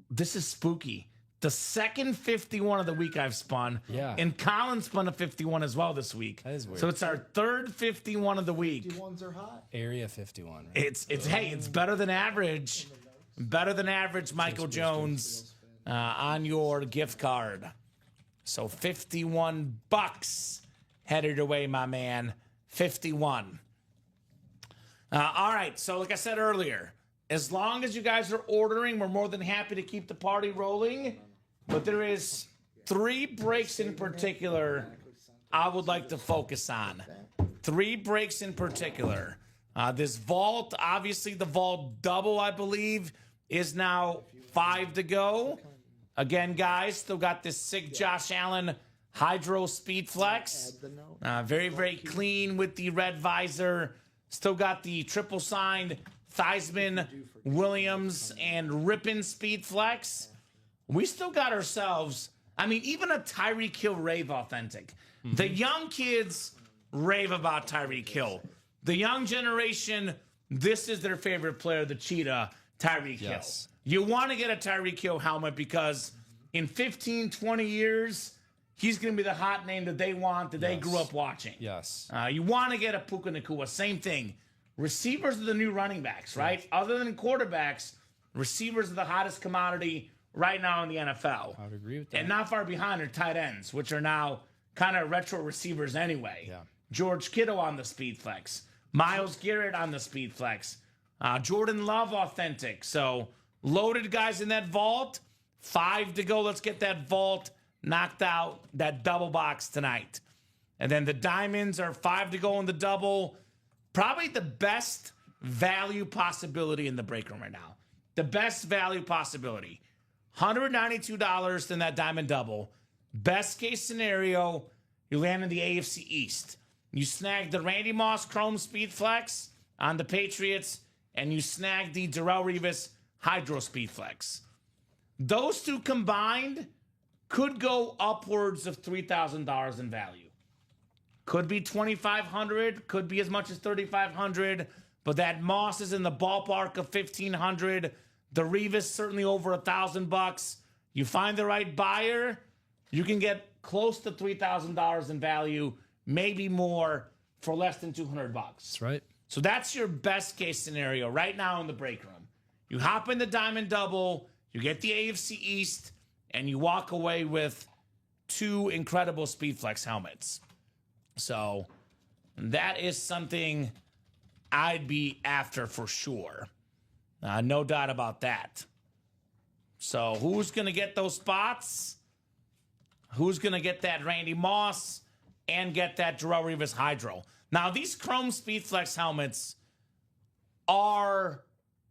this is spooky. The second 51 of the week I've spun. Yeah. And Colin spun a 51 as well this week. That is weird. So it's our third 51 of the week. 51s are hot. Area 51. Right? It's hey, it's better than average. better than average Michael Jones on your gift card. So $51 headed away, my man. 51. All right, so like I said earlier, as long as you guys are ordering, we're more than happy to keep the party rolling. But there is 3 breaks in particular I would like to focus on. 3 breaks in particular. This vault, obviously the vault double, I believe, is now 5 to go. Again, guys, still got this sick Josh Allen Hydro Speed Flex. Very, very clean with the red visor. Still got the triple signed Theismann, Williams, and Ripon Speed Flex. We still got ourselves, I mean, even a Tyreek Hill rave authentic. The young kids rave about Tyreek Hill. The young generation, this is their favorite player, the Cheetah, Tyreek Hill. You want to get a Tyreek Hill helmet because in 15, 20 years, he's going to be the hot name that they want, that they grew up watching. You want to get a Puka Nacua. Same thing. Receivers are the new running backs, right? Other than quarterbacks, receivers are the hottest commodity right now in the NFL. I would agree with that. And not far behind are tight ends, which are now kind of retro receivers anyway. George Kittle on the Speed Flex. Myles Garrett on the Speed Flex. Jordan Love authentic. So loaded guys in that vault. 5 to go. Let's get that vault knocked out, that double box tonight. And then the diamonds are 5 to go in the double. Probably the best value possibility in the break room right now. The best value possibility. $192 in that diamond double. Best case scenario, you land in the AFC East. You snag the Randy Moss Chrome Speed Flex on the Patriots, and you snag the Darrelle Revis Hydro Speed Flex. Those two combined could go upwards of $3,000 in value. Could be $2,500, could be as much as $3,500, but that Moss is in the ballpark of $1,500. The Revis certainly over $1,000. You find the right buyer, you can get close to $3,000 in value, maybe more, for less than $200. That's right. So that's your best case scenario right now in the break room. You hop in the diamond double, you get the AFC East, and you walk away with 2 incredible Speedflex helmets. So that is something I'd be after for sure. No doubt about that. So who's going to get those spots? Who's going to get that Randy Moss and get that Darrelle Revis Hydro? Now, these Chrome Speedflex helmets are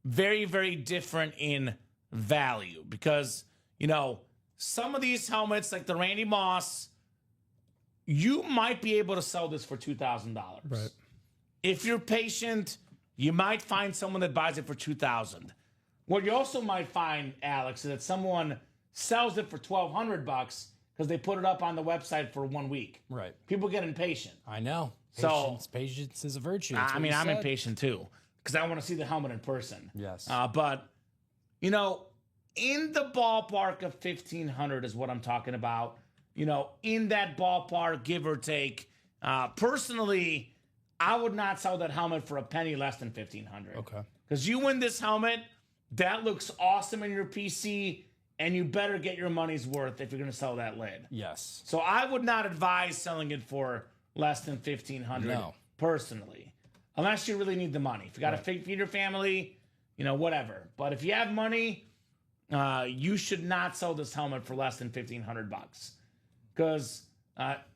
very, very different in value because, you know, some of these helmets, like the Randy Moss, you might be able to sell this for $2,000. Right. If you're patient, you might find someone that buys it for $2,000. What you also might find, Alex, is that someone sells it for $1,200 because they put it up on the website for 1 week. Right. People get impatient. I know. Patience is a virtue. I mean, I'm impatient too because I want to see the helmet in person. Yes. But, you know, in the ballpark of $1,500 is what I'm talking about. You know, in that ballpark, give or take. Personally, I would not sell that helmet for a penny less than $1,500. Okay. Because you win this helmet, that looks awesome in your PC, and you better get your money's worth if you're going to sell that lid. Yes. So I would not advise selling it for less than $1,500 personally, unless you really need the money. If you got to feed your family, you know, whatever. But if you have money, you should not sell this helmet for less than $1,500. Because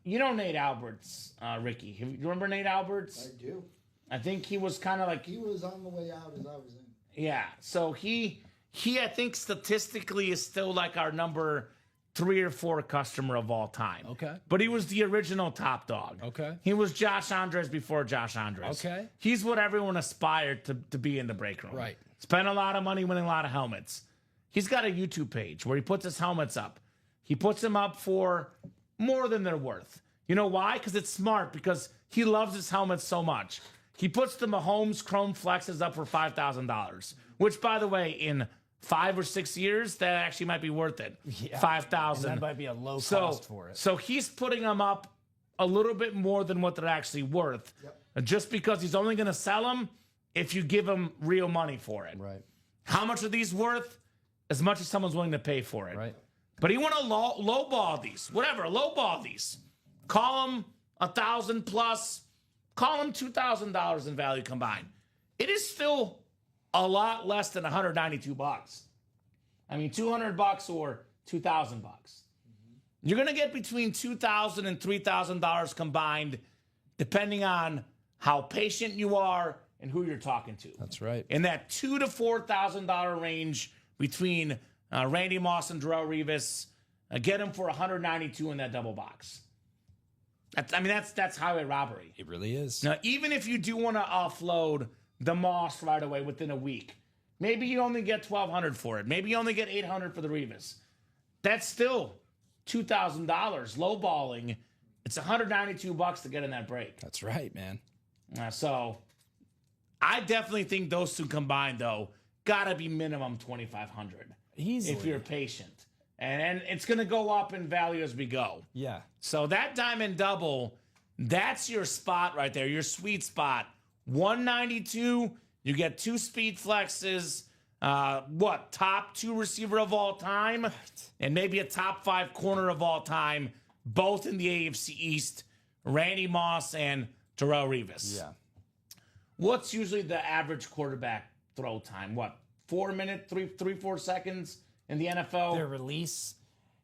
you know Nate Alberts, Ricky. You remember Nate Alberts? I do. I think he was kind of like... He was on the way out as I was in. Yeah, so he I think statistically is still like our number 3 or 4 customer of all time. Okay. But he was the original top dog. Okay. He was Josh Andres before Josh Andres. Okay. He's what everyone aspired to be in the break room. Right. Spent a lot of money winning a lot of helmets. He's got a YouTube page where he puts his helmets up. He puts them up for more than they're worth. You know why? Because it's smart, because he loves his helmets so much. He puts the Mahomes Chrome Flexes up for $5,000, which, by the way, in 5 or 6 years, that actually might be worth it. Yeah. $5,000. That might be a low cost for it. So he's putting them up a little bit more than what they're actually worth, just because he's only going to sell them if you give him real money for it. Right. How much are these worth? As much as someone's willing to pay for it. Right. But you want to lowball these, whatever, lowball these. Call them $1,000 plus. Call them $2,000 in value combined. It is still a lot less than $192. I mean, $200 or $2,000. You're gonna get between $2,000 and $3,000 combined, depending on how patient you are and who you're talking to. That's right. In that $2,000 to $4,000 range between Randy Moss and Darrelle Revis, get him for $192 in that double box. That's highway robbery. It really is. Now, even if you do want to offload the Moss right away within a week, maybe you only get $1,200 for it. Maybe you only get $800 for the Revis. That's still $2,000 lowballing. It's $192 to get in that break. That's right, man. So I definitely think those two combined, though, gotta be minimum $2,500 Easily. if you're patient. And it's going to go up in value as we go. Yeah. So that diamond double, that's your spot right there, your sweet spot. 192, you get 2 speed flexes, top 2 receiver of all time, and maybe a top 5 corner of all time, both in the AFC East, Randy Moss and Darrelle Revis. Yeah. What's usually the average quarterback throw time? 4 minutes, 4 seconds in the NFL? Their release.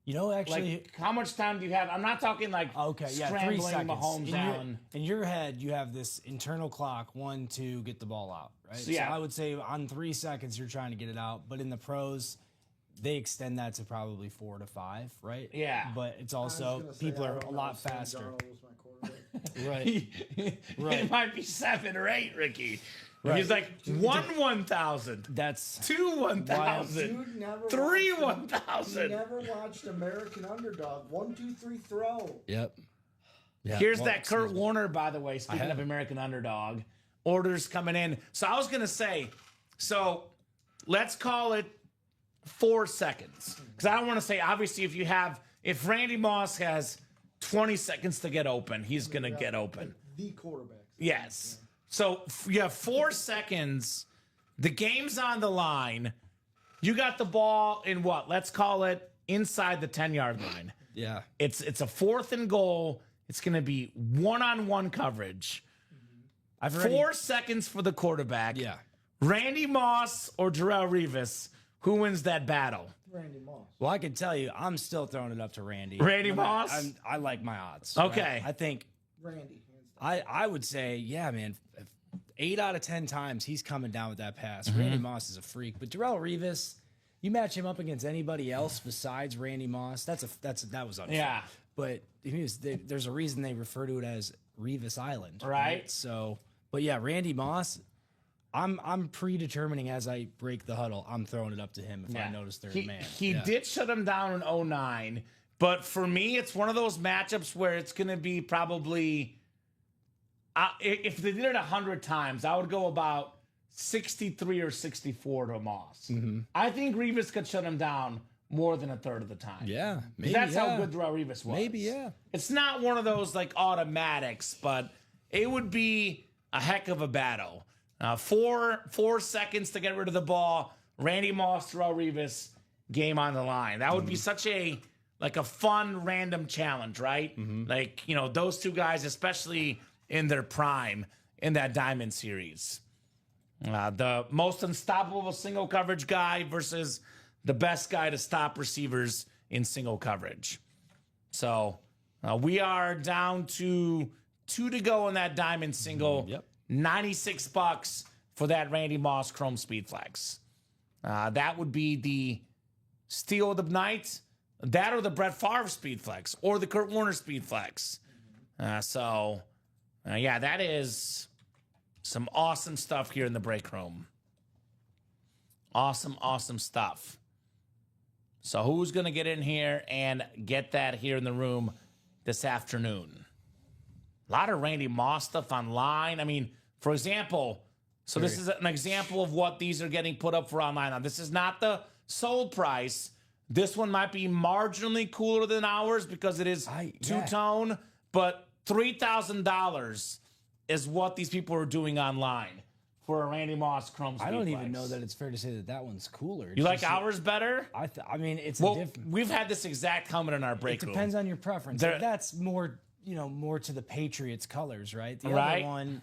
Actually, Like, how much time do you have? I'm not talking like 3 scrambling seconds. Mahomes down. In your head, you have this internal clock, 1, 2, get the ball out, right? So yeah. I would say on 3 seconds, you're trying to get it out. But in the pros, they extend that to probably 4 to 5, right? Yeah. But it's also, people are a lot faster. Right. It might be 7 or 8, Ricky. Right. He's like 1,000. That's 2 1,000. Dude never 3 watched- 1,000. He never watched American Underdog. 1, 2, 3, throw. Yep. Yeah. Here's Well, that Kurt Warner, by the way, speaking of American Underdog. Orders coming in. So I was going to say, let's call it 4 seconds. Because I don't want to say, obviously, if Randy Moss has 20 seconds to get open, he's going to get open. The quarterback. Yes. So you have 4 seconds. The game's on the line. You got the ball in what? Let's call it inside the 10-yard line. Yeah. It's a 4th and goal. It's going to be one-on-one coverage. 4 seconds for the quarterback. Yeah. Randy Moss or Darrelle Revis, who wins that battle? Randy Moss. Well, I can tell you, I'm still throwing it up to Randy. Randy Moss? I like my odds. Okay. Right? I think Randy. I would say, yeah, man, 8 out of 10 times he's coming down with that pass. Randy Moss is a freak, but Darrelle Revis, you match him up against anybody else besides Randy Moss, that was unfair. Yeah. But there's a reason they refer to it as Revis Island, Right. So, but yeah, Randy Moss, I'm predetermining as I break the huddle, I'm throwing it up to him if I notice they're a man. He did shut him down in 2009, but for me, it's one of those matchups where it's going to be probably. If they did it 100 times, I would go about 63 or 64 to Moss. I think Revis could shut him down more than a third of the time. Yeah, maybe. That's how good Darrelle Revis was. Maybe, yeah. It's not one of those like automatics, but it would be a heck of a battle. 4 seconds to get rid of the ball. Randy Moss, Darrelle Revis, game on the line. That would be such a fun random challenge, right? Like, those two guys, especially in their prime in that Diamond Series. The most unstoppable single coverage guy versus the best guy to stop receivers in single coverage. So we are down to 2 to go in that Diamond single. Yep. $96 for that Randy Moss Chrome Speed Flex. That would be the steal of the night. That or the Brett Favre Speed Flex or the Kurt Warner Speed Flex. Yeah, that is some awesome stuff here in the break room. Awesome, awesome stuff. So who's going to get in here and get that here in the room this afternoon? A lot of Randy Moss stuff online. I mean, for example, this is an example of what these are getting put up for online. Now, this is not the sold price. This one might be marginally cooler than ours because it is two-tone, but $3,000 is what these people are doing online for a Randy Moss Chrome I don't Speedplex. even know that it's fair to say that one's cooler. It's You like just- ours better? I mean, it's a Well, different. we've had this exact helmet in our break It room. depends on your preference. There- That's more, more to the Patriots colors, right? The Right. other one,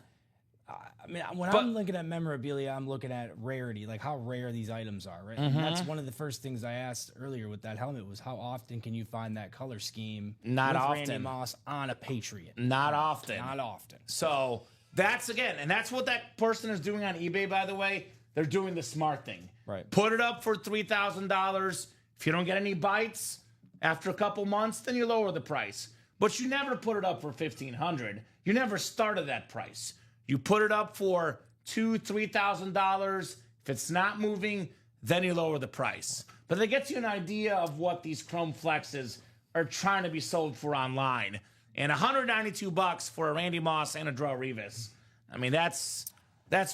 I mean, when But- I'm looking at memorabilia, I'm looking at rarity, like how rare these items are, right? Mm-hmm. And that's one of the first things I asked earlier with that helmet was how often can you find that color scheme Not with often. Randy Moss on a Patriot? Not often. Not often. So that's and that's what that person is doing on eBay, by the way. They're doing the smart thing. Right. Put it up for $3,000. If you don't get any bites after a couple months, then you lower the price. But you never put it up for $1,500. You never started that price. You put it up for $2,000, $3,000. If it's not moving, then you lower the price. But it gets you an idea of what these Chrome Flexes are trying to be sold for online. And $192 for a Randy Moss and a Drew Revis. I mean, that's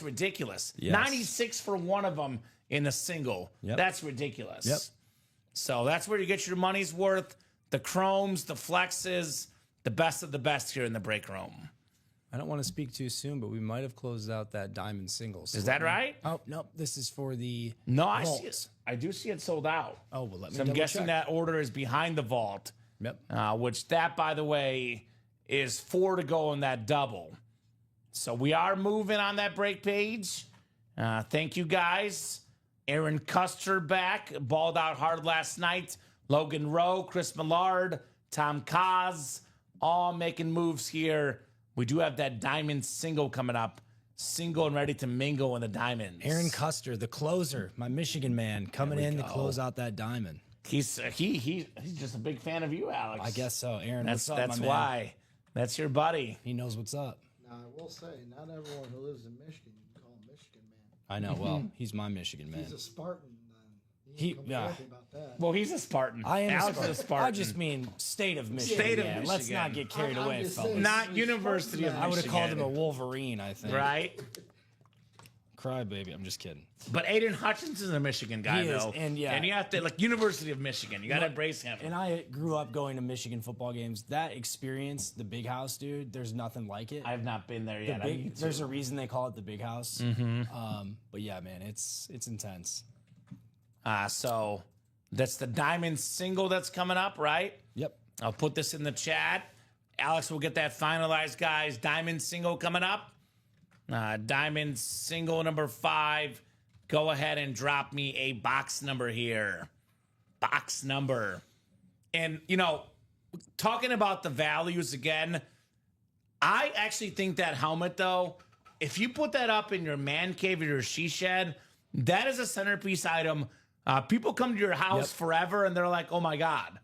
ridiculous. Yes. 96 for one of them in a single. Yep. That's ridiculous. Yep. So that's where you get your money's worth. The Chromes, the Flexes, the best of the best here in the break room. I don't want to speak too soon, but we might have closed out that diamond singles. Is that right? Oh, no, this is for the No, I vault. see it. I do see it sold out. Oh, well, let me So I'm double guessing check. that order is behind the vault. Yep. Which that, by the way, is 4 to go in that double. So we are moving on that break page. Thank you, guys. Aaron Custer back, balled out hard last night. Logan Rowe, Chris Millard, Tom Kaz, all making moves here. We do have that diamond single coming up. Single and ready to mingle in the diamonds. Aaron Custer, the closer, my Michigan man, coming in to close out that diamond. He's just a big fan of you, Alex. I guess so. Aaron, That's what's up, my man? why. That's your buddy. He knows what's up. Now, I will say, not everyone who lives in Michigan, you can call him Michigan man. I know. Well, he's my Michigan man. He's a Spartan, then. He- You can yeah. come happy about that. Well, he's a Spartan. I am Alex a is a Spartan. Spartan. I just mean state of Michigan. State of Let's Michigan. not get carried I'm away, just fellas. saying. Not He's University of Spartan. I would have called him a Michigan. Wolverine, I think. Right? Crybaby. I'm just kidding. But Aiden Hutchins is a Michigan guy, He is, though. and yeah. And you have to, like, University of Michigan. You got to embrace him. And I grew up going to Michigan football games. That experience, the Big House, dude, there's nothing like it. I have not been there yet. I need to. There's a reason they call it the Big House. But yeah, man, it's intense. So that's the diamond single that's coming up, right? Yep. I'll put this in the chat. Alex will get that finalized, guys. Diamond single coming up. Diamond single number 5. Go ahead and drop me a box number here. Box number. And, talking about the values again, I actually think that helmet, though, if you put that up in your man cave or your she shed, that is a centerpiece item. People come to your house forever and they're like, oh my God.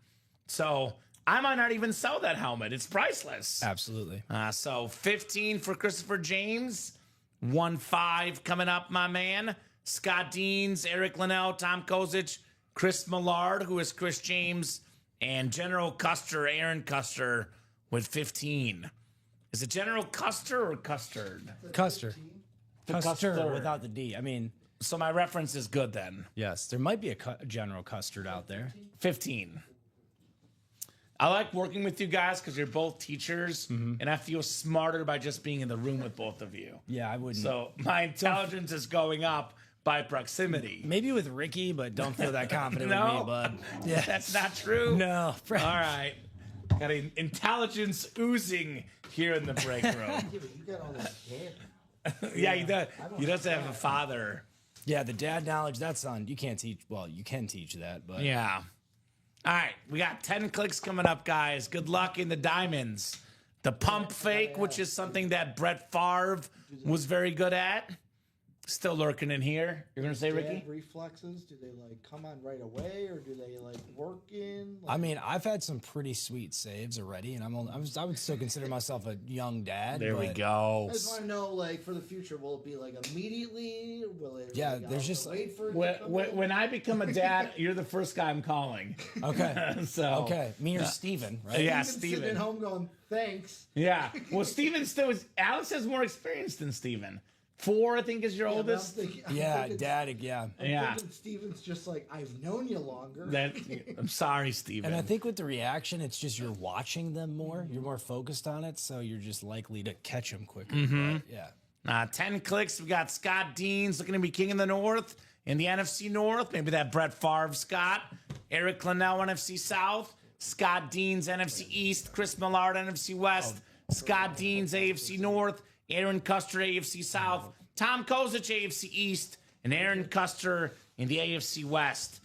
So I might not even sell that helmet. It's priceless. Absolutely. So 15 for Christopher James. 1-5 coming up, my man. Scott Deans, Eric Linnell, Tom Kozic, Chris Millard, who is Chris James, and General Custer, Aaron Custer, with 15. Is it General Custer or Custard? Custer. Custer Custer. without the D. I mean, So my reference is good then. yes, there might be a General Custard out there. 15. I like working with you guys because you're both teachers, and I feel smarter by just being in the room with both of you. Yeah, I wouldn't. So my intelligence is going up by proximity. Maybe with Ricky, but don't feel that confident with No. me, bud. Yeah. That's not true. No. All right. Got an intelligence oozing here in the break room. Yeah, but you got all this hair. Yeah, he does. He does have a father. Yeah, the dad knowledge, that's on. You can't teach. Well, you can teach that, but Yeah. All right. We got 10 clicks coming up, guys. Good luck in the diamonds. The pump fake, which is something that Brett Favre was very good at. Still lurking in here. You're going to say, Ricky? Dad reflexes, do they like come on right away or do they like work in? I mean, I've had some pretty sweet saves already, and I would still consider myself a young dad. There we but go. I just want to know, like, for the future, will it be like immediately? Will it? Yeah, like, there's I'll just- wait for it to come in? When I become a dad, you're the first guy I'm calling. Okay. So Okay. Me or Steven, right? Yeah, Steven's sitting at Steven. home going, thanks. Yeah. Well, Steven still is. Alex has more experience than Steven. 4, I think, is your oldest. Yeah, dad, yeah. Yeah. Thinking Steven's just like, I've known you longer. I'm sorry, Steven. And I think with the reaction, it's just you're watching them more. You're more focused on it, so you're just likely to catch them quicker. Mm-hmm. But, yeah. 10 clicks. We got Scott Deans looking to be king in the North. In the NFC North, maybe that Brett Favre Scott. Eric Linnell, NFC South. Scott Deans, NFC East. Chris Millard, NFC West. Scott Deans, AFC North. Aaron Custer, AFC South. Tom Kozich, AFC East. And Aaron Custer in the AFC West.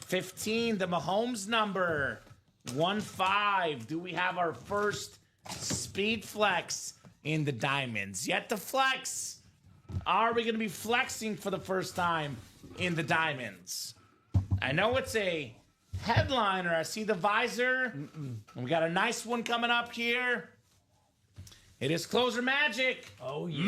15, the Mahomes number. 1-5. Do we have our first speed flex in the diamonds? Yet to flex. Are we going to be flexing for the first time in the diamonds? I know it's a headliner. I see the visor. We got a nice one coming up here. It is closer magic. Oh, yeah.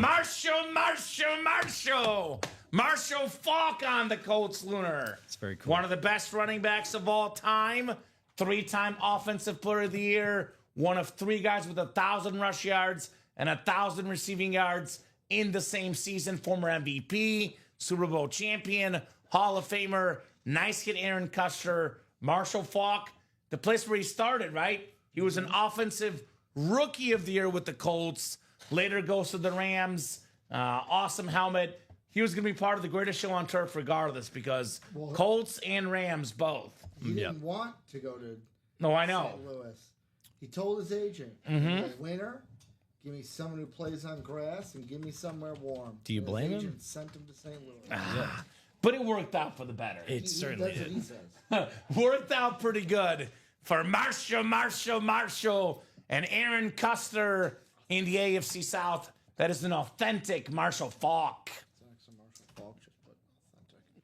Marshall Faulk on the Colts Lunar. It's very cool. One of the best running backs of all time. 3-time Offensive Player of the Year. One of 3 guys with 1,000 rush yards and 1,000 receiving yards in the same season. Former MVP, Super Bowl champion, Hall of Famer. Nice hit, Aaron Custer. Marshall Faulk, the place where he started, right? He was an offensive rookie of the year with the Colts. Later goes to the Rams. Awesome helmet. He was going to be part of the greatest show on turf regardless because Colts and Rams both. He didn't want to go to No, I know. St. Louis. He told his agent, winner, give me someone who plays on grass and give me somewhere warm. Do you blame his him? agent sent him to St. Louis. But it worked out for the better. It certainly That's what did. he says. Worked out pretty good for Marshall, and Aaron Custer in the AFC South. That is an authentic Marshall Faulk.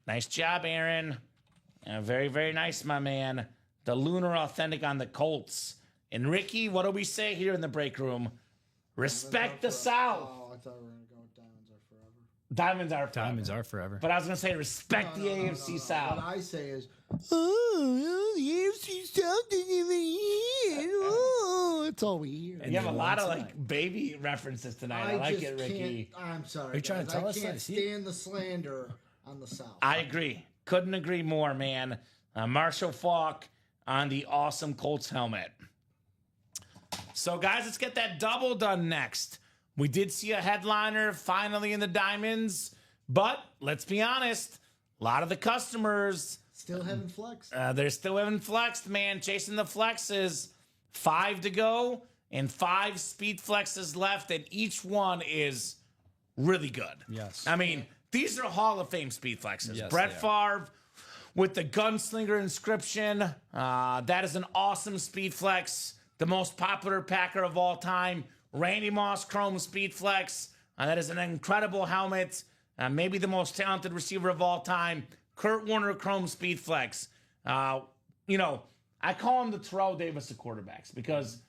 Nice job, Aaron. Very, very nice, my man. The Lunar Authentic on the Colts. And Ricky, what do we say here in the break room? Respect the South. Oh, I thought we were going to go with Diamonds Are Forever. Diamonds are forever. Diamonds are forever. But I was going to say respect the AFC South. What I say is, oh, the AFC South didn't even hear. Oh, that's all we hear. You have a lot of like baby references tonight. I like it, Ricky. I'm sorry. Are you trying to tell us I can't that? stand the slander on the South. I agree. Couldn't agree more, man. Marshall Faulk on the awesome Colts helmet. So, guys, let's get that double done next. We did see a headliner finally in the diamonds, but let's be honest, a lot of the customers Still haven't flexed. they're still haven't flexed, man. Chasing the flexes. 5 to go and 5 speed flexes left, and each one is really good. Yes. I mean, these are Hall of Fame speed flexes. Yes, Brett they Favre with the gunslinger inscription. That is an awesome speed flex. The most popular Packer of all time. Randy Moss Chrome speed flex. That is an incredible helmet. Maybe the most talented receiver of all time. Kurt Warner Chrome speed flex. You know, I call him the Terrell Davis of quarterbacks because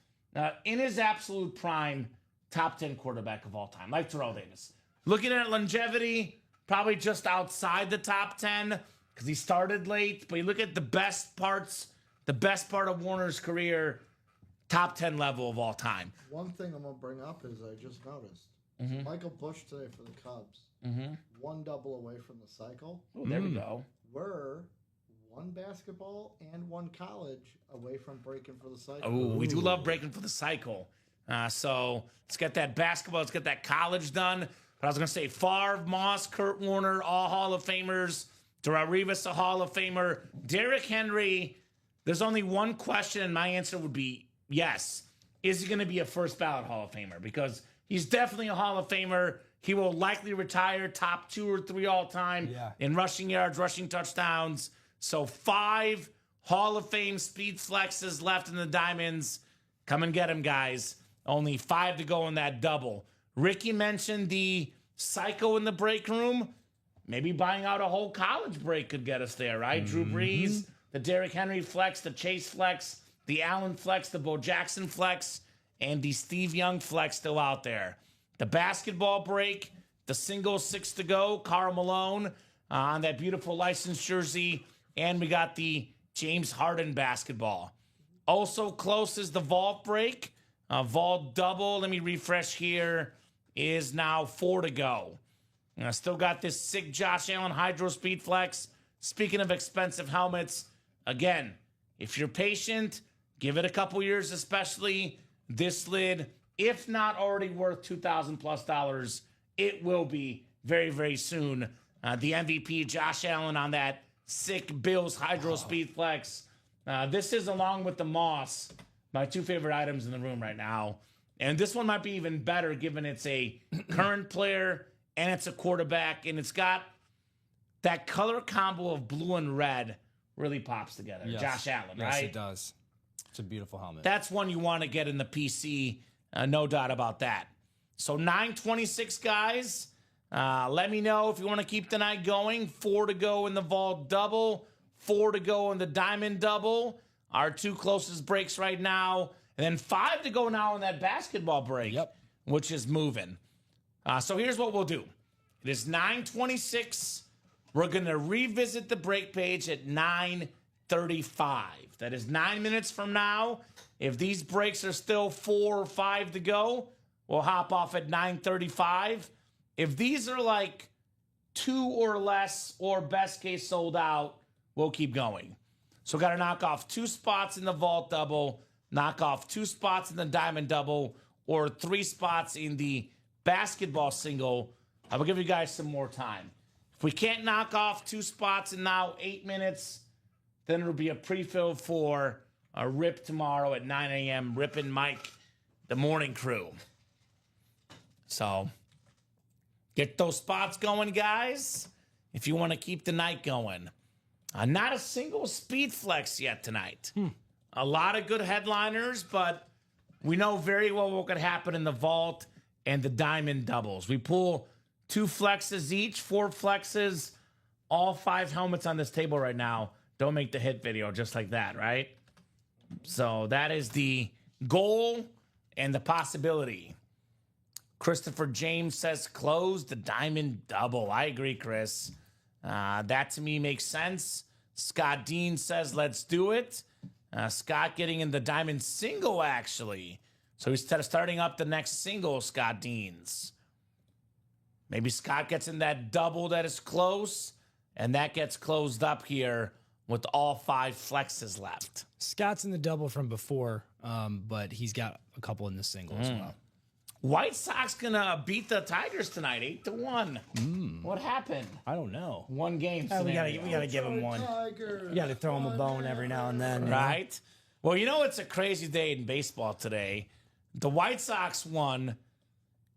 in his absolute prime, top 10 quarterback of all time, like Terrell Davis. Looking at longevity, probably just outside the top 10 because he started late. But you look at the best part of Warner's career, top 10 level of all time. One thing I'm going to bring up is I just noticed. Michael Bush today for the Cubs. 1 double away from the cycle. Oh, there we go. We're 1 basketball and 1 college away from breaking for the cycle. Oh, we do love breaking for the cycle. So let's get that basketball, let's get that college done. But I was going to say Favre, Moss, Kurt Warner, all Hall of Famers. Darrell Revis, a Hall of Famer. Derrick Henry, there's only one question, and my answer would be yes. Is he going to be a first ballot Hall of Famer? Because he's definitely a Hall of Famer. He will likely retire top 2 or 3 all time in rushing yards, rushing touchdowns. So 5 Hall of Fame speed flexes left in the diamonds. Come and get him, guys. Only 5 to go in that double. Ricky mentioned the psycho in the break room. Maybe buying out a whole college break could get us there, right? Drew Brees, the Derrick Henry flex, the Chase flex, the Allen flex, the Bo Jackson flex, and the Steve Young flex still out there. The basketball break, the single 6 to go, Karl Malone on that beautiful licensed jersey, and we got the James Harden basketball. Also close is the vault break. Vault double, let me refresh here, is now 4 to go. And I still got this sick Josh Allen Hydro Speed Flex. Speaking of expensive helmets, again, if you're patient, give it a couple years, especially this lid, if not already worth $2,000+ It will be very, very soon. The MVP, Josh Allen, on that sick Bills Hydro Speed Flex. This is, along with the Moss, my two favorite items in the room right now. And this one might be even better given it's a current player and it's a quarterback. And it's got that color combo of blue and red really pops together. Yes. Josh Allen, Yes, right? it does. It's a beautiful helmet. That's one you want to get in the PC. No doubt about that. So 926, guys. Let me know if you want to keep the night going. 4 to go in the vault double, 4 to go in the diamond double. Our two closest breaks right now. And then 5 to go now in that basketball break, which is moving. So here's what we'll do. It is 926. We're going to revisit the break page at 9:35. That is 9 minutes from now. If these breaks are still 4 or 5 to go, we'll hop off at 9:35. If these are like 2 or less, or best case sold out, we'll keep going. So got to knock off 2 spots in the vault double, knock off 2 spots in the diamond double, or 3 spots in the basketball single. I will give you guys some more time. If we can't knock off 2 spots in now 8 minutes, then it'll be a pre-fill for a Rip tomorrow at 9 a.m. Rip and Mike, the morning crew. So get those spots going, guys, if you want to keep the night going. Not a single speed flex yet tonight. A lot of good headliners, but we know very well what could happen in the vault and the diamond doubles. We pull 2 flexes each, 4 flexes, all 5 helmets on this table right now. Don't make the hit video just like that, right? So that is the goal and the possibility. Christopher James says close the diamond double. I agree, Chris. That to me makes sense. Scott Dean says let's do it. Scott getting in the diamond single, actually. So instead of starting up the next single, Scott Dean's. Maybe Scott gets in that double that is close, and that gets closed up here with all 5 flexes left. Scott's in the double from before, but he's got a couple in the single as well. White Sox gonna beat the Tigers tonight, 8-1. What happened? I don't know. 1 game. We Scenario. gotta give him one. Tiger, You gotta throw him a bone every now and then, you know? Right? Well, you know it's a crazy day in baseball today. The White Sox won,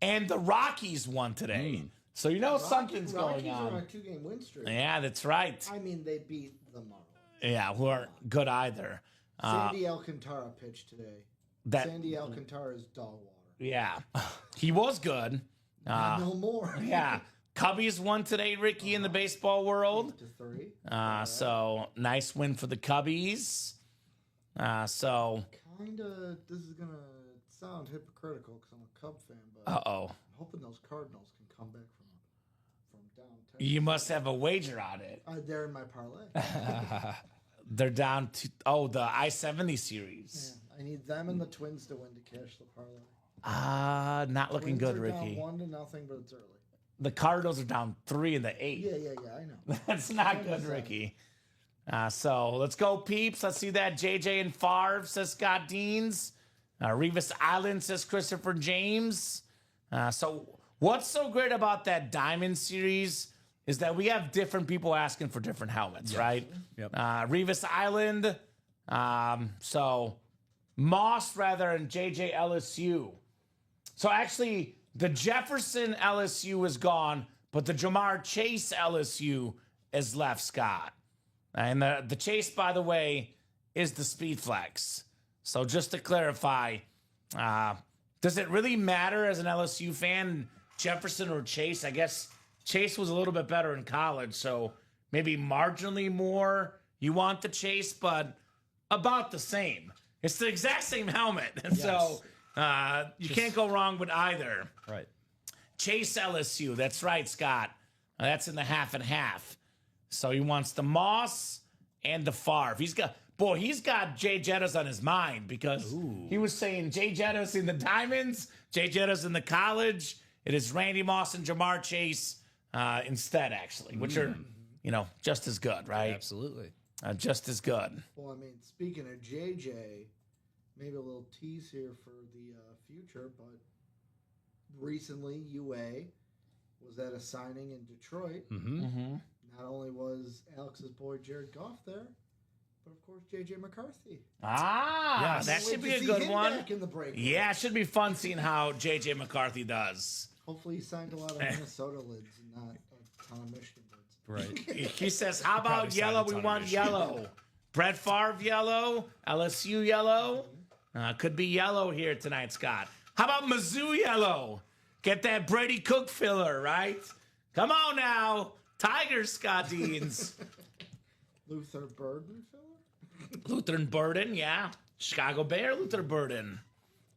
and the Rockies won today. So you know something's Rockies going are on on. a 2-game win streak. Yeah, that's right. I mean, they beat the Marlins. Yeah, who aren't good either. Sandy Alcantara pitched today. That Sandy Alcantara is dog water. yeah, he was good. No more. Yeah, Cubbies won today, Ricky, in the baseball world. 8-3. So nice win for the Cubbies. So Kinda. This is gonna sound hypocritical because I'm a Cub fan, but uh-oh. I'm hoping those Cardinals can come back from downtown. You must have a wager on it. They're in my parlay. They're down to the I-70 series. Yeah, I need them and the Twins to win to cash the parlay. Not looking Twins good, are Ricky. down 1-0, but it's early. The Cardinals are down 3 in the 8. Yeah, I know. That's not good, Ricky. So let's go, peeps. Let's see that. JJ and Favre, says Scott Deans. Revis Island, says Christopher James. So what's so great about that Diamond series is that we have different people asking for different helmets, right? Yep. Revis Island. So Moss, rather, and JJ LSU. So actually, the Jefferson LSU is gone, but the Jamar Chase LSU is left, Scott. And the Chase, by the way, is the Speed Flex. So just to clarify, does it really matter as an LSU fan, Jefferson or Chase? I guess Chase was a little bit better in college, so maybe marginally more you want the Chase, but about the same. It's the exact same helmet. And so you can't go wrong with either. Right. Chase LSU. That's right, Scott. That's in the half and half. So he wants the Moss and the Favre. He's got Jay Jettas on his mind because he was saying Jay Jettas in the Diamonds, Jay Jettas in the college. It is Randy Moss and Jamar Chase instead, actually, which are, just as good, right? Absolutely. Just as good. Well, I mean, speaking of JJ, maybe a little tease here for the future, but recently UA was at a signing in Detroit. Not only was Alex's boy Jared Goff there, but of course J.J. McCarthy. Ah, that should be a good one. Back in the break Yeah, it should be fun seeing how J.J. McCarthy does. Hopefully he signed a lot of Minnesota lids and not a ton of Michigan lids. Right. He says, how about yellow? We want yellow. Brett Favre yellow. LSU yellow. Could be yellow here tonight, Scott. How about Mizzou yellow? Get that Brady Cook filler, right? Come on now. Tigers, Scott Deans. Luther Burden filler? Luther and Burden, yeah. Chicago Bear, Luther Burden.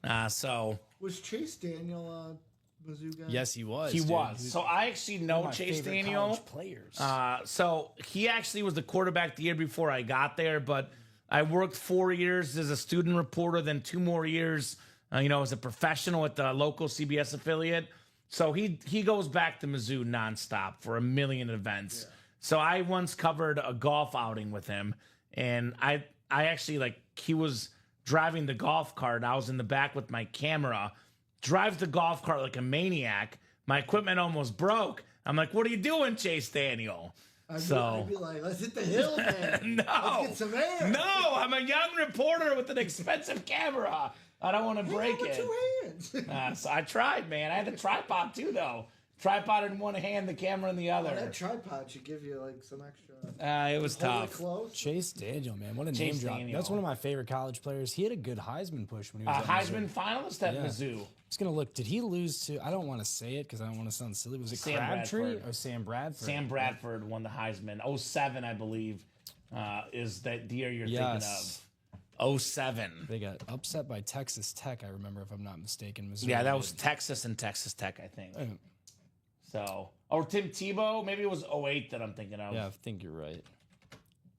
Was Chase Daniel a Mizzou guy? Yes, he was. He dude. was. He's So I actually know one of my Chase favorite Daniel. college players. So he actually was the quarterback the year before I got there, but I worked 4 years as a student reporter, then 2 more years, as a professional at the local CBS affiliate. So he goes back to Mizzou nonstop for a million events. Yeah. So I once covered a golf outing with him, and I actually he was driving the golf cart. And I was in the back with my camera, drives the golf cart like a maniac. My equipment almost broke. I'm like, "What are you doing, Chase Daniel?" I'd be like, let's hit the hill, man. No. Let's get some air. No, I'm a young reporter with an expensive camera. I don't want to break it. With 2 hands. So I tried, man. I had the tripod too, though. Tripod in one hand, the camera in the other. That tripod should give you some extra. It was tough. Close. Chase Daniel, man, what a Chase name drop. Daniel. That's one of my favorite college players. He had a good Heisman push when he was at Heisman Mizzou. finalist at Yeah. Mizzou. Just gonna look. Did he lose to? I don't want to say it because I don't want to sound silly. Was it Sam Crabtree Bradford. or Sam Bradford? Sam Bradford won the Heisman. 07, I believe, is that the year you're Yes. thinking of. 07. They got upset by Texas Tech. I remember, if I'm not mistaken. Missouri Yeah, that was did. Texas and Texas Tech, I think. Yeah. So, or Tim Tebow, maybe it was 08 that I'm thinking of. Yeah, I think you're right.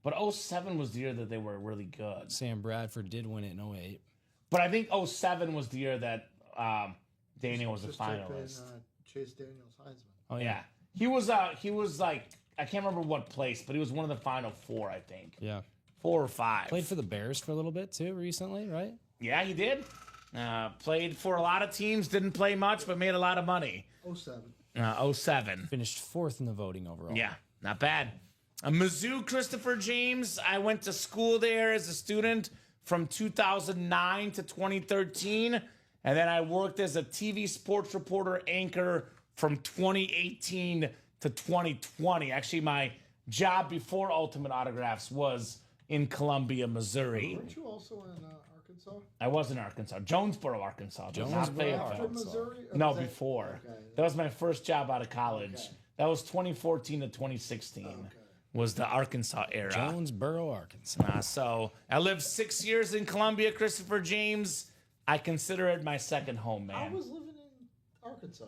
But 07 was the year that they were really good. Sam Bradford did win it in 08. But I think 07 was the year that Daniel was a Just type finalist. in, Chase Daniel's Heisman. Oh Yeah. He was like, I can't remember what place, but he was one of the final 4, I think. Yeah. 4 or 5. Played for the Bears for a little bit too recently, right? Yeah, he did. Played for a lot of teams, didn't play much, but made a lot of money. 07. 07. Finished 4th in the voting overall. Yeah, not bad. Mizzou, Christopher James. I went to school there as a student from 2009 to 2013. And then I worked as a TV sports reporter anchor from 2018 to 2020. Actually, my job before Ultimate Autographs was in Columbia, Missouri. Weren't you also in Arkansas? I was in Arkansas, Jonesboro, Arkansas. Not Jonesboro, Fayetteville. After Missouri? Or No, was that- before. Okay. That was my first job out of college. Okay. That was 2014 to 2016 was the Arkansas era. Jonesboro, Arkansas. So I lived 6 years in Columbia, Christopher James. I consider it my second home, I man. was living in Arkansas.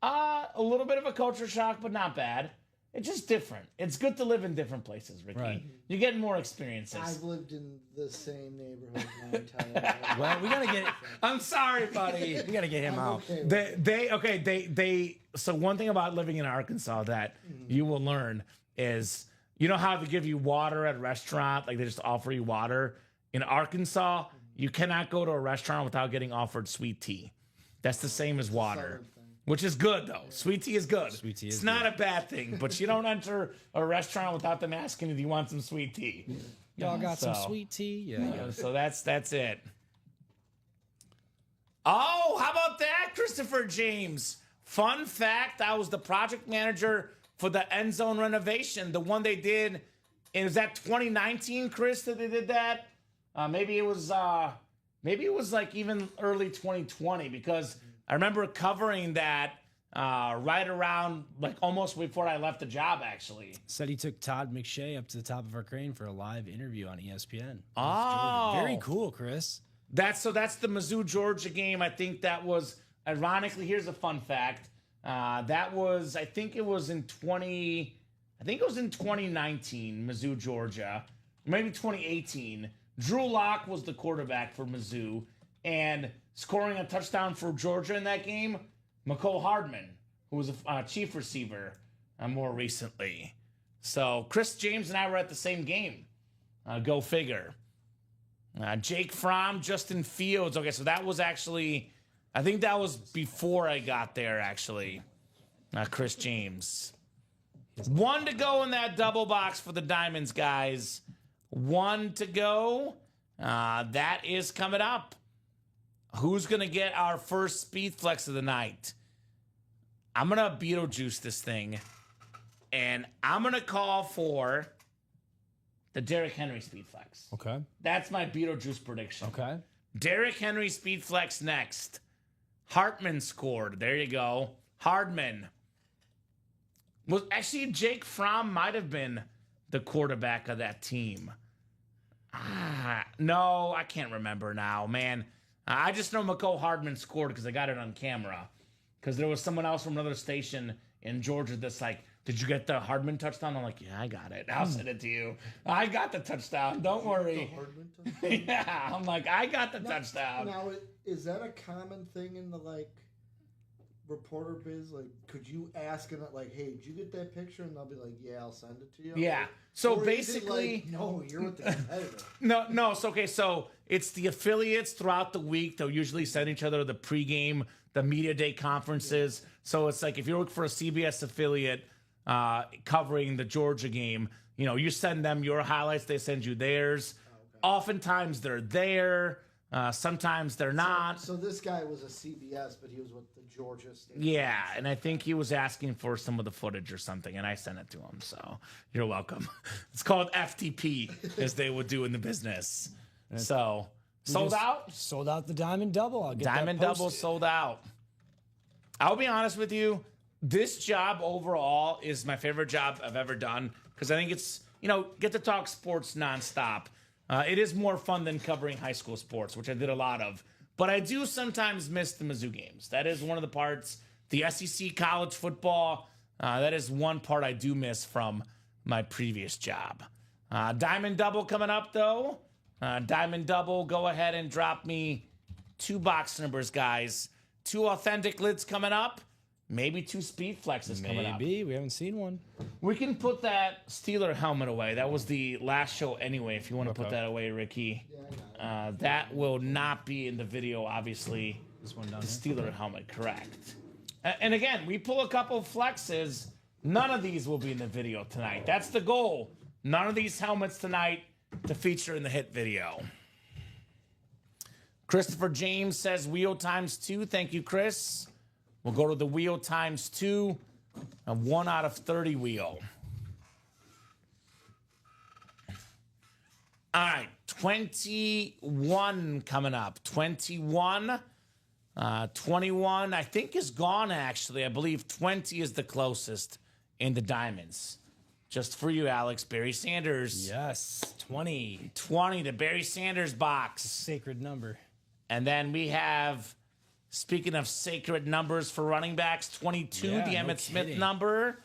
A little bit of a culture shock, but not bad. It's just different. It's good to live in different places, Ricky. Right. You're getting more experiences. I've lived in the same neighborhood my entire life. Well, we gotta get. I'm sorry, buddy. We gotta get him out. Okay with They so one thing about living in Arkansas that you will learn is, you know how they give you water at a restaurant, like they just offer you water? In Arkansas, you cannot go to a restaurant without getting offered sweet tea. That's the same as water. Southern thing. Which is good though. Sweet tea is good. Sweet tea it's is not a bad thing, but you don't enter a restaurant without them asking you, do you want some sweet tea? Y'all got some So- sweet tea? Yeah. So that's it. Oh, how about that, Christopher James? Fun fact, I was the project manager for the end zone renovation, the one they did. And was that 2019, Chris, that they did that? Maybe it was like even early 2020, because I remember covering that right around like almost before I left the job, actually. Said he took Todd McShay up to the top of our crane for a live interview on ESPN. Oh, Very cool, Chris. That's the Mizzou Georgia game. I think that was, ironically, here's a fun fact. That was, I think it was in 2019, Mizzou Georgia, maybe 2018. Drew Lock was the quarterback for Mizzou, and scoring a touchdown for Georgia in that game, McCole Hardman, who was a chief receiver more recently. So Chris James and I were at the same game. Go figure. Jake Fromm, Justin Fields. Okay, so that was actually, I think that was before I got there, actually. Chris James. 1 to go in that double box for the Diamonds, guys. 1 to go. That is coming up. Who's going to get our first speed flex of the night? I'm going to Beetlejuice this thing. And I'm going to call for the Derrick Henry speed flex. Okay. That's my Beetlejuice prediction. Okay. Derrick Henry speed flex next. Hartman scored. There you go. Hardman. Well, actually, Jake Fromm might have been the quarterback of that team. No, I can't remember now, man. I just know McCole Hardman scored because I got it on camera. Because there was someone else from another station in Georgia that's like, did you get the Hardman touchdown? I'm like, yeah, I got it. I'll send it to you. I got the touchdown. Don't worry. Yeah, I'm like, I got the touchdown. Now, is that a common thing in the, like, reporter biz? Like, could you ask them, like, hey, did you get that picture? And they'll be like, yeah, I'll send it to you. Yeah. Like, So or is it basically, like, no, you're with the competitor. No. So okay. So it's the affiliates throughout the week. They'll usually send each other the pregame, the media day conferences. So it's like if you're looking for a CBS affiliate covering the Georgia game, you know, you send them your highlights. They send you theirs. Oftentimes they're there. Sometimes they're not. So this guy was a CBS, but he was with the Georgia State. Yeah, and I think he was asking for some of the footage or something, and I sent it to him. So you're welcome. It's called FTP, as they would do in the business. So sold out. Sold out the Diamond Double. I'll get Diamond that Double posted. sold out. I'll be honest with you. This job overall is my favorite job I've ever done because I think it's, you know, get to talk sports nonstop. It is more fun than covering high school sports, which I did a lot of. But I do sometimes miss the Mizzou games. That is one of the parts. The SEC college football, that is one part I do miss from my previous job. Diamond Double coming up, though. Diamond Double, go ahead and drop me 2 box numbers, guys. 2 authentic lids coming up. Maybe 2 speed flexes coming up. Maybe. We haven't seen one. We can put that Steeler helmet away. That was the last show anyway, if you want to put that away, Ricky. That will not be in the video, obviously. This one down The here. Steeler helmet, correct. And again, we pull a couple flexes. None of these will be in the video tonight. That's the goal. None of these helmets tonight to feature in the hit video. Christopher James says wheel times 2. Thank you, Chris. We'll go to the wheel times 2. A 1 out of 30 wheel. All right, 21 coming up. 21. 21, I think, is gone, actually. I believe 20 is the closest in the Diamonds. Just for you, Alex. Barry Sanders. Yes. 20. 20, the Barry Sanders box. Sacred number. And then we have, speaking of sacred numbers for running backs, 22, Yeah, the no Emmitt Smith kidding. number,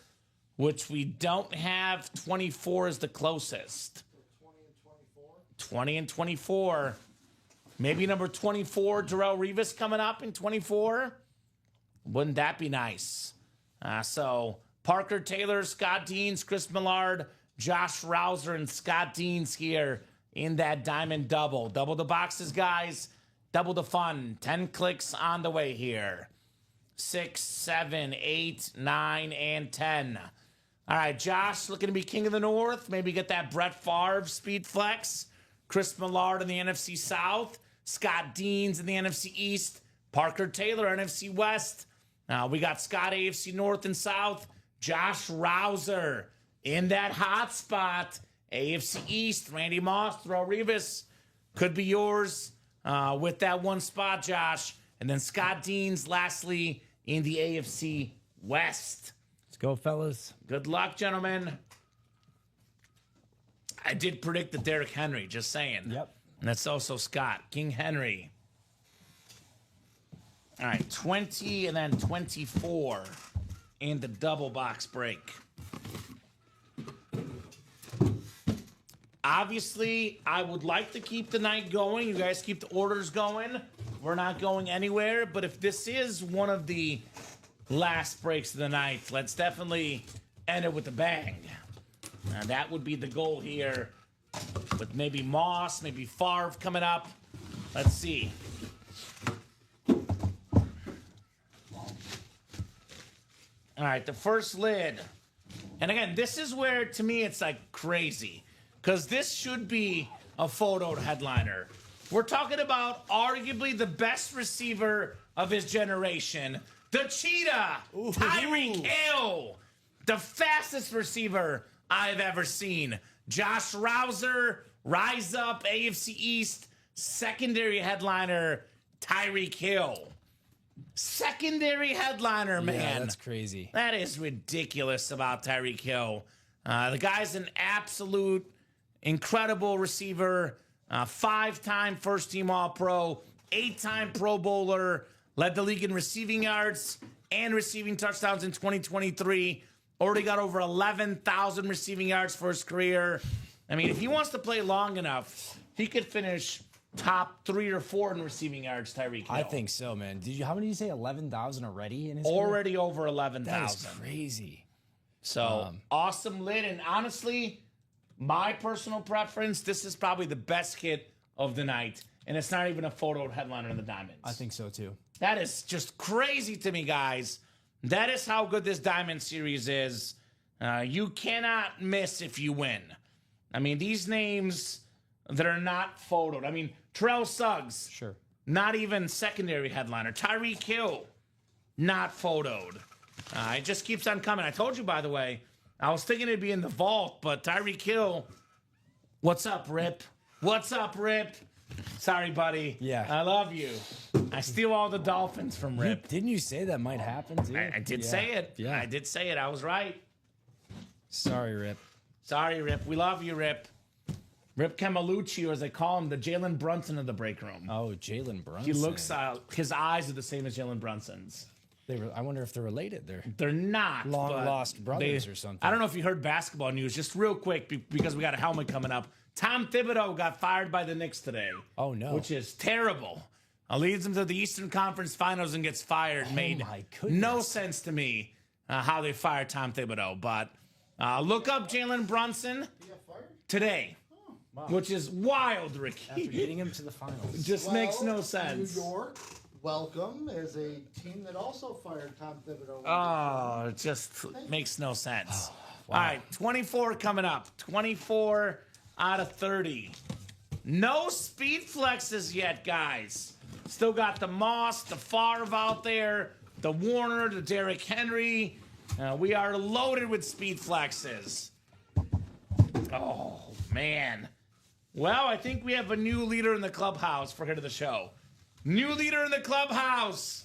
which we don't have. 24 is the closest. 20 and 24. Maybe number 24, Darrelle Revis coming up in 24. Wouldn't that be nice? So Parker Taylor, Scott Deans, Chris Millard, Josh Rouser, and Scott Deans here in that Diamond Double. Double the boxes, guys. Double the fun. 10 clicks on the way here. 6, 7, 8, 9, and 10. All right, Josh looking to be king of the North. Maybe get that Brett Favre speed flex. Chris Millard in the NFC South. Scott Deans in the NFC East. Parker Taylor, NFC West. We got Scott AFC North and South. Josh Rouser in that hot spot. AFC East. Randy Moss, Darrelle Revis. Could be yours with that one spot, Josh. And then Scott Deans, lastly, in the AFC West. Let's go, fellas. Good luck, gentlemen. I did predict the Derrick Henry, just saying. Yep. And that's also Scott, King Henry. All right, 20 and then 24 in the double box break. Obviously, I would like to keep the night going. You guys keep the orders going. We're not going anywhere. But if this is one of the last breaks of the night, let's definitely end it with a bang. Now, that would be the goal here. With maybe Moss, maybe Favre coming up. Let's see. All right, the first lid. And again, this is where, to me, it's like crazy. Because this should be a photoed headliner. We're talking about arguably the best receiver of his generation. The Cheetah, Tyreek Hill. The fastest receiver I've ever seen. Josh Rouser, Rise Up, AFC East, secondary headliner, Tyreek Hill. Secondary headliner, man. Yeah, that's crazy. That is ridiculous about Tyreek Hill. The guy's an absolute incredible receiver. 5-time first-team All-Pro, 8-time Pro Bowler, led the league in receiving yards and receiving touchdowns in 2023. Already got over 11,000 receiving yards for his career. I mean, if he wants to play long enough, he could finish top 3 or 4 in receiving yards, Tyreek Hill. I think so, man. How many did you say? 11,000 already in his Already career? over 11,000. That is crazy. So, awesome lid. And honestly, my personal preference, this is probably the best hit of the night. And it's not even a photo headliner in the Diamonds. I think so, too. That is just crazy to me, guys. That is how good this Diamond Series is. You cannot miss if you win. I mean, these names that are not photoed. I mean, Terrell Suggs. Sure. Not even secondary headliner. Tyreek Hill. Not photoed. It just keeps on coming. I told you, by the way, I was thinking it'd be in the vault, but Tyreek Hill. What's up, Rip? What's up, Rip? Sorry, buddy. Yeah. I love you. I steal all the Dolphins from Rip. Didn't you say that might happen, too? I did say it. Yeah. I did say it. I was right. Sorry, Rip. Sorry, Rip. We love you, Rip. Rip Camalucci, or as they call him, the Jalen Brunson of the break room. Oh, Jalen Brunson. He looks, his eyes are the same as Jalen Brunson's. I wonder if they're related. They're not. Long-lost brothers or something. I don't know if you heard basketball news, just real quick, because we got a helmet coming up. Tom Thibodeau got fired by the Knicks today. Oh, no. Which is terrible. Leads them to the Eastern Conference Finals and gets fired. Made my goodness. no sense to me how they fired Tom Thibodeau. But look up Jalen Brunson today, which is wild, Ricky. After getting him to the finals. Just makes no sense. New York, welcome as a team that also fired Tom Thibodeau. Oh, it just makes no sense. All right, 24 coming up. 24 out of 30. No speed flexes yet, guys. Still got the Moss, the Favre out there, the Warner, the Derrick Henry. We are loaded with speed flexes. Oh, man. Well, I think we have a new leader in the clubhouse for here to the show. New leader in the clubhouse.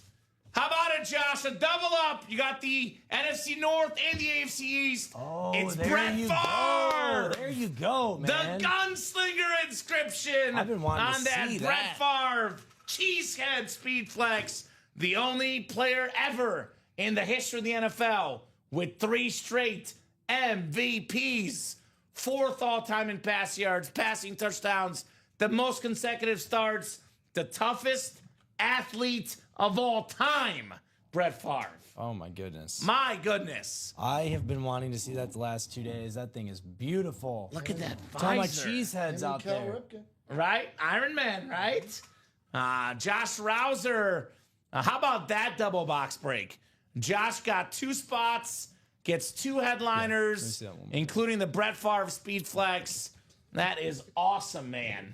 How about it, Josh? A double up. You got the NFC North and the AFC East. Oh, it's there Brett you Favre. go. There you go, man. The gunslinger inscription I've been wanting on to that see Brett Favre cheesehead speed flex. The only player ever in the history of the NFL with 3 straight MVPs. 4th all-time in pass yards, passing touchdowns, the most consecutive starts, the toughest athlete of all time, Brett Favre. Oh, my goodness. My goodness. I have been wanting to see that the last 2 days. That thing is beautiful. Look at that It's all my visor. cheeseheads out Cal there. Ripken. Right? Iron Man, right? Josh Rouser. How about that double box break? Josh got 2 spots, gets 2 headliners, see that one more. including the Brett Favre Speed Flex. That is awesome, man.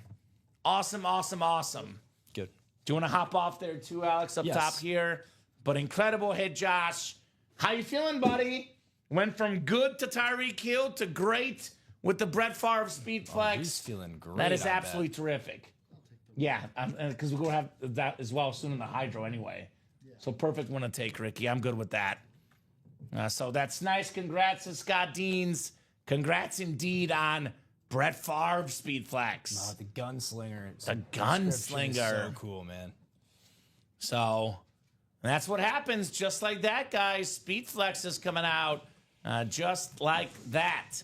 Awesome, awesome, awesome. Good. Do you want to hop off there too, Alex, up Yes. top here? But incredible hit, Josh. How you feeling, buddy? Went from good to Tyreek Hill to great with the Brett Favre Speed Flex. He's feeling great. That is I bet. absolutely terrific. Yeah, because we're going to have that as well soon in the hydro anyway. So perfect one to take, Ricky. I'm good with that. So that's nice. Congrats to Scott Deans. Congrats indeed on Brett Favre Speed Flex. Oh, the gunslinger. The Description is gunslinger. So cool, man. So that's what happens. Just like that, guys. Speed Flex is coming out just like that.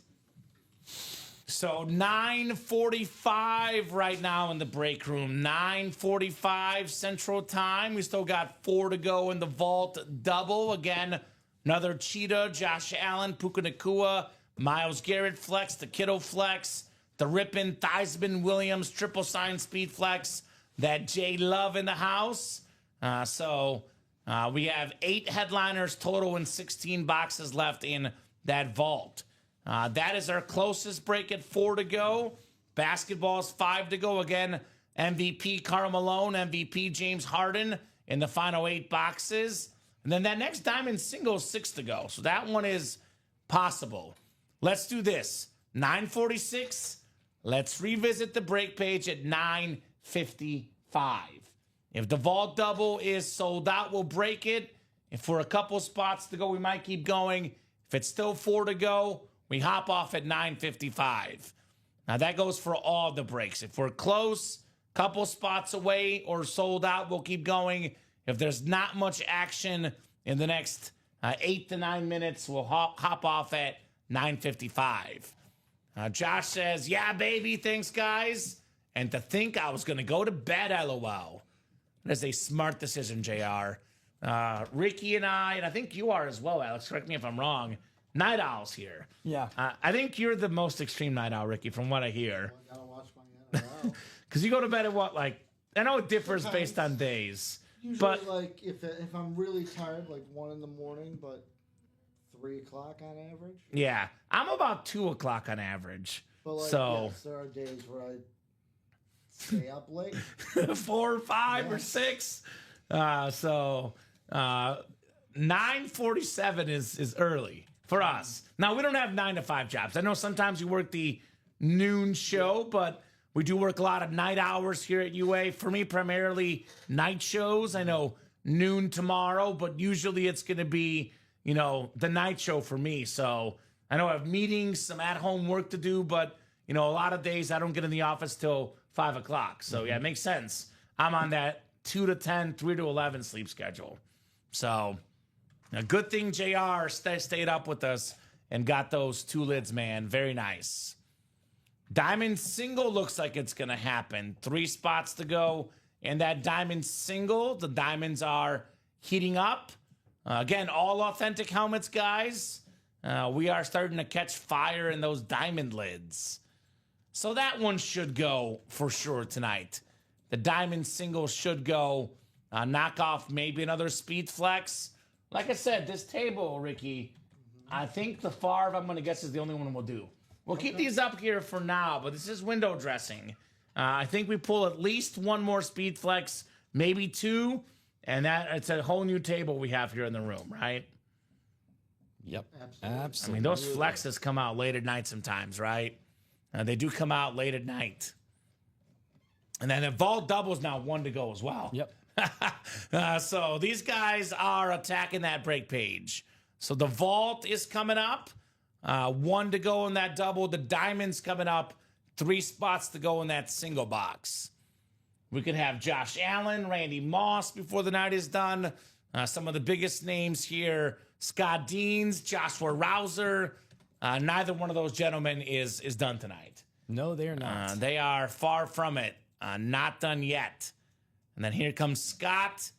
So 9:45 right now in the break room. 9:45 Central Time. We still got 4 to go in the vault double. Again, another Cheetah, Josh Allen, Puka Nacua, Myles Garrett flex, the Kittle flex, the Rippin, Theismann, Williams, triple sign speed flex, that J Love in the house. So We have 8 headliners total and 16 boxes left in that vault. That is our closest break at 4 to go. Basketball's 5 to go. Again, MVP Karl Malone, MVP James Harden in the final 8 boxes. And then that next diamond single is 6 to go. So that one is possible. Let's do this. 9:46. Let's revisit the break page at 9:55. If the vault double is sold out, we'll break it. If for a couple spots to go, we might keep going. If it's still 4 to go, we hop off at 9:55. Now that goes for all the breaks. If we're close, couple spots away, or sold out, we'll keep going. If there's not much action in the next 8 to 9 minutes, we'll hop off at 9:55. Josh says, yeah, baby, thanks, guys. And to think I was going to go to bed, LOL. That is a smart decision, JR. Ricky and I think you are as well, Alex. Correct me if I'm wrong. Night owls here. Yeah. I think you're the most extreme night owl, Ricky, from what I hear. I gotta watch my NFL. Because you go to bed at what, like, I know it differs based on days. Usually, But like, if I'm really tired, like 1 in the morning, but 3 o'clock on average. yeah, I'm about 2 o'clock on average. But, like, So yes, there are days where I stay up late. 4 or 5 or Yeah. 6. 9:47 is early for us. Now, we don't have 9 to 5 jobs. I know sometimes you work the noon show, but we do work a lot of night hours here at UA. For me, primarily night shows. I know noon tomorrow, but usually it's going to be, the night show for me. So I know I have meetings, some at-home work to do, but, a lot of days I don't get in the office till 5 o'clock. So, yeah, it makes sense. I'm on that 2 to 10, 3 to 11 sleep schedule. So, a good thing JR stayed up with us and got those 2 lids, man. Very nice. Diamond single looks like it's going to happen. 3 spots to go. And that diamond single, the diamonds are heating up. Again, all authentic helmets, guys. We are starting to catch fire in those diamond lids. So that one should go for sure tonight. The diamond single should go. Knock off maybe another speed flex. Like I said, this table, Ricky, I think the Favre, I'm going to guess, is the only one we'll do. We'll keep these up here for now, but this is window dressing. I think we pull at least 1 more speed flex, maybe 2, and it's a whole new table we have here in the room, right? Yep. Absolutely. I mean, those flexes come out late at night sometimes, right? They do come out late at night. And then the vault doubles now 1 to go as well. Yep. So these guys are attacking that break page. So the vault is coming up. 1 to go in that double. The diamond's coming up. 3 spots to go in that single box. We could have Josh Allen, Randy Moss before the night is done. Some of the biggest names here. Scott Deans, Joshua Rouser. Neither one of those gentlemen is done tonight. No, they're not. They are far from it. Not done yet. And then here comes Scott.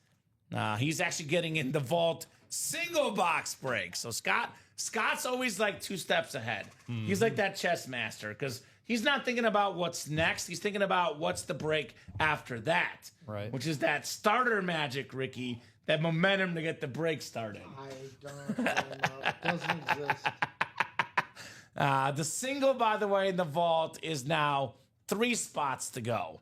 He's actually getting in the vault single box break. So Scott's always like 2 steps ahead. Mm-hmm. He's like that chess master because he's not thinking about what's next. He's thinking about what's the break after that. Right. Which is that starter magic, Ricky. That momentum to get the break started. I don't know. It doesn't exist. The single, by the way, in the vault is now 3 spots to go.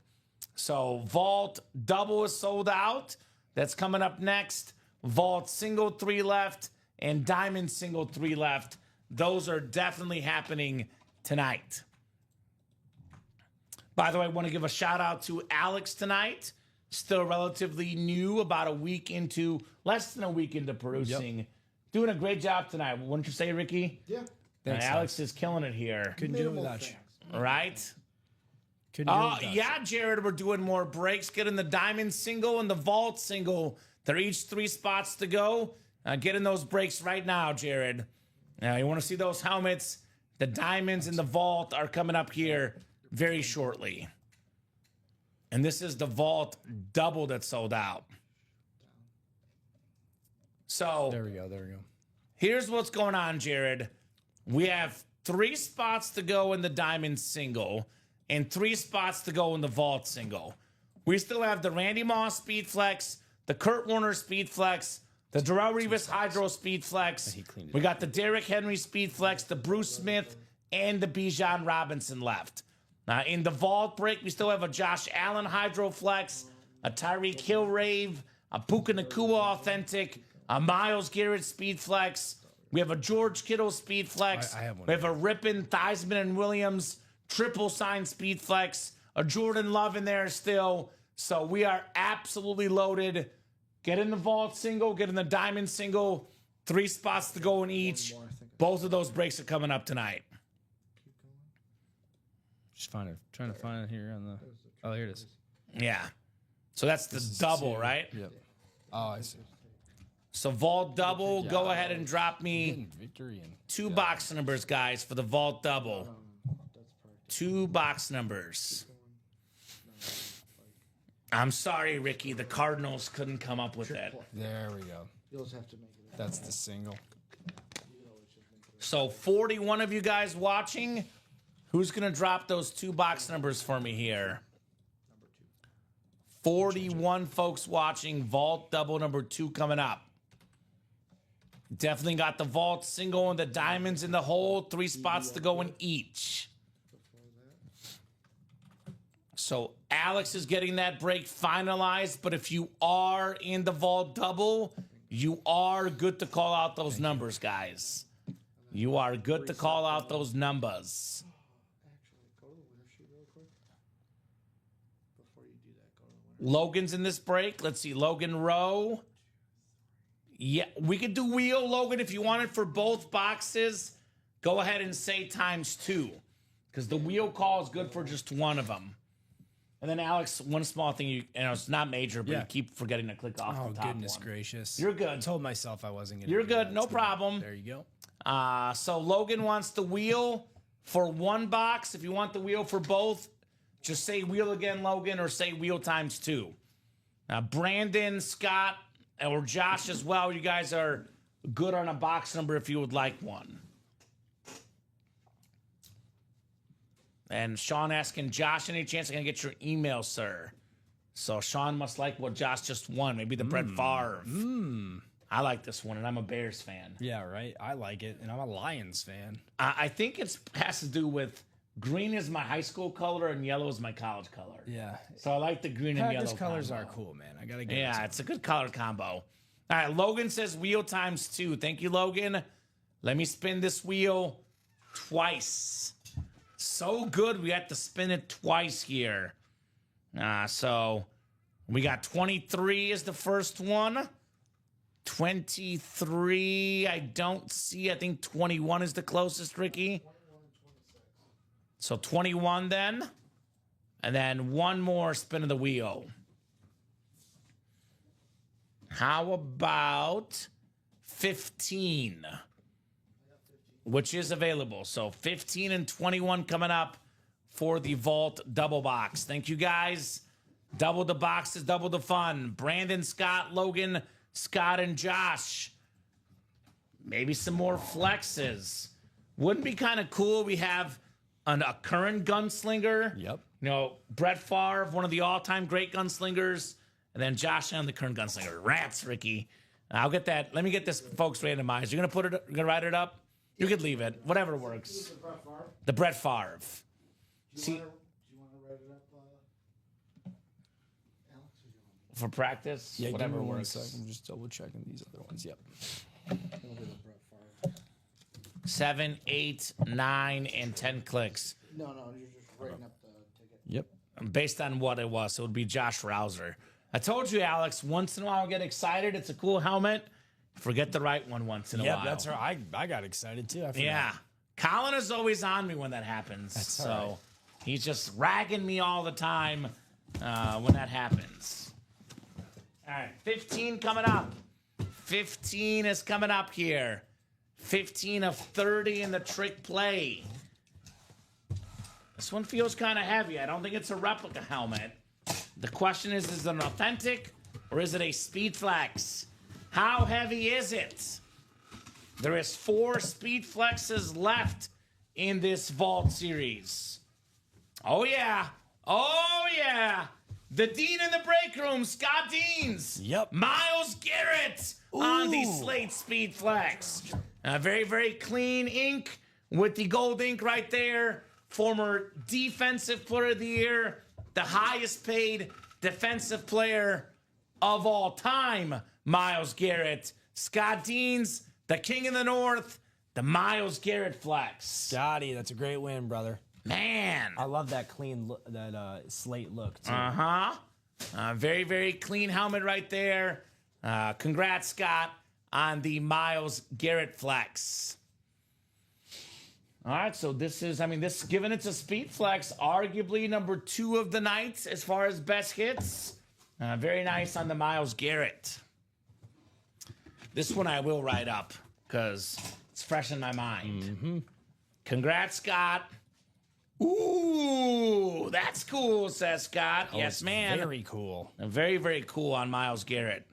So vault double is sold out. That's coming up next. Vault single 3 left and diamond single 3 left. Those are definitely happening tonight. By the way, I want to give a shout out to Alex tonight. Still relatively new, about less than a week into producing. Yep. Doing a great job tonight. Wouldn't you say, Ricky? Yeah. Thanks, Alex is killing it here. Couldn't do it without you. Right? Couldn't do it without you. Yeah, Jared, we're doing more breaks. Getting the diamond single and the vault single. They're each 3 spots to go. Getting those breaks right now, Jared. You want to see those helmets? The diamonds in the vault are coming up here very shortly. And this is the vault double that sold out. So There we go. here's what's going on, Jared. We have 3 spots to go in the diamond single and 3 spots to go in the vault single. We still have the Randy Moss Speed Flex, the Kurt Warner Speed Flex, the Darrell Revis Hydro Speed Flex. We got the Derrick Henry Speed Flex, the Bruce Smith, and the Bijan Robinson left. Now, in the vault break, we still have a Josh Allen Hydro Flex, a Tyreek Hill Rave, a Puka Nacua Authentic, a Myles Garrett Speed Flex. We have a George Kittle Speed Flex. I have one. We have a Rippin, Theismann, and Williams triple sign Speed Flex, a Jordan Love in there still. So we are absolutely loaded. Get in the vault single, get in the diamond single. 3 spots to go in each. Both of those breaks are coming up tonight. Just trying to find it here on the. Oh, here it is. Yeah. So that's the double, right? Yep. Oh, I see. So vault double, go ahead and drop me Victory and 2 box numbers, guys, for the vault double. 2 box numbers. I'm sorry, Ricky. The Cardinals couldn't come up with it. there we go. You'll just have to make it. That's the single. So 41 of you guys watching, who's going to drop those 2 box numbers for me here? 41 folks watching. Vault double number 2 coming up. Definitely got the vault single and the diamonds in the hole. 3 spots to go in each. So Alex is getting that break finalized, but if you are in the vault double, you are good to call out those numbers, guys. You are good to call out those numbers. Actually, go to the winner sheet real quick. Before you do that, go to the winner. Logan's in this break. Let's see, Logan Rowe. Yeah, we could do wheel, Logan, if you want it for both boxes. Go ahead and say ×2, because the wheel call is good for just one of them. And then, Alex, one small thing, you know, it's not major, but you keep forgetting to click off Oh, the top goodness one. gracious. You're good. I told myself I wasn't going to. You're good, no problem. There you go. So Logan wants the wheel for 1 box. If you want the wheel for both, just say wheel again, Logan, or say wheel ×2. Now, Brandon, Scott, or Josh as well, you guys are good on a box number if you would like one. And Sean asking, Josh, any chance I can get your email, sir? So Sean must like what Josh just won. Maybe the Brett Favre. I like this one, and I'm a Bears fan. Yeah, right. I like it, and I'm a Lions fan. I think it has to do with green is my high school color and yellow is my college color. Yeah. So I like the green and yellow Packers colors combo. are cool, man. I gotta get. Yeah, it's a good color combo. All right, Logan says wheel ×2. Thank you, Logan. Let me spin this wheel twice. So good, we had to spin it twice here. So we got 23 is the first one. 23, I don't see. I think 21 is the closest, Ricky. So 21 then. And then one more spin of the wheel. How about 15? Which is available. So 15 and 21 coming up for the Vault double box. Thank you, guys. Double the boxes, double the fun. Brandon, Scott, Logan, Scott, and Josh. Maybe some more flexes. Wouldn't be kind of cool? We have a current gunslinger. Yep. You know, Brett Favre, one of the all-time great gunslingers. And then Josh Allen, the current gunslinger. Rats, Ricky. I'll get that. Let me get this, folks, randomized. You're going to write it up? You could leave it. Whatever works. The Brett Favre. Do you want to write it up, Alex? Or do you want For practice? Yeah, Whatever give me 1 works. second. I'm just double checking these other ones. Yep. me to do the Brett Favre? 7, 8, 9, and 10 clicks. No, you're just writing up the ticket. Yep. Based on what it was. So it would be Josh Rouser. I told you, Alex, once in a while I get excited. It's a cool helmet. Forget the right one once in a while. Yep, that's right. I got excited too. I forgot. Yeah. Colin is always on me when that happens. So all right. he's just ragging me all the time when that happens. All right, 15 coming up. 15 is coming up here. 15 of 30 in the trick play. This one feels kind of heavy. I don't think it's a replica helmet. The question is it an authentic or is it a Speed Flex? How heavy is it? There is 4 Speed Flexes left in this Vault series. Oh, yeah. Oh, yeah. the Dean in the break room, Scott Deans. Yep. Miles Garrett on the Slate Speed Flex. Very, very clean ink with the gold ink right there. Former Defensive Player of the Year, the highest paid defensive player of all time, Miles Garrett. Scott Deans, the King of the North, the Miles Garrett Flex. Scotty, that's a great win, brother. Man. I love that clean look, that slate look, too. Very, very clean helmet right there. Congrats, Scott, on the Miles Garrett Flex. All right, so this is, given it's a speed flex, arguably number 2 of the night as far as best hits. Very nice on the Miles Garrett. This one I will write up because it's fresh in my mind. Congrats, Scott. Ooh, that's cool, says Scott. Yes, man. Very cool. Very, very cool on Miles Garrett.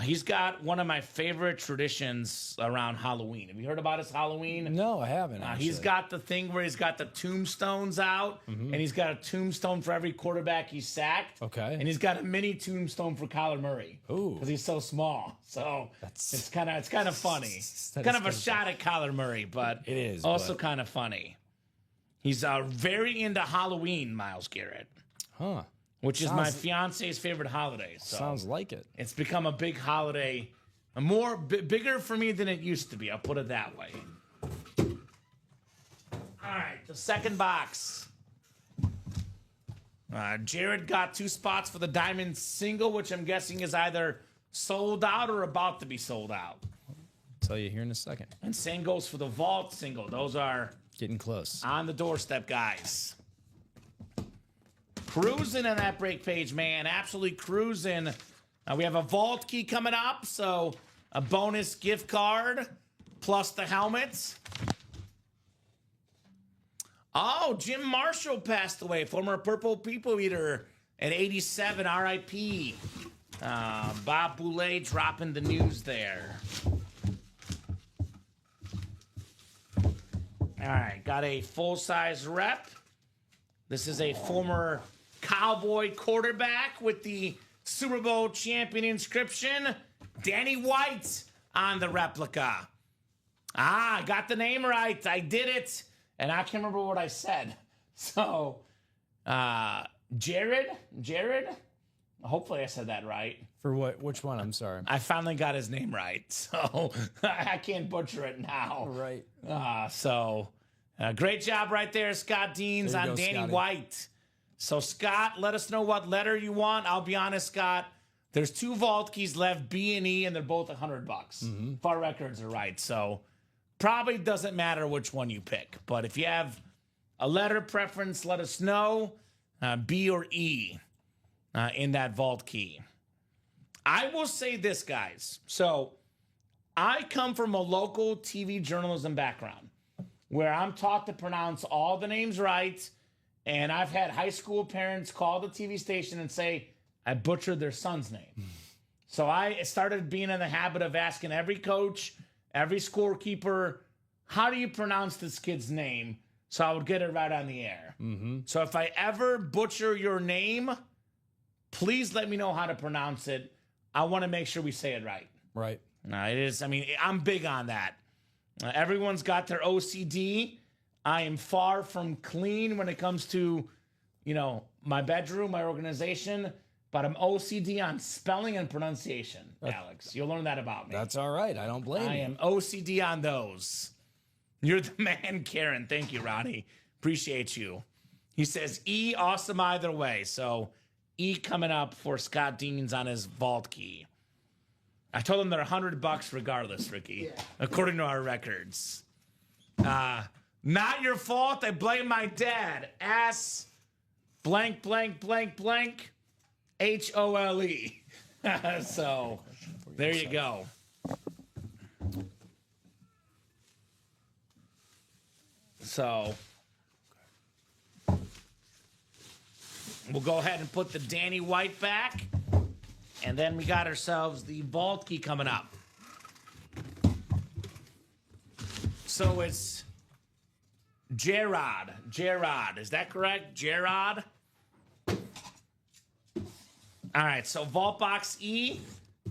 He's got one of my favorite traditions around Halloween. Have you heard about his Halloween? No, I haven't. He's got the thing where he's got the tombstones out, and he's got a tombstone for every quarterback he's sacked. Okay. And he's got a mini tombstone for Kyler Murray. Ooh. Because he's so small. So it's kind of funny. Kind of a shot at Kyler Murray, but it is also kind of funny. He's very into Halloween, Miles Garrett. Huh. Which is my fiance's favorite holiday. So sounds like it. It's become a big holiday, bigger for me than it used to be. I'll put it that way. All right, the second box. Jared got 2 spots for the Diamond Single, which I'm guessing is either sold out or about to be sold out. I'll tell you here in a second. And same goes for the Vault Single. Those are getting close. On the doorstep, guys. Cruising on that break page, man. Absolutely cruising. We have a vault key coming up, so a bonus gift card plus the helmets. Oh, Jim Marshall passed away, former Purple People Eater at 87, RIP. Bob Boulay dropping the news there. All right, got a full-size rep. This is a former Cowboy quarterback with the Super Bowl champion inscription. Danny White on the replica. I got the name right. I did it. And I can't remember what I said. So, Jared? Hopefully I said that right. For what? Which one? I'm sorry. I finally got his name right. So, I can't butcher it now. Right. Great job right there, Scott Deans, on Danny Scotty. White. So, Scott, let us know what letter you want. I'll be honest, Scott. There's 2 vault keys left, B and E, and they're both $100. If our records are right. So, probably doesn't matter which one you pick. But if you have a letter preference, let us know. B or E in that vault key. I will say this, guys. So, I come from a local TV journalism background where I'm taught to pronounce all the names right. And I've had high school parents call the TV station and say, I butchered their son's name. So I started being in the habit of asking every coach, every scorekeeper, how do you pronounce this kid's name? So I would get it right on the air. So if I ever butcher your name, please let me know how to pronounce it. I want to make sure we say it right. Right. It is. I'm big on that. Everyone's got their OCD. I am far from clean when it comes to, my bedroom, my organization, but I'm OCD on spelling and pronunciation, Alex. You'll learn that about me. That's all right. I don't blame you. I am OCD on those. You're the man, Karen. Thank you, Ronnie. Appreciate you. He says E, awesome either way. So E coming up for Scott Deans on his vault key. I told him they're $100 regardless, Ricky, according to our records. Not your fault. I blame my dad. Ass blank, blank, blank, blank, HOLE. So there you go. So we'll go ahead and put the Danny White back. And then we got ourselves the vault key coming up. So it's Gerard. Is that correct? Gerard? All right, so Vault Box E,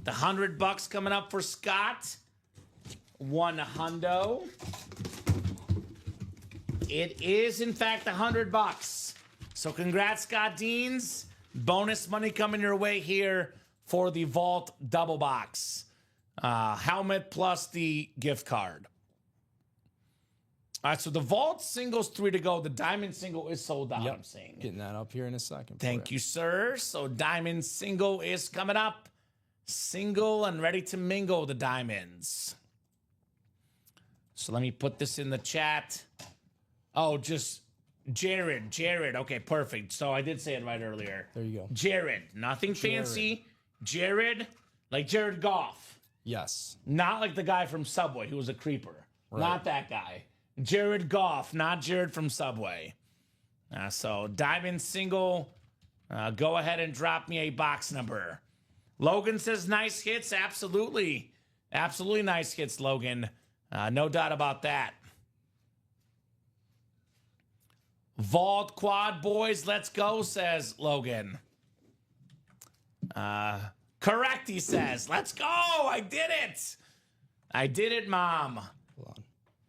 the $100 coming up for Scott. One hundo. It is, in fact, $100. So congrats, Scott Deans. Bonus money coming your way here for the Vault Double Box. Helmet plus the gift card. All right, so the Vault single's 3 to go. The Diamond single is sold out, I'm saying. Getting that up here in a second. Thank you, sir. So Diamond single is coming up. Single and ready to mingle the diamonds. So let me put this in the chat. Oh, just Jared. Okay, perfect. So I did say it right earlier. There you go. Jared. Nothing fancy. Jared, like Jared Goff. Yes. Not like the guy from Subway who was a creeper. Right. Not that guy. Jared Goff, not Jared from Subway. So Diamond single. Go ahead and drop me a box number. Logan says nice hits. Absolutely. Absolutely nice hits, Logan. No doubt about that. Vault Quad Boys, let's go, says Logan. Correct, he says. Let's go. I did it. I did it, Mom. Hold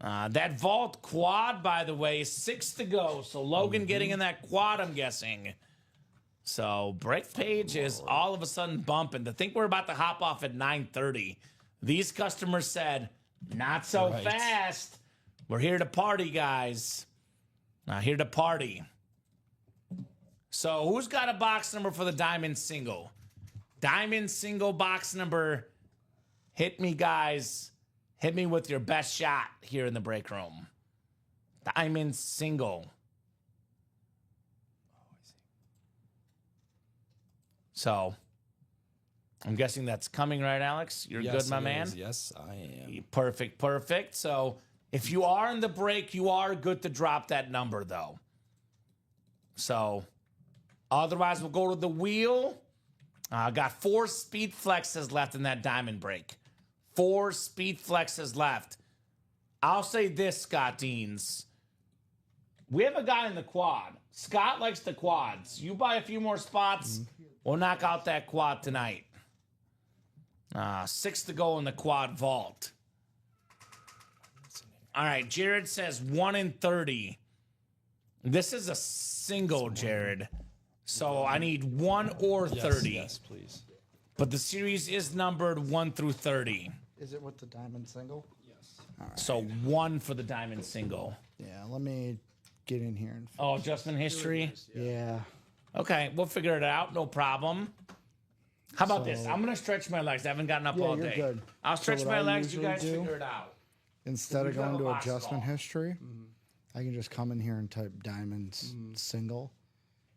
on. That Vault Quad, by the way, 6 to go. So Logan getting in that quad, I'm guessing. So break page is all of a sudden bumping. To think we're about to hop off at 9:30. These customers said, not so fast. We're here to party, guys. Here to party. So who's got a box number for the Diamond single? Diamond single box number. Hit me, guys. Hit me with your best shot here in the break room. Diamond single. So, I'm guessing that's coming, right, Alex? You're good, my man? Yes, I am. Perfect. So, if you are in the break, you are good to drop that number, though. So, otherwise, we'll go to the wheel. Got 4 speed flexes left in that diamond break. 4 speed flexes left. I'll say this, Scott Deans. We have a guy in the quad. Scott likes the quads. You buy a few more spots, we'll knock out that quad tonight. 6 to go in the quad vault. All right, Jared says 1 in 30. This is a single, Jared. So I need 1 or 30. Yes, please. But the series is numbered 1 through 30. Is it with the diamond single? Yes. All right. So 1 for the diamond single. Yeah, let me get in here. Oh, adjustment history? Yeah. Okay, we'll figure it out. No problem. How about this? I'm going to stretch my legs. I haven't gotten up all you're day. good. I'll So stretch what my I legs. You usually guys do- figure it out. Instead of We have going a to box adjustment score. history, I can just come in here and type diamonds single.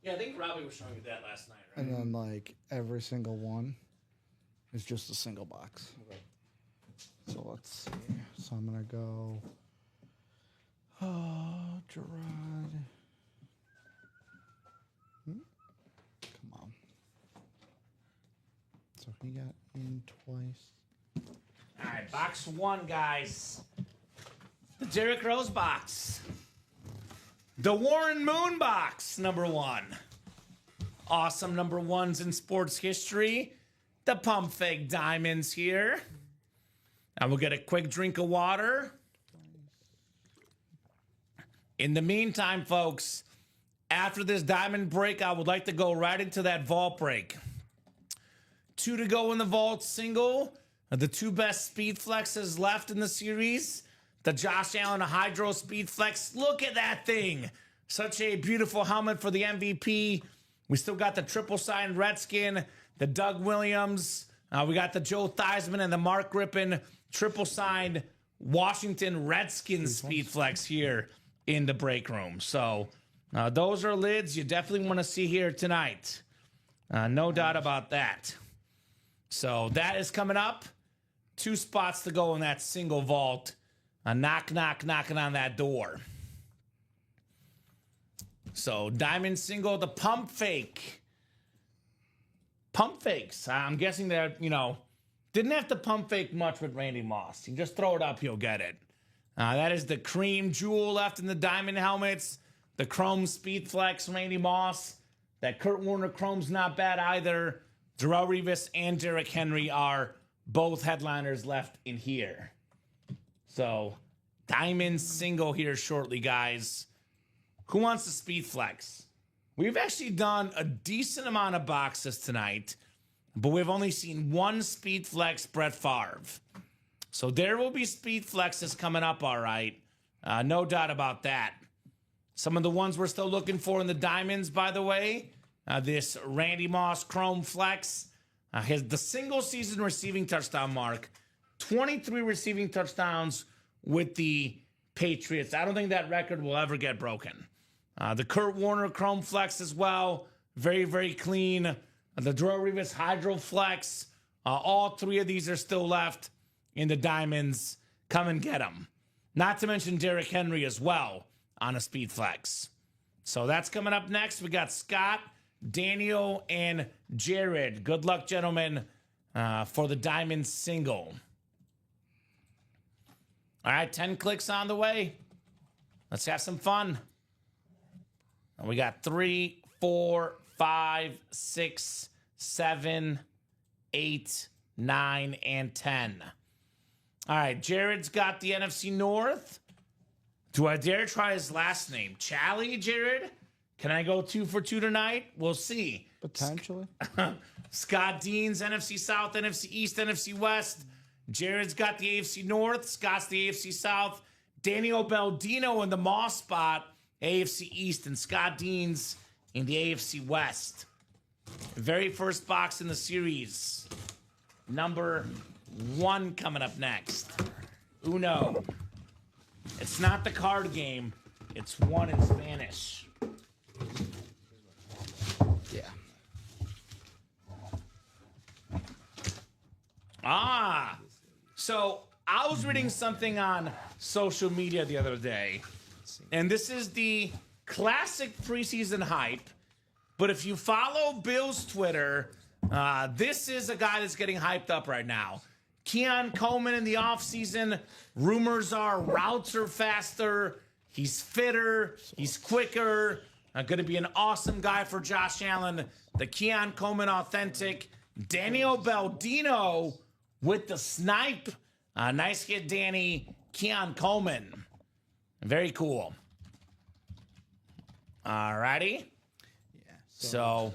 Yeah, I think Robbie was showing you that last night, right? And then like every single one is just a single box. So let's see. So I'm gonna go. Oh, Gerard. Come on. So he got in twice. All right, box 1, guys. The Derrick Rose box. The Warren Moon box, number 1. Awesome number 1s in sports history. The pump fake diamonds here. And we'll get a quick drink of water. In the meantime, folks, after this diamond break, I would like to go right into that vault break. 2 to go in the vault single. The 2 best speed flexes left in the series. The Josh Allen Hydro Speed Flex. Look at that thing. Such a beautiful helmet for the MVP. We still got the triple signed Redskin, the Doug Williams. We got the Joe Theismann and the Mark Rippon triple signed Washington Redskins Speed Flex here in the break room. So those are lids you definitely want to see here tonight. No doubt about that. So that is coming up. 2 spots to go in that single vault. Knocking on that door. So diamond single, the pump fake. Pump fakes. I'm guessing that, didn't have to pump fake much with Randy Moss. You just throw it up, you'll get it. That is the cream jewel left in the diamond helmets. The chrome speed flex Randy Moss. That Kurt Warner chrome's not bad either. Darrell Revis and Derrick Henry are both headliners left in here. So, diamond single here shortly, guys. Who wants the speed flex? We've actually done a decent amount of boxes tonight, but we've only seen one speed flex, Brett Favre. So there will be speed flexes coming up, all right. No doubt about that. Some of the ones we're still looking for in the diamonds, by the way, this Randy Moss Chrome Flex, the single season receiving touchdown mark, 23 receiving touchdowns with the Patriots. I don't think that record will ever get broken. The Kurt Warner Chrome Flex as well, very, very clean. The Darrell Revis Hydro Flex, all three of these are still left in the diamonds. Come and get them. Not to mention Derrick Henry as well on a speed flex. So that's coming up next. We got Scott, Daniel, and Jared. Good luck, gentlemen, for the diamond single. All right, 10 clicks on the way. Let's have some fun. And we got 3, 4, 5, 6, 7, 8, 9, and 10. All right, Jared's got the NFC North. Do I dare try his last name? Chally, Jared? Can I go 2 for 2 tonight? We'll see. Potentially. Scott Dean's NFC South, NFC East, NFC West. Jared's got the AFC North. Scott's the AFC South. Daniel Baldino in the Moss spot, AFC East, and Scott Dean's in the AFC West. Very first box in the series. Number 1 coming up next. Uno. It's not the card game. It's 1 in Spanish. Yeah. So I was reading something on social media the other day, and this is the classic preseason hype. But if you follow Bill's Twitter, this is a guy that's getting hyped up right now. Keon Coleman in the offseason. Rumors are routes are faster. He's fitter. He's quicker. Going to be an awesome guy for Josh Allen. The Keon Coleman authentic. Daniel Baldino with the snipe. Nice hit, Danny. Keon Coleman. Very cool. All righty. So,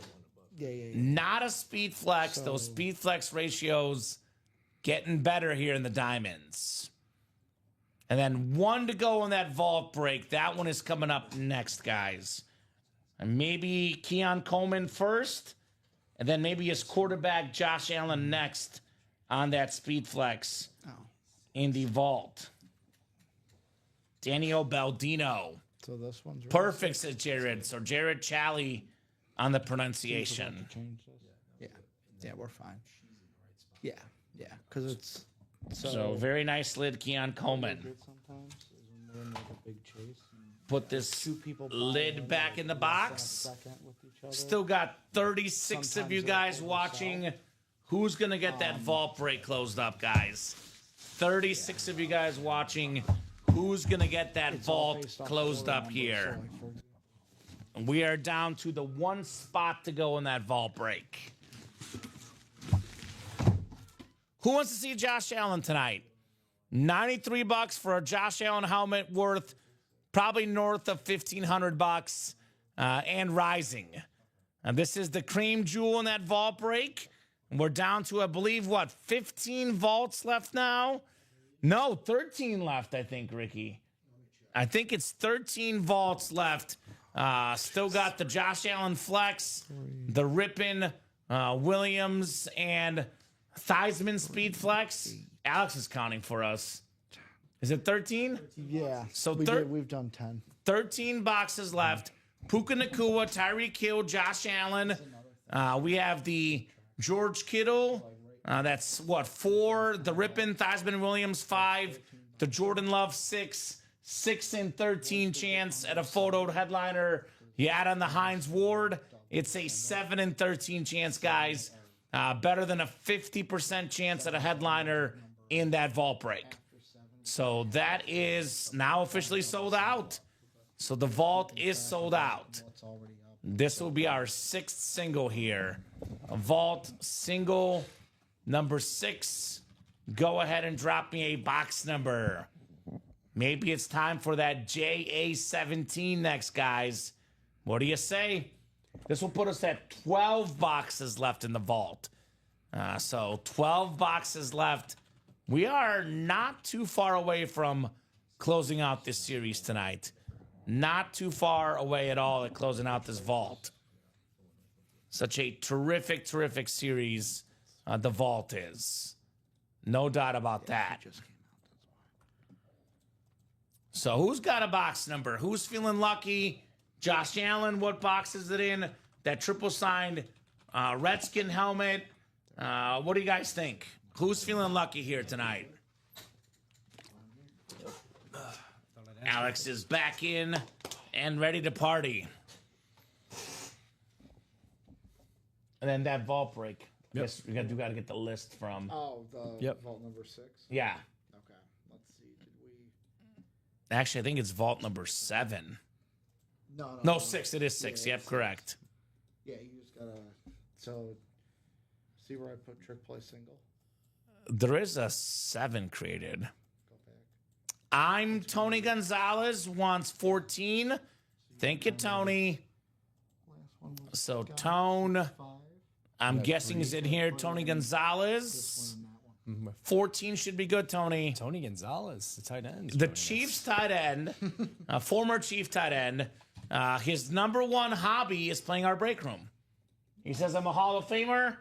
not a speed flex. Those speed flex ratios getting better here in the diamonds. And then 1 to go on that vault break. That one is coming up next, guys. And maybe Keon Coleman first, and then maybe his quarterback Josh Allen next on that speed flex in the vault. Daniel Baldino. So this one's right. Perfect, says Jared. So Jared Chally on the pronunciation. Yeah, we're fine. Yeah, because it's So very nice lid, Keon Coleman. sometimes is when we're in like a big chase. Put this lid back in the box. With each other. Still got 36 of you guys watching. Who's going to get that vault break closed up, guys? 36 of you guys watching. Who's going to get that vault closed up here? We are down to the 1 spot to go in that vault break. Who wants to see Josh Allen tonight? $93 for a Josh Allen helmet worth probably north of $1,500 and rising. And this is the cream jewel in that vault break. And we're down to, I believe, 15 vaults left now? No, 13 left, I think, Ricky. I think it's 13 vaults left. Still got the Josh Allen flex, the Rippin, Williams, and Theismann speed flex. Alex is counting for us. Is it 13? Yeah. So we've done 10. 13 boxes left. Puka Nacua, Tyreek Hill, Josh Allen. We have the George Kittle. That's 4. The Rippin, Theismann, Williams 5. The Jordan Love 6. 6 and 13 chance at a photoed headliner. You add on the Hines Ward, it's a 7 and 13 chance, guys. Better than a 50% chance at a headliner in that vault break. So that is now officially sold out. So the vault is sold out. This will be our 6th single here. A vault single number 6. Go ahead and drop me a box number. Maybe it's time for that JA17 next, guys. What do you say? This will put us at 12 boxes left in the vault. So 12 boxes left. We are not too far away from closing out this series tonight. Not too far away at all at closing out this vault. Such a terrific, terrific series the vault is. No doubt about that. So who's got a box number? Who's feeling lucky? Josh Allen, what box is it in? That triple signed Redskin helmet. What do you guys think? Who's feeling lucky here tonight? Alex is back in and ready to party. And then that vault break. Yep. Yes, we got to get the list from. Oh, the vault number 6? Yeah. Okay. Let's see. Did we... Actually, I think it's vault number 7. No, 6. It is 6. Yeah, Yep, it's correct. Yeah, you just gotta... So, see where I put trick play single? There is a 7 created. Go back. I'm Tony Gonzalez, wants 14. Thank you, Tony. Last one was So, Scott, Tone, 5. I'm guessing is in here. Tony This Gonzalez. one and that one. 14 should be good, Tony. Tony Gonzalez, the tight end. The Chiefs tight end, former Chief tight end, his number one hobby is playing our break room. He says, I'm a Hall of Famer,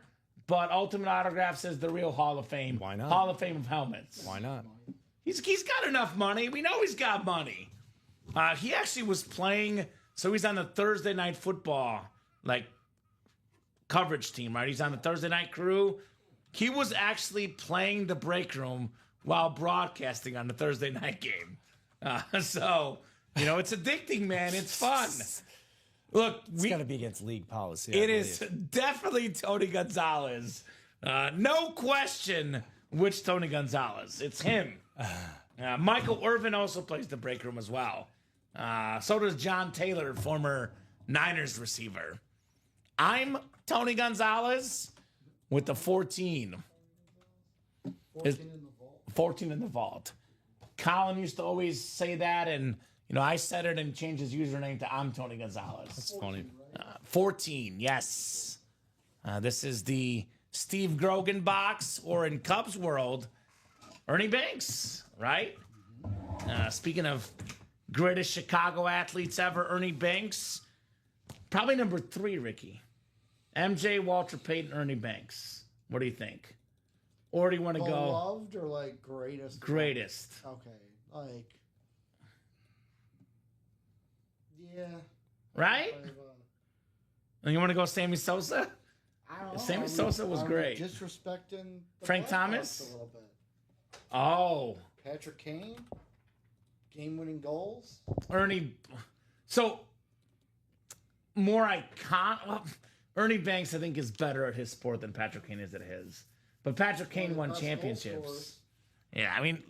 but Ultimate Autographs is the real Hall of Fame. Why not? Hall of Fame of helmets. Why not? He's got enough money. We know he's got money. He actually was playing, so he's on the Thursday Night Football, coverage team, right? He's on the Thursday night crew. He was actually playing the break room while broadcasting on the Thursday night game. So, it's addicting, man. It's fun. Look, It's got to be against league policy. it is definitely Tony Gonzalez. No question which Tony Gonzalez. It's him. Michael Irvin also plays the break room as well. So does John Taylor, former Niners receiver. I'm Tony Gonzalez with the 14. 14 in the vault. 14 in the vault. Colin used to always say that, and I said it and changed his username to I'm Tony Gonzalez. It's funny. 14, yes. This is the Steve Grogan box, or in Cubs world, Ernie Banks, right? Speaking of greatest Chicago athletes ever, Ernie Banks, probably number 3, Ricky. MJ, Walter Payton, Ernie Banks. What do you think? Or do you want to go Beloved or greatest? greatest? Okay, yeah. Right? And you want to go Sammy Sosa? I don't know. Sammy Sosa was great. Disrespecting the Frank Blackhawks Thomas? a little bit. Oh, Patrick Kane, game-winning goals. Ernie. So, more iconic. Well, Ernie Banks, I think, is better at his sport than Patrick Kane is at his. But Patrick Kane won Best goal championships. scorers. Yeah, I mean,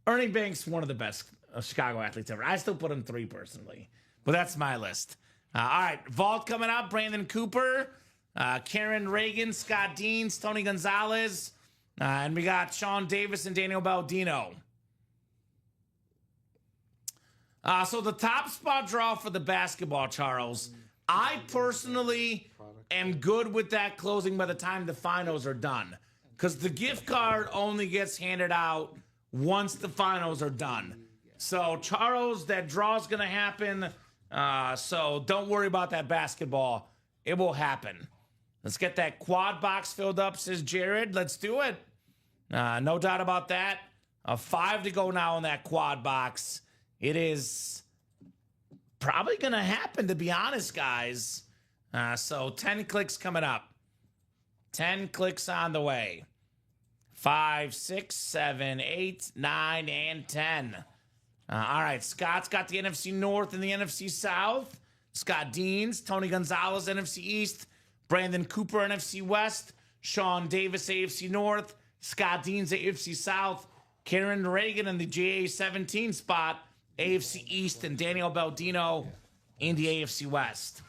Ernie Banks, one of the best Chicago athletes ever. I still put him 3 personally. But that's my list. All right, vault coming up. Brandon Cooper, Karen Reagan, Scott Deans, Tony Gonzalez. And we got Sean Davis and Daniel Baldino. So the top spot draw for the basketball, Charles. I personally am good with that closing by the time the finals are done. Because the gift card only gets handed out once the finals are done. So, Charles, that draw's going to happen. So don't worry about that basketball. It will happen. Let's get that quad box filled up, says Jared. Let's do it. No doubt about that. 5 to go now in that quad box. It is probably going to happen, to be honest, guys. So 10 clicks coming up. 10 clicks on the way. 5, 6, 7, 8, 9, and 10. All right, Scott's got the NFC North and the NFC South. Scott Deans, Tony Gonzalez, NFC East. Brandon Cooper, NFC West. Sean Davis, AFC North. Scott Deans, AFC South. Karen Reagan in the JA17 spot, AFC East. And Daniel Baldino in the AFC West.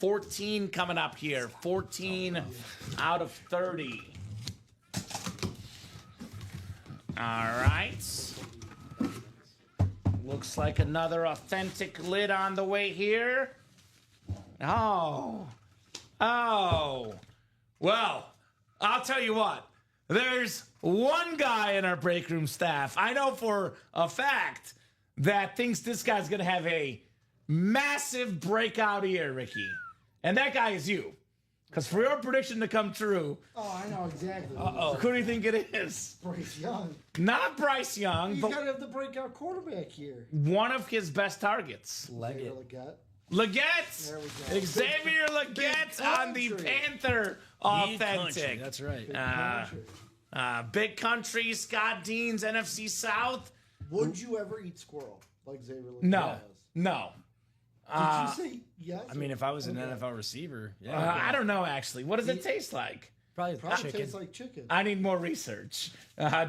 14 coming up here. 14 out of 30. All right. Looks like another authentic lid on the way here. Oh. Well, I'll tell you what. There's one guy in our break room staff, I know for a fact, that thinks this guy's going to have a massive breakout year, Ricky. And that guy is you. Because for your prediction to come true, Oh, I know exactly. who do you think it is? Bryce Young. Not Bryce Young, He's but got to have the breakout quarterback here. one of his best targets. Xavier Leggett. Leggett. Leggett. There we go. Xavier Leggett on the country. Panther Country, authentic. that's right. Big country, Scott Dean's NFC South. Would you ever eat squirrel like Xavier Leggett No, does? no. Did you say yes? I mean, if I was an Okay. NFL receiver, yeah, I don't know actually. What does it taste like? probably Probably chicken. tastes like chicken. I need more research.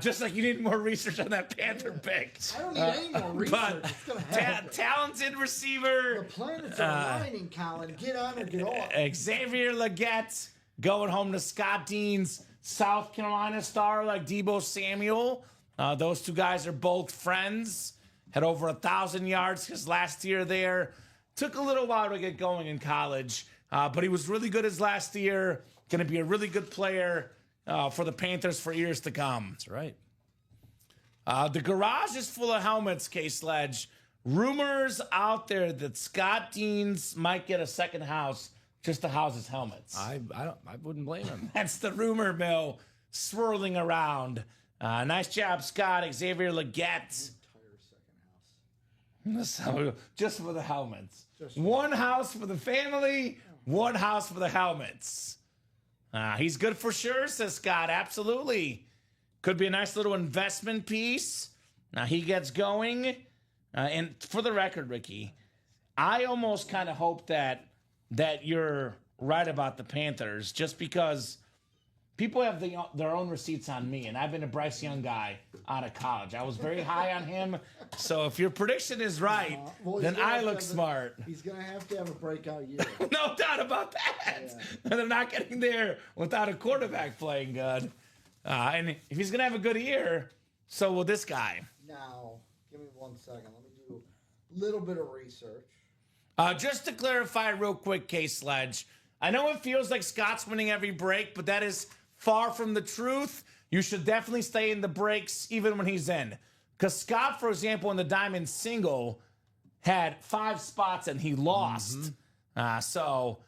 Just like you need more research on that Panther pick. I don't need any more research. But It's going to happen. talented The receiver, planets are aligning, Colin. Get on or get off. Xavier Leggett going home to Scott Dean's South Carolina star like Debo Samuel. Those two guys are both friends. Had over 1,000 yards his last year there. Took a little while to get going in college, but he was really good his last year. Going to be a really good player for the Panthers for years to come. That's right. The garage is full of helmets, K-Sledge. Rumors out there that Scott Deans might get a second house just to house his helmets. I wouldn't blame him. That's the rumor mill swirling around. Nice job, Scott. Xavier Leggett. So, just for the helmets. One house for the family, one house for the helmets. He's good for sure, says Scott. Absolutely. Could be a nice little investment piece. Now he gets going. And for the record, Ricky, I almost kind of hope that you're right about the Panthers just because people have their own receipts on me, and I've been a Bryce Young guy out of college. I was very high on him. So if your prediction is right, Well, he's then gonna I have to look have smart. He's going to have a breakout year. No doubt about that. And they're not getting there without a quarterback playing good. And if he's going to have a good year, so will this guy. Now, give me 1 second. Let me do a little bit of research. Just to clarify real quick, K-Sledge, I know it feels like Scott's winning every break, but that is far from the truth. You should definitely stay in the breaks even when he's in. Because Scott, for example, in the Diamond Single had 5 spots and he lost. So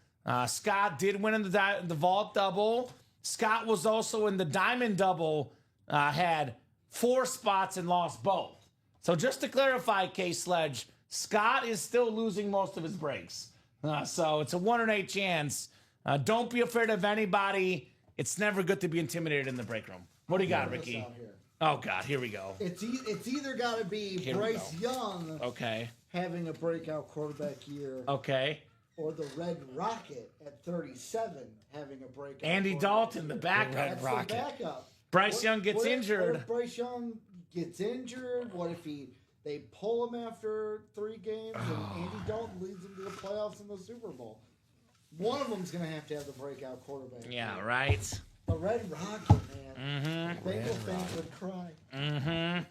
Scott did win in the Vault Double. Scott was also in the Diamond Double, had 4 spots and lost both. So just to clarify, K-Sledge, Scott is still losing most of his breaks. So it's a 1 in 8 chance. Don't be afraid of anybody. It's never good to be intimidated in the break room. What do you got, Ricky? Out here. Oh, God, here we go. It's either got to be Here we Bryce go. Young Okay. having a breakout quarterback year, Okay. or the Red Rocket at 37 having a breakout. Andy quarterback Dalton, the year. backup. That's Rocket. the backup. Bryce Young gets What injured. if Bryce Young gets injured? What if they pull him after 3 games and Andy Dalton leads them to the playoffs and the Super Bowl? One of them's going to have the breakout quarterback. Yeah, year. right. The Red Rocket, man. Bengal fans would cry.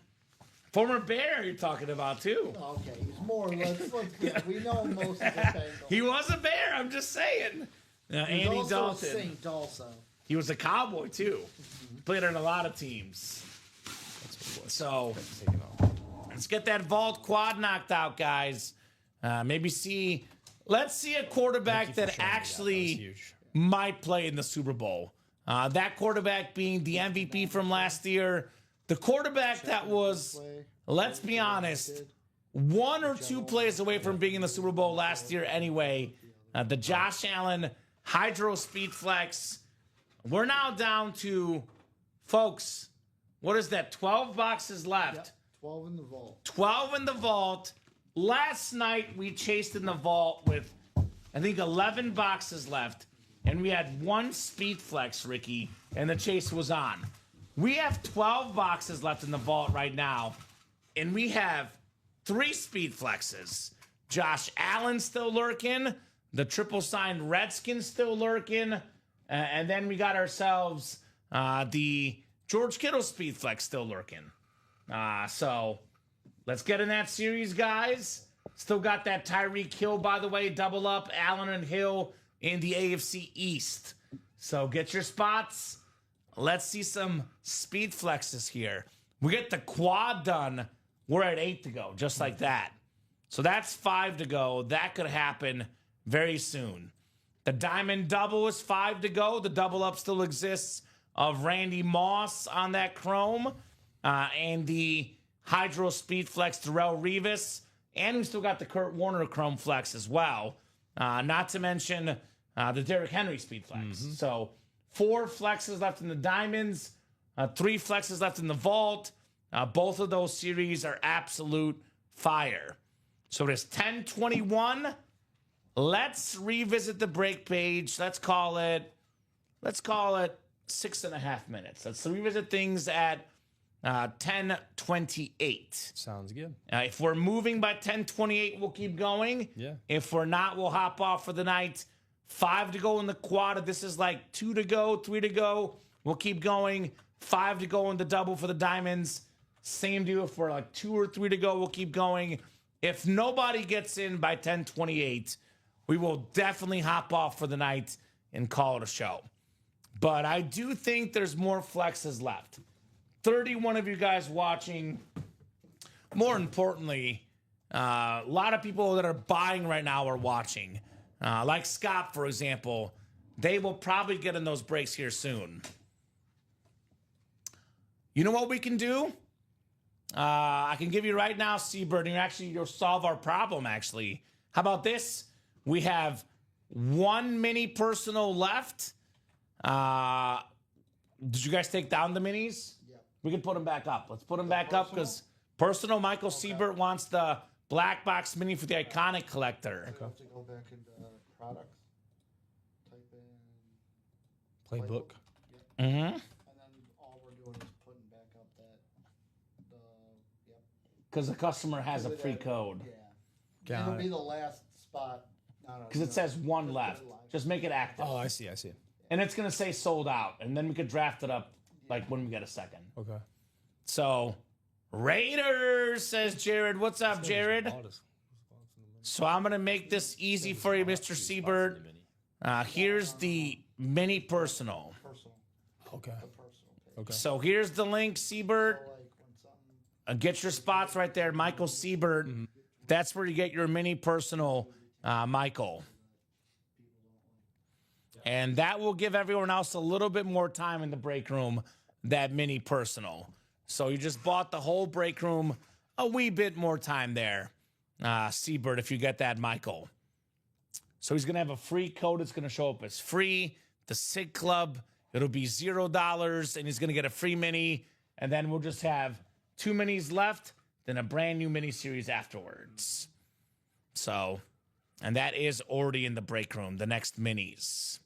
Former Bear you're talking about, too. Okay, he's more or less. We know most of the Bengals. He was a Bear, I'm just saying. He's Andy also Dalton. a Saint also. He was a Cowboy, too. Played on a lot of teams. So, let's get that Vault Quad knocked out, guys. Let's see a quarterback that actually huge. might play in the Super Bowl. That quarterback being the MVP from last year. The quarterback that was, let's be honest, 1 or 2 plays away from being in the Super Bowl last year anyway. The Josh Allen Hydro Speed Flex. We're now down to, folks, what is that? 12 boxes left. Yep, 12 in the vault. 12 in the vault. Last night we chased in the vault with, I think, 11 boxes left. And we had 1 speed flex, Ricky, and the chase was on. We have 12 boxes left in the vault right now, and we have 3 speed flexes. Josh Allen still lurking. The triple signed Redskins still lurking. And then we got ourselves the George Kittle Speed Flex still lurking. So let's get in that series, guys. Still got that Tyreek Hill, by the way, double up, Allen and Hill in the AFC East. So get your spots. Let's see some speed flexes here. We get the quad done. We're at 8 to go, just like that. So that's 5 to go. That could happen very soon. The diamond double is 5 to go. The double up still exists of Randy Moss on that chrome. And the Hydro Speed Flex Darrell Revis. And we still got the Kurt Warner chrome flex as well. Not to mention the Derrick Henry Speed Flex. So 4 flexes left in the diamonds. 3 flexes left in the vault. Both of those series are absolute fire. So it is 10:21. Let's revisit the break page. Let's call it 6.5 minutes. Let's revisit things at 10:28. Sounds good. If we're moving by 10:28, we'll keep going. Yeah. If we're not, we'll hop off for the night. 5 to go in the quad. This is like 2 to go, 3 to go. We'll keep going. 5 to go in the double for the diamonds. Same deal if we're like 2 or 3 to go. We'll keep going. If nobody gets in by 10:28, we will definitely hop off for the night and call it a show. But I do think there's more flexes left. 31 of you guys watching. More importantly, a lot of people that are buying right now are watching. Like Scott, for example. They will probably get in those breaks here soon. You know what we can do? I can give you right now, Seabird, and you'll solve our problem, actually. How about this? We have 1 mini personal left. Did you guys take down the minis? Yep. We can put them back up. Let's put them back up because personal Michael Siebert wants the black box mini for the iconic collector. I have to go back into products. Type in Playbook. Mm-hmm. and then all we're doing is putting back up Because the customer has a free code. Yeah. It'll be the last spot. Because it says 1 left. Just make it active. Oh, I see. And it's going to say sold out. And then we could draft it up like when we get a second. Okay. So, Raiders, says Jared. What's up, Jared? So I'm going to make this easy for you, Mr. Siebert. Here's the mini personal. Okay. Okay. So here's the link, Siebert. Get your spots right there, Michael Siebert. That's where you get your mini personal, Michael. And that will give everyone else a little bit more time in the break room, that mini personal. So you just bought the whole break room, a wee bit more time there, Siebert, if you get that, Michael. So he's going to have a free code. It's going to show up as free. The SIG Club, it'll be $0, and he's going to get a free mini. And then we'll just have 2 minis left, then a brand new mini series afterwards. So, and that is already in the break room, the next minis.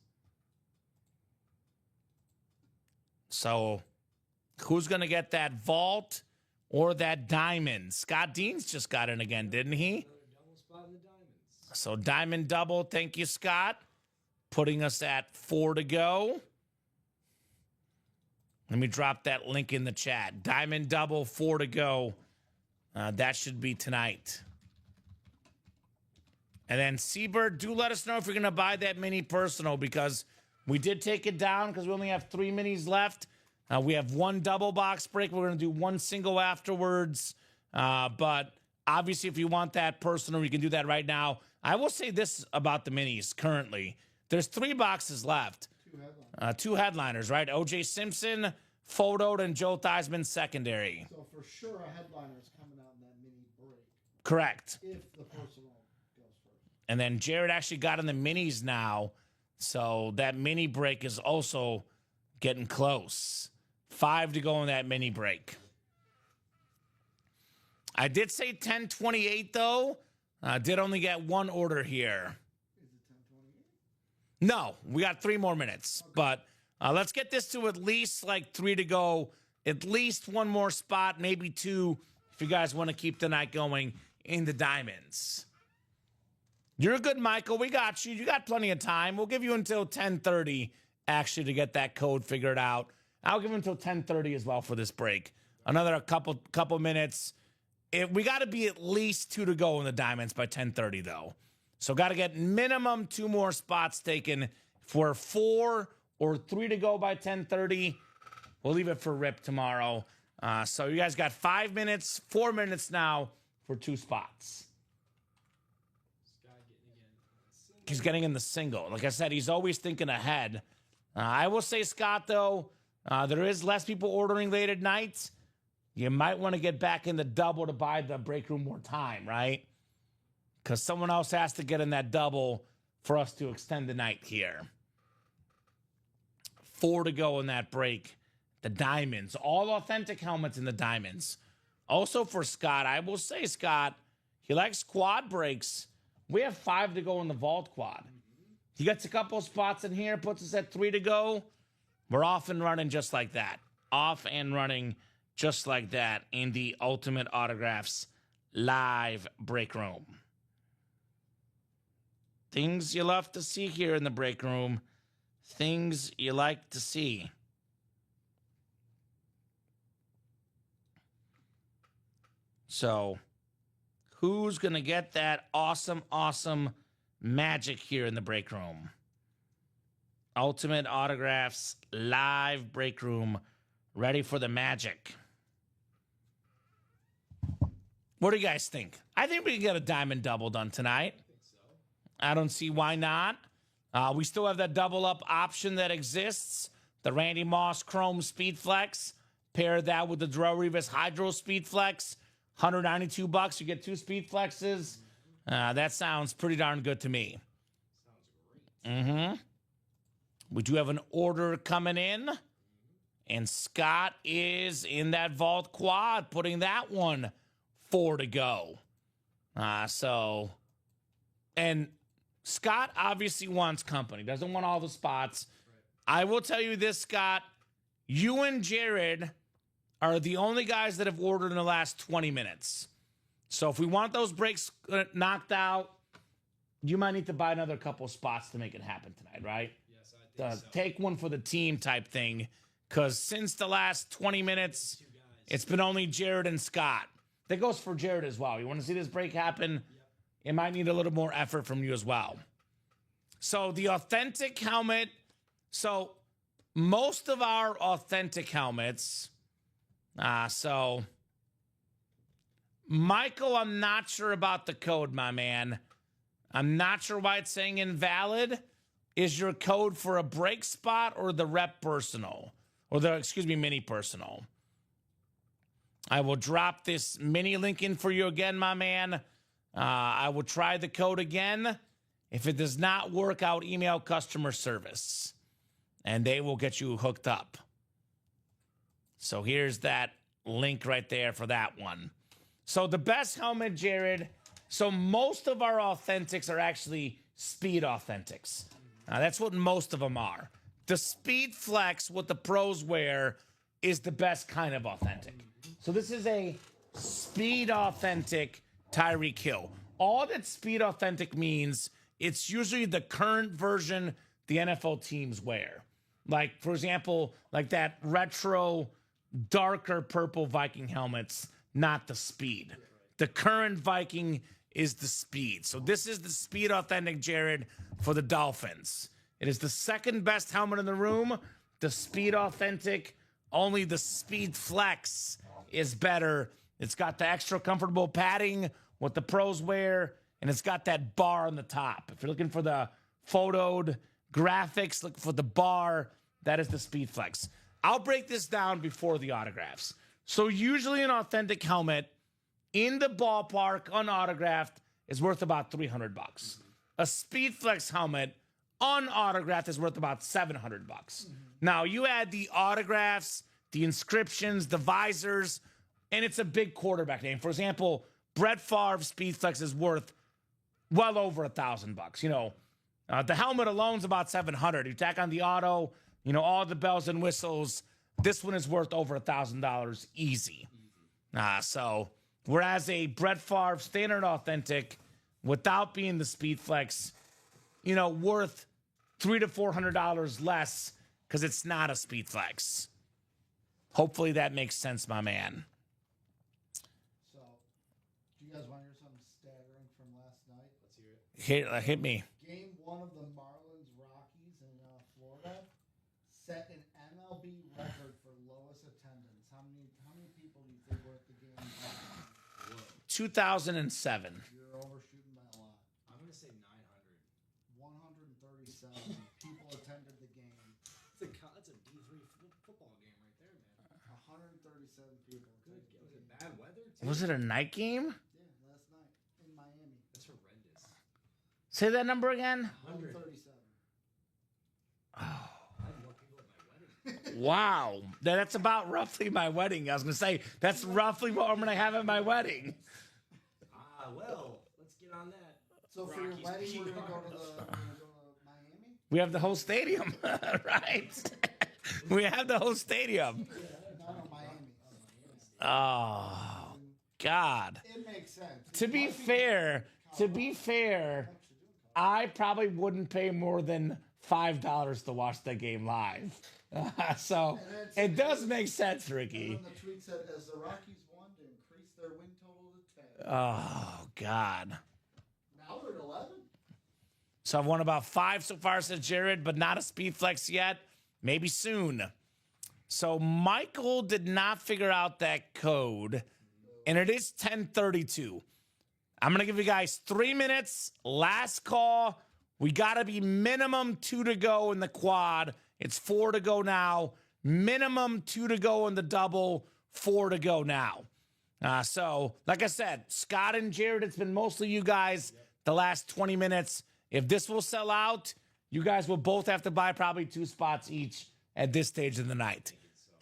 So, who's going to get that vault or that diamond? Scott Deans just got in again, didn't he? So, diamond double. Thank you, Scott. Putting us at 4 to go. Let me drop that link in the chat. Diamond double, 4 to go. That should be tonight. And then, Seabird, do let us know if you're going to buy that mini personal, because we did take it down because we only have 3 minis left. We have 1 double box break. We're going to do 1 single afterwards. But obviously, if you want that personal, you can do that right now. I will say this about the minis currently. There's 3 boxes left. 2 headliners, right? O.J. Simpson, photoed, and Joe Theismann secondary. So for sure a headliner is coming out in that mini break. Correct. If the personal goes first. And then Jared actually got in the minis now. So that mini break is also getting close. 5 to go in that mini break. I did say 10:28 though. I did only get 1 order here. Is it 10:28? No, we got 3 more minutes. Okay. But let's get this to at least like 3 to go. At least 1 more spot, maybe 2, if you guys want to keep the night going in the diamonds. You're good, Michael. We got you. You got plenty of time. We'll give you until 10:30 actually to get that code figured out. I'll give him until 10:30 as well for this break. Another couple minutes. We got to be at least 2 to go in the diamonds by 10:30 though. So got to get minimum 2 more spots taken. If we're 4 or 3 to go by 10:30, we'll leave it for Rip tomorrow. So you guys got 5 minutes, 4 minutes now for 2 spots. He's getting in the single. Like I said, he's always thinking ahead. I will say, Scott, though, there is less people ordering late at night. You might want to get back in the double to buy the break room more time, right? Because someone else has to get in that double for us to extend the night here. 4 to go in that break. The diamonds, all authentic helmets in the diamonds. Also for Scott, I will say, Scott, he likes quad breaks. We have 5 to go in the vault quad. He gets a couple spots in here, puts us at 3 to go. We're off and running just like that. Off and running just like that in the Ultimate Autographs live break room. Things you love to see here in the break room. Things you like to see. So, who's going to get that awesome, awesome magic here in the break room? Ultimate Autographs live break room, ready for the magic. What do you guys think? I think we can get a diamond double done tonight. I don't see why not. We still have that double up option that exists. The Randy Moss Chrome Speed Flex. Pair that with the Darrell Rivas Hydro Speed Flex. $192. You get 2 Speed Flexes. That sounds pretty darn good to me. We do have an order coming in. And Scott is in that vault quad, putting that one 4 to go. And Scott obviously wants company, doesn't want all the spots. I will tell you this, Scott, you and Jared are the only guys that have ordered in the last 20 minutes. So if we want those breaks knocked out, you might need to buy another couple spots to make it happen tonight, right? Yes, I think so. Take one for the team type thing, because since the last 20 minutes, it's been only Jared and Scott. That goes for Jared as well. You want to see this break happen? Yep. It might need a little more effort from you as well. So the authentic helmet. So most of our authentic helmets. So Michael, I'm not sure about the code, my man. I'm not sure why it's saying invalid. Is your code for a break spot or the rep personal? Or the, mini personal? I will drop this mini link in for you again, my man. I will try the code again. If it does not work, I'll email customer service, and they will get you hooked up. So here's that link right there for that one. So the best helmet, Jared. So most of our authentics are actually speed authentics. That's what most of them are. The Speed Flex, what the pros wear, is the best kind of authentic. So this is a speed authentic Tyreek Hill. All that speed authentic means, it's usually the current version the NFL teams wear. Like, for example, like that retro, darker purple Viking helmets, not the speed. The current Viking is the speed. So this is the speed authentic, Jared, for the Dolphins. It is the second best helmet in the room. The speed authentic, only the Speed Flex is better. It's got the extra comfortable padding, what the pros wear, and it's got that bar on the top. If you're looking for the photoed graphics, look for the bar. That is the Speed Flex. I'll break this down before the autographs. So usually an authentic helmet in the ballpark, unautographed, is worth about $300. A Speed Flex helmet unautographed is worth about $700. Now you add the autographs, the inscriptions, the visors, and it's a big quarterback name. For example, Brett Favre's Speed Flex is worth well over $1,000. You know, the helmet alone's about $700. You tack on the auto, you know, all the bells and whistles. This one is worth over $1,000 easy. So whereas a Brett Favre standard authentic without being the speed flex, worth $300 to $400 less because it's not a speed flex. Hopefully that makes sense, my man. So, do you guys want to hear something staggering from last night? Let's hear it. Hit me. Game 1 of the Marlins-Rockies in Florida set an MLB record for lowest attendance. How many people do you think were at the game? 2007. You're overshooting by a lot. I'm going to say 900. 137 people attended the game. That's a D3 football game right there, man. 137 people. Good. Was it bad weather, too? Was it a night game? Yeah, last night in Miami. That's horrendous. Say that number again. 137. I had more people at my wedding. Wow. That's about roughly my wedding. I was going to say, that's roughly what I'm going to have at my wedding. Well, let's get on that. So for your Rockies wedding, we're PR. gonna go to Miami. We have the whole stadium, right? We have the whole stadium. No, Miami. Oh, God. It makes sense. To be fair, I probably wouldn't pay more than $5 to watch that game live. So it does make sense, And Ricky. then the tweet said, as the Rockies won to increase their win total to 10. Oh, God. Now they're at 11. So I've won about 5 so far, says Jared, but not a speed flex yet. Maybe soon. So Michael did not figure out that code, and it is 10:32. I'm going to give you guys 3 minutes. Last call. We got to be minimum 2 to go in the quad. It's 4 to go now. Minimum 2 to go in the double. 4 to go now. So, like I said, Scott and Jared, it's been mostly you guys the last 20 minutes. If this will sell out, you guys will both have to buy probably 2 spots each at this stage of the night.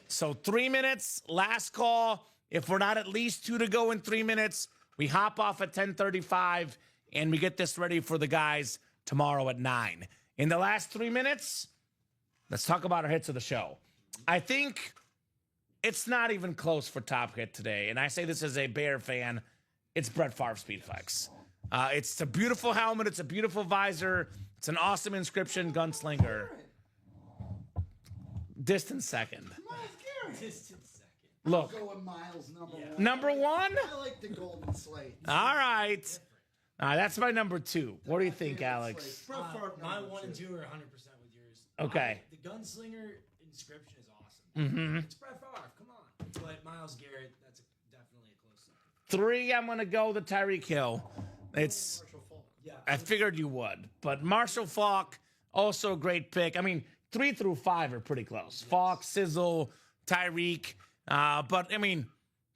So 3 minutes, last call. If we're not at least 2 to go in 3 minutes, we hop off at 10:35 and we get this ready for the guys tomorrow at 9. In the last 3 minutes, let's talk about our hits of the show. I think it's not even close for top hit today. And I say this as a Bear fan. It's Brett Favre Speed Flex. It's a beautiful helmet. It's a beautiful visor. It's an awesome inscription, gunslinger. Distant second. Miles Garrett. Distant second. Look, Go with Miles number 1. number 1? I like the golden slate. All right. That's my number 2. What do you think, Alex? Brett Favre My number 1 and 2. 2 are 100% with yours. Okay. The gunslinger inscription is awesome. Mm-hmm. It's Brett Favre. Come on. But Miles Garrett, that's definitely a close second. 3, I'm going to go the Tyreek Hill. It's, Marshall Faulk. Yeah. I figured you would. But Marshall Faulk, also a great pick. I mean, 3 through 5 are pretty close. Faulk, Sizzle, Tyreek. But, I mean,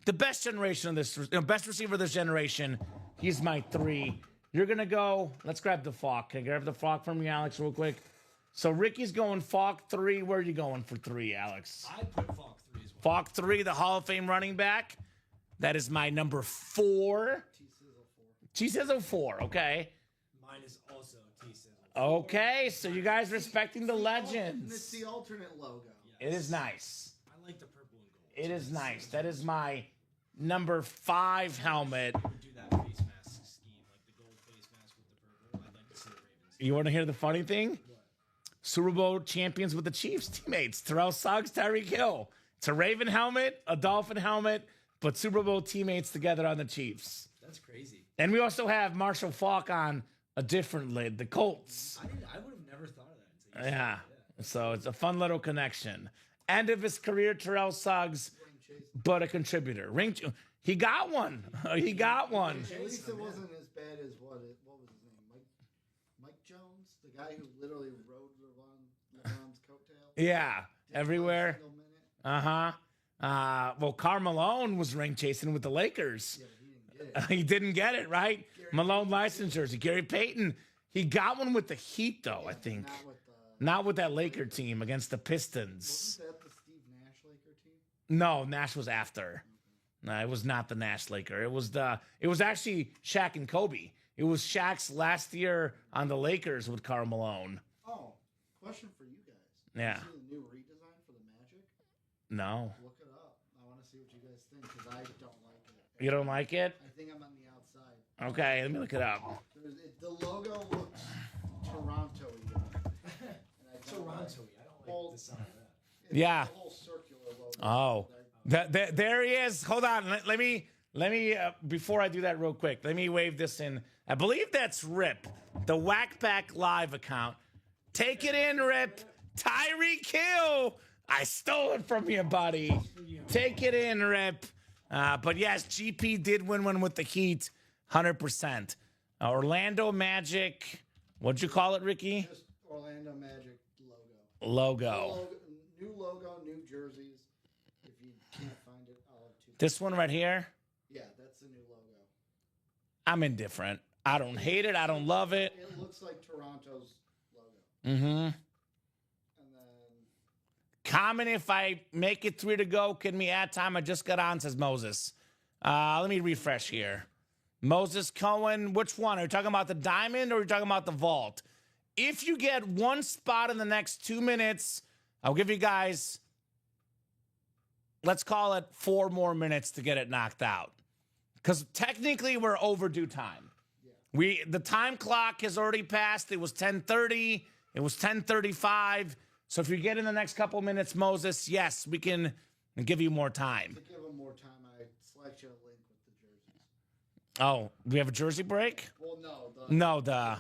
the best generation of this, best receiver of this generation, he's my 3. You're going to go, let's grab the Faulk. Can I grab the Faulk from you, Alex, real quick? So Ricky's going Faulk 3. Where are you going for 3, Alex? I put Falk 3 as well. Faulk 3, the Hall of Fame running back. That is my number 4. T-Sizzle 4, okay. Mine is also T-Sizzle. Okay, so you guys respecting the And it's legends. the alternate logo. It is nice. I like the purple and gold. It is nice. That is my number 5 helmet. I would do that face mask scheme, like the gold face mask with the purple. I'd like to see the Ravens. You want to hear the funny thing? Super Bowl champions with the Chiefs teammates. Terrell Suggs, Tyreek Hill. It's a Raven helmet, a Dolphin helmet, but Super Bowl teammates together on the Chiefs. That's crazy. And we also have Marshall Faulk on a different lid, the Colts. I would have never thought of that until you Yeah. said it. So it's a fun little connection. End of his career, Terrell Suggs, but a contributor. He got one. He got one. At least it wasn't as bad as what was his name? Mike Jones, the guy who literally rode LeBron's coattail. Yeah, Didn't everywhere. play a single minute. Well, Karl Malone was ring chasing with the Lakers. Yeah, but He he didn't get it. didn't get it, right? Malone licensed jersey. Gary Payton, he got one with the Heat, though, I think. Not with the. Not with that Laker team against the Pistons. Wasn't that the Steve Nash Laker team? No, Nash was after. No, it was not the Nash Laker. It was actually Shaq and Kobe. It was Shaq's last year on the Lakers with Karl Malone. Oh, question for you guys. Yeah. See the new redesign for the Magic? No. Look it up. I want to see what you guys think because I don't like it. You don't like it? I think I'm on the outside. Okay, let me look it up. There's The logo looks Toronto-y. Toronto. I don't like the sound of that. It's Yeah. a whole circular logo. Oh, there he is. Hold on. Let me before I do that real quick, let me wave this in. I believe that's Rip, the Whack Pack Live account. Take it in, Rip. Tyreek Hill. I stole it from you, buddy. Take it in, Rip. But yes, GP did win one with the Heat, 100%. Orlando Magic. What'd you call it, Ricky? Just Orlando Magic logo. New logo, new jerseys. If you can't find it, I'll have two. This one right here. Yeah, that's the new logo. I'm indifferent. I don't hate it. I don't love it. It looks like Toronto's logo. Mm-hmm. And then Comment if I make it 3 to go. Can we add time? I just got on, says Moses. Let me refresh here. Moses Cohen, which one? Are you talking about the diamond or are you talking about the vault? If you get one spot in the next 2 minutes, I'll give you guys, let's call it 4 more minutes to get it knocked out. Because technically we're overdue time. The time clock has already passed. It was 10:30. It was 10:35. So if you get in the next couple minutes, Moses, yes, we can give you more time. to give them more time, I select you a link with the jerseys. Oh, we have a jersey break? Well, No, the...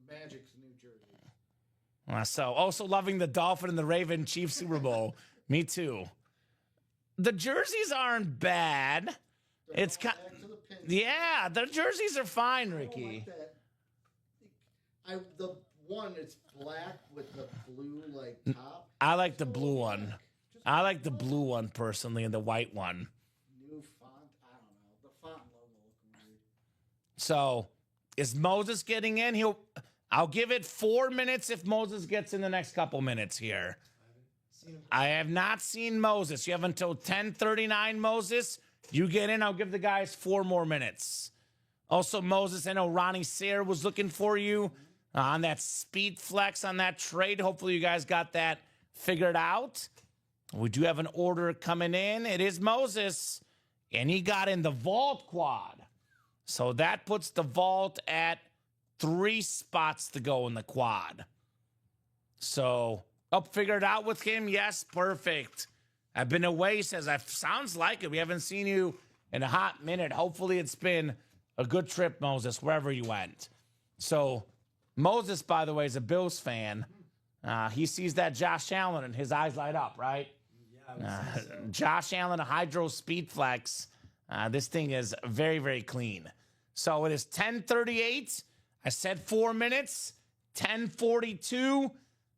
Magic's new jersey. So also loving the Dolphin and the Raven Chiefs Super Bowl. Me too. The jerseys aren't bad. It's kind, Back to the pin. yeah, the jerseys are fine, I don't Ricky. like that. The one, it's black with the blue top. I like the blue one. I like the blue one personally and the white one. New font. I don't know. The font and logo look weird. So is Moses getting in? I'll give it 4 minutes if Moses gets in the next couple minutes here. I have not seen Moses. You have until 10:39, Moses. You get in, I'll give the guys 4 more minutes. Also, Moses, I know Ronnie Sayre was looking for you on that speed flex on that trade. Hopefully you guys got that figured out. We do have an order coming in. It is Moses, and he got in the vault quad. So that puts the vault at 3 spots to go in the quad. So, figured out with him? Yes, perfect. I've been away, he says. Sounds like it. We haven't seen you in a hot minute. Hopefully it's been a good trip, Moses, wherever you went. So, Moses, by the way, is a Bills fan. He sees that Josh Allen and his eyes light up, right? Yeah, Josh Allen, a Hydro Speed Flex. This thing is very, very clean. So it is 10:38. I said 4 minutes. 10:42.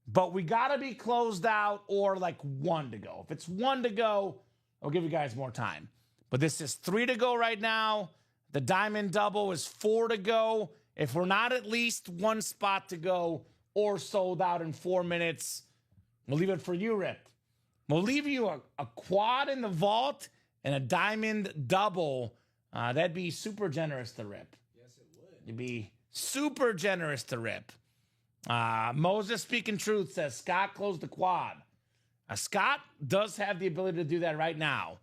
But we got to be closed out or 1 to go. If it's 1 to go, I'll give you guys more time. But this is 3 to go right now. The diamond double is 4 to go. If we're not at least 1 spot to go or sold out in 4 minutes, we'll leave it for you, Rip. We'll leave you a quad in the vault and a diamond double. That'd be super generous to Rip. Yes, it would. It'd be super generous to Rip. Moses speaking truth says Scott closed the quad. Scott does have the ability to do that right now.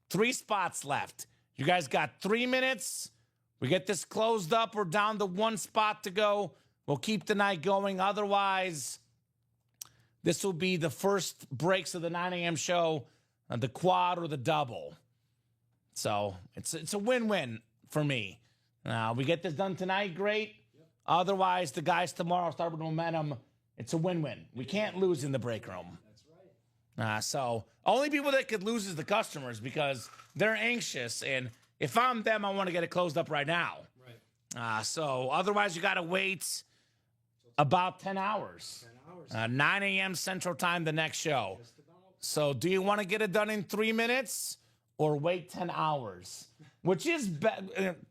3 spots left. You guys got 3 minutes. We get this closed up. We're down to 1 spot to go. We'll keep the night going. Otherwise, this will be the first breaks of the 9 a.m. show, the quad or the double. So it's a win-win for me. We get this done tonight, great. Otherwise, the guys tomorrow start with momentum. It's a win-win. We can't lose in the break room. That's right. So only people that could lose is the customers because they're anxious. And if I'm them, I want to get it closed up right now. Right. So otherwise, you got to wait about 10 hours. 10 hours. 9 a.m. Central Time, the next show. Just about. So do you want to get it done in 3 minutes or wait 10 hours? Which is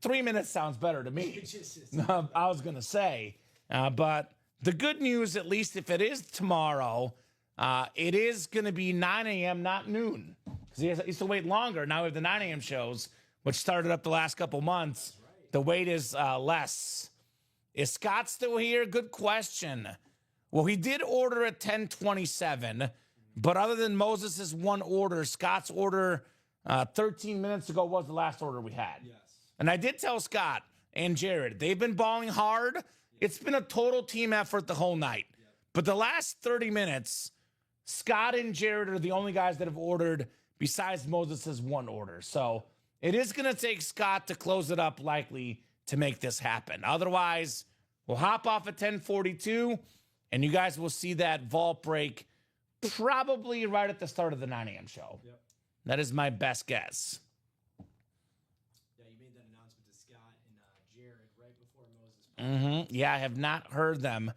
3 minutes sounds better to me. It just is. I was going to say. But the good news, at least if it is tomorrow, it is going to be 9 a.m., not noon. Because he used to wait longer. Now we have the 9 a.m. shows, which started up the last couple months. Right. The wait is less. Is Scott still here? Good question. Well, he did order at 10:27, but other than Moses' one order, Scott's order 13 minutes ago was the last order we had. Yes. And I did tell Scott and Jared, they've been balling hard. It's been a total team effort the whole night. But the last 30 minutes, Scott and Jared are the only guys that have ordered besides Moses' one order. So it is going to take Scott to close it up likely to make this happen. Otherwise, we'll hop off at 10:42, and you guys will see that vault break probably right at the start of the 9 a.m. show. Yep. That is my best guess. Yeah, you made that announcement to Scott and Jared right before Moses. Yeah, I have not heard them.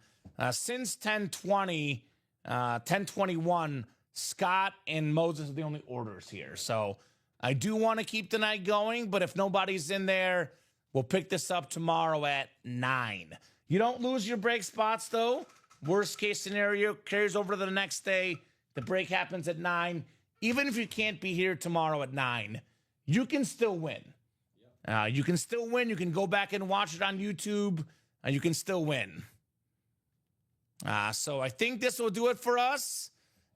Since 10:20, 10:21, Scott and Moses are the only orders here. So I do want to keep the night going, but if nobody's in there, we'll pick this up tomorrow at 9. You don't lose your break spots, though. Worst case scenario, carries over to the next day. The break happens at 9. Even if you can't be here tomorrow at 9, you can still win. You can still win. You can go back and watch it on YouTube. You can still win. So I think this will do it for us.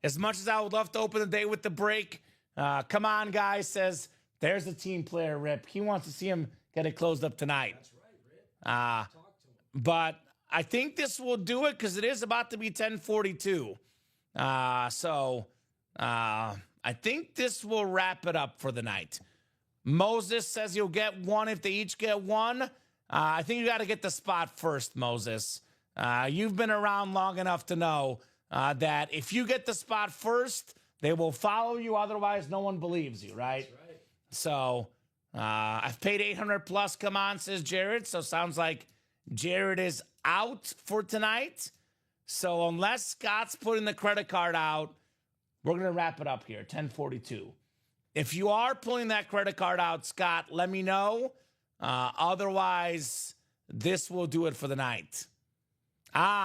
As much as I would love to open the day with the break, come on, guys, says there's a team player, Rip. He wants to see him get it closed up tonight. That's right, Rip. Talk to him. But I think this will do it because it is about to be 10:42. So I think this will wrap it up for the night. Moses says you'll get one if they each get one. I think you got to get the spot first, Moses. You've been around long enough to know that if you get the spot first, they will follow you. Otherwise, no one believes you, right? That's right. So I've paid 800 plus. Come on, says Jared. So sounds like Jared is out for tonight. So unless Scott's putting the credit card out, we're going to wrap it up here, 10:42. If you are pulling that credit card out, Scott, let me know. Otherwise, this will do it for the night.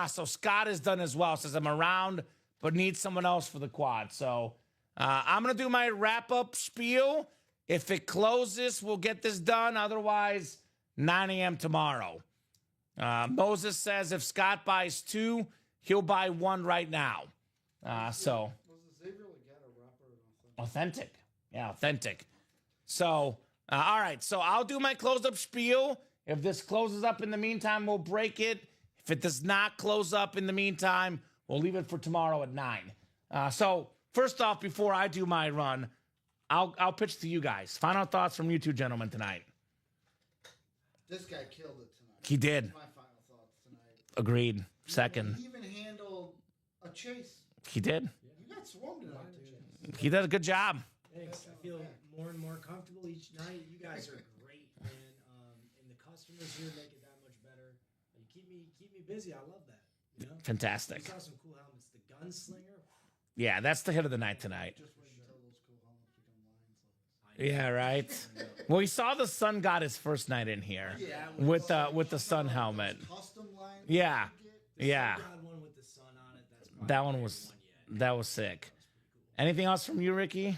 So Scott is done as well. Says I'm around, but need someone else for the quad. So I'm going to do my wrap-up spiel. If it closes, we'll get this done. Otherwise, 9 a.m. tomorrow. Moses says if Scott buys 2, he'll buy 1 right now. So Was the Xavier Legato rapper authentic. Yeah, authentic. So, all right. So I'll do my close-up spiel. If this closes up in the meantime, we'll break it. If it does not close up in the meantime, we'll leave it for tomorrow at 9. So first off, before I do my run, I'll pitch to you guys. Final thoughts from you two gentlemen tonight. This guy killed it tonight. He did. That's my final thoughts tonight. Agreed. Second. He even handled a chase. He did. You got swarmed tonight, dude. He did a good job. Thanks. I feel more and more comfortable each night. You guys are great, man. And the customers here make it that much better. You keep me busy. I love that. You know? Fantastic. We saw some cool helmets. The Gunslinger. Yeah, that's the hit of the night tonight. Just wait until those cool helmets become lines. Yeah, right. Well, we saw the Sun got his first night in here with the Sun helmet. Custom lines. Yeah, that you get. yeah. Got one with the sun on it. That's probably That one my was favorite one yet. that was sick. Anything else from you, Ricky? No,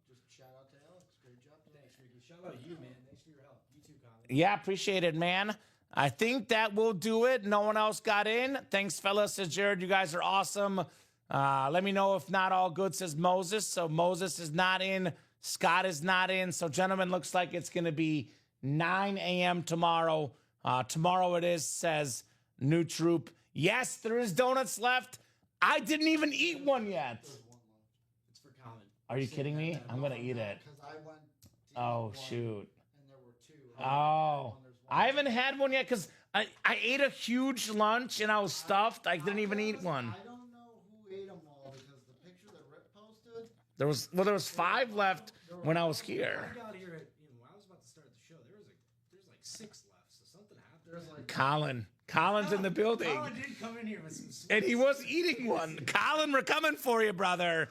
just shout out to Alex. Great job tonight. Thanks, Ricky. Shout out to you, man. Thanks for your help. You too, Colin. Yeah, appreciate it, man. I think that will do it. No one else got in. Thanks, fellas. Says Jared, you guys are awesome. Let me know if not all good, says Moses. So Moses is not in. Scott is not in. So, gentlemen, looks like it's going to be 9 a.m. tomorrow. Tomorrow it is, says New Troop. Yes, there is donuts left. I didn't even eat one yet. It's for Colin. Are you kidding me? I'm going to eat it. Because I went. to Oh, eat one, shoot. And there were 2. Oh, There's one. I haven't had one yet because I ate a huge lunch and I was stuffed. I didn't even eat one. I don't know who ate them all because the picture that Rip posted. There was 5 left when I was here. I got here at, when I was about to start the show, there's like 6 left. So something happened. There's like Colin's in the building. Colin did come in here with some sweet And he was eating one. Colin, we're coming for you, brother.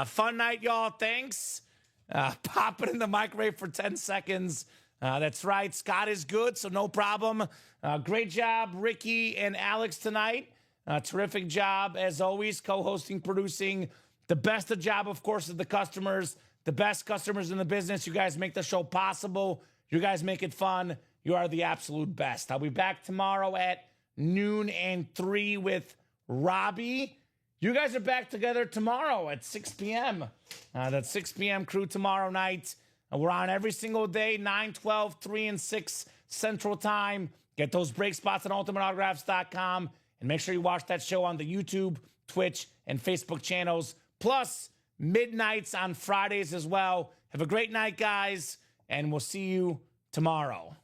Fun night, y'all. Thanks. Pop it in the microwave for 10 seconds. That's right. Scott is good, so no problem. Great job, Ricky and Alex tonight. Terrific job, as always, co-hosting, producing. The best of job, of course, is the customers. The best customers in the business. You guys make the show possible. You guys make it fun. You are the absolute best. I'll be back tomorrow at noon and 3 with Robbie. You guys are back together tomorrow at 6 p.m. That 6 p.m. crew tomorrow night. We're on every single day, 9, 12, 3, and 6 Central Time. Get those break spots on ultimateautographs.com, and make sure you watch that show on the YouTube, Twitch, and Facebook channels, plus midnights on Fridays as well. Have a great night, guys, and we'll see you tomorrow.